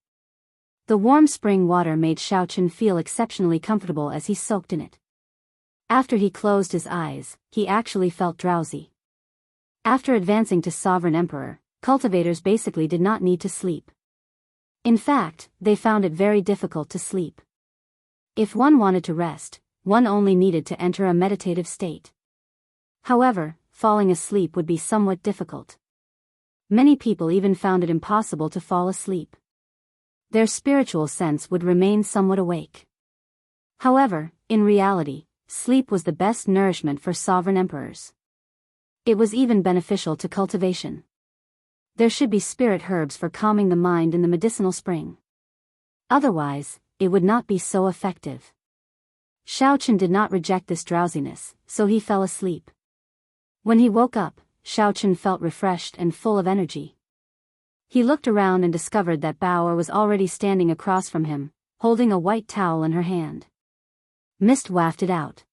The warm spring water made Xiaochen feel exceptionally comfortable as he soaked in it. After he closed his eyes, he actually felt drowsy. After advancing to Sovereign Emperor, cultivators basically did not need to sleep. In fact, they found it very difficult to sleep. If one wanted to rest, one only needed to enter a meditative state. However, falling asleep would be somewhat difficult. Many people even found it impossible to fall asleep. Their spiritual sense would remain somewhat awake. However, in reality, sleep was the best nourishment for sovereign emperors. It was even beneficial to cultivation. There should be spirit herbs for calming the mind in the medicinal spring. Otherwise, it would not be so effective. Xiaochen did not reject this drowsiness, so he fell asleep. When he woke up, Xiaochen felt refreshed and full of energy. He looked around and discovered that Bao was already standing across from him, holding a white towel in her hand. Mist wafted out.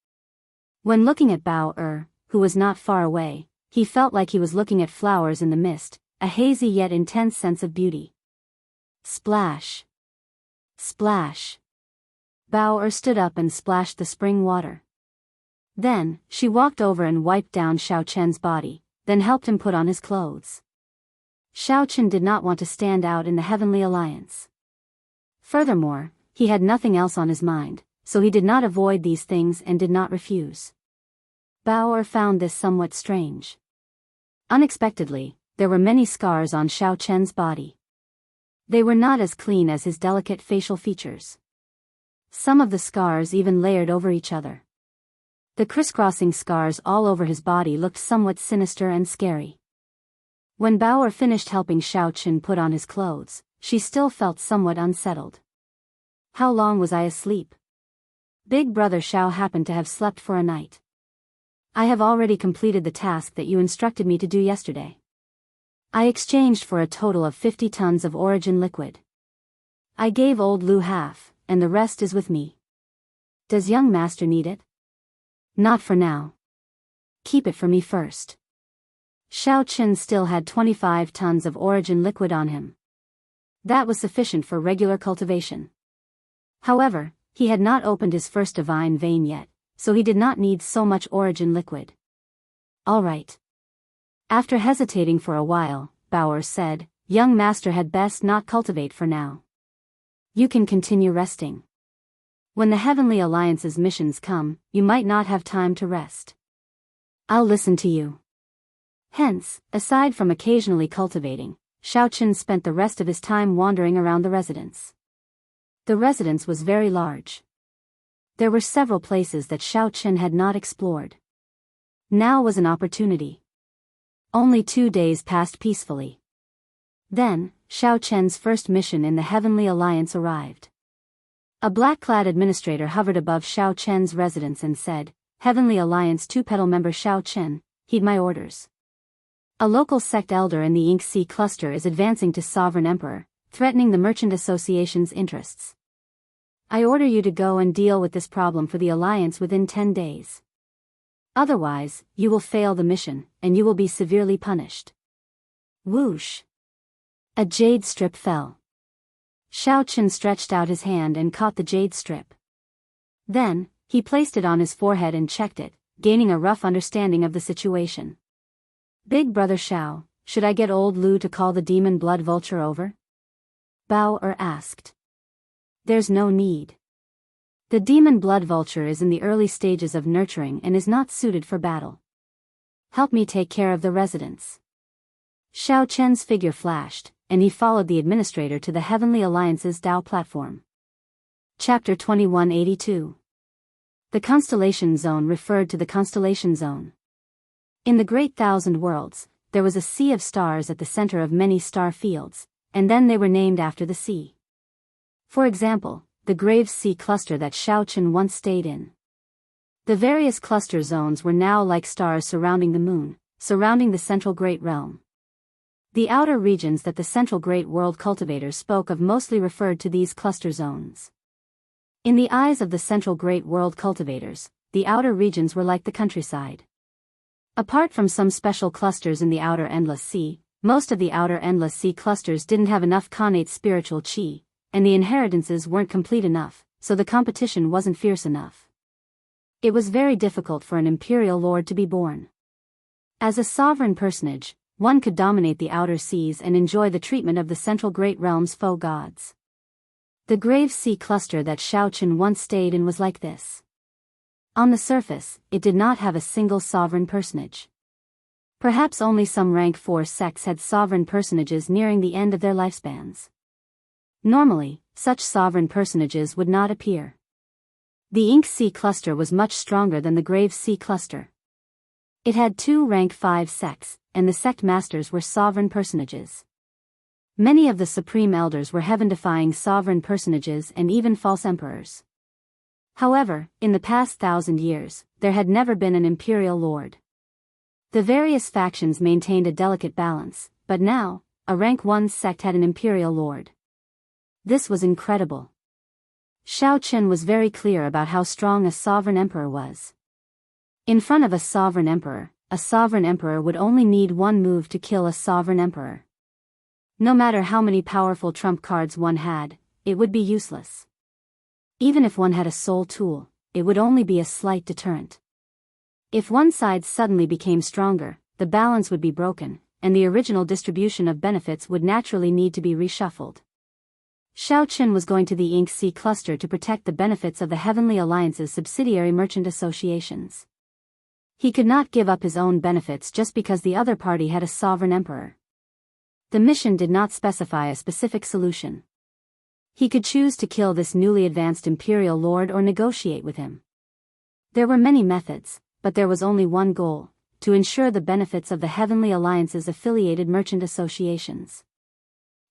When looking at Bao, who was not far away, he felt like he was looking at flowers in the mist, a hazy yet intense sense of beauty. Splash! Splash! Bao stood up and splashed the spring water. Then, she walked over and wiped down Xiaochen's body, then helped him put on his clothes. Xiaochen did not want to stand out in the Heavenly Alliance. Furthermore, he had nothing else on his mind, so he did not avoid these things and did not refuse. Bao found this somewhat strange. Unexpectedly, there were many scars on Xiaochen's body. They were not as clean as his delicate facial features. Some of the scars even layered over each other. The crisscrossing scars all over his body looked somewhat sinister and scary. When Bao finished helping Xiaochen put on his clothes, she still felt somewhat unsettled. How long was I asleep? Big brother Xiao happened to have slept for a night. I have already completed the task that you instructed me to do yesterday. I exchanged for a total of 50 tons of origin liquid. I gave old Lu half, and the rest is with me. Does young master need it? Not for now. Keep it for me first. Xiaochen still had 25 tons of origin liquid on him. That was sufficient for regular cultivation. However, he had not opened his first divine vein yet, so he did not need so much origin liquid. All right. After hesitating for a while, Bao said, young master had best not cultivate for now. You can continue resting. When the Heavenly Alliance's missions come, you might not have time to rest. I'll listen to you. Hence, aside from occasionally cultivating, Xiaochen spent the rest of his time wandering around the residence. The residence was very large. There were several places that Xiaochen had not explored. Now was an opportunity. Only 2 days passed peacefully. Then, Xiaochen's first mission in the Heavenly Alliance arrived. A black-clad administrator hovered above Xiaochen's residence and said, Heavenly Alliance 2-petal member Xiaochen, heed my orders. A local sect elder in the Ink Sea cluster is advancing to Sovereign Emperor, threatening the Merchant Association's interests. I order you to go and deal with this problem for the Alliance within 10 days. Otherwise, you will fail the mission, and you will be severely punished. Whoosh! A jade strip fell. Xiaochen stretched out his hand and caught the jade strip. Then, he placed it on his forehead and checked it, gaining a rough understanding of the situation. Big brother Xiao, should I get old Lu to call the demon blood vulture over? Bao asked. There's no need. The demon blood vulture is in the early stages of nurturing and is not suited for battle. Help me take care of the residents. Xiaochen's figure flashed, and he followed the administrator to the Heavenly Alliance's Dao platform. Chapter 2182. The constellation zone referred to the constellation zone. In the Great Thousand Worlds, there was a sea of stars at the center of many star fields, and then they were named after the sea. For example, the Graves Sea cluster that Shaochen once stayed in. The various cluster zones were now like stars surrounding the moon, surrounding the central Great Realm. The outer regions that the central Great World cultivators spoke of mostly referred to these cluster zones. In the eyes of the central Great World cultivators, the outer regions were like the countryside. Apart from some special clusters in the outer Endless Sea, most of the outer Endless Sea clusters didn't have enough connate spiritual qi, and the inheritances weren't complete enough, so the competition wasn't fierce enough. It was very difficult for an imperial lord to be born. As a sovereign personage, one could dominate the outer seas and enjoy the treatment of the central Great Realm's foe gods. The Graves Sea cluster that Shaochen once stayed in was like this. On the surface, it did not have a single sovereign personage. Perhaps only some rank 4 sects had sovereign personages nearing the end of their lifespans. Normally, such sovereign personages would not appear. The Ink Sea cluster was much stronger than the Graves Sea cluster. It had 2 rank 5 sects, and the sect masters were sovereign personages. Many of the supreme elders were heaven-defying sovereign personages and even false emperors. However, in the past 1,000 years, there had never been an imperial lord. The various factions maintained a delicate balance, but now, a rank 1 sect had an imperial lord. This was incredible. Shaochen was very clear about how strong a sovereign emperor was. In front of a sovereign emperor would only need one move to kill a sovereign emperor. No matter how many powerful trump cards one had, it would be useless. Even if one had a soul tool, it would only be a slight deterrent. If one side suddenly became stronger, the balance would be broken, and the original distribution of benefits would naturally need to be reshuffled. Shaochen was going to the Ink Sea cluster to protect the benefits of the Heavenly Alliance's subsidiary merchant associations. He could not give up his own benefits just because the other party had a sovereign emperor. The mission did not specify a specific solution. He could choose to kill this newly advanced imperial lord or negotiate with him. There were many methods, but there was only one goal: to ensure the benefits of the Heavenly Alliance's affiliated merchant associations.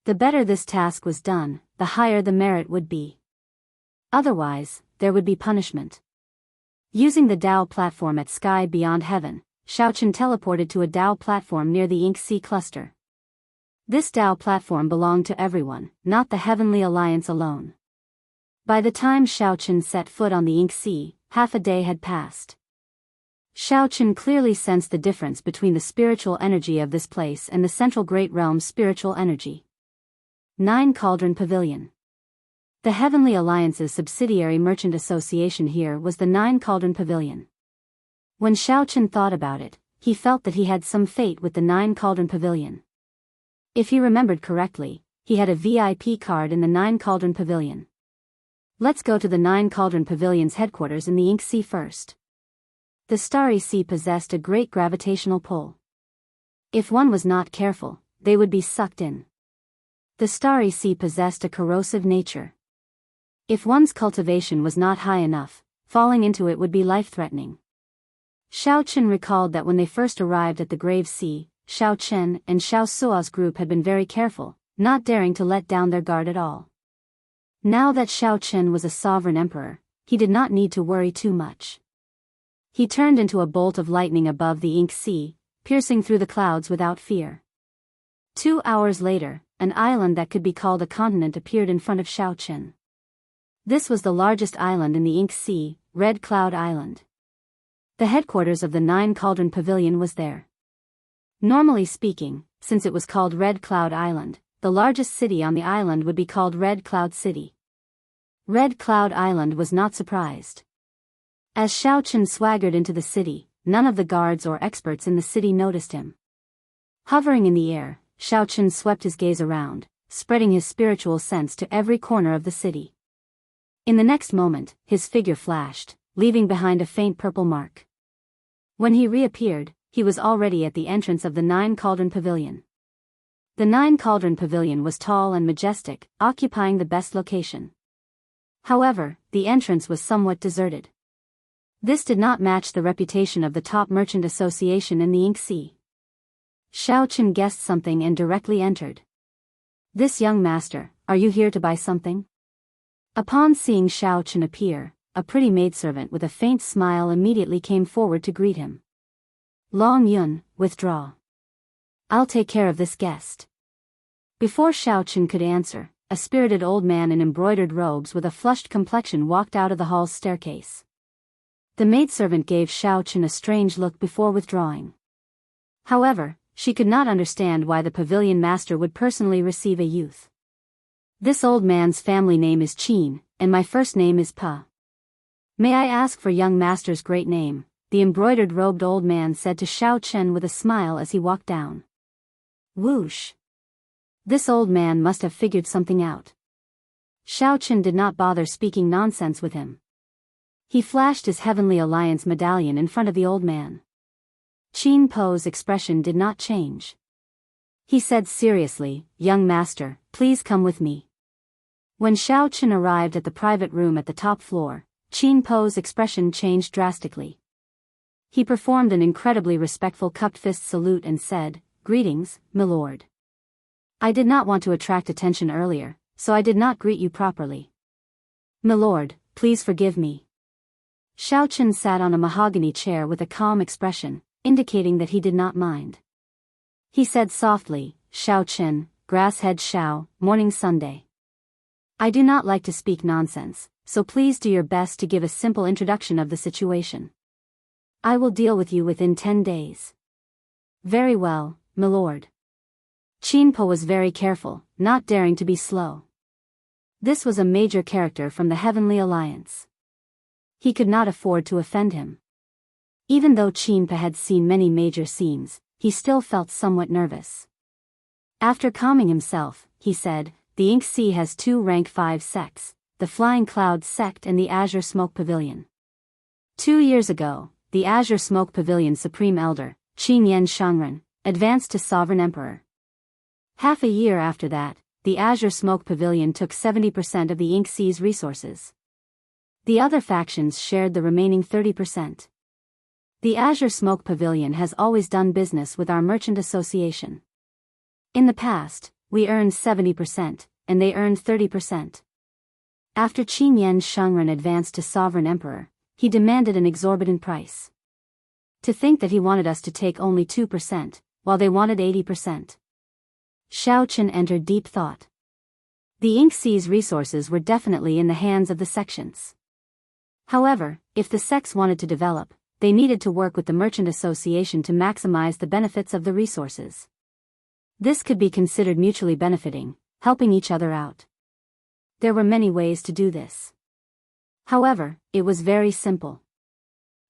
The better this task was done, the higher the merit would be. Otherwise, there would be punishment. Using the Dao platform at Sky Beyond Heaven, Shaochen teleported to a Dao platform near the Ink Sea cluster. This Dao platform belonged to everyone, not the Heavenly Alliance alone. By the time Shaochen set foot on the Ink Sea, half a day had passed. Shaochen clearly sensed the difference between the spiritual energy of this place and the Central Great Realm's spiritual energy. 9 Cauldron Pavilion. The Heavenly Alliance's subsidiary merchant association here was the 9 Cauldron Pavilion. When Shaochen thought about it, he felt that he had some fate with the 9 Cauldron Pavilion. If he remembered correctly, he had a VIP card in the 9 Cauldron Pavilion. Let's go to the 9 Cauldron Pavilion's headquarters in the Ink Sea first. The Starry Sea possessed a great gravitational pull. If one was not careful, they would be sucked in. The Starry Sea possessed a corrosive nature. If one's cultivation was not high enough, falling into it would be life-threatening. Shaochen recalled that when they first arrived at the Grave Sea, Xiao Chen and Xiao Suo's group had been very careful, not daring to let down their guard at all. Now that Xiao Chen was a sovereign emperor, he did not need to worry too much. He turned into a bolt of lightning above the Ink Sea, piercing through the clouds without fear. 2 hours later, an island that could be called a continent appeared in front of Xiao Chen. This was the largest island in the Ink Sea, Red Cloud Island. The headquarters of the 9 Cauldron Pavilion was there. Normally speaking, since it was called Red Cloud Island, the largest city on the island would be called Red Cloud City. Red Cloud Island was not surprised. As Xiao Chen swaggered into the city, none of the guards or experts in the city noticed him. Hovering in the air, Xiao Chen swept his gaze around, spreading his spiritual sense to every corner of the city. In the next moment, his figure flashed, leaving behind a faint purple mark. When he reappeared, he was already at the entrance of the 9 Cauldron Pavilion. The 9 Cauldron Pavilion was tall and majestic, occupying the best location. However, the entrance was somewhat deserted. This did not match the reputation of the top merchant association in the Ink Sea. Xiao Chen guessed something and directly entered. "This young master, are you here to buy something?" Upon seeing Xiao Chen appear, a pretty maidservant with a faint smile immediately came forward to greet him. "Long Yun, withdraw. I'll take care of this guest." Before Xiao Chen could answer, a spirited old man in embroidered robes with a flushed complexion walked out of the hall's staircase. The maidservant gave Xiao Chen a strange look before withdrawing. However, she could not understand why the pavilion master would personally receive a youth. "This old man's family name is Qin, and my first name is Pa. May I ask for young master's great name?" the embroidered robed old man said to Xiao Chen with a smile as he walked down. Whoosh! This old man must have figured something out. Xiao Chen did not bother speaking nonsense with him. He flashed his Heavenly Alliance medallion in front of the old man. Qin Po's expression did not change. He said seriously, "Young master, please come with me." When Xiao Chen arrived at the private room at the top floor, Qin Po's expression changed drastically. He performed an incredibly respectful cupped fist salute and said, "Greetings, milord. I did not want to attract attention earlier, so I did not greet you properly. Milord, please forgive me." Xiao Chen sat on a mahogany chair with a calm expression, indicating that he did not mind. He said softly, "Xiao Chen, Grasshead Xiao, Morning Sunday. I do not like to speak nonsense, so please do your best to give a simple introduction of the situation. I will deal with you within 10 days. "Very well, milord." Qin Po was very careful, not daring to be slow. This was a major character from the Heavenly Alliance. He could not afford to offend him. Even though Qin Po had seen many major scenes, he still felt somewhat nervous. After calming himself, he said, "The Ink Sea has 2 rank 5 sects, the Flying Cloud sect and the Azure Smoke Pavilion. 2 years ago, the Azure Smoke Pavilion Supreme Elder, Qin Yen Shangren, advanced to Sovereign Emperor. Half a year after that, the Azure Smoke Pavilion took 70% of the Ink Sea's resources. The other factions shared the remaining 30%. The Azure Smoke Pavilion has always done business with our merchant association. In the past, we earned 70%, and they earned 30%. After Qin Yen Shangren advanced to Sovereign Emperor, he demanded an exorbitant price. To think that he wanted us to take only 2%, while they wanted 80%. Xiao Chen entered deep thought. The Ink Sea's resources were definitely in the hands of the sections. However, if the sects wanted to develop, they needed to work with the Merchant Association to maximize the benefits of the resources. This could be considered mutually benefiting, helping each other out. There were many ways to do this. However, it was very simple.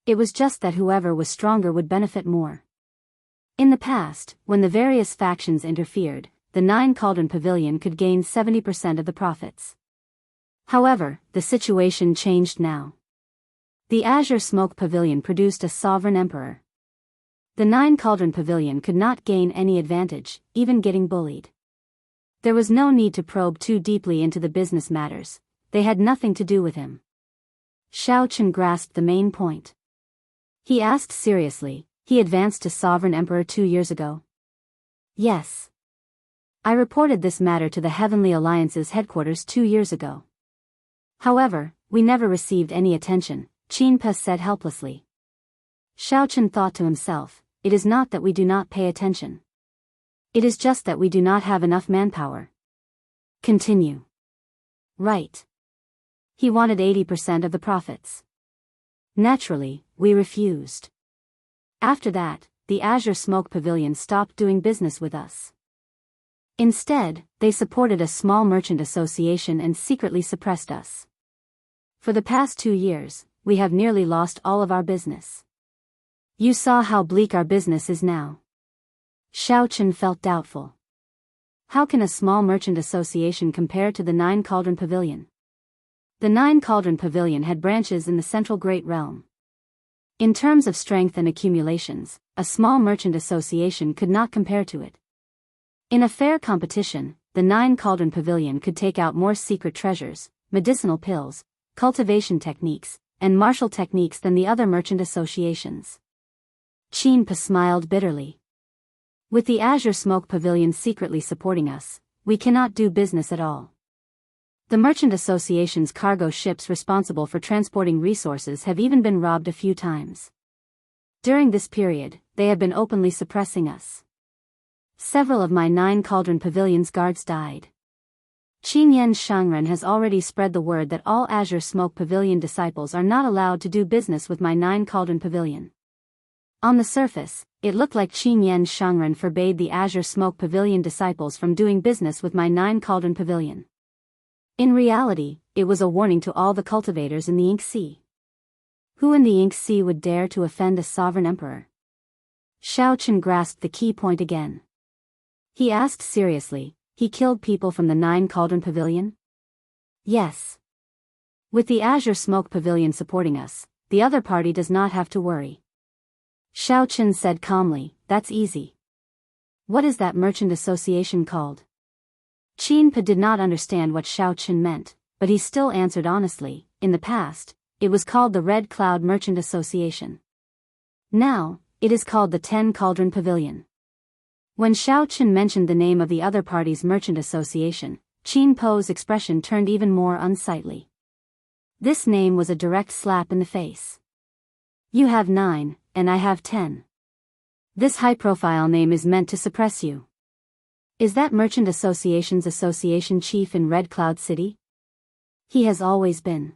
It was just that whoever was stronger would benefit more. In the past, when the various factions interfered, the 9 Cauldron Pavilion could gain 70% of the profits. However, the situation changed now. The Azure Smoke Pavilion produced a Sovereign Emperor. The 9 Cauldron Pavilion could not gain any advantage, even getting bullied. There was no need to probe too deeply into the business matters, they had nothing to do with him. Xiao Chen grasped the main point. He asked seriously, "He advanced to Sovereign Emperor 2 years ago?" "Yes. I reported this matter to the Heavenly Alliance's headquarters 2 years ago. However, we never received any attention," Qin Po said helplessly. Xiao Chen thought to himself, "It is not that we do not pay attention. It is just that we do not have enough manpower." Continue. Right. He wanted 80% of the profits. Naturally, we refused. After that, the Azure Smoke Pavilion stopped doing business with us. Instead, they supported a small merchant association and secretly suppressed us. For the past 2 years, we have nearly lost all of our business. You saw how bleak our business is now. Xiao Chen felt doubtful. How can a small merchant association compare to the 9 Cauldron Pavilion? The 9 Cauldron Pavilion had branches in the Central Great Realm. In terms of strength and accumulations, a small merchant association could not compare to it. In a fair competition, the 9 Cauldron Pavilion could take out more secret treasures, medicinal pills, cultivation techniques, and martial techniques than the other merchant associations. Qinpe smiled bitterly. With the Azure Smoke Pavilion secretly supporting us, we cannot do business at all. The merchant association's cargo ships responsible for transporting resources have even been robbed a few times. During this period, they have been openly suppressing us. Several of my 9 Cauldron Pavilion's guards died. Qinyan Shangren has already spread the word that all Azure Smoke Pavilion disciples are not allowed to do business with my 9 Cauldron Pavilion. On the surface, it looked like Qinyan Shangren forbade the Azure Smoke Pavilion disciples from doing business with my 9 Cauldron Pavilion. In reality, it was a warning to all the cultivators in the Ink Sea. Who in the Ink Sea would dare to offend a sovereign emperor? Xiao Chen grasped the key point again. He asked seriously, he killed people from the 9 Cauldron Pavilion? Yes. With the Azure Smoke Pavilion supporting us, the other party does not have to worry. Xiao Chen said calmly, that's easy. What is that merchant association called? Qinpe did not understand what Xiao Chen meant, but he still answered honestly, in the past, it was called the Red Cloud Merchant Association. Now, it is called the 10 Cauldron Pavilion. When Xiao Chen mentioned the name of the other party's merchant association, Qinpe's expression turned even more unsightly. This name was a direct slap in the face. You have 9, and I have 10. This high-profile name is meant to suppress you. Is that merchant association's association chief in Red Cloud City? He has always been.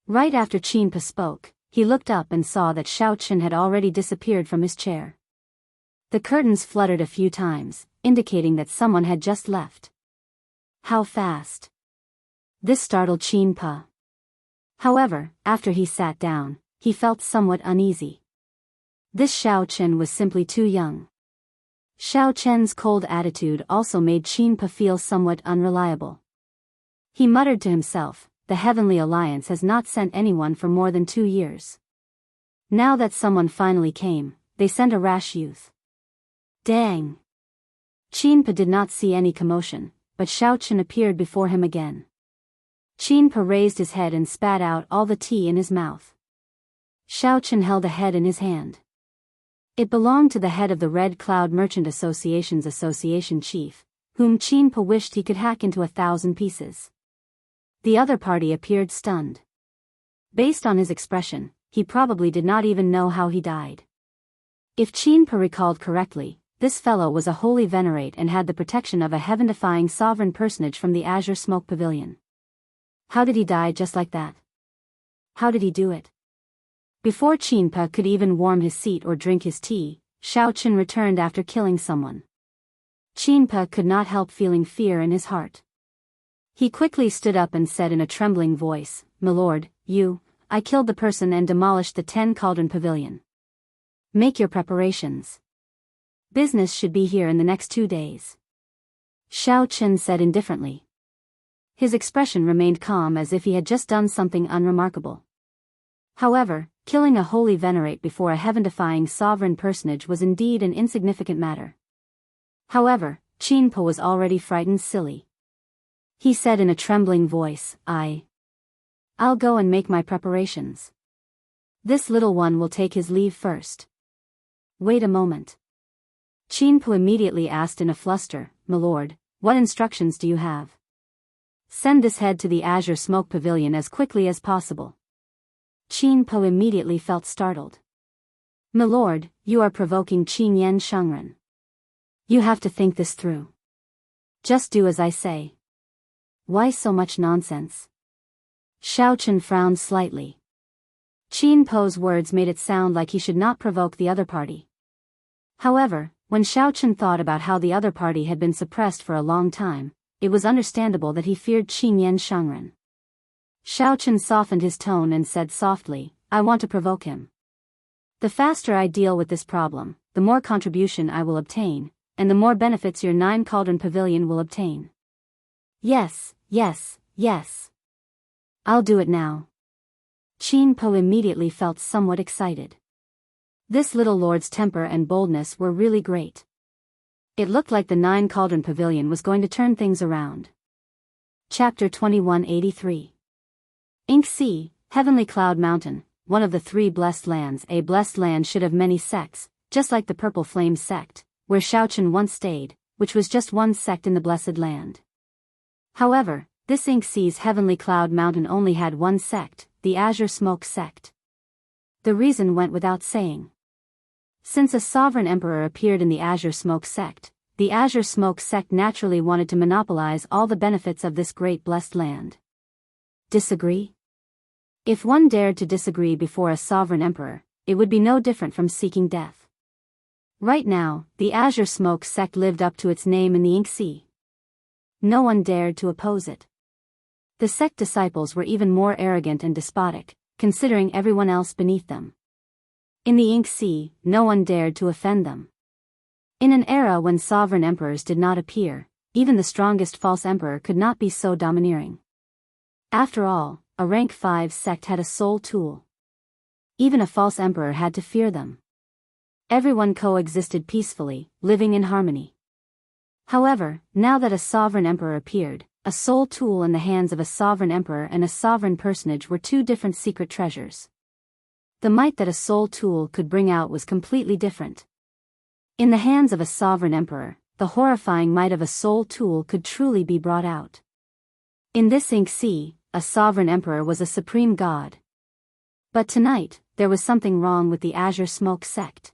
Right after Qinpe spoke, he looked up and saw that Xiao Chen had already disappeared from his chair. The curtains fluttered a few times, indicating that someone had just left. How fast? This startled Qinpe. However, after he sat down, he felt somewhat uneasy. This Xiao Chen was simply too young. Xiao Chen's cold attitude also made Qinpe feel somewhat unreliable. He muttered to himself, the Heavenly Alliance has not sent anyone for more than 2 years. Now that someone finally came, they sent a rash youth. Dang! Qinpe did not see any commotion, but Xiao Chen appeared before him again. Qinpe raised his head and spat out all the tea in his mouth. Xiao Chen held a head in his hand. It belonged to the head of the Red Cloud Merchant Association's association chief, whom Qinpe wished he could hack into 1,000 pieces. The other party appeared stunned. Based on his expression, he probably did not even know how he died. If Qinpe recalled correctly, this fellow was a holy venerate and had the protection of a heaven-defying sovereign personage from the Azure Smoke Pavilion. How did he die just like that? How did he do it? Before Qinpe could even warm his seat or drink his tea, Xiao Chen returned after killing someone. Qinpe could not help feeling fear in his heart. He quickly stood up and said in a trembling voice, "My lord, I killed the person and demolished the 10 Cauldron Pavilion. Make your preparations. Business should be here in the next 2 days." Xiao Chen said indifferently. His expression remained calm as if he had just done something unremarkable. However, killing a holy venerate before a heaven-defying sovereign personage was indeed an insignificant matter. However, Qinpe was already frightened silly. He said in a trembling voice, I'll go and make my preparations. This little one will take his leave first. Wait a moment. Qinpe immediately asked in a fluster, "My lord, what instructions do you have?" "Send this head to the Azure Smoke Pavilion as quickly as possible." Qinpe immediately felt startled. "My lord, you are provoking Qinyan Shangren. You have to think this through. Just do as I say." "Why so much nonsense?" Xiao Chen frowned slightly. Qinpe's words made it sound like he should not provoke the other party. However, when Xiao Chen thought about how the other party had been suppressed for a long time, it was understandable that he feared Qinyan Shangren. Xiao Chen softened his tone and said softly, "I want to provoke him. The faster I deal with this problem, the more contribution I will obtain, and the more benefits your 9 Cauldron Pavilion will obtain." Yes. "I'll do it now." Qinpe immediately felt somewhat excited. This little lord's temper and boldness were really great. It looked like the 9 Cauldron Pavilion was going to turn things around. Chapter 2183. Ink Sea, Heavenly Cloud Mountain, one of the 3 blessed lands. A blessed land should have many sects, just like the Purple Flame sect, where Shaochen once stayed, which was just one sect in the blessed land. However, this Ink Sea's Heavenly Cloud Mountain only had one sect, the Azure Smoke sect. The reason went without saying. Since a sovereign emperor appeared in the Azure Smoke sect, the Azure Smoke sect naturally wanted to monopolize all the benefits of this great blessed land. Disagree? If one dared to disagree before a sovereign emperor, it would be no different from seeking death. Right now, the Azure Smoke sect lived up to its name in the Ink Sea. No one dared to oppose it. The sect disciples were even more arrogant and despotic, considering everyone else beneath them. In the Ink Sea, no one dared to offend them. In an era when sovereign emperors did not appear, even the strongest false emperor could not be so domineering. After all, a rank 5 sect had a sole tool. Even a false emperor had to fear them. Everyone coexisted peacefully, living in harmony. However, now that a sovereign emperor appeared, a sole tool in the hands of a sovereign emperor and a sovereign personage were 2 different secret treasures. The might that a sole tool could bring out was completely different. In the hands of a sovereign emperor, the horrifying might of a sole tool could truly be brought out. In this Ink Sea, a sovereign emperor was a supreme god. But tonight, there was something wrong with the Azure Smoke sect.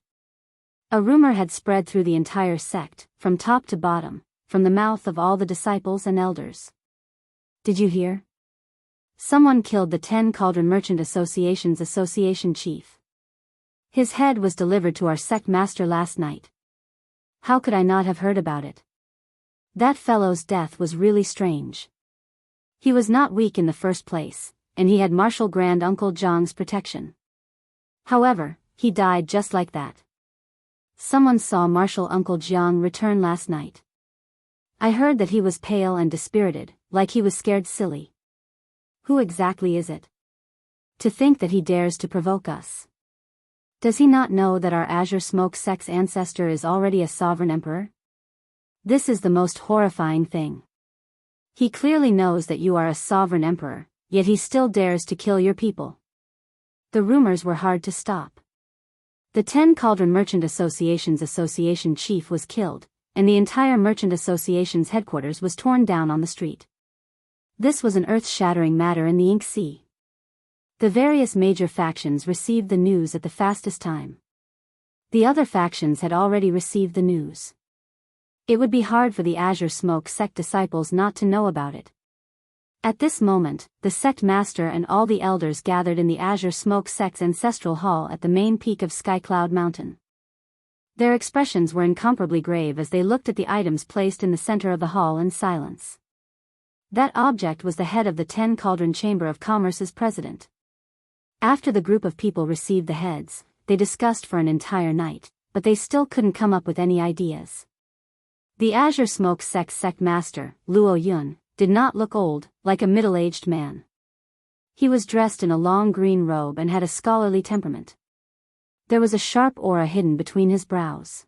A rumor had spread through the entire sect, from top to bottom, from the mouth of all the disciples and elders. Did you hear? Someone killed the 10 Cauldron Merchant Association's association chief. His head was delivered to our sect master last night. How could I not have heard about it? That fellow's death was really strange. He was not weak in the first place, and he had Marshal Grand Uncle Jiang's protection. However, he died just like that. Someone saw Marshal Uncle Jiang return last night. I heard that he was pale and dispirited, like he was scared silly. Who exactly is it? To think that he dares to provoke us. Does he not know that our Azure Smoke sect's ancestor is already a sovereign emperor? This is the most horrifying thing. He clearly knows that you are a sovereign emperor, yet he still dares to kill your people. The rumors were hard to stop. The 10 Cauldron Merchant Association's association chief was killed, and the entire Merchant Association's headquarters was torn down on the street. This was an earth-shattering matter in the Ink Sea. The various major factions received the news at the fastest time. The other factions had already received the news. It would be hard for the Azure Smoke sect disciples not to know about it. At this moment, the sect master and all the elders gathered in the Azure Smoke sect's ancestral hall at the main peak of Sky Cloud Mountain. Their expressions were incomparably grave as they looked at the items placed in the center of the hall in silence. That object was the head of the 10 Cauldron Chamber of Commerce's president. After the group of people received the heads, they discussed for an entire night, but they still couldn't come up with any ideas. The Azure Smoke sect's sect master, Luo Yun, did not look old, like a middle-aged man. He was dressed in a long green robe and had a scholarly temperament. There was a sharp aura hidden between his brows.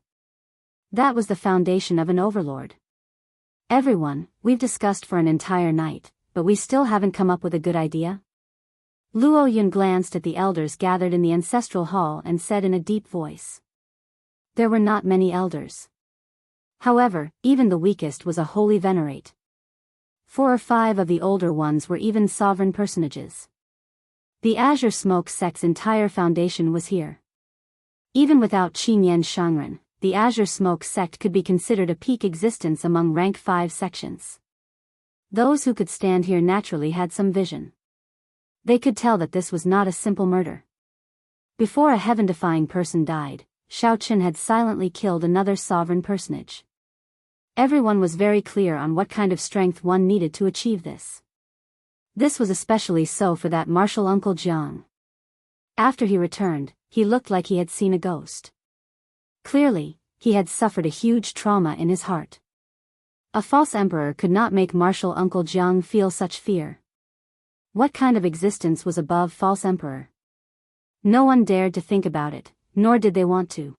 That was the foundation of an overlord. Everyone, we've discussed for an entire night, but we still haven't come up with a good idea? Luo Yun glanced at the elders gathered in the ancestral hall and said in a deep voice. There were not many elders. However, even the weakest was a holy venerate. 4 or 5 of the older ones were even sovereign personages. The Azure Smoke sect's entire foundation was here. Even without Qinyan Shangren, the Azure Smoke sect could be considered a peak existence among rank 5 sections. Those who could stand here naturally had some vision. They could tell that this was not a simple murder. Before a heaven-defying person died, Shaochen had silently killed another sovereign personage. Everyone was very clear on what kind of strength one needed to achieve this. This was especially so for that Marshal Uncle Jiang. After he returned, he looked like he had seen a ghost. Clearly, he had suffered a huge trauma in his heart. A false emperor could not make Marshal Uncle Jiang feel such fear. What kind of existence was above false emperor? No one dared to think about it, nor did they want to.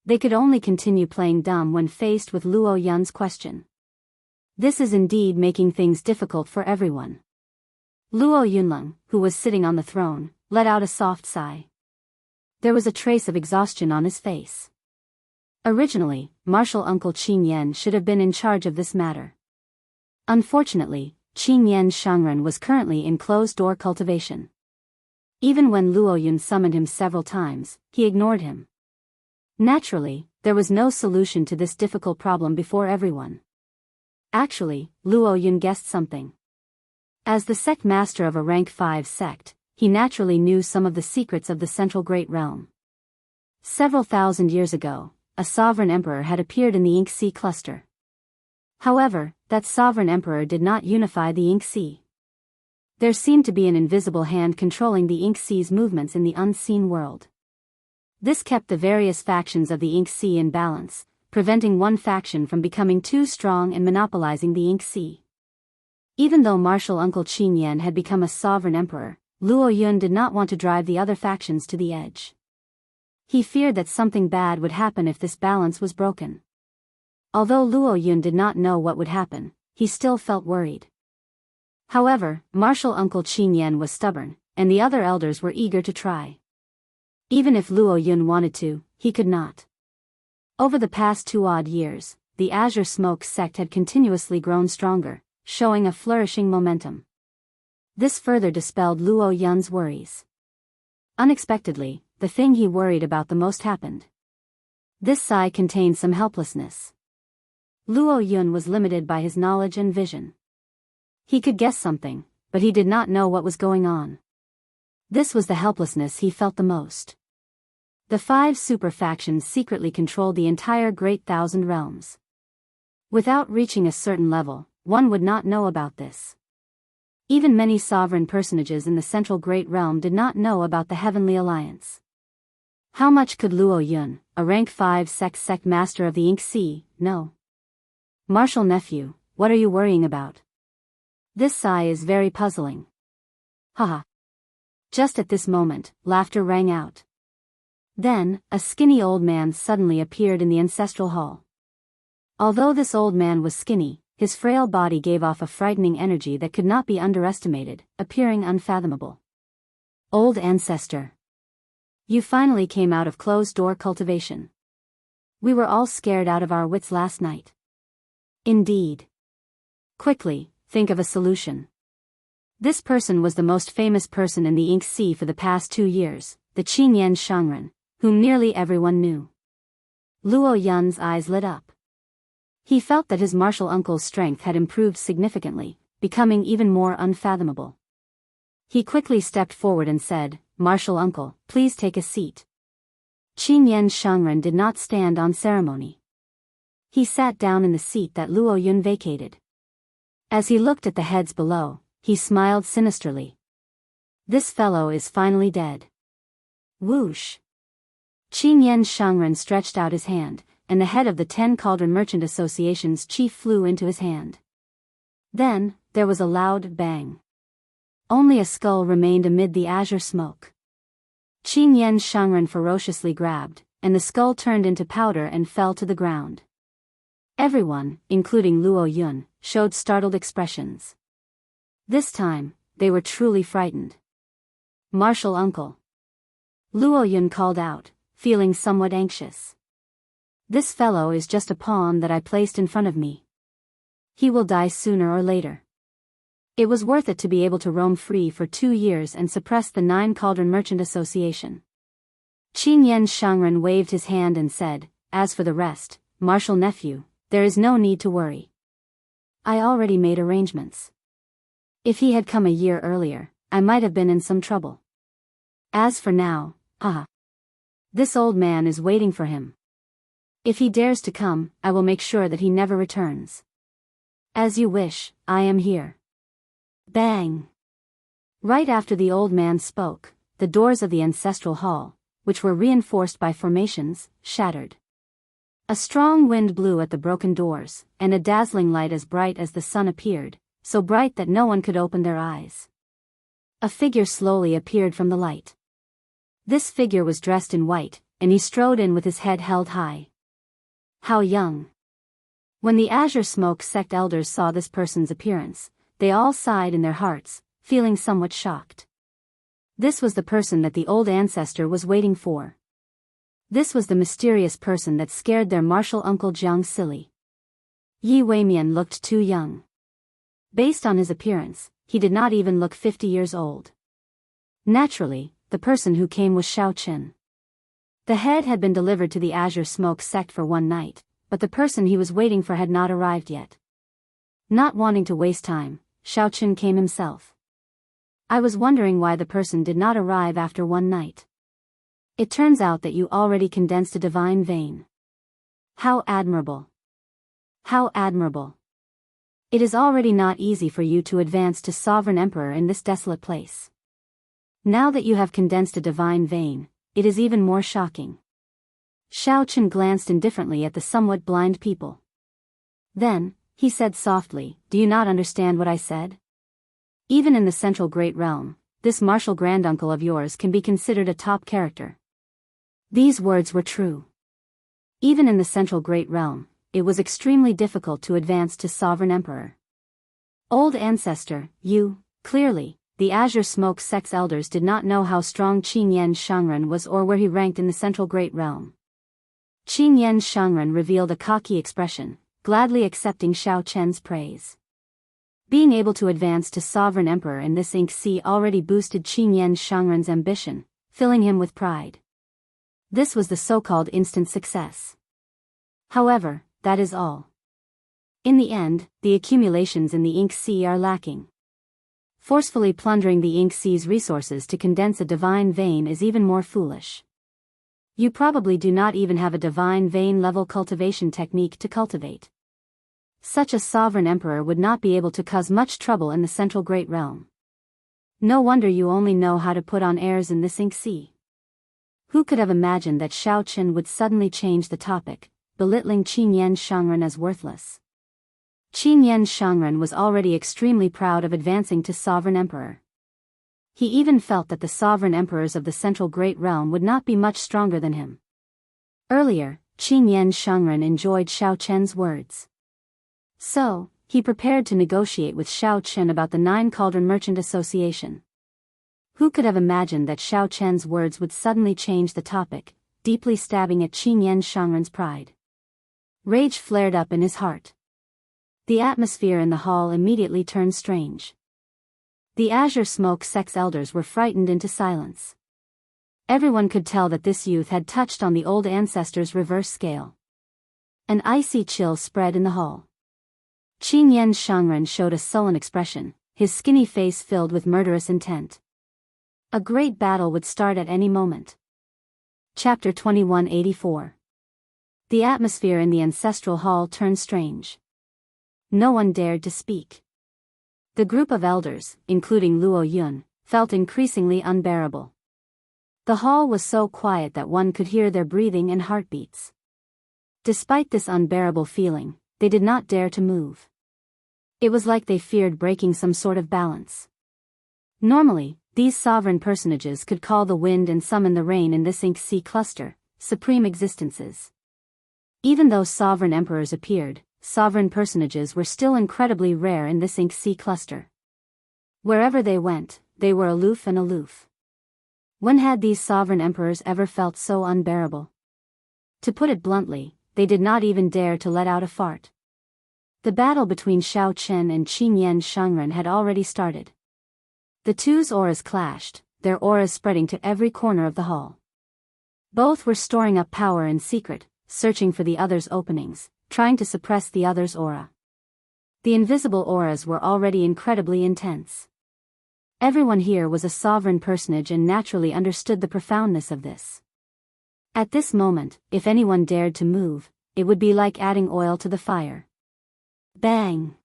They could only continue playing dumb when faced with Luo Yun's question. This is indeed making things difficult for everyone. Luo Yunlong, who was sitting on the throne, let out a soft sigh. There was a trace of exhaustion on his face. Originally, martial uncle Qin Yan should have been in charge of this matter. Unfortunately, Qin Yan's Shangren was currently in closed-door cultivation. Even when Luo Yun summoned him several times, he ignored him. Naturally, there was no solution to this difficult problem before everyone. Actually, Luo Yun guessed something. As the sect master of a rank 5 sect, he naturally knew some of the secrets of the Central Great Realm. Several thousand years ago, a sovereign emperor had appeared in the Ink Sea cluster. However, that sovereign emperor did not unify the Ink Sea. There seemed to be an invisible hand controlling the Ink Sea's movements in the unseen world. This kept the various factions of the Ink Sea in balance, preventing one faction from becoming too strong and monopolizing the Ink Sea. Even though martial uncle Qin Yan had become a sovereign emperor, Luo Yun did not want to drive the other factions to the edge. He feared that something bad would happen if this balance was broken. Although Luo Yun did not know what would happen, he still felt worried. However, martial uncle Qin Yan was stubborn, and the other elders were eager to try. Even if Luo Yun wanted to, he could not. Over the past 2 odd years, the Azure Smoke sect had continuously grown stronger, showing a flourishing momentum. This further dispelled Luo Yun's worries. Unexpectedly, the thing he worried about the most happened. This sigh contained some helplessness. Luo Yun was limited by his knowledge and vision. He could guess something, but he did not know what was going on. This was the helplessness he felt the most. The 5 super factions secretly controlled the entire Great Thousand Realms. Without reaching a certain level, one would not know about this. Even many sovereign personages in the Central Great Realm did not know about the Heavenly Alliance. How much could Luo Yun, a rank 5 sect master of the Ink Sea, know? Martial nephew, what are you worrying about? This sigh is very puzzling. Haha. Just at this moment, laughter rang out. Then, a skinny old man suddenly appeared in the ancestral hall. Although this old man was skinny, his frail body gave off a frightening energy that could not be underestimated, appearing unfathomable. Old ancestor. You finally came out of closed-door cultivation. We were all scared out of our wits last night. Indeed. Quickly, think of a solution. This person was the most famous person in the Ink Sea for the past 2 years, the Qin Yan Shangren, whom nearly everyone knew. Luo Yun's eyes lit up. He felt that his martial uncle's strength had improved significantly, becoming even more unfathomable. He quickly stepped forward and said, "Martial uncle, please take a seat." Qin Yan Shangren did not stand on ceremony. He sat down in the seat that Luo Yun vacated. As he looked at the heads below, he smiled sinisterly. This fellow is finally dead. Whoosh! Qin Yan Shangren stretched out his hand, and the head of the 10 Cauldron Merchant Association's chief flew into his hand. Then, there was a loud bang. Only a skull remained amid the azure smoke. Qin Yan Shangren ferociously grabbed, and the skull turned into powder and fell to the ground. Everyone, including Luo Yun, showed startled expressions. This time, they were truly frightened. "Martial uncle." Luo Yun called out, feeling somewhat anxious. "This fellow is just a pawn that I placed in front of me. He will die sooner or later. It was worth it to be able to roam free for 2 years and suppress the 9 Cauldron Merchant Association." Qin Yan Shangren waved his hand and said, "As for the rest, martial nephew, there is no need to worry. I already made arrangements. If he had come a year earlier, I might have been in some trouble. As for now, this old man is waiting for him. If he dares to come, I will make sure that he never returns. As you wish, I am here." Bang! Right after the old man spoke, the doors of the ancestral hall, which were reinforced by formations, shattered. A strong wind blew at the broken doors, and a dazzling light as bright as the sun appeared, so bright that no one could open their eyes. A figure slowly appeared from the light. This figure was dressed in white, and he strode in with his head held high. How young! When the Azure Smoke sect elders saw this person's appearance, they all sighed in their hearts, feeling somewhat shocked. This was the person that the old ancestor was waiting for. This was the mysterious person that scared their martial uncle Jianghu silly. Yi Weimian looked too young. Based on his appearance, he did not even look 50 years old. Naturally, the person who came was Shao Qin. The head had been delivered to the Azure Smoke sect for one night, but the person he was waiting for had not arrived yet. Not wanting to waste time, Shao Qin came himself. I was wondering why the person did not arrive after one night. It turns out that you already condensed a divine vein. How admirable. How admirable. It is already not easy for you to advance to Sovereign Emperor in this desolate place. Now that you have condensed a divine vein, it is even more shocking. Shao Qin glanced indifferently at the somewhat blind people. Then, he said softly, "Do you not understand what I said? Even in the Central Great Realm, this martial granduncle of yours can be considered a top character." These words were true. Even in the Central Great Realm, it was extremely difficult to advance to Sovereign Emperor. Old ancestor, you, clearly, the Azure Smoke sect's elders did not know how strong Qingyan Shangren was or where he ranked in the Central Great Realm. Qingyan Shangren revealed a cocky expression, gladly accepting Shao Chen's praise. Being able to advance to Sovereign Emperor in this Ink Sea already boosted Qingyan Shangren's ambition, filling him with pride. This was the so-called instant success. However, that is all. In the end, the accumulations in the Ink Sea are lacking. Forcefully plundering the Ink Sea's resources to condense a divine vein is even more foolish. You probably do not even have a divine vein level cultivation technique to cultivate. Such a sovereign emperor would not be able to cause much trouble in the Central Great Realm. No wonder you only know how to put on airs in this Ink Sea. Who could have imagined that Shao Qin would suddenly change the topic, belittling Qingyan Shangren as worthless? Qingyan Shangren was already extremely proud of advancing to Sovereign Emperor. He even felt that the Sovereign Emperors of the Central Great Realm would not be much stronger than him. Earlier, Qingyan Shangren enjoyed Shao Chen's words. So, he prepared to negotiate with Shao Qin about the Nine Cauldron Merchant Association. Who could have imagined that Shao Chen's words would suddenly change the topic, deeply stabbing at Qingyan Shangren's pride? Rage flared up in his heart. The atmosphere in the hall immediately turned strange. The Azure Smoke sect's elders were frightened into silence. Everyone could tell that this youth had touched on the old ancestor's reverse scale. An icy chill spread in the hall. Qingyan Shangren showed a sullen expression, his skinny face filled with murderous intent. A great battle would start at any moment. Chapter 2184. The atmosphere in the ancestral hall turned strange. No one dared to speak. The group of elders, including Luo Yun, felt increasingly unbearable. The hall was so quiet that one could hear their breathing and heartbeats. Despite this unbearable feeling, they did not dare to move. It was like they feared breaking some sort of balance. Normally, these sovereign personages could call the wind and summon the rain in this Ink Sea cluster, supreme existences. Even though sovereign emperors appeared, sovereign personages were still incredibly rare in this Ink Sea cluster. Wherever they went, they were aloof and aloof. When had these sovereign emperors ever felt so unbearable? To put it bluntly, they did not even dare to let out a fart. The battle between Shao Qin and Qingyan Shangren had already started. The two's auras clashed, their auras spreading to every corner of the hall. Both were storing up power in secret, searching for the other's openings, trying to suppress the other's aura. The invisible auras were already incredibly intense. Everyone here was a sovereign personage and naturally understood the profoundness of this. At this moment, if anyone dared to move, it would be like adding oil to the fire. Bang!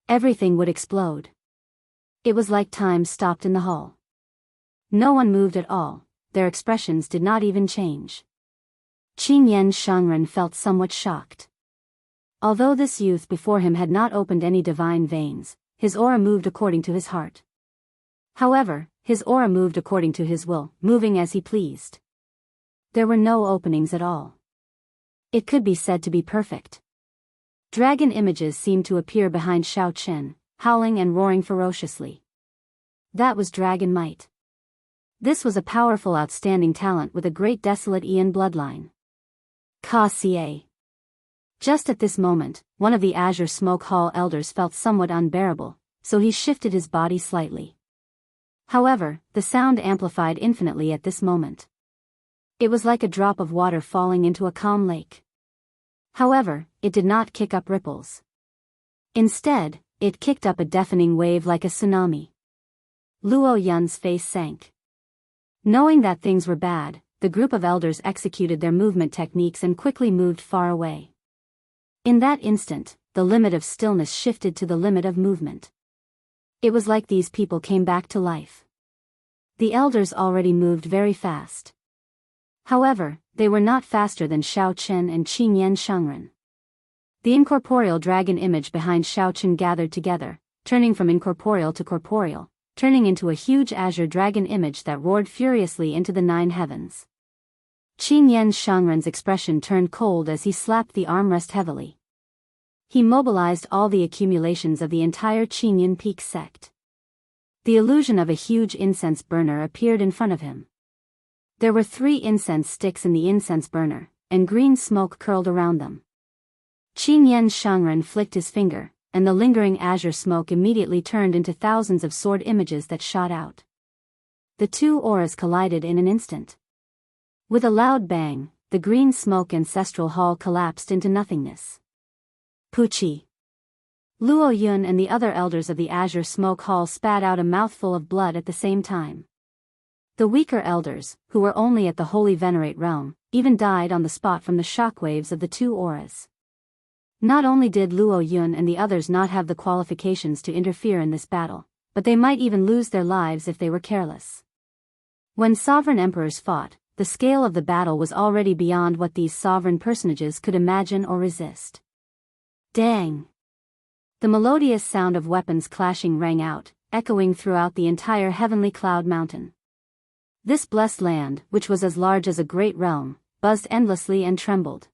Everything would explode. It was like time stopped in the hall. No one moved at all, their expressions did not even change. Qingyan Shangren felt somewhat shocked. Although this youth before him had not opened any divine veins, his aura moved according to his heart. However, his aura moved according to his will, moving as he pleased. There were no openings at all. It could be said to be perfect. Dragon images seemed to appear behind Shao Qin, howling and roaring ferociously. That was dragon might. This was a powerful outstanding talent with a great desolate Ian bloodline. Ka-ca. Just at this moment, one of the Azure Smoke Hall elders felt somewhat unbearable, so he shifted his body slightly. However, the sound amplified infinitely at this moment. It was like a drop of water falling into a calm lake. However, it did not kick up ripples. Instead, it kicked up a deafening wave like a tsunami. Luo Yun's face sank. Knowing that things were bad, the group of elders executed their movement techniques and quickly moved far away. In that instant, the limit of stillness shifted to the limit of movement. It was like these people came back to life. The elders already moved very fast. However, they were not faster than Xiao Chen and Qingyan Shangren. The incorporeal dragon image behind Xiao Chen gathered together, turning from incorporeal to corporeal, turning into a huge azure dragon image that roared furiously into the 9 heavens. Qingyan Shangren's expression turned cold as he slapped the armrest heavily. He mobilized all the accumulations of the entire Qingyan Peak sect. The illusion of a huge incense burner appeared in front of him. There were 3 incense sticks in the incense burner, and green smoke curled around them. Qingyan Shangren flicked his finger, and the lingering azure smoke immediately turned into thousands of sword images that shot out. The 2 auras collided in an instant. With a loud bang, the green smoke ancestral hall collapsed into nothingness. Puchi. Luo Yun and the other elders of the azure smoke hall spat out a mouthful of blood at the same time. The weaker elders, who were only at the Holy Venerate realm, even died on the spot from the shockwaves of the 2 auras. Not only did Luo Yun and the others not have the qualifications to interfere in this battle, but they might even lose their lives if they were careless. When sovereign emperors fought, the scale of the battle was already beyond what these sovereign personages could imagine or resist. Dang! The melodious sound of weapons clashing rang out, echoing throughout the entire heavenly cloud mountain. This blessed land, which was as large as a great realm, buzzed endlessly and trembled.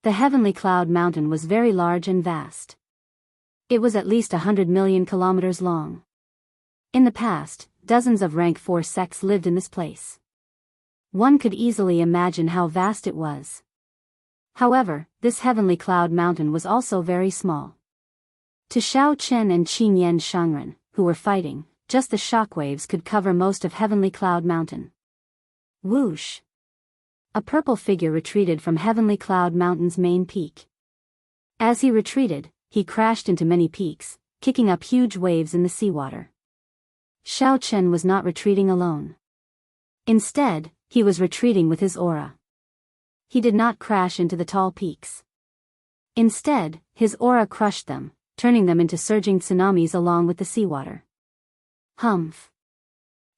The heavenly cloud mountain was very large and vast. It was at least 100 million kilometers long. In the past, dozens of rank 4 sects lived in this place. One could easily imagine how vast it was. However, this heavenly cloud mountain was also very small. To Xiao Chen and Qingyan Shangren, who were fighting, just the shockwaves could cover most of heavenly cloud mountain. Whoosh! A purple figure retreated from Heavenly Cloud Mountain's main peak. As he retreated, he crashed into many peaks, kicking up huge waves in the seawater. Xiao Chen was not retreating alone. Instead, he was retreating with his aura. He did not crash into the tall peaks. Instead, his aura crushed them, turning them into surging tsunamis along with the seawater. Humph!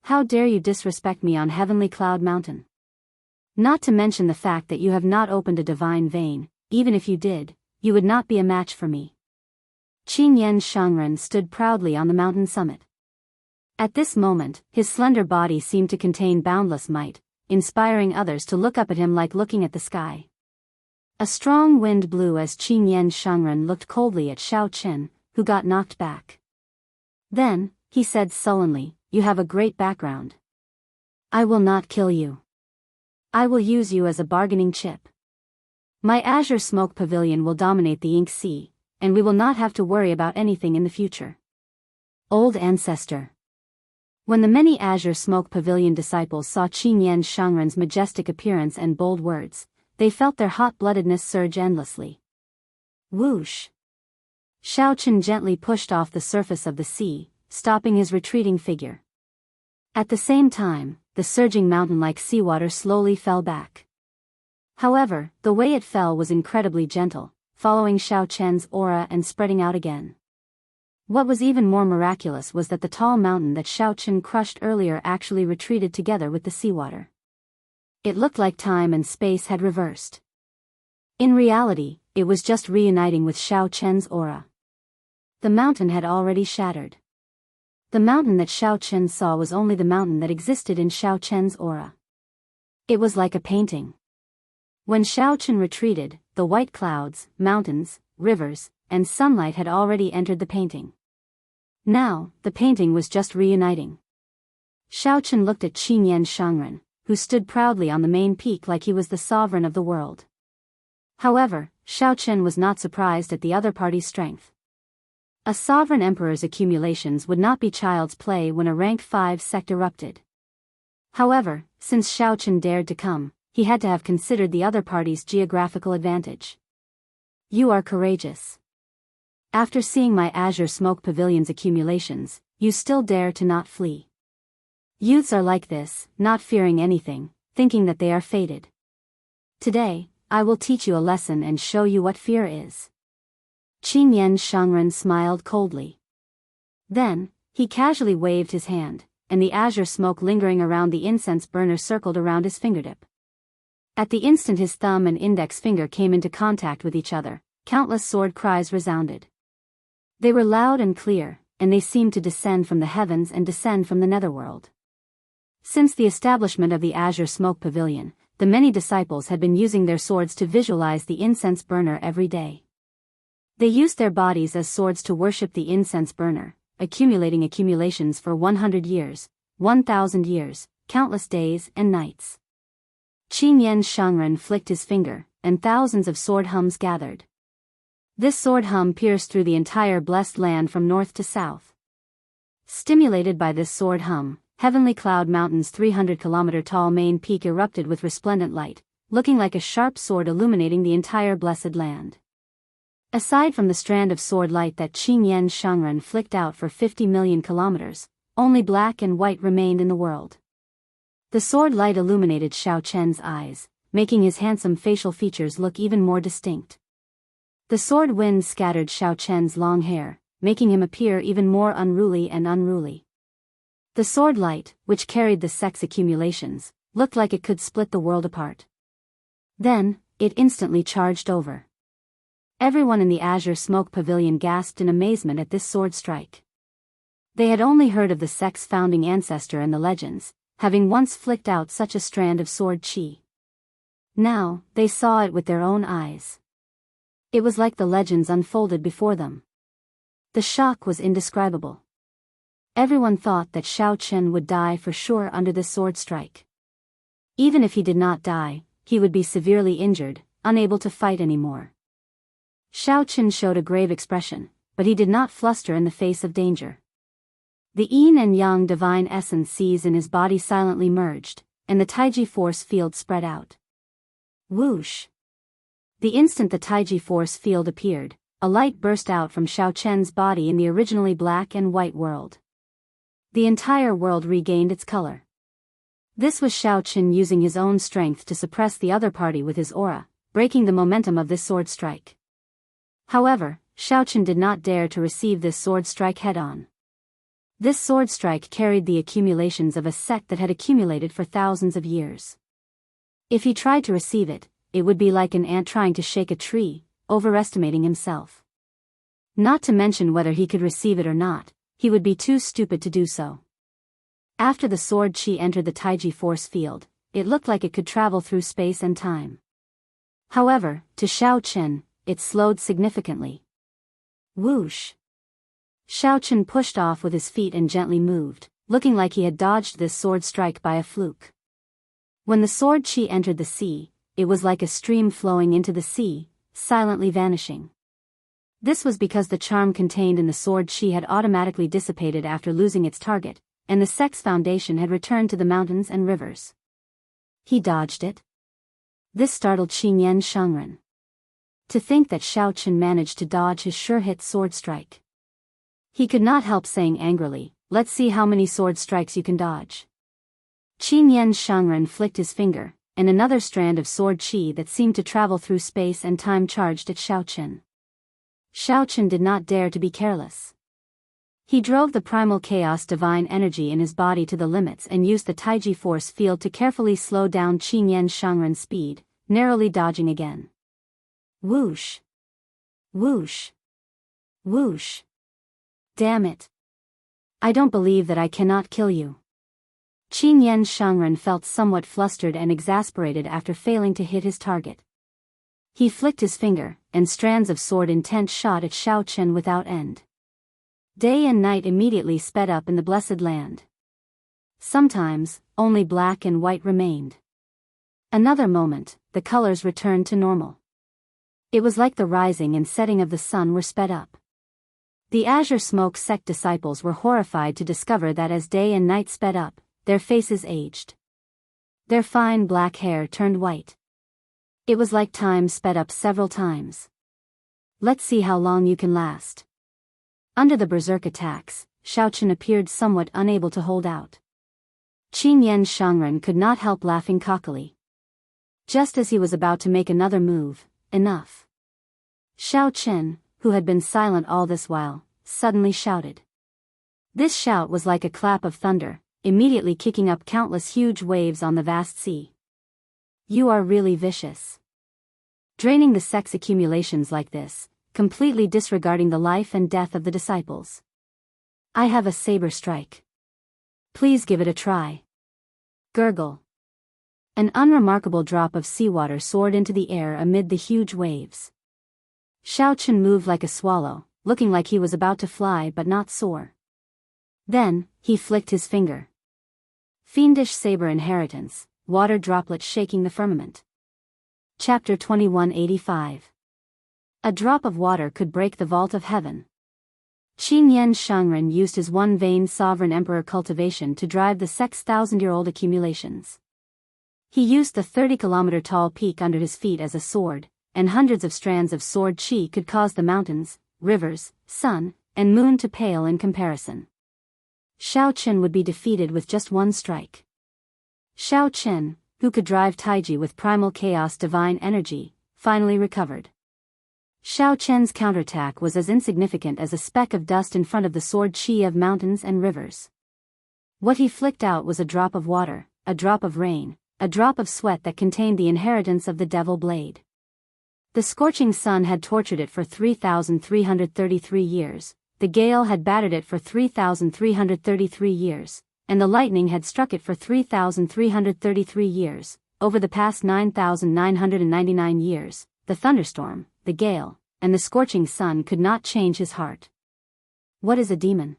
How dare you disrespect me on Heavenly Cloud Mountain? Not to mention the fact that you have not opened a divine vein. Even if you did, you would not be a match for me. Qingyan Shangren stood proudly on the mountain summit. At this moment, his slender body seemed to contain boundless might, inspiring others to look up at him like looking at the sky. A strong wind blew as Qingyan Shangren looked coldly at Xiao Chen, who got knocked back. Then, he said sullenly, "You have a great background. I will not kill you. I will use you as a bargaining chip. My azure smoke pavilion will dominate the Ink Sea, and we will not have to worry about anything in the future." Old Ancestor. When the many azure smoke pavilion disciples saw Qingyan Shangren's majestic appearance and bold words, they felt their hot-bloodedness surge endlessly. Whoosh! Xiao Chen gently pushed off the surface of the sea, stopping his retreating figure. At the same time, the surging mountain-like seawater slowly fell back. However, the way it fell was incredibly gentle, following Xiao Chen's aura and spreading out again. What was even more miraculous was that the tall mountain that Xiao Chen crushed earlier actually retreated together with the seawater. It looked like time and space had reversed. In reality, it was just reuniting with Xiao Chen's aura. The mountain had already shattered. The mountain that Xiao Chen saw was only the mountain that existed in Xiao Chen's aura. It was like a painting. When Xiao Chen retreated, the white clouds, mountains, rivers, and sunlight had already entered the painting. Now, the painting was just reuniting. Xiao Chen looked at Qingyan Shangren, who stood proudly on the main peak like he was the sovereign of the world. However, Xiao Chen was not surprised at the other party's strength. A sovereign emperor's accumulations would not be child's play when a rank 5 sect erupted. However, since Xiao Chen dared to come, he had to have considered the other party's geographical advantage. You are courageous. After seeing my Azure Smoke Pavilion's accumulations, you still dare to not flee. Youths are like this, not fearing anything, thinking that they are fated. Today, I will teach you a lesson and show you what fear is. Qingyan Shangren smiled coldly. Then, he casually waved his hand, and the azure smoke lingering around the incense burner circled around his fingertip. At the instant his thumb and index finger came into contact with each other, countless sword cries resounded. They were loud and clear, and they seemed to descend from the heavens and descend from the netherworld. Since the establishment of the Azure Smoke Pavilion, the many disciples had been using their swords to visualize the incense burner every day. They used their bodies as swords to worship the incense burner, accumulating accumulations for 100 years, 1,000 years, countless days and nights. Qingyan Shangren flicked his finger, and thousands of sword hums gathered. This sword hum pierced through the entire blessed land from north to south. Stimulated by this sword hum, Heavenly Cloud Mountain's 300-kilometer-tall main peak erupted with resplendent light, looking like a sharp sword illuminating the entire blessed land. Aside from the strand of sword light that Qingyan Shangren flicked out for 50 million kilometers, only black and white remained in the world. The sword light illuminated Xiao Chen's eyes, making his handsome facial features look even more distinct. The sword wind scattered Xiao Chen's long hair, making him appear even more unruly and unruly. The sword light, which carried the sect's accumulations, looked like it could split the world apart. Then, it instantly charged over. Everyone in the Azure Smoke Pavilion gasped in amazement at this sword strike. They had only heard of the sect's founding ancestor and the legends, having once flicked out such a strand of sword chi. Now, they saw it with their own eyes. It was like the legends unfolded before them. The shock was indescribable. Everyone thought that Xiao Chen would die for sure under this sword strike. Even if he did not die, he would be severely injured, unable to fight anymore. Xiao Chen showed a grave expression, but he did not fluster in the face of danger. The yin and yang divine essence seized in his body silently merged, and the Taiji force field spread out. Whoosh! The instant the Taiji force field appeared, a light burst out from Xiao Chen's body in the originally black and white world. The entire world regained its color. This was Xiao Chen using his own strength to suppress the other party with his aura, breaking the momentum of this sword strike. However, Xiao Chen did not dare to receive this sword strike head-on. This sword strike carried the accumulations of a sect that had accumulated for thousands of years. If he tried to receive it, it would be like an ant trying to shake a tree, overestimating himself. Not to mention whether he could receive it or not, he would be too stupid to do so. After the sword chi entered the Taiji force field, it looked like it could travel through space and time. However, to Xiao Chen, it slowed significantly. Whoosh! Xiao Chen pushed off with his feet and gently moved, looking like he had dodged this sword strike by a fluke. When the sword chi entered the sea, it was like a stream flowing into the sea, silently vanishing. This was because the charm contained in the sword chi had automatically dissipated after losing its target, and the sect's foundation had returned to the mountains and rivers. He dodged it. This startled Qingyan Shangren. To think that Xiao Chen managed to dodge his sure-hit sword strike. He could not help saying angrily, "Let's see how many sword strikes you can dodge." Qingyan Shangren flicked his finger, and another strand of sword chi that seemed to travel through space and time charged at Xiao Chen. Xiao Chen did not dare to be careless. He drove the primal chaos divine energy in his body to the limits and used the Taiji force field to carefully slow down Qingyan Shangren's speed, narrowly dodging again. Whoosh! Whoosh! Whoosh! Damn it! I don't believe that I cannot kill you. Qingyan Shangren felt somewhat flustered and exasperated after failing to hit his target. He flicked his finger, and strands of sword intent shot at Xiao Chen without end. Day and night immediately sped up in the blessed land. Sometimes, only black and white remained. Another moment, the colors returned to normal. It was like the rising and setting of the sun were sped up. The azure smoke sect disciples were horrified to discover that as day and night sped up, their faces aged. Their fine black hair turned white. It was like time sped up several times. Let's see how long you can last. Under the berserk attacks, Shaochen appeared somewhat unable to hold out. Qin Yen Shangren could not help laughing cockily. Just as he was about to make another move, enough. Shaochen, who had been silent all this while, suddenly shouted. This shout was like a clap of thunder, immediately kicking up countless huge waves on the vast sea. You are really vicious. Draining the sect's accumulations like this, completely disregarding the life and death of the disciples. I have a saber strike. Please give it a try. Gurgle. An unremarkable drop of seawater soared into the air amid the huge waves. Shaochen moved like a swallow, looking like he was about to fly but not soar. Then, he flicked his finger. Fiendish saber inheritance, water droplets shaking the firmament. Chapter 2185. A drop of water could break the vault of heaven. Qin Yen Shangren used his one-vein sovereign emperor cultivation to drive the sect's thousand-year-old accumulations. He used the 30-kilometer-tall peak under his feet as a sword, and hundreds of strands of sword qi could cause the mountains, rivers, sun, and moon to pale in comparison. Shaochen would be defeated with just one strike. Shaochen, who could drive Taiji with primal chaos divine energy, finally recovered. Shaochen's counterattack was as insignificant as a speck of dust in front of the sword qi of mountains and rivers. What he flicked out was a drop of water, a drop of rain, a drop of sweat that contained the inheritance of the devil blade. The scorching sun had tortured it for 3,333 years, the gale had battered it for 3,333 years, and the lightning had struck it for 3,333 years. Over the past 9,999 years, the thunderstorm, the gale, and the scorching sun could not change his heart. What is a demon?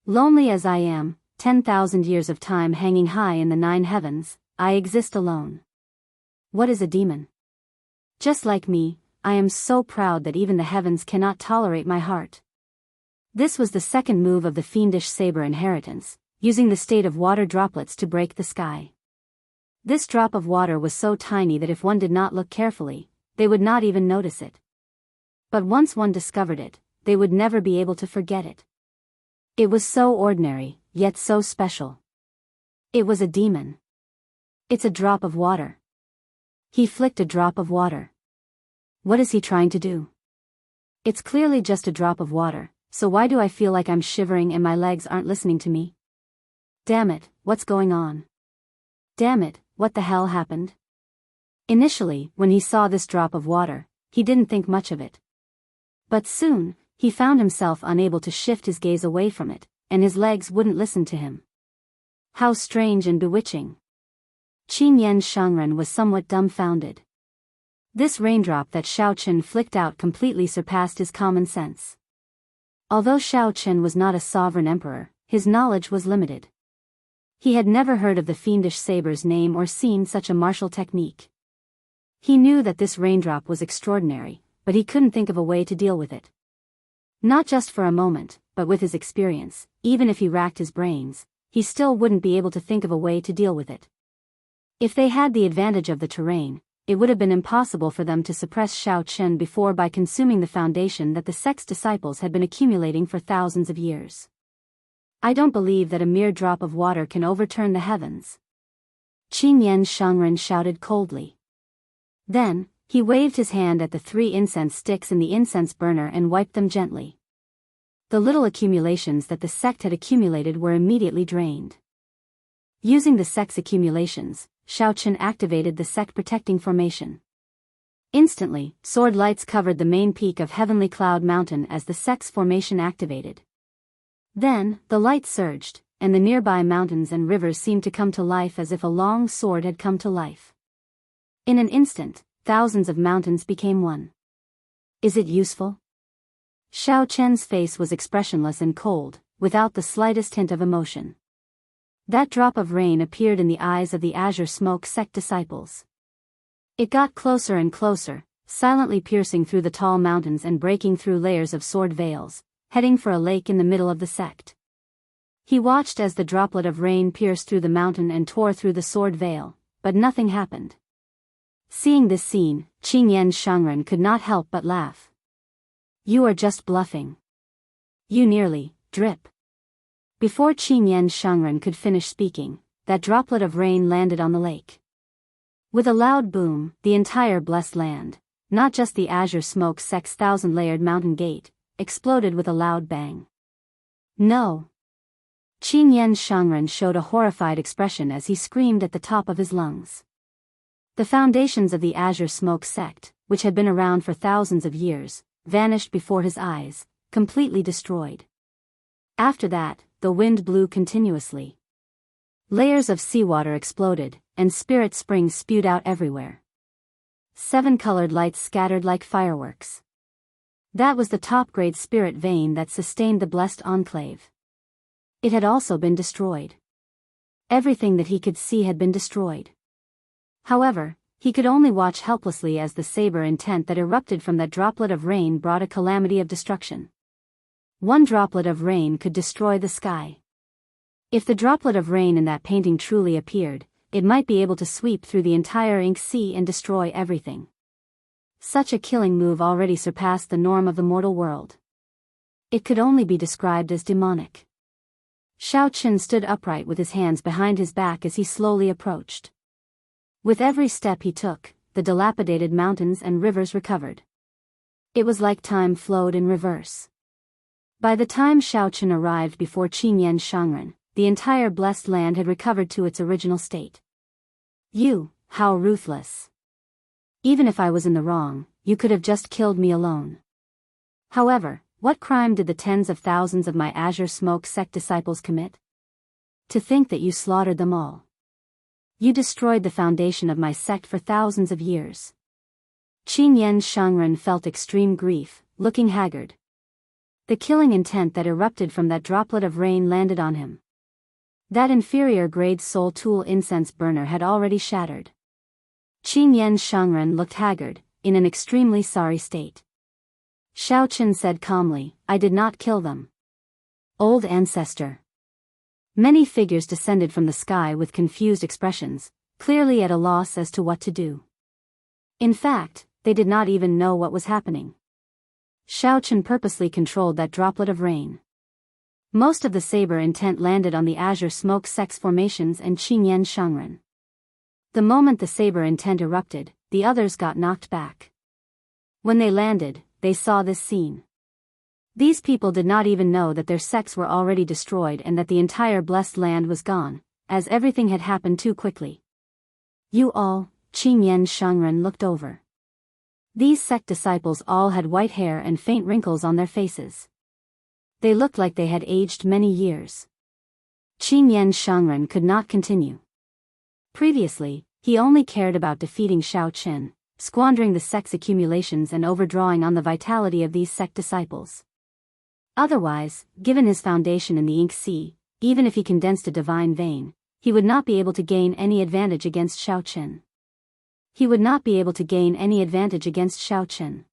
Lonely as I am, 10,000 years of time hanging high in the 9 heavens, I exist alone. What is a demon? Just like me, I am so proud that even the heavens cannot tolerate my heart. This was the second move of the fiendish saber inheritance, using the state of water droplets to break the sky. This drop of water was so tiny that if one did not look carefully, they would not even notice it. But once one discovered it, they would never be able to forget it. It was so ordinary, yet so special. It was a demon. It's a drop of water. He flicked a drop of water. What is he trying to do? It's clearly just a drop of water, so why do I feel like I'm shivering and my legs aren't listening to me? Damn it, what's going on? Damn it, what the hell happened? Initially, when he saw this drop of water, he didn't think much of it. But soon, he found himself unable to shift his gaze away from it, and his legs wouldn't listen to him. How strange and bewitching. Qin Yen Shangren was somewhat dumbfounded. This raindrop that Shaochen flicked out completely surpassed his common sense. Although Shaochen was not a sovereign emperor, his knowledge was limited. He had never heard of the fiendish saber's name or seen such a martial technique. He knew that this raindrop was extraordinary, but he couldn't think of a way to deal with it. Not just for a moment, but with his experience, even if he racked his brains, he still wouldn't be able to think of a way to deal with it. If they had the advantage of the terrain, it would have been impossible for them to suppress Shaochen before by consuming the foundation that the sect's disciples had been accumulating for thousands of years. I don't believe that a mere drop of water can overturn the heavens. Qin Yen Shangren shouted coldly. Then, he waved his hand at the 3 incense sticks in the incense burner and wiped them gently. The little accumulations that the sect had accumulated were immediately drained. Using the sect's accumulations, Shaochen activated the sect protecting formation. Instantly, sword lights covered the main peak of Heavenly Cloud Mountain as the sect's formation activated. Then, the light surged, and the nearby mountains and rivers seemed to come to life as if a long sword had come to life. In an instant, thousands of mountains became one. Is it useful? Xiao Chen's face was expressionless and cold, without the slightest hint of emotion. That drop of rain appeared in the eyes of the Azure Smoke sect disciples. It got closer and closer, silently piercing through the tall mountains and breaking through layers of sword veils, heading for a lake in the middle of the sect. He watched as the droplet of rain pierced through the mountain and tore through the sword veil, but nothing happened. Seeing this scene, Qingyan Shangren could not help but laugh. "You are just bluffing. You nearly, drip." Before Qingyan Shangren could finish speaking, that droplet of rain landed on the lake. With a loud boom, the entire blessed land, not just the Azure Smoke sect's thousand-layered mountain gate, exploded with a loud bang. "No!" Qingyan Shangren showed a horrified expression as he screamed at the top of his lungs. The foundations of the Azure Smoke sect, which had been around for thousands of years, vanished before his eyes, completely destroyed. After that, the wind blew continuously. Layers of seawater exploded, and spirit springs spewed out everywhere. 7 colored lights scattered like fireworks. That was the top-grade spirit vein that sustained the blessed enclave. It had also been destroyed. Everything that he could see had been destroyed. However, he could only watch helplessly as the saber intent that erupted from that droplet of rain brought a calamity of destruction. One droplet of rain could destroy the sky. If the droplet of rain in that painting truly appeared, it might be able to sweep through the entire ink sea and destroy everything. Such a killing move already surpassed the norm of the mortal world. It could only be described as demonic. Xiao Qin stood upright with his hands behind his back as he slowly approached. With every step he took, the dilapidated mountains and rivers recovered. It was like time flowed in reverse. By the time Xiao Qin arrived before Qingyan Shangren, the entire blessed land had recovered to its original state. "You, how ruthless. Even if I was in the wrong, you could have just killed me alone. However, what crime did the tens of thousands of my Azure Smoke sect disciples commit? To think that you slaughtered them all. You destroyed the foundation of my sect for thousands of years." Qingyan Shangren felt extreme grief, looking haggard. The killing intent that erupted from that droplet of rain landed on him. That inferior-grade soul tool incense burner had already shattered. Qingyan Shangren looked haggard, in an extremely sorry state. Xiao Qin said calmly, "I did not kill them. Old ancestor." Many figures descended from the sky with confused expressions, clearly at a loss as to what to do. In fact, they did not even know what was happening. Xiao Qin purposely controlled that droplet of rain. Most of the saber intent landed on the Azure Smoke sect's formations and Qingyan Shangren. The moment the saber intent erupted, the others got knocked back. When they landed, they saw this scene. These people did not even know that their sects were already destroyed and that the entire blessed land was gone, as everything had happened too quickly. "You all," Qingyan Shangren looked over. These sect disciples all had white hair and faint wrinkles on their faces. They looked like they had aged many years. Qingyan Shangren could not continue. Previously, he only cared about defeating Xiao Qin, squandering the sect's accumulations and overdrawing on the vitality of these sect disciples. Otherwise, given his foundation in the ink sea, even if he condensed a divine vein, he would not be able to gain any advantage against Xiao Qin. He would not be able to gain any advantage against Xiao Qin.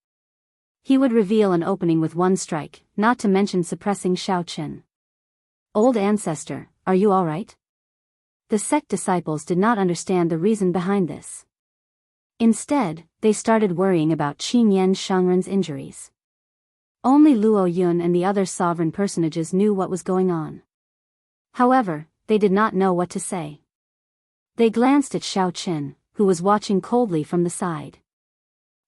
He would reveal an opening with one strike, not to mention suppressing Xiao Qin. "Old ancestor, are you all right?" The sect disciples did not understand the reason behind this. Instead, they started worrying about Qingyan Shangren's injuries. Only Luo Yun and the other sovereign personages knew what was going on. However, they did not know what to say. They glanced at Xiao Qin, who was watching coldly from the side.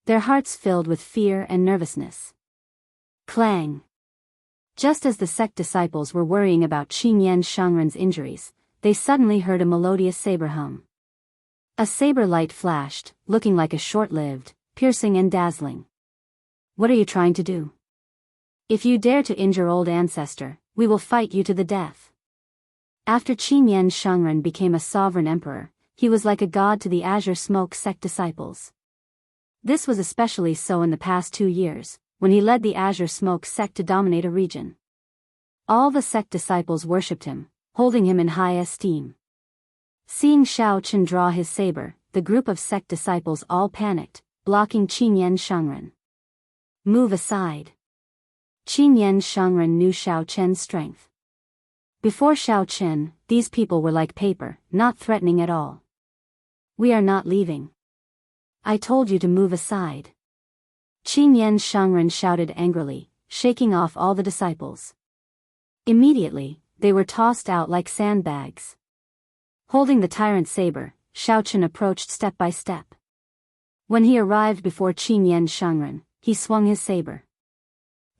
Their hearts filled with fear and nervousness. Clang! Just as the sect disciples were worrying about Qingyan Shangren's injuries, they suddenly heard a melodious saber hum. A saber light flashed, looking like a short-lived, piercing and dazzling. "What are you trying to do? If you dare to injure old ancestor, we will fight you to the death." After Qingyan Shangren became a sovereign emperor, he was like a god to the Azure Smoke sect disciples. This was especially so in the past 2 years, when he led the Azure Smoke sect to dominate a region. All the sect disciples worshipped him, holding him in high esteem. Seeing Xiao Chen draw his saber, the group of sect disciples all panicked, blocking Qinyan Shengren. Move aside. Qinyan Shengren knew Xiao Chen's strength. Before Xiao Chen, these people were like paper, not threatening at all. We are not leaving. I told you to move aside. Qinyan Shengren shouted angrily, shaking off all the disciples. Immediately, they were tossed out like sandbags. Holding the tyrant saber, Xiao Chen approached step by step. When he arrived before Qinyan Shengren, he swung his saber.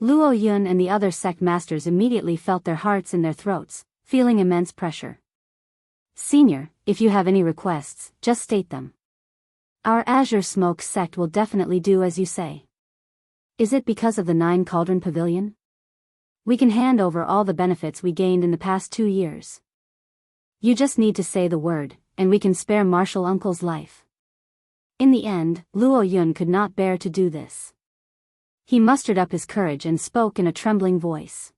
Luo Yun and the other sect masters immediately felt their hearts in their throats, feeling immense pressure. Senior, if you have any requests, just state them. Our Azure Smoke sect will definitely do as you say. Is it because of the 9 Cauldron Pavilion? We can hand over all the benefits we gained in the past 2 years. You just need to say the word, and we can spare Martial Uncle's life. In the end, Luo Yun could not bear to do this. He mustered up his courage and spoke in a trembling voice.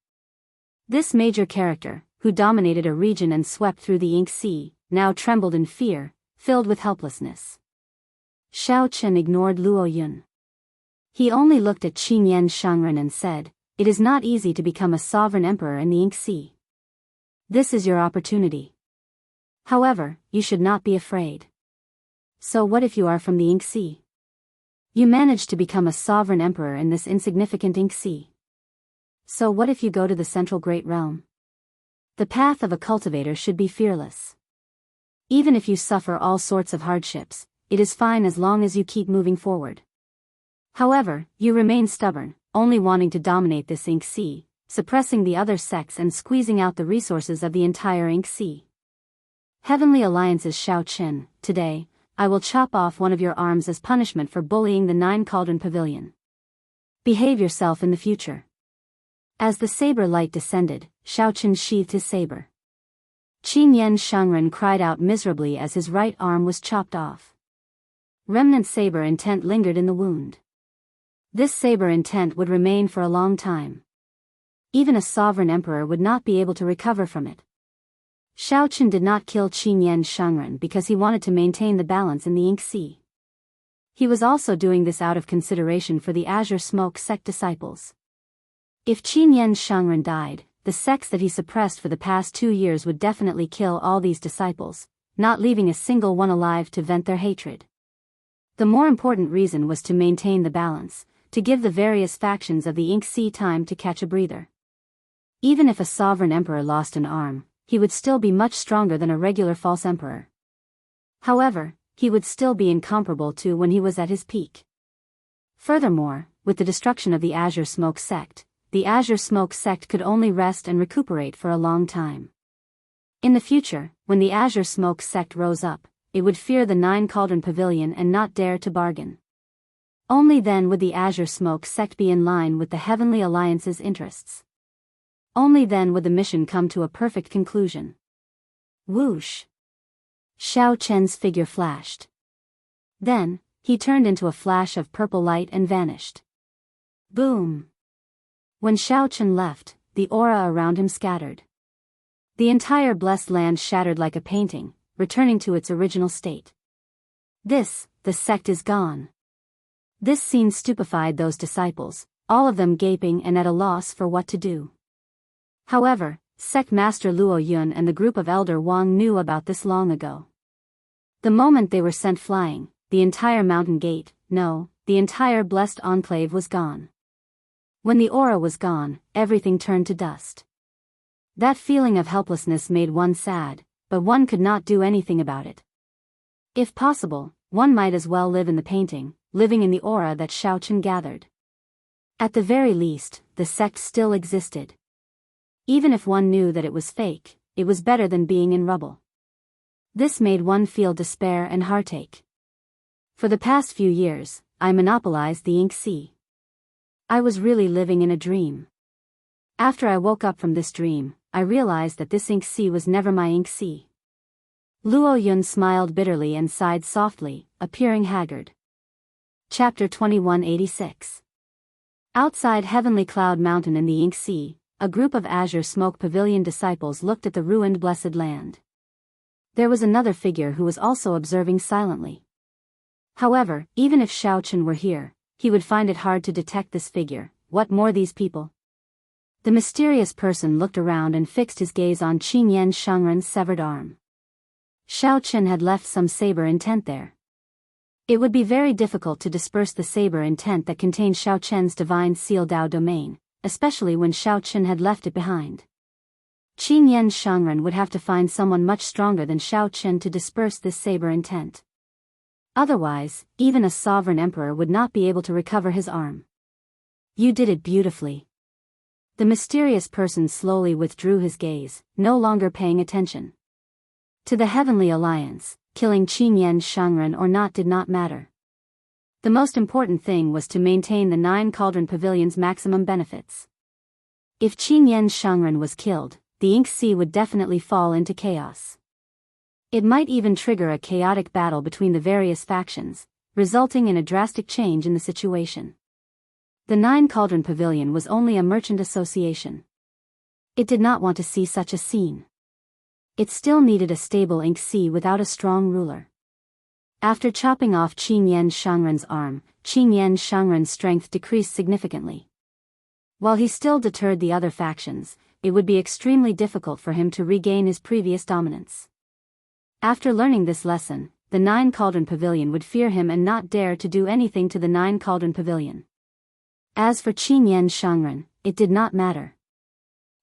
This major character, who dominated a region and swept through the Ink Sea, now trembled in fear, filled with helplessness. Xiao Chen ignored Luo Yun. He only looked at Qinyan Shengren and said, "It is not easy to become a sovereign emperor in the Ink Sea. This is your opportunity. However, you should not be afraid. So what if you are from the Ink Sea? You managed to become a sovereign emperor in this insignificant Ink Sea. So what if you go to the Central Great Realm? The path of a cultivator should be fearless. Even if you suffer all sorts of hardships, it is fine as long as you keep moving forward. However, you remain stubborn, only wanting to dominate this Ink Sea, suppressing the other sects and squeezing out the resources of the entire Ink Sea. Heavenly Alliance's Xiao Chen, today, I will chop off one of your arms as punishment for bullying the 9 Cauldron Pavilion. Behave yourself in the future." As the saber light descended, Xiao Chen sheathed his saber. Qinyan Shengren cried out miserably as his right arm was chopped off. Remnant saber intent lingered in the wound. This saber intent would remain for a long time. Even a sovereign emperor would not be able to recover from it. Xiao Chen did not kill Qinyan Shengren because he wanted to maintain the balance in the Ink Sea. He was also doing this out of consideration for the Azure Smoke sect disciples. If Qinyan Shengren died, the sects that he suppressed for the past 2 years would definitely kill all these disciples, not leaving a single one alive to vent their hatred. The more important reason was to maintain the balance, to give the various factions of the Ink Sea time to catch a breather. Even if a sovereign emperor lost an arm, he would still be much stronger than a regular false emperor. However, he would still be incomparable to when he was at his peak. Furthermore, with the destruction of the Azure Smoke sect, the Azure Smoke sect could only rest and recuperate for a long time. In the future, when the Azure Smoke sect rose up, it would fear the 9 Cauldron Pavilion and not dare to bargain. Only then would the Azure Smoke sect be in line with the Heavenly Alliance's interests. Only then would the mission come to a perfect conclusion. Whoosh! Xiao Chen's figure flashed. Then, he turned into a flash of purple light and vanished. Boom! When Xiao Chen left, the aura around him scattered. The entire blessed land shattered like a painting, returning to its original state. The sect is gone. This scene stupefied those disciples, all of them gaping and at a loss for what to do. However, Sect Master Luo Yun and the group of Elder Wang knew about this long ago. The moment they were sent flying, the entire mountain gate, no, the entire blessed enclave was gone. When the aura was gone, everything turned to dust. That feeling of helplessness made one sad, but one could not do anything about it. If possible, one might as well live in the painting, living in the aura that Xiao Chen gathered. At the very least, the sect still existed. Even if one knew that it was fake, it was better than being in rubble. This made one feel despair and heartache. For the past few years, I monopolized the Ink Sea. I was really living in a dream. After I woke up from this dream, I realized that this Ink Sea was never my Ink Sea. Luo Yun smiled bitterly and sighed softly, appearing haggard. Chapter 2186. Outside Heavenly Cloud Mountain in the Ink Sea, a group of Azure Smoke Pavilion disciples looked at the ruined blessed land. There was another figure who was also observing silently. However, even if Xiao Chen were here, he would find it hard to detect this figure. What more these people? The mysterious person looked around and fixed his gaze on Qingyan Shengren's severed arm. Xiao Chen had left some saber intent there. It would be very difficult to disperse the saber intent that contained Xiao Chen's divine seal Dao domain, especially when Xiao Chen had left it behind. Qingyan Shengren would have to find someone much stronger than Xiao Chen to disperse this saber intent. Otherwise, even a sovereign emperor would not be able to recover his arm. You did it beautifully. The mysterious person slowly withdrew his gaze, no longer paying attention. To the Heavenly Alliance, killing Qingyan Shengren or not did not matter. The most important thing was to maintain the 9 Cauldron Pavilion's maximum benefits. If Qingyan Shengren was killed, the Ink Sea would definitely fall into chaos. It might even trigger a chaotic battle between the various factions, resulting in a drastic change in the situation. The 9 Cauldron Pavilion was only a merchant association. It did not want to see such a scene. It still needed a stable Ink Sea without a strong ruler. After chopping off Qingyan Shengren's arm, Qingyan Shengren's strength decreased significantly. While he still deterred the other factions, it would be extremely difficult for him to regain his previous dominance. After learning this lesson, the 9 Cauldron Pavilion would fear him and not dare to do anything to the 9 Cauldron Pavilion. As for Qingyan Shengren, it did not matter.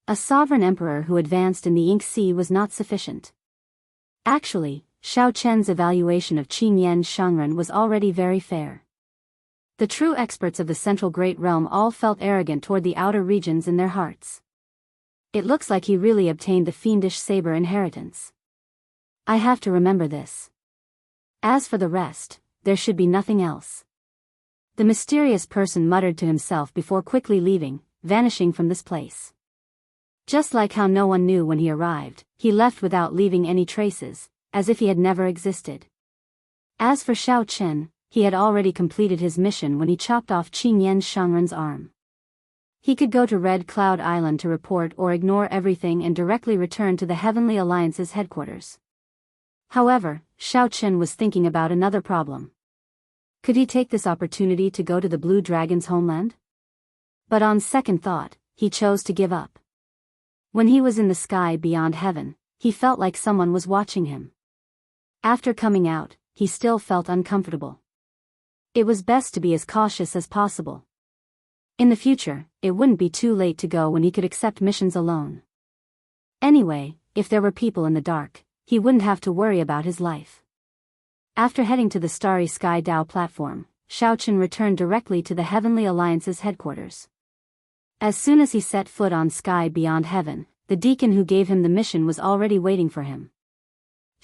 A sovereign emperor who advanced in the Ink Sea was not sufficient. Actually, Xiao Chen's evaluation of Qingyan Shengren was already very fair. The true experts of the Central Great Realm all felt arrogant toward the outer regions in their hearts. It looks like he really obtained the fiendish saber inheritance. I have to remember this. As for the rest, there should be nothing else. The mysterious person muttered to himself before quickly leaving, vanishing from this place. Just like how no one knew when he arrived, he left without leaving any traces, as if he had never existed. As for Xiao Chen, he had already completed his mission when he chopped off Qingyan Shengren's arm. He could go to Red Cloud Island to report or ignore everything and directly return to the Heavenly Alliance's headquarters. However, Xiao Chen was thinking about another problem. Could he take this opportunity to go to the Blue Dragon's homeland? But on second thought, he chose to give up. When he was in the sky beyond heaven, he felt like someone was watching him. After coming out, he still felt uncomfortable. It was best to be as cautious as possible. In the future, it wouldn't be too late to go when he could accept missions alone. Anyway, if there were people in the dark, he wouldn't have to worry about his life. After heading to the Starry Sky Dao platform, Xiao Chen returned directly to the Heavenly Alliance's headquarters. As soon as he set foot on sky beyond heaven, the deacon who gave him the mission was already waiting for him.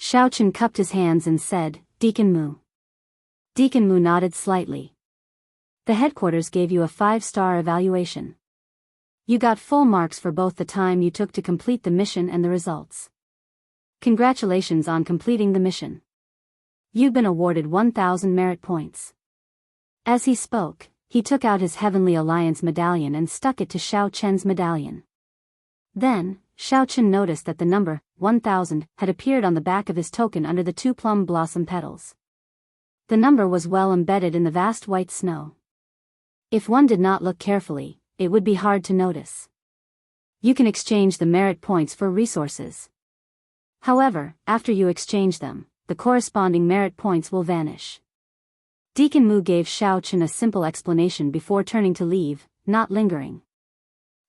Xiao Chen cupped his hands and said, "Deacon Mu." Deacon Mu nodded slightly. The headquarters gave you a 5-star evaluation. You got full marks for both the time you took to complete the mission and the results. Congratulations on completing the mission. You've been awarded 1,000 merit points. As he spoke, he took out his Heavenly Alliance medallion and stuck it to Xiao Chen's medallion. Then, Xiao Chen noticed that the number 1,000 had appeared on the back of his token under the 2 plum blossom petals. The number was well embedded in the vast white snow. If one did not look carefully, it would be hard to notice. You can exchange the merit points for resources. However, after you exchange them, the corresponding merit points will vanish. Deacon Mu gave Xiao Chen a simple explanation before turning to leave, not lingering.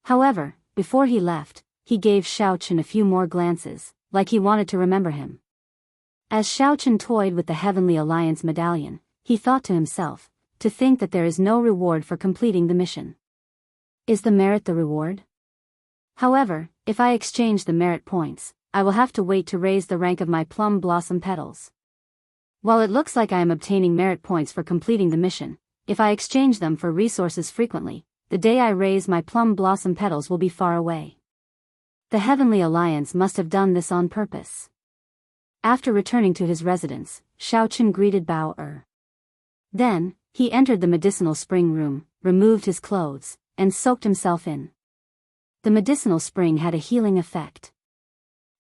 However, before he left, he gave Xiao Chen a few more glances, like he wanted to remember him. As Xiao Chen toyed with the Heavenly Alliance medallion, he thought to himself, to think that there is no reward for completing the mission. Is the merit the reward? However, if I exchange the merit points, I will have to wait to raise the rank of my plum blossom petals. While it looks like I am obtaining merit points for completing the mission, if I exchange them for resources frequently, the day I raise my plum blossom petals will be far away. The Heavenly Alliance must have done this on purpose. After returning to his residence, Xiao Chen greeted Bao Er. Then, he entered the medicinal spring room, removed his clothes, and soaked himself in. The medicinal spring had a healing effect.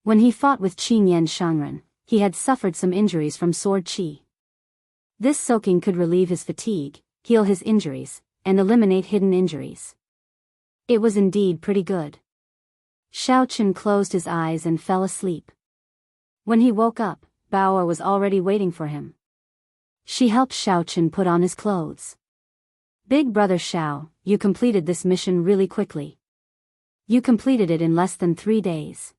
When he fought with Qin Yan Shangren, he had suffered some injuries from sword qi. This soaking could relieve his fatigue, heal his injuries, and eliminate hidden injuries. It was indeed pretty good. Xiao Chen closed his eyes and fell asleep. When he woke up, Biyao was already waiting for him. She helped Xiao Chen put on his clothes. Big brother Xiao, you completed this mission really quickly. You completed it in less than 3 days.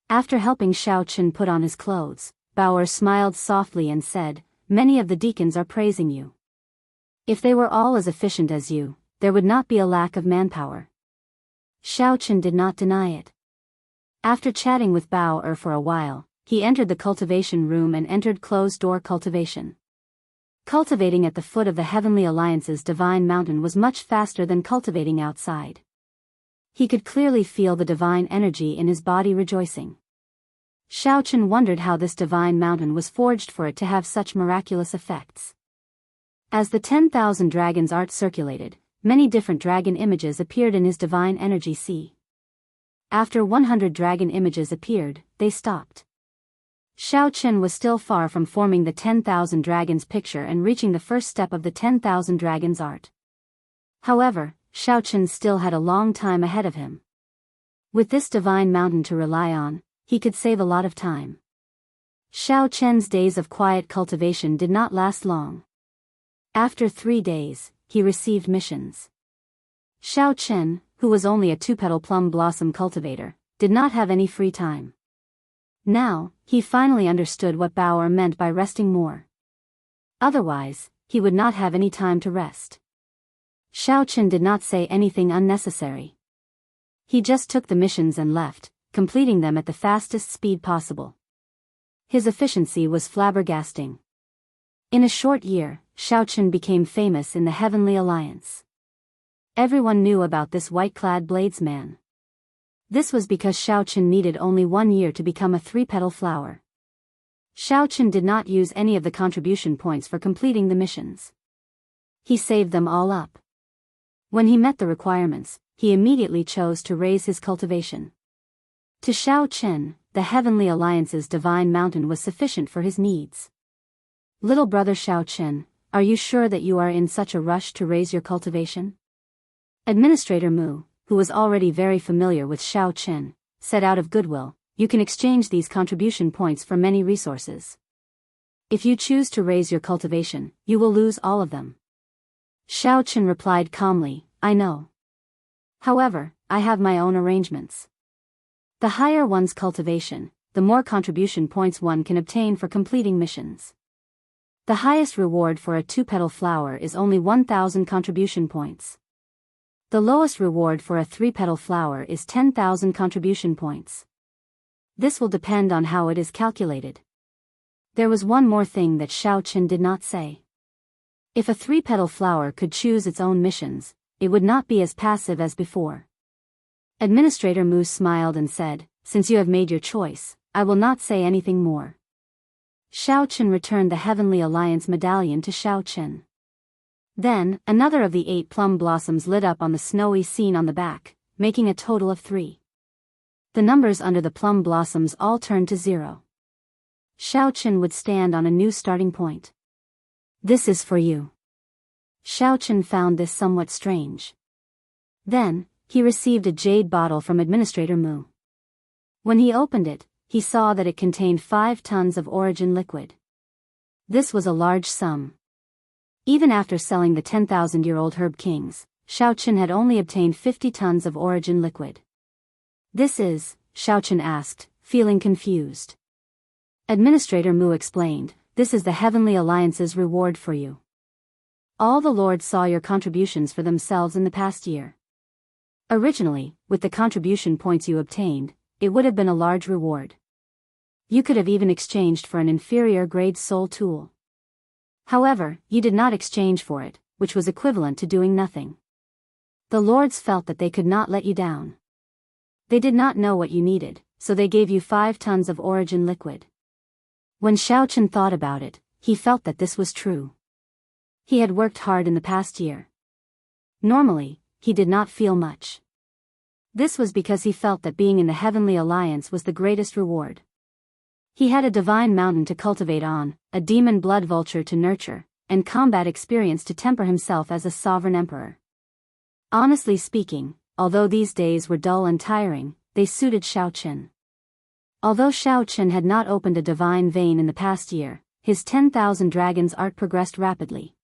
After helping Xiao Chen put on his clothes, Biyao smiled softly and said, "Many of the deacons are praising you. If they were all as efficient as you, there would not be a lack of manpower." Xiao Chen did not deny it. After chatting with Biyao for a while, he entered the cultivation room and entered closed-door cultivation. Cultivating at the foot of the Heavenly Alliance's divine mountain was much faster than cultivating outside. He could clearly feel the divine energy in his body rejoicing. Xiao Chen wondered how this divine mountain was forged for it to have such miraculous effects. As the 10,000 dragons art circulated, many different dragon images appeared in his divine energy sea. After 100 dragon images appeared, they stopped. Xiao Chen was still far from forming the 10,000 dragons picture and reaching the first step of the 10,000 dragons art. However, Xiao Chen still had a long time ahead of him. With this divine mountain to rely on, he could save a lot of time. Xiao Chen's days of quiet cultivation did not last long. After 3 days, he received missions. Xiao Chen, who was only a 2-petal plum blossom cultivator, did not have any free time. Now, he finally understood what Biyao meant by resting more. Otherwise, he would not have any time to rest. Xiao Chen did not say anything unnecessary. He just took the missions and left, completing them at the fastest speed possible. His efficiency was flabbergasting. In a short year, Xiao Chen became famous in the Heavenly Alliance. Everyone knew about this white-clad bladesman. This was because Xiao Chen needed only 1 year to become a 3-petal flower. Xiao Chen did not use any of the contribution points for completing the missions. He saved them all up. When he met the requirements, he immediately chose to raise his cultivation. To Xiao Chen, the Heavenly Alliance's divine mountain was sufficient for his needs. "Little brother Xiao Chen, are you sure that you are in such a rush to raise your cultivation?" Administrator Mu, who was already very familiar with Xiao Chen, said out of goodwill, "You can exchange these contribution points for many resources. If you choose to raise your cultivation, you will lose all of them." Xiao Chen replied calmly, "I know. However, I have my own arrangements. The higher one's cultivation, the more contribution points one can obtain for completing missions. The highest reward for a 2-petal flower is only 1,000 contribution points. The lowest reward for a 3-petal flower is 10,000 contribution points. This will depend on how it is calculated." There was one more thing that Xiao Chen did not say. If a 3-petal flower could choose its own missions, it would not be as passive as before. Administrator Mu smiled and said, "Since you have made your choice, I will not say anything more." Xiao Chen returned the Heavenly Alliance medallion to Xiao Chen. Then, another of the 8 plum blossoms lit up on the snowy scene on the back, making a total of 3. The numbers under the plum blossoms all turned to 0. Xiao Chen would stand on a new starting point. "This is for you." Xiao Chen found this somewhat strange. Then, he received a jade bottle from Administrator Mu. When he opened it, he saw that it contained 5 tons of origin liquid. This was a large sum. Even after selling the 10,000-year-old herb kings, Xiao Chen had only obtained 50 tons of origin liquid. "This is," Xiao Chen asked, feeling confused. Administrator Mu explained, "This is the Heavenly Alliance's reward for you. All the lords saw your contributions for themselves in the past year. Originally, with the contribution points you obtained, it would have been a large reward. You could have even exchanged for an inferior grade soul tool. However, you did not exchange for it, which was equivalent to doing nothing. The lords felt that they could not let you down. They did not know what you needed, so they gave you 5 tons of origin liquid." When Xiao Chen thought about it, he felt that this was true. He had worked hard in the past year. Normally, he did not feel much. This was because he felt that being in the Heavenly Alliance was the greatest reward. He had a divine mountain to cultivate on, a demon blood vulture to nurture, and combat experience to temper himself as a sovereign emperor. Honestly speaking, although these days were dull and tiring, they suited Xiao Qin. Although Xiao Qin had not opened a divine vein in the past year, his 10,000 dragons art progressed rapidly.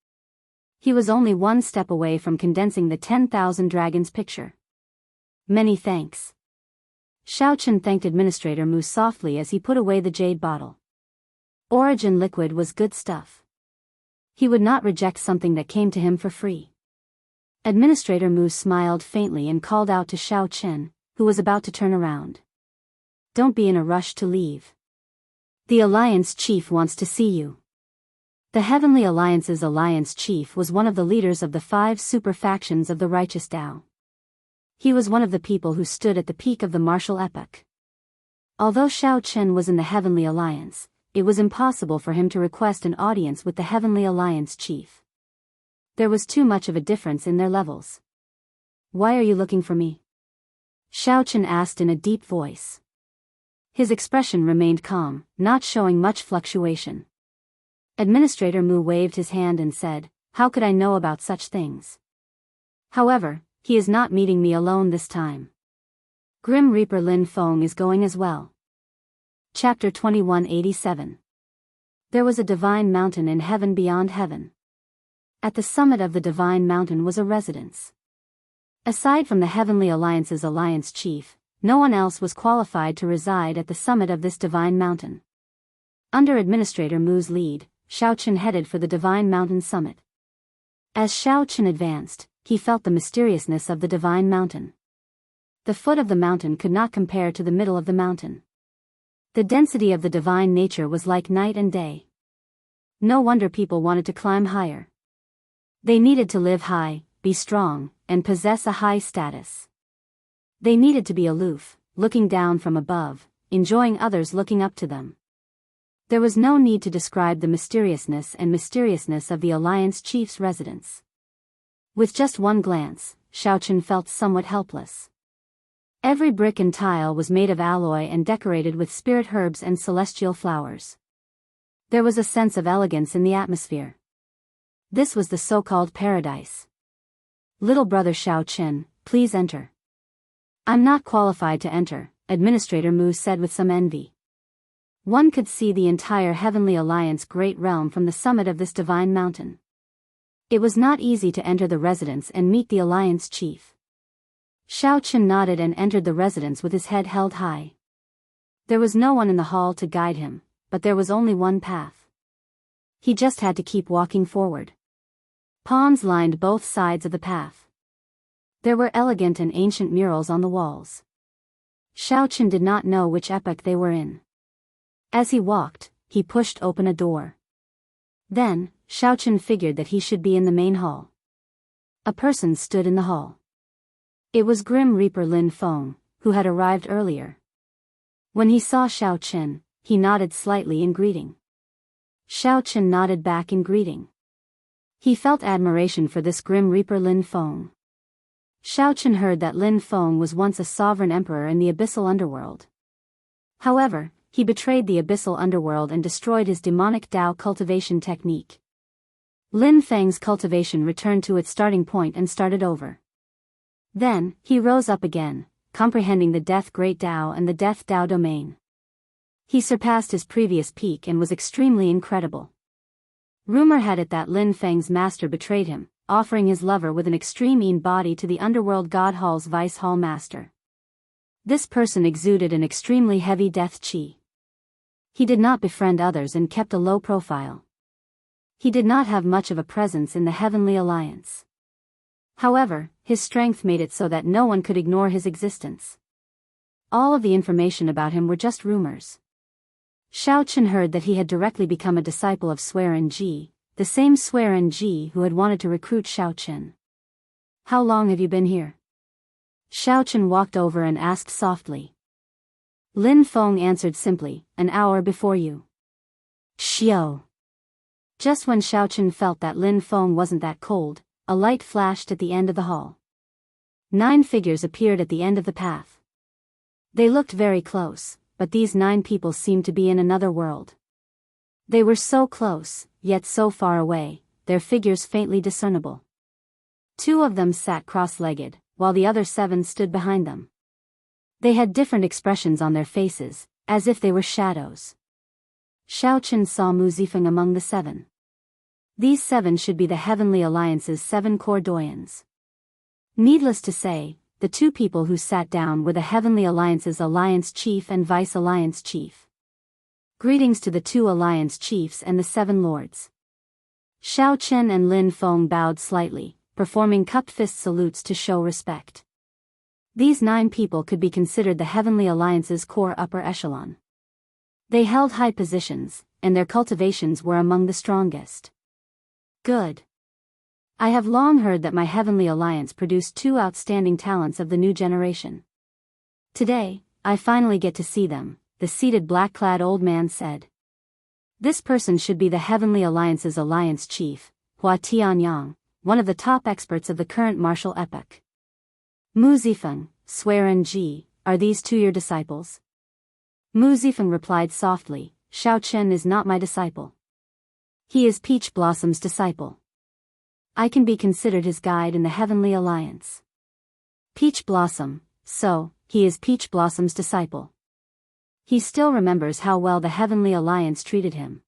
He was only one step away from condensing the 10,000 dragons picture. Many thanks. Xiao Qin thanked Administrator Mu softly as he put away the jade bottle. Origin liquid was good stuff. He would not reject something that came to him for free. Administrator Mu smiled faintly and called out to Xiao Qin, who was about to turn around. Don't be in a rush to leave. The Alliance Chief wants to see you. The Heavenly Alliance's Alliance Chief was one of the leaders of the 5 super factions of the Righteous Tao. He was one of the people who stood at the peak of the martial epoch. Although Xiao Qin was in the Heavenly Alliance, it was impossible for him to request an audience with the Heavenly Alliance Chief. There was too much of a difference in their levels. Why are you looking for me? Xiao Qin asked in a deep voice. His expression remained calm, not showing much fluctuation. Administrator Mu waved his hand and said, "How could I know about such things? However, he is not meeting me alone this time. Grim Reaper Lin Feng is going as well." Chapter 2187. There was a divine mountain in heaven beyond heaven. At the summit of the divine mountain was a residence. Aside from the Heavenly Alliance's Alliance Chief, no one else was qualified to reside at the summit of this divine mountain. Under Administrator Mu's lead, Xiao Qin headed for the divine mountain summit. As Xiao Qin advanced, he felt the mysteriousness of the divine mountain. The foot of the mountain could not compare to the middle of the mountain. The density of the divine nature was like night and day. No wonder people wanted to climb higher. They needed to live high, be strong, and possess a high status. They needed to be aloof, looking down from above, enjoying others looking up to them. There was no need to describe the mysteriousness of the Alliance Chief's residence. With just one glance, Xiao Qin felt somewhat helpless. Every brick and tile was made of alloy and decorated with spirit herbs and celestial flowers. There was a sense of elegance in the atmosphere. This was the so-called paradise. "Little brother Xiao Qin, please enter." "I'm not qualified to enter," Administrator Mu said with some envy. One could see the entire Heavenly Alliance great realm from the summit of this divine mountain. It was not easy to enter the residence and meet the Alliance Chief. Xiao Qin nodded and entered the residence with his head held high. There was no one in the hall to guide him, but there was only one path. He just had to keep walking forward. Pawns lined both sides of the path. There were elegant and ancient murals on the walls. Xiao Qin did not know which epoch they were in. As he walked, he pushed open a door. Then, Xiao Qin figured that he should be in the main hall. A person stood in the hall. It was Grim Reaper Lin Feng, who had arrived earlier. When he saw Xiao Qin, he nodded slightly in greeting. Xiao Qin nodded back in greeting. He felt admiration for this Grim Reaper Lin Feng. Xiao Qin heard that Lin Feng was once a sovereign emperor in the abyssal underworld. However, he betrayed the abyssal underworld and destroyed his demonic Tao cultivation technique. Lin Feng's cultivation returned to its starting point and started over. Then, he rose up again, comprehending the Death Great Tao and the Death Tao domain. He surpassed his previous peak and was extremely incredible. Rumor had it that Lin Feng's master betrayed him, offering his lover with an extreme body to the underworld God Hall's Vice Hall master. This person exuded an extremely heavy death chi. He did not befriend others and kept a low profile. He did not have much of a presence in the Heavenly Alliance. However, his strength made it so that no one could ignore his existence. All of the information about him were just rumors. Xiao Qin heard that he had directly become a disciple of Swearen Ji, the same Swearen Ji who had wanted to recruit Xiao Qin. "How long have you been here?" Xiao Qin walked over and asked softly. Lin Feng answered simply, "An hour before you." Xiao. Just when Xiao Qin felt that Lin Feng wasn't that cold, a light flashed at the end of the hall. 9 figures appeared at the end of the path. They looked very close, but these 9 people seemed to be in another world. They were so close, yet so far away, their figures faintly discernible. 2 of them sat cross-legged, while the other 7 stood behind them. They had different expressions on their faces, as if they were shadows. Xiaochen saw Mu Zifeng among the 7. These 7 should be the Heavenly Alliance's 7 core doyens. Needless to say, the 2 people who sat down were the Heavenly Alliance's Alliance Chief and Vice Alliance Chief. Greetings to the 2 Alliance Chiefs and the 7 Lords. Xiaochen and Lin Feng bowed slightly, performing cupped fist salutes to show respect. These 9 people could be considered the Heavenly Alliance's core upper echelon. They held high positions, and their cultivations were among the strongest. Good. I have long heard that my Heavenly Alliance produced 2 outstanding talents of the new generation. Today, I finally get to see them, the seated black-clad old man said. This person should be the Heavenly Alliance's Alliance Chief, Hua Tianyang, one of the top experts of the current martial epoch. Mu Zifeng, Swearen Ji, are these 2 your disciples? Mu Zifeng replied softly, Xiaochen is not my disciple. He is Peach Blossom's disciple. I can be considered his guide in the Heavenly Alliance. Peach Blossom, so, he is Peach Blossom's disciple. He still remembers how well the Heavenly Alliance treated him.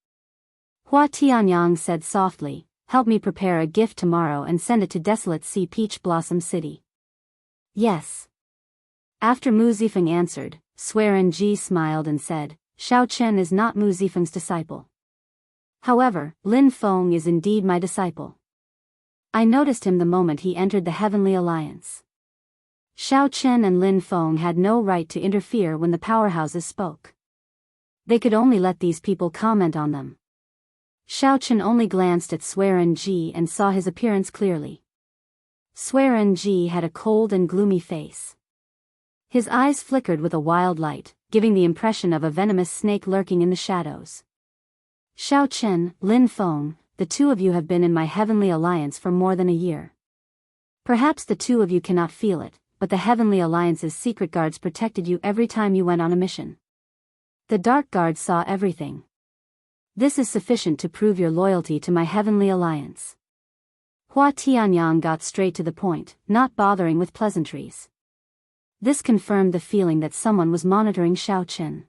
Hua Tianyang said softly, help me prepare a gift tomorrow and send it to Desolate Sea Peach Blossom City. Yes. After Mu Zifeng answered, Swearen Ji smiled and said, Xiaochen is not Mu Zifeng's disciple. However, Lin Feng is indeed my disciple. I noticed him the moment he entered the Heavenly Alliance. Xiaochen and Lin Feng had no right to interfere when the powerhouses spoke. They could only let these people comment on them. Xiaochen only glanced at Swearen Ji and saw his appearance clearly. Swearen Ji had a cold and gloomy face. His eyes flickered with a wild light, giving the impression of a venomous snake lurking in the shadows. Xiaochen, Lin Feng, the 2 of you have been in my Heavenly Alliance for more than a year. Perhaps the 2 of you cannot feel it, but the Heavenly Alliance's secret guards protected you every time you went on a mission. The Dark Guards saw everything. This is sufficient to prove your loyalty to my Heavenly Alliance. Hua Tianyang got straight to the point, not bothering with pleasantries. This confirmed the feeling that someone was monitoring Xiaochen.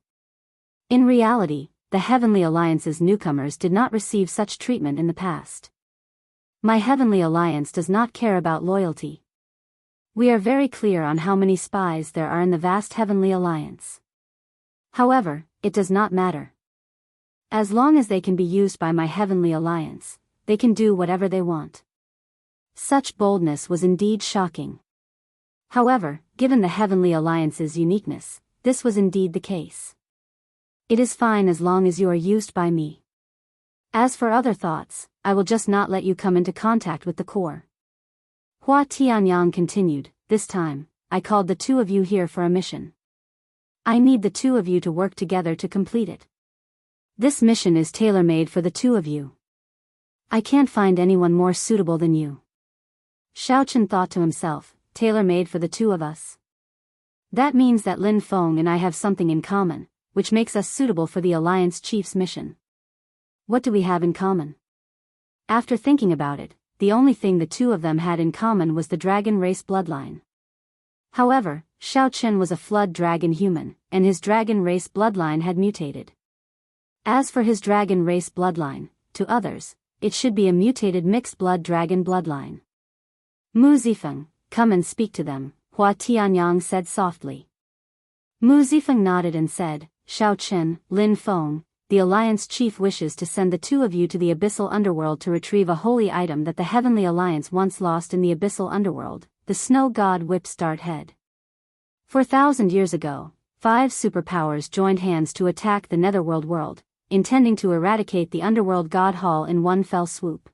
In reality, the Heavenly Alliance's newcomers did not receive such treatment in the past. My Heavenly Alliance does not care about loyalty. We are very clear on how many spies there are in the vast Heavenly Alliance. However, it does not matter. As long as they can be used by my Heavenly Alliance, they can do whatever they want. Such boldness was indeed shocking. However, given the Heavenly Alliance's uniqueness, this was indeed the case. It is fine as long as you are used by me. As for other thoughts, I will just not let you come into contact with the core. Hua Tianyang continued, this time, I called the 2 of you here for a mission. I need the 2 of you to work together to complete it. This mission is tailor-made for the 2 of you. I can't find anyone more suitable than you. Xiaochen thought to himself, tailor-made for the 2 of us. That means that Lin Feng and I have something in common, which makes us suitable for the Alliance Chief's mission. What do we have in common? After thinking about it, the only thing the 2 of them had in common was the dragon race bloodline. However, Xiaochen was a flood dragon human, and his dragon race bloodline had mutated. As for his dragon race bloodline, to others, it should be a mutated mixed blood dragon bloodline. Mu Zifeng, come and speak to them, Hua Tianyang said softly. Mu Zifeng nodded and said, Xiaochen, Lin Feng, the Alliance Chief wishes to send the 2 of you to the Abyssal Underworld to retrieve a holy item that the Heavenly Alliance once lost in the Abyssal Underworld, the Snow God Whip's dart head. 4,000 years ago, 5 superpowers joined hands to attack the Netherworld world, intending to eradicate the Underworld God Hall in one fell swoop.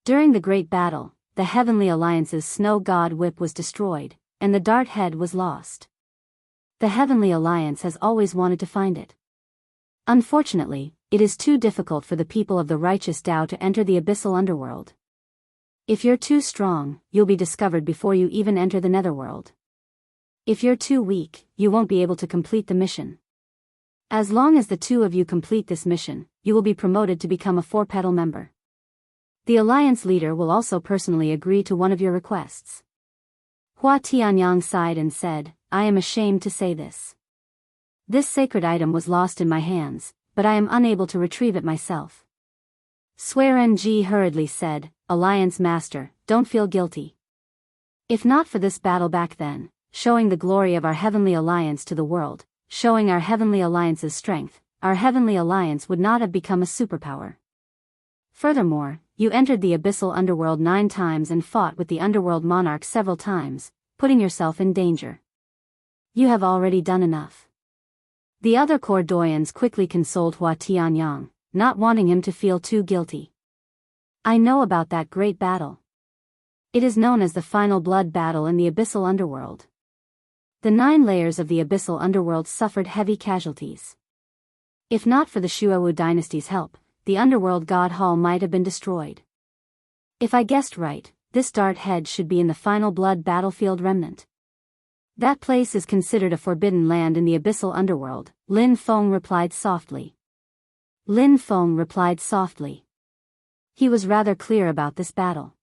During the Great Battle, the Heavenly Alliance's Snow God Whip was destroyed, and the dart head was lost. The Heavenly Alliance has always wanted to find it. Unfortunately, it is too difficult for the people of the righteous Tao to enter the Abyssal Underworld. If you're too strong, you'll be discovered before you even enter the netherworld. If you're too weak, you won't be able to complete the mission. As long as the two of you complete this mission, you will be promoted to become a 4-petal member. The alliance leader will also personally agree to one of your requests. Hua Tianyang sighed and said, I am ashamed to say this. This sacred item was lost in my hands, but I am unable to retrieve it myself. Swearenji hurriedly said, Alliance Master, don't feel guilty. If not for this battle back then, showing the glory of our heavenly alliance to the world, showing our heavenly alliance's strength, our heavenly alliance would not have become a superpower. Furthermore, you entered the abyssal underworld 9 times and fought with the underworld monarch several times, putting yourself in danger. You have already done enough. The other court doyens quickly consoled Hua Tianyang, not wanting him to feel too guilty. I know about that great battle. It is known as the final blood battle in the abyssal underworld. The 9 layers of the abyssal underworld suffered heavy casualties. If not for the Shuowu dynasty's help, the underworld god hall might have been destroyed. If I guessed right, this dart head should be in the final blood battlefield remnant. That place is considered a forbidden land in the abyssal underworld, Lin Feng replied softly. Lin Feng replied softly. He was rather clear about this battle.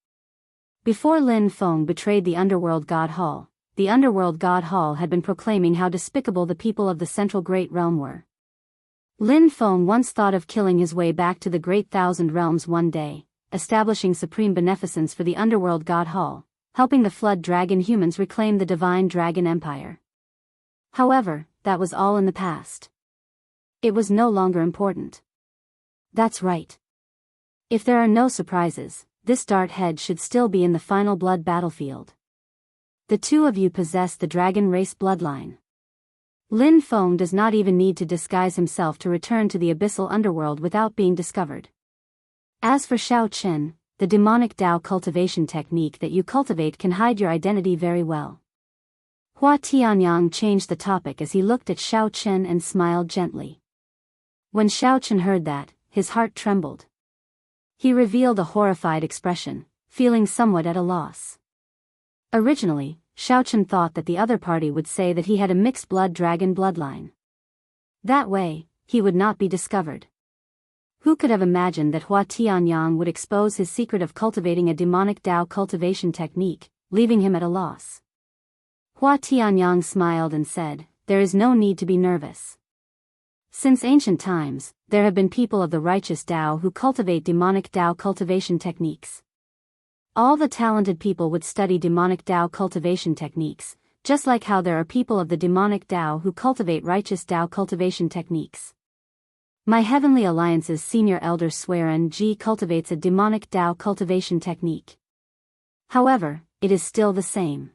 Before Lin Feng betrayed the underworld god hall, the underworld god hall had been proclaiming how despicable the people of the central Great Realm were. Lin Feng once thought of killing his way back to the Great Thousand Realms one day, establishing supreme beneficence for the underworld god hall, helping the flood dragon humans reclaim the divine dragon empire. However, that was all in the past. It was no longer important. That's right. If there are no surprises, this dart head should still be in the final blood battlefield. The two of you possess the dragon race bloodline. Lin Feng does not even need to disguise himself to return to the abyssal underworld without being discovered. As for Xiao Chen, the demonic Dao cultivation technique that you cultivate can hide your identity very well. Hua Tianyang changed the topic as he looked at Xiao Chen and smiled gently. When Xiao Chen heard that, his heart trembled. He revealed a horrified expression, feeling somewhat at a loss. Originally, Xiao Chen thought that the other party would say that he had a mixed blood dragon bloodline. That way, he would not be discovered. Who could have imagined that Hua Tianyang would expose his secret of cultivating a demonic Dao cultivation technique, leaving him at a loss? Hua Tianyang smiled and said, there is no need to be nervous. Since ancient times, there have been people of the righteous Dao who cultivate demonic Dao cultivation techniques. All the talented people would study demonic Dao cultivation techniques, just like how there are people of the demonic Dao who cultivate righteous Dao cultivation techniques. My Heavenly Alliance's senior elder Swearenji cultivates a demonic Dao cultivation technique. However, it is still the same.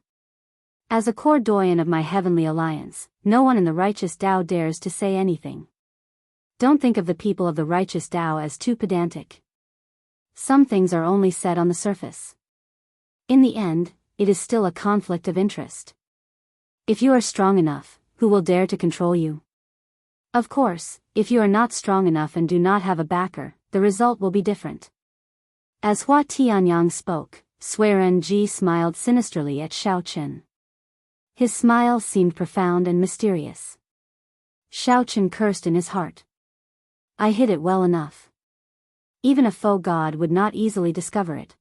As a core doyen of my Heavenly Alliance, no one in the righteous Dao dares to say anything. Don't think of the people of the righteous Dao as too pedantic. Some things are only said on the surface. In the end, it is still a conflict of interest. If you are strong enough, who will dare to control you? Of course, if you are not strong enough and do not have a backer, the result will be different. As Hua Tianyang spoke, Swearenji smiled sinisterly at Xiao Chen. His smile seemed profound and mysterious. Xiao Chen cursed in his heart. I hid it well enough. Even a faux god would not easily discover it.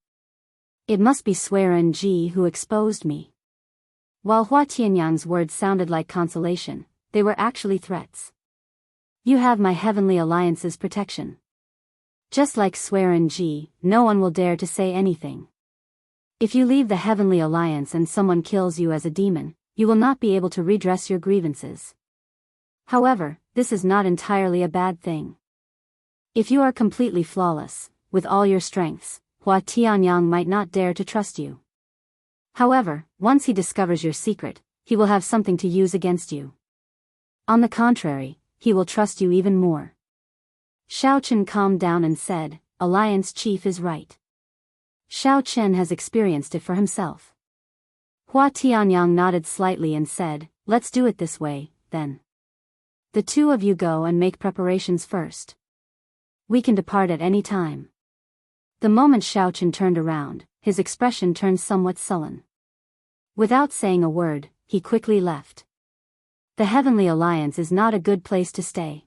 It must be Swearenji who exposed me. While Hua Tianyang's words sounded like consolation, they were actually threats. You have my Heavenly Alliance's protection. Just like Swearenji, no one will dare to say anything. If you leave the Heavenly Alliance and someone kills you as a demon, you will not be able to redress your grievances. However, this is not entirely a bad thing. If you are completely flawless, with all your strengths, Hua Tianyang might not dare to trust you. However, once he discovers your secret, he will have something to use against you. On the contrary, he will trust you even more. Xiao Chen calmed down and said, Alliance Chief is right. Xiao Chen has experienced it for himself. Hua Tianyang nodded slightly and said, let's do it this way, then. The two of you go and make preparations first. We can depart at any time. The moment Xiao Chen turned around, his expression turned somewhat sullen. Without saying a word, he quickly left. The Heavenly Alliance is not a good place to stay.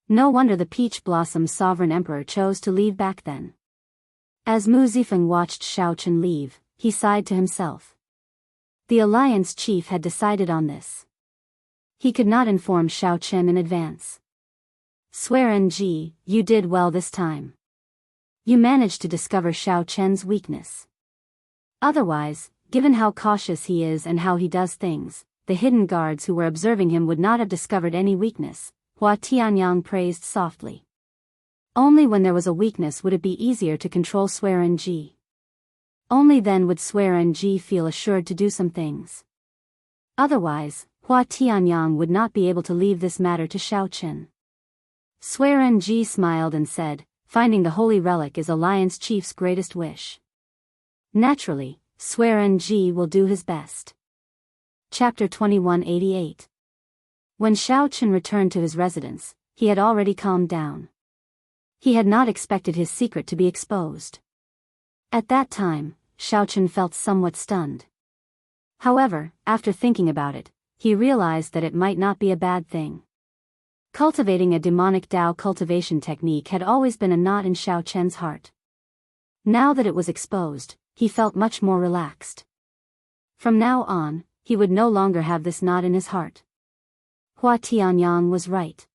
No wonder the Peach Blossom's sovereign emperor chose to leave back then. As Mu Zifeng watched Xiao Chen leave, he sighed to himself. The Alliance chief had decided on this. He could not inform Xiao Chen in advance. Swear NG, you did well this time. You managed to discover Xiao Chen's weakness. Otherwise, given how cautious he is and how he does things, the hidden guards who were observing him would not have discovered any weakness, Hua Tianyang praised softly. Only when there was a weakness would it be easier to control Swear NG. Only then would Swear NG feel assured to do some things. Otherwise, Hua Tianyang would not be able to leave this matter to Xiao Chen. Swear NG smiled and said, finding the holy relic is Alliance Chief's greatest wish. Naturally, Swear NG will do his best. Chapter 2188. When Xiao Chen returned to his residence, he had already calmed down. He had not expected his secret to be exposed. At that time, Xiao Chen felt somewhat stunned. However, after thinking about it, he realized that it might not be a bad thing. Cultivating a demonic Dao cultivation technique had always been a knot in Xiao Chen's heart. Now that it was exposed, he felt much more relaxed. From now on, he would no longer have this knot in his heart. Hua Tianyang was right.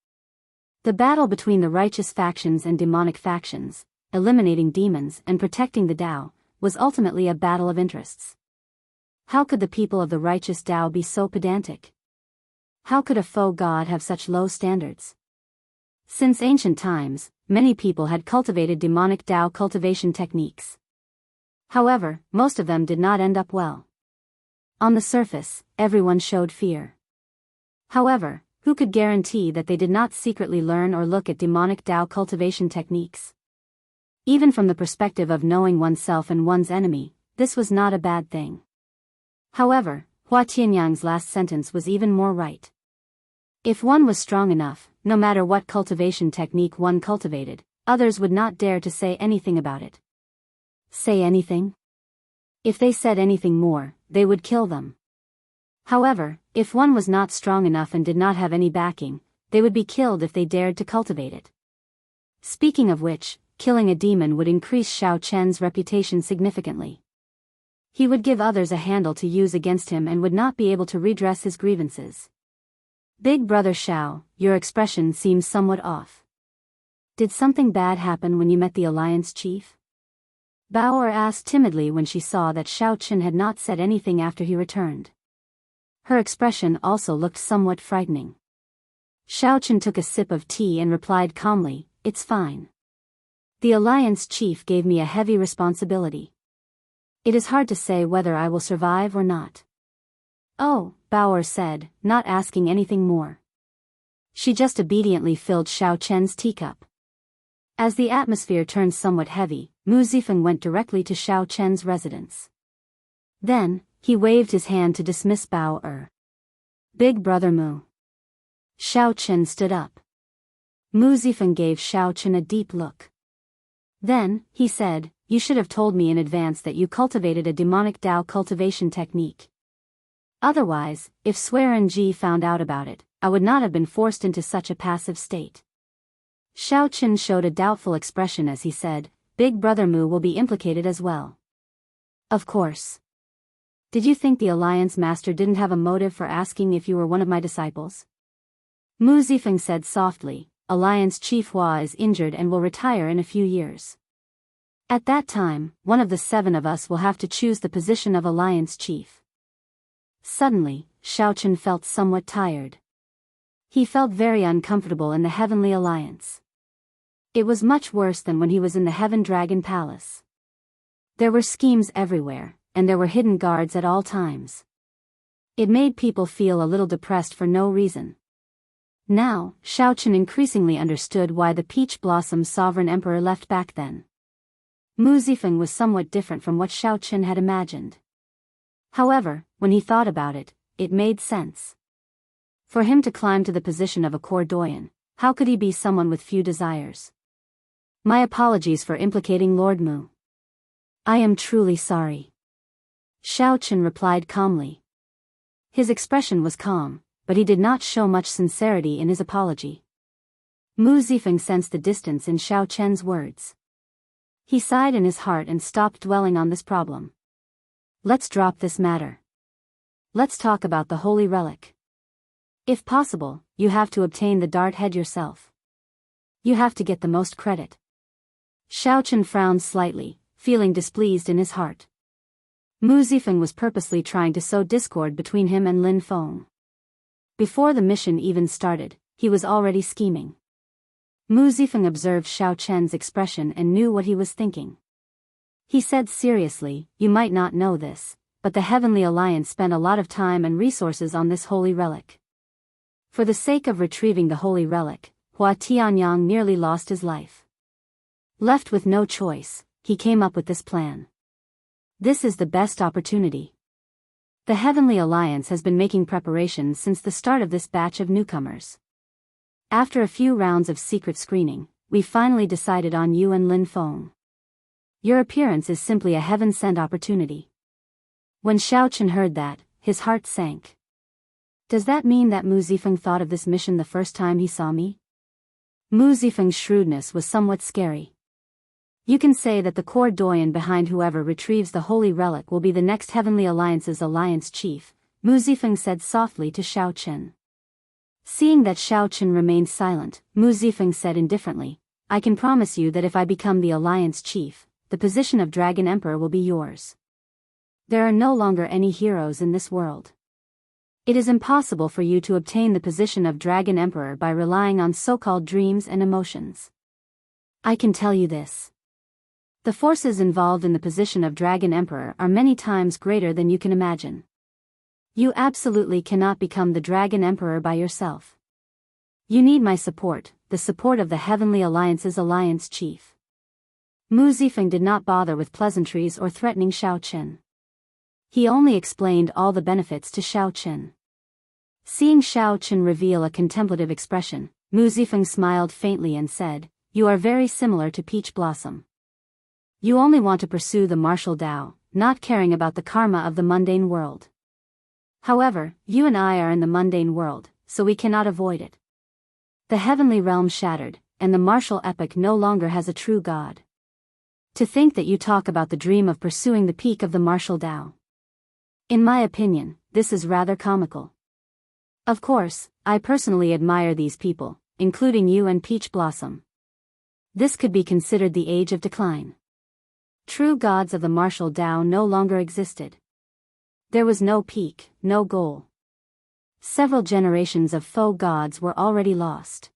The battle between the righteous factions and demonic factions, eliminating demons and protecting the Dao, was ultimately a battle of interests. How could the people of the righteous Dao be so pedantic? How could a faux god have such low standards? Since ancient times, many people had cultivated demonic Dao cultivation techniques. However, most of them did not end up well. On the surface, everyone showed fear. However, who could guarantee that they did not secretly learn or look at demonic Dao cultivation techniques? Even from the perspective of knowing oneself and one's enemy, this was not a bad thing. However, Hua Tianyang's last sentence was even more right. If one was strong enough, no matter what cultivation technique one cultivated, others would not dare to say anything about it. Say anything? If they said anything more, they would kill them. However, if one was not strong enough and did not have any backing, they would be killed if they dared to cultivate it. Speaking of which, killing a demon would increase Xiao Chen's reputation significantly. He would give others a handle to use against him and would not be able to redress his grievances. Big brother Xiao, your expression seems somewhat off. Did something bad happen when you met the Alliance chief? Biyao asked timidly when she saw that Xiao Chen had not said anything after he returned. Her expression also looked somewhat frightening. Xiao Chen took a sip of tea and replied calmly, "It's fine. The Alliance chief gave me a heavy responsibility. It is hard to say whether I will survive or not." "Oh," Biyao said, not asking anything more. She just obediently filled Xiao Chen's teacup. As the atmosphere turned somewhat heavy, Mu Zifeng went directly to Xiao Chen's residence. Then, he waved his hand to dismiss Biyao. "Big brother Mu." Xiao Chen stood up. Mu Zifeng gave Xiao Chen a deep look. Then, he said, "You should have told me in advance that you cultivated a demonic Dao cultivation technique. Otherwise, if Swear NG found out about it, I would not have been forced into such a passive state." Xiao Chen showed a doubtful expression as he said, "Big brother Mu will be implicated as well." "Of course. Did you think the Alliance Master didn't have a motive for asking if you were one of my disciples?" Mu Zifeng said softly, "Alliance Chief Hua is injured and will retire in a few years. At that time, one of the 7 of us will have to choose the position of Alliance Chief." Suddenly, Xiao Chen felt somewhat tired. He felt very uncomfortable in the Heavenly Alliance. It was much worse than when he was in the Heaven Dragon Palace. There were schemes everywhere, and there were hidden guards at all times. It made people feel a little depressed for no reason. Now, Xiao Chen increasingly understood why the Peach Blossom's sovereign emperor left back then. Mu Zifeng was somewhat different from what Xiao Chen had imagined. However, when he thought about it, it made sense. For him to climb to the position of a core doyen, how could he be someone with few desires? My apologies for implicating Lord Mu. I am truly sorry. Xiao Chen replied calmly. His expression was calm, but he did not show much sincerity in his apology. Mu Zifeng sensed the distance in Xiao Chen's words. He sighed in his heart and stopped dwelling on this problem. Let's drop this matter. Let's talk about the holy relic. If possible, you have to obtain the dart head yourself. You have to get the most credit. Xiao Chen frowned slightly, feeling displeased in his heart. Mu Zifeng was purposely trying to sow discord between him and Lin Feng. Before the mission even started, he was already scheming. Mu Zifeng observed Xiao Chen's expression and knew what he was thinking. He said seriously, you might not know this, but the Heavenly Alliance spent a lot of time and resources on this holy relic. For the sake of retrieving the holy relic, Hua Tianyang nearly lost his life. Left with no choice, he came up with this plan. This is the best opportunity. The Heavenly Alliance has been making preparations since the start of this batch of newcomers. After a few rounds of secret screening, we finally decided on you and Lin Feng. Your appearance is simply a heaven-sent opportunity. When Xiao Chen heard that, his heart sank. Does that mean that Mu Zifeng thought of this mission the first time he saw me? Mu Zifeng's shrewdness was somewhat scary. You can say that the core doyen behind whoever retrieves the holy relic will be the next Heavenly Alliance's alliance chief, Mu Zifeng said softly to Xiao Chen. Seeing that Xiao Chen remained silent, Mu Zifeng said indifferently, I can promise you that if I become the alliance chief, the position of Dragon Emperor will be yours. There are no longer any heroes in this world. It is impossible for you to obtain the position of Dragon Emperor by relying on so-called dreams and emotions. I can tell you this. The forces involved in the position of Dragon Emperor are many times greater than you can imagine. You absolutely cannot become the Dragon Emperor by yourself. You need my support, the support of the Heavenly Alliance's alliance chief. Mu Zifeng did not bother with pleasantries or threatening Xiao Chen. He only explained all the benefits to Xiao Chen. Seeing Xiao Chen reveal a contemplative expression, Mu Zifeng smiled faintly and said, You are very similar to Peach Blossom. You only want to pursue the martial Tao, not caring about the karma of the mundane world. However, you and I are in the mundane world, so we cannot avoid it. The heavenly realm shattered, and the martial epoch no longer has a true god. To think that you talk about the dream of pursuing the peak of the martial Tao. In my opinion, this is rather comical. Of course, I personally admire these people, including you and Peach Blossom. This could be considered the age of decline. True gods of the martial Tao no longer existed. There was no peak, no goal. Several generations of faux gods were already lost.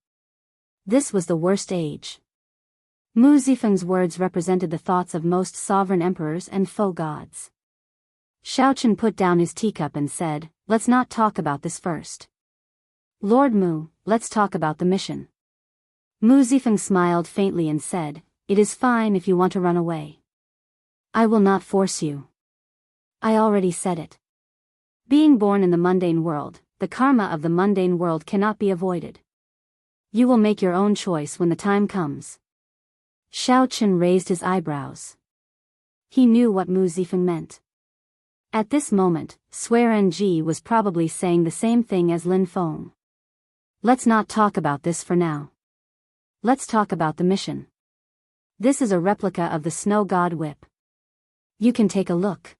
This was the worst age. Mu Zifeng's words represented the thoughts of most sovereign emperors and faux gods. Xiao Chen put down his teacup and said, Let's not talk about this first. Lord Mu, let's talk about the mission. Mu Zifeng smiled faintly and said, It is fine if you want to run away. I will not force you. I already said it. Being born in the mundane world, the karma of the mundane world cannot be avoided. You will make your own choice when the time comes. Xiao Chen raised his eyebrows. He knew what Mu Zifeng meant. At this moment, Swear Ji was probably saying the same thing as Lin Feng. Let's not talk about this for now. Let's talk about the mission. This is a replica of the snow god whip. You can take a look.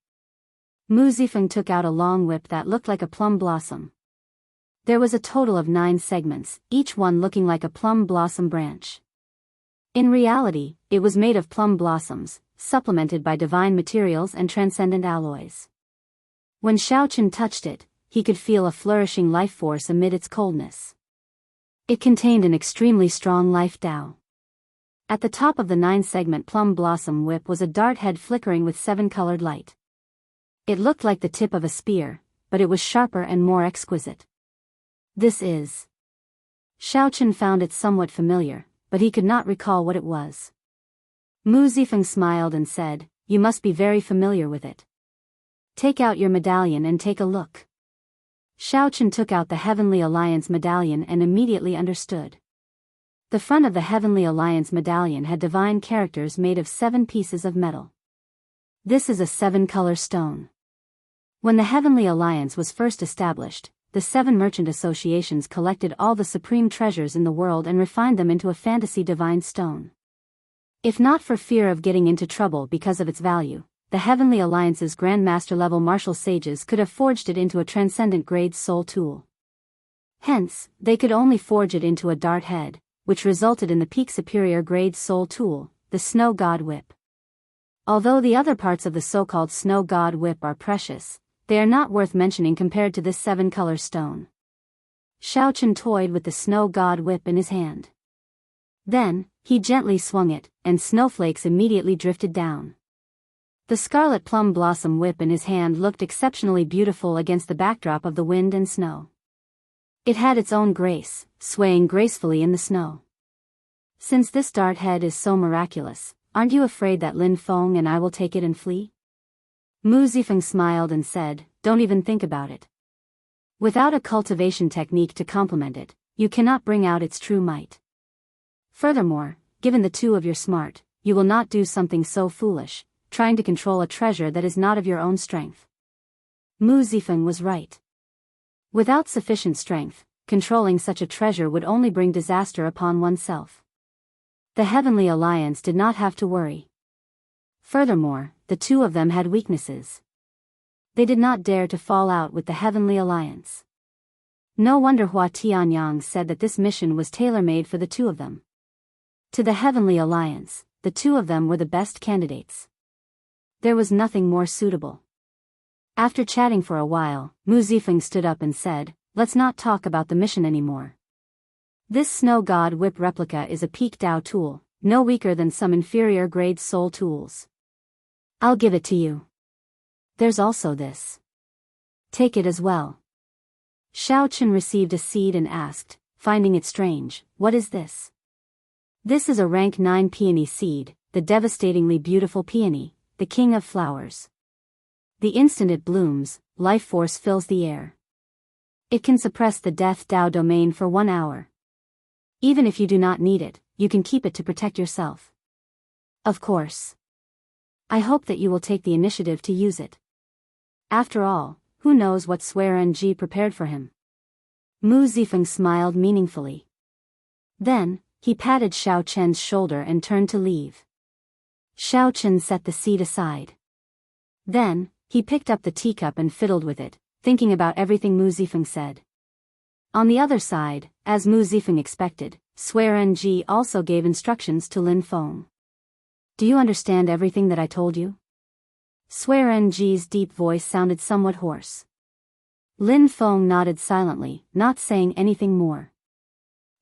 Mu Zifeng took out a long whip that looked like a plum blossom. There was a total of 9 segments, each one looking like a plum blossom branch. In reality, it was made of plum blossoms, supplemented by divine materials and transcendent alloys. When Xiao Chen touched it, he could feel a flourishing life force amid its coldness. It contained an extremely strong life Tao. At the top of the 9-segment plum blossom whip was a dart head flickering with 7-colored light. It looked like the tip of a spear, but it was sharper and more exquisite. This is... Xiao Chen found it somewhat familiar, but he could not recall what it was. Mu Zifeng smiled and said, You must be very familiar with it. Take out your medallion and take a look. Xiao Chen took out the Heavenly Alliance medallion and immediately understood. The front of the Heavenly Alliance medallion had divine characters made of 7 pieces of metal. This is a 7-color stone. When the Heavenly Alliance was first established, the 7 merchant associations collected all the supreme treasures in the world and refined them into a fantasy divine stone. If not for fear of getting into trouble because of its value, the Heavenly Alliance's Grandmaster-level martial sages could have forged it into a transcendent grade soul tool. Hence, they could only forge it into a dart head, which resulted in the peak superior grade soul tool, the Snow God Whip. Although the other parts of the so-called Snow God Whip are precious, they are not worth mentioning compared to this 7-color stone. Xiaochen toyed with the Snow God Whip in his hand. Then, he gently swung it, and snowflakes immediately drifted down. The scarlet plum blossom whip in his hand looked exceptionally beautiful against the backdrop of the wind and snow. It had its own grace, swaying gracefully in the snow. Since this dart head is so miraculous, aren't you afraid that Lin Feng and I will take it and flee? Mu Zifeng smiled and said, don't even think about it. Without a cultivation technique to complement it, you cannot bring out its true might. Furthermore, given the 2 of your smart, you will not do something so foolish, trying to control a treasure that is not of your own strength. Mu Zifeng was right. Without sufficient strength, controlling such a treasure would only bring disaster upon oneself. The Heavenly Alliance did not have to worry. Furthermore, the 2 of them had weaknesses. They did not dare to fall out with the Heavenly Alliance. No wonder Hua Tianyang said that this mission was tailor-made for the 2 of them. To the Heavenly Alliance, the 2 of them were the best candidates. There was nothing more suitable. After chatting for a while, Mu Zifeng stood up and said, let's not talk about the mission anymore. This Snow God Whip replica is a peak Dao tool, no weaker than some inferior grade soul tools. I'll give it to you. There's also this. Take it as well. Xiaochen received a seed and asked, finding it strange, what is this? This is a rank 9 peony seed, the devastatingly beautiful peony, the king of flowers. The instant it blooms, life force fills the air. It can suppress the death Dao domain for 1 hour. Even if you do not need it, you can keep it to protect yourself. Of course. I hope that you will take the initiative to use it. After all, who knows what Swearenji prepared for him? Mu Zifeng smiled meaningfully. Then, he patted Xiao Chen's shoulder and turned to leave. Xiao Chen set the seed aside. Then, he picked up the teacup and fiddled with it, thinking about everything Mu Zifeng said. On the other side, as Mu Zifeng expected, Swearenji also gave instructions to Lin Feng. Do you understand everything that I told you? Swearenji's deep voice sounded somewhat hoarse. Lin Feng nodded silently, not saying anything more.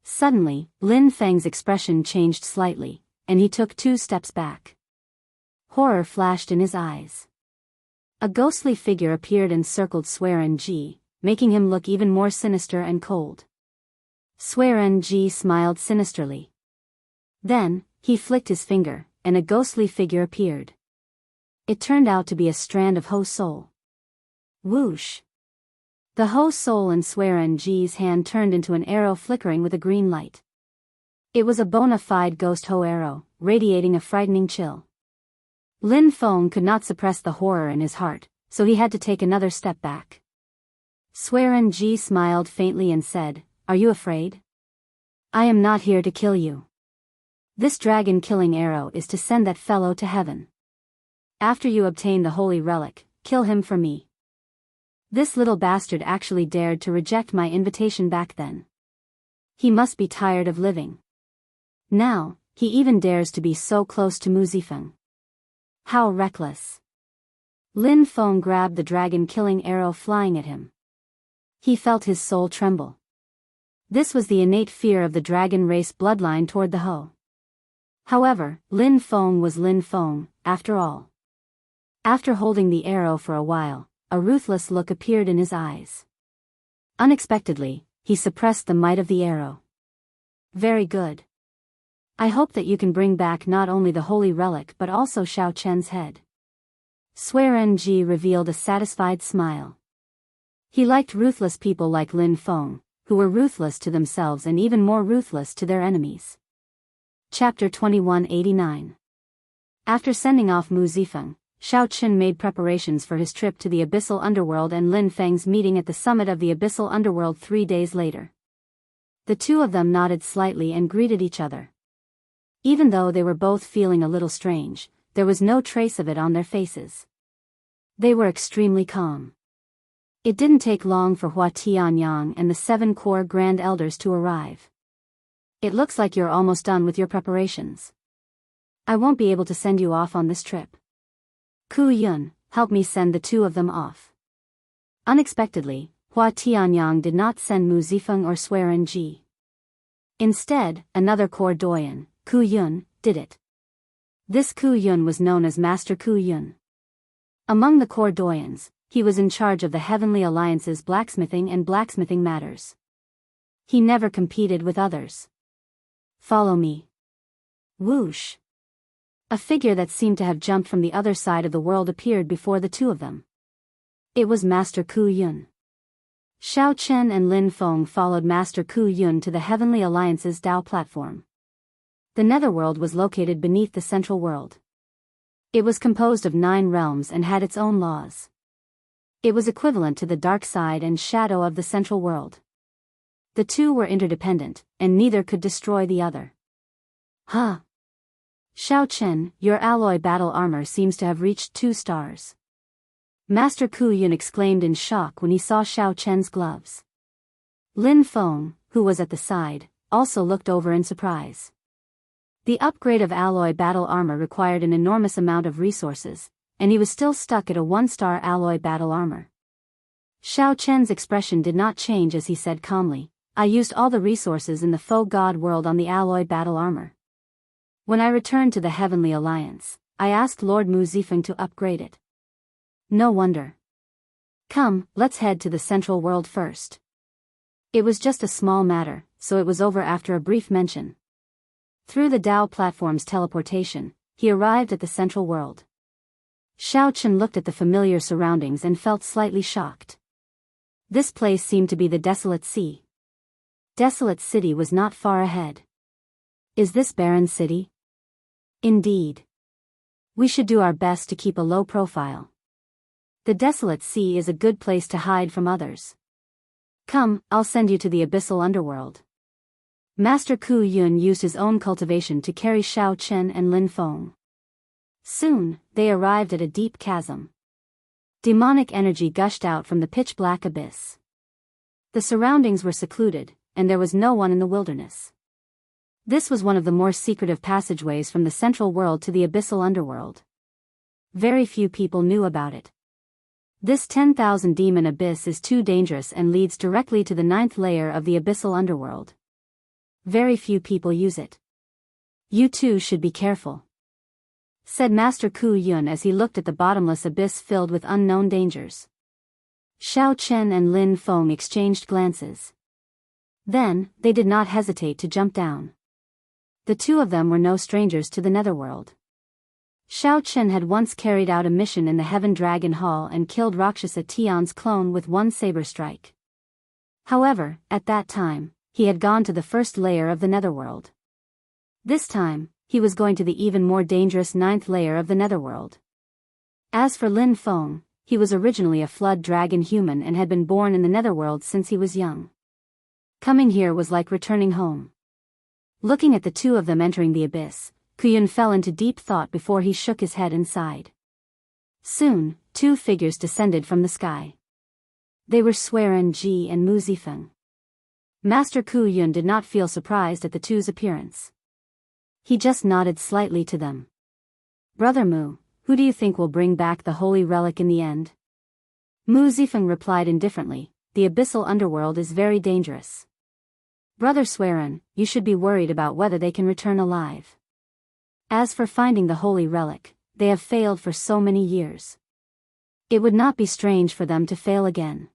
Suddenly, Lin Feng's expression changed slightly, and he took 2 steps back. Horror flashed in his eyes. A ghostly figure appeared and circled Swearenji, making him look even more sinister and cold. Swearenji smiled sinisterly. Then, he flicked his finger, and a ghostly figure appeared. It turned out to be a strand of Ho Soul. Whoosh! The Ho Soul in Swearenji's hand turned into an arrow flickering with a green light. It was a bona fide ghost Ho arrow, radiating a frightening chill. Lin Feng could not suppress the horror in his heart, so he had to take another step back. Swearenji smiled faintly and said, are you afraid? I am not here to kill you. This dragon-killing arrow is to send that fellow to heaven. After you obtain the holy relic, kill him for me. This little bastard actually dared to reject my invitation back then. He must be tired of living. Now, he even dares to be so close to Mu Zifeng. How reckless. Lin Feng grabbed the dragon-killing arrow flying at him. He felt his soul tremble. This was the innate fear of the dragon race bloodline toward the Ho. However, Lin Feng was Lin Feng, after all. After holding the arrow for a while, a ruthless look appeared in his eyes. Unexpectedly, he suppressed the might of the arrow. Very good. I hope that you can bring back not only the holy relic but also Xiao Chen's head. Swearenji revealed a satisfied smile. He liked ruthless people like Lin Feng, who were ruthless to themselves and even more ruthless to their enemies. Chapter 2189. After sending off Mu Zifeng, Xiao Chen made preparations for his trip to the Abyssal Underworld and Lin Feng's meeting at the summit of the Abyssal Underworld 3 days later. The two of them nodded slightly and greeted each other. Even though they were both feeling a little strange, there was no trace of it on their faces. They were extremely calm. It didn't take long for Hua Tianyang and the 7 core Grand Elders to arrive. It looks like you're almost done with your preparations. I won't be able to send you off on this trip. Ku Yun, help me send the two of them off. Unexpectedly, Hua Tianyang did not send Mu Zifeng or Swearen Ji. Instead, another core doyen, Ku Yun, did it. This Ku Yun was known as Master Ku Yun. Among the core doyens, he was in charge of the Heavenly Alliance's blacksmithing and blacksmithing matters. He never competed with others. Follow me. Whoosh. A figure that seemed to have jumped from the other side of the world appeared before the two of them. It was Master Ku Yun. Xiao Chen and Lin Feng followed Master Ku Yun to the Heavenly Alliance's Dao platform. The Netherworld was located beneath the Central World. It was composed of 9 realms and had its own laws. It was equivalent to the dark side and shadow of the Central World. The two were interdependent, and neither could destroy the other. Huh. Xiao Chen, your alloy battle armor seems to have reached 2 stars. Master Ku Yun exclaimed in shock when he saw Xiao Chen's gloves. Lin Feng, who was at the side, also looked over in surprise. The upgrade of alloy battle armor required an enormous amount of resources, and he was still stuck at a 1-star alloy battle armor. Xiao Chen's expression did not change as he said calmly, I used all the resources in the faux god world on the alloy battle armor. When I returned to the Heavenly Alliance, I asked Lord Mu Zifeng to upgrade it. No wonder. Come, let's head to the Central World first. It was just a small matter, so it was over after a brief mention. Through the Dao platform's teleportation, he arrived at the Central World. Xiao Chen looked at the familiar surroundings and felt slightly shocked. This place seemed to be the Desolate Sea. Desolate City was not far ahead. Is this barren city? Indeed. We should do our best to keep a low profile. The Desolate Sea is a good place to hide from others. Come, I'll send you to the Abyssal Underworld. Master Ku Yun used his own cultivation to carry Xiao Chen and Lin Feng. Soon, they arrived at a deep chasm. Demonic energy gushed out from the pitch-black abyss. The surroundings were secluded, and there was no one in the wilderness. This was one of the more secretive passageways from the Central World to the Abyssal Underworld. Very few people knew about it. This 10,000 demon abyss is too dangerous and leads directly to the 9th layer of the Abyssal Underworld. Very few people use it. You too should be careful, said Master Ku Yun as he looked at the bottomless abyss filled with unknown dangers. Xiao Chen and Lin Feng exchanged glances. Then, they did not hesitate to jump down. The two of them were no strangers to the Netherworld. Xiao Chen had once carried out a mission in the Heaven Dragon Hall and killed Rakshasa Tian's clone with one saber strike. However, at that time, he had gone to the 1st layer of the Netherworld. This time, he was going to the even more dangerous 9th layer of the Netherworld. As for Lin Feng, he was originally a flood dragon human and had been born in the Netherworld since he was young. Coming here was like returning home. Looking at the two of them entering the abyss, Ku Yun fell into deep thought before he shook his head and sighed. Soon, 2 figures descended from the sky. They were Swearen Ji and Mu Zifeng. Master Ku Yun did not feel surprised at the two's appearance. He just nodded slightly to them. Brother Mu, who do you think will bring back the holy relic in the end? Mu Zifeng replied indifferently, the Abyssal Underworld is very dangerous. Brother Swearen, you should be worried about whether they can return alive. As for finding the holy relic, they have failed for so many years. It would not be strange for them to fail again.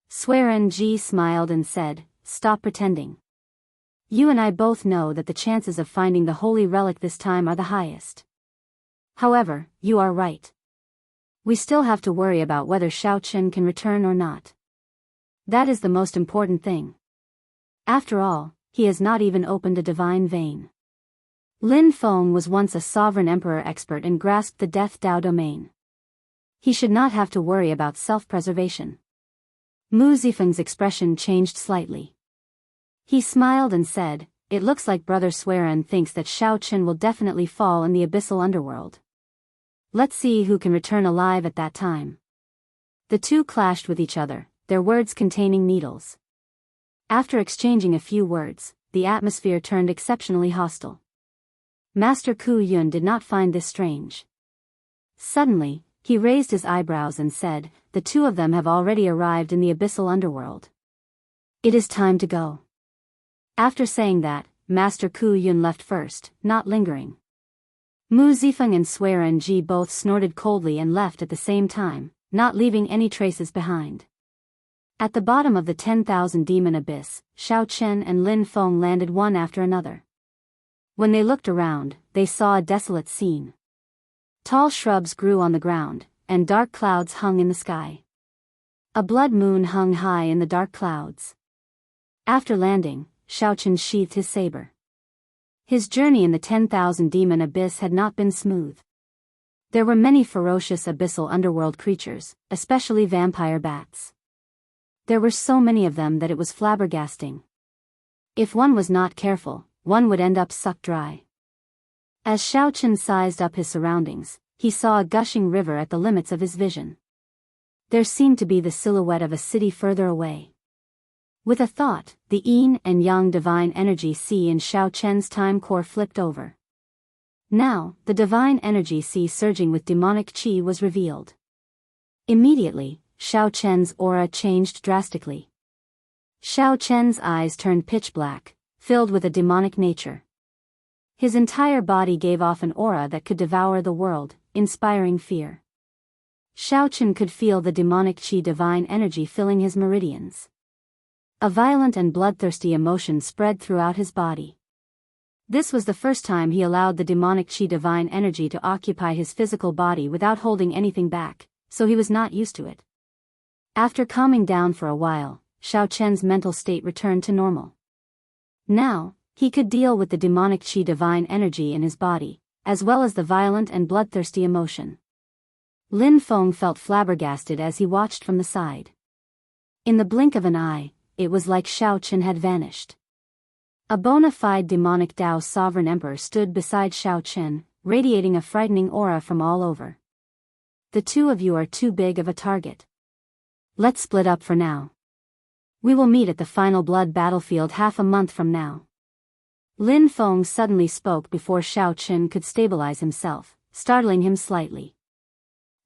Swearen Ji smiled and said, stop pretending. You and I both know that the chances of finding the holy relic this time are the highest. However, you are right. We still have to worry about whether Xiao Chen can return or not. That is the most important thing. After all, he has not even opened a divine vein. Lin Feng was once a sovereign emperor expert and grasped the Death Dao domain. He should not have to worry about self-preservation. Mu Zifeng's expression changed slightly. He smiled and said, "It looks like Brother Swearen thinks that Shao Chen will definitely fall in the abyssal underworld. Let's see who can return alive at that time." The two clashed with each other, their words containing needles. After exchanging a few words, the atmosphere turned exceptionally hostile. Master Ku Yun did not find this strange. Suddenly, he raised his eyebrows and said, "The two of them have already arrived in the abyssal underworld. It is time to go." After saying that, Master Ku Yun left first, not lingering. Mu Zifeng and Swearen Ji both snorted coldly and left at the same time, not leaving any traces behind. At the bottom of the 10,000 demon abyss, Shao Chen and Lin Feng landed one after another. When they looked around, they saw a desolate scene. Tall shrubs grew on the ground, and dark clouds hung in the sky. A blood moon hung high in the dark clouds. After landing, Shao Chen sheathed his saber. His journey in the 10,000 demon abyss had not been smooth. There were many ferocious abyssal underworld creatures, especially vampire bats. There were so many of them that it was flabbergasting. If one was not careful, one would end up sucked dry. As Shao Chen sized up his surroundings, he saw a gushing river at the limits of his vision. There seemed to be the silhouette of a city further away. With a thought, the yin and yang divine energy sea in Shao Chen's time core flipped over. Now, the divine energy sea surging with demonic chi was revealed. Immediately, Shao Chen's aura changed drastically. Shao Chen's eyes turned pitch black, filled with a demonic nature. His entire body gave off an aura that could devour the world, inspiring fear. Shao Chen could feel the demonic chi divine energy filling his meridians. A violent and bloodthirsty emotion spread throughout his body. This was the first time he allowed the demonic chi divine energy to occupy his physical body without holding anything back, so he was not used to it. After calming down for a while, Shao Chen's mental state returned to normal. Now, he could deal with the demonic chi divine energy in his body, as well as the violent and bloodthirsty emotion. Lin Feng felt flabbergasted as he watched from the side. In the blink of an eye, it was like Shao Chen had vanished. A bona fide demonic Dao sovereign emperor stood beside Shao Chen, radiating a frightening aura from all over. "The two of you are too big of a target. Let's split up for now. We will meet at the final blood battlefield half a month from now." Lin Feng suddenly spoke before Shao Chen could stabilize himself, startling him slightly.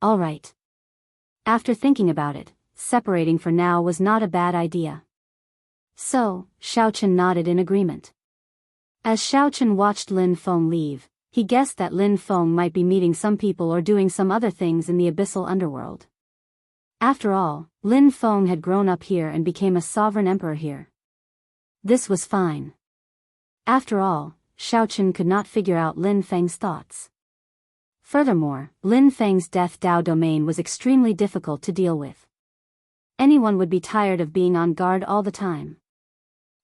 "All right." After thinking about it, separating for now was not a bad idea. So, Shao Chen nodded in agreement. As Shao Chen watched Lin Feng leave, he guessed that Lin Feng might be meeting some people or doing some other things in the abyssal underworld. After all, Lin Feng had grown up here and became a sovereign emperor here. This was fine. After all, Shao Chen could not figure out Lin Feng's thoughts. Furthermore, Lin Feng's Death Dao domain was extremely difficult to deal with. Anyone would be tired of being on guard all the time.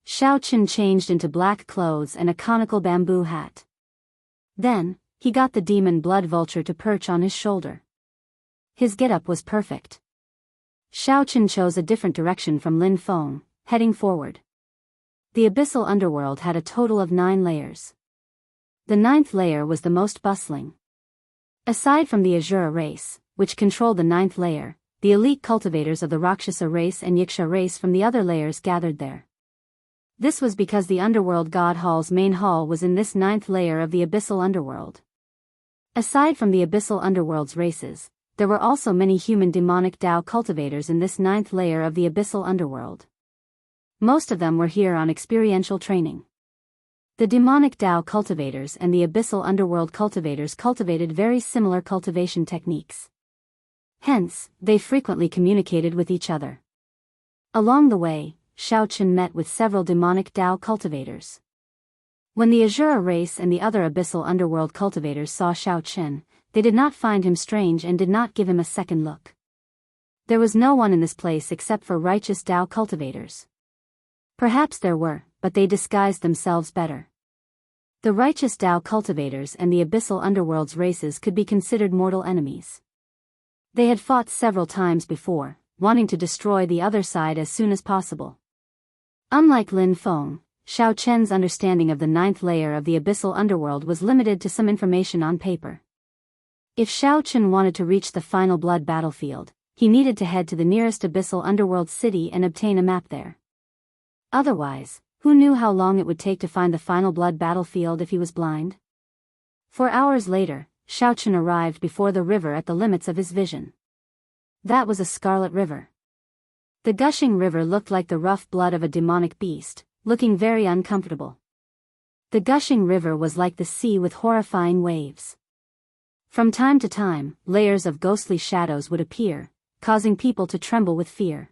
Shao Chen changed into black clothes and a conical bamboo hat. Then, he got the demon blood vulture to perch on his shoulder. His getup was perfect. Shao Chen chose a different direction from Lin Feng, heading forward. The abyssal underworld had a total of 9 layers. The 9th layer was the most bustling. Aside from the Azura race, which controlled the 9th layer, the elite cultivators of the Rakshasa race and Yiksha race from the other layers gathered there. This was because the Underworld God Hall's main hall was in this 9th layer of the abyssal underworld. Aside from the abyssal underworld's races, there were also many human demonic Dao cultivators in this 9th layer of the abyssal underworld. Most of them were here on experiential training. The demonic Dao cultivators and the abyssal underworld cultivators cultivated very similar cultivation techniques. Hence, they frequently communicated with each other. Along the way, Shao Chen met with several demonic Dao cultivators. When the Azura race and the other abyssal underworld cultivators saw Shao Chen, they did not find him strange and did not give him a second look. There was no one in this place except for righteous Dao cultivators. Perhaps there were, but they disguised themselves better. The righteous Tao cultivators and the abyssal underworld's races could be considered mortal enemies. They had fought several times before, wanting to destroy the other side as soon as possible. Unlike Lin Feng, Xiao Chen's understanding of the ninth layer of the abyssal underworld was limited to some information on paper. If Xiao Chen wanted to reach the final blood battlefield, he needed to head to the nearest abyssal underworld city and obtain a map there. Otherwise, who knew how long it would take to find the final blood battlefield if he was blind? 4 hours later, Xiao Chen arrived before the river at the limits of his vision. That was a scarlet river. The gushing river looked like the rough blood of a demonic beast, looking very uncomfortable. The gushing river was like the sea with horrifying waves. From time to time, layers of ghostly shadows would appear, causing people to tremble with fear.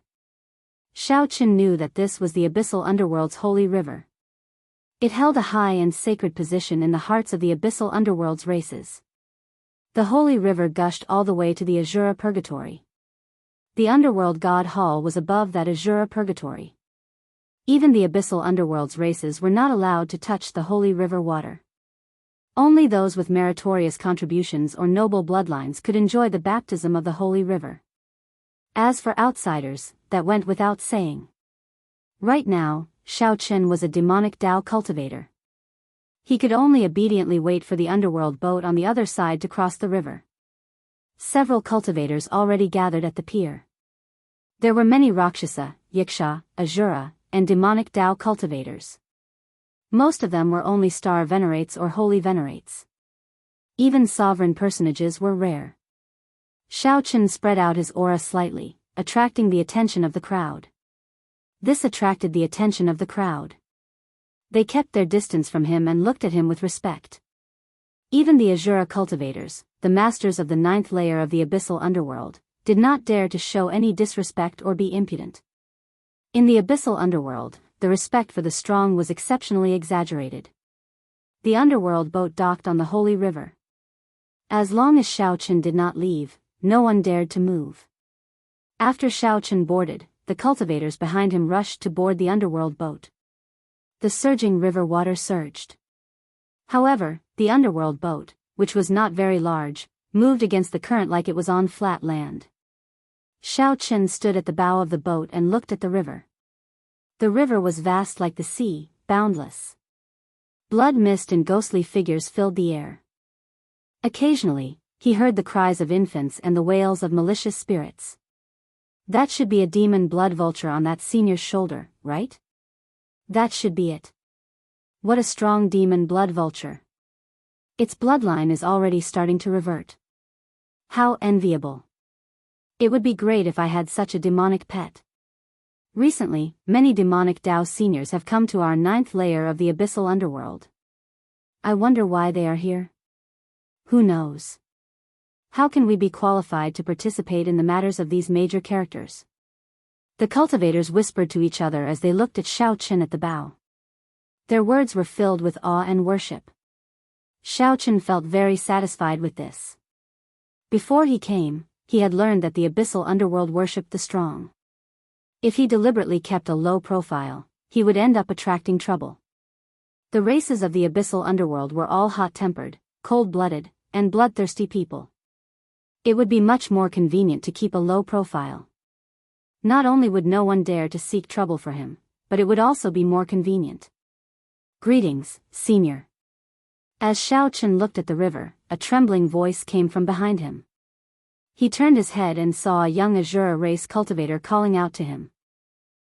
Xiao Chen knew that this was the abyssal underworld's holy river. It held a high and sacred position in the hearts of the abyssal underworld's races. The holy river gushed all the way to the Azura Purgatory. The underworld god hall was above that Azura Purgatory. Even the abyssal underworld's races were not allowed to touch the holy river water. Only those with meritorious contributions or noble bloodlines could enjoy the baptism of the holy river. As for outsiders, that went without saying. Right now, Xiao Chen was a demonic Tao cultivator. He could only obediently wait for the underworld boat on the other side to cross the river. Several cultivators already gathered at the pier. There were many Rakshasa, Yiksha, Azura, and demonic Tao cultivators. Most of them were only star venerates or holy venerates. Even sovereign personages were rare. Xiao Chen spread out his aura slightly, attracting the attention of the crowd. This attracted the attention of the crowd. They kept their distance from him and looked at him with respect. Even the Azura cultivators, the masters of the ninth layer of the abyssal underworld, did not dare to show any disrespect or be impudent. In the abyssal underworld, the respect for the strong was exceptionally exaggerated. The underworld boat docked on the holy river. As long as Xiao Chen did not leave, no one dared to move. After Xiao Chen boarded, the cultivators behind him rushed to board the underworld boat. The surging river water surged. However, the underworld boat, which was not very large, moved against the current like it was on flat land. Xiao Chen stood at the bow of the boat and looked at the river. The river was vast like the sea, boundless. Blood mist and ghostly figures filled the air. Occasionally, he heard the cries of infants and the wails of malicious spirits. That should be a demon blood vulture on that senior's shoulder, right? That should be it. What a strong demon blood vulture. Its bloodline is already starting to revert. How enviable. It would be great if I had such a demonic pet. Recently, many demonic Tao seniors have come to our ninth layer of the abyssal underworld. I wonder why they are here. Who knows? How can we be qualified to participate in the matters of these major characters? The cultivators whispered to each other as they looked at Xiao Chen at the bow. Their words were filled with awe and worship. Xiao Chen felt very satisfied with this. Before he came, he had learned that the abyssal underworld worshipped the strong. If he deliberately kept a low profile, he would end up attracting trouble. The races of the abyssal underworld were all hot-tempered, cold-blooded, and bloodthirsty people. It would be much more convenient to keep a low profile. Not only would no one dare to seek trouble for him, but it would also be more convenient. Greetings, senior. As Xiao Chen looked at the river, a trembling voice came from behind him. He turned his head and saw a young Azura race cultivator calling out to him.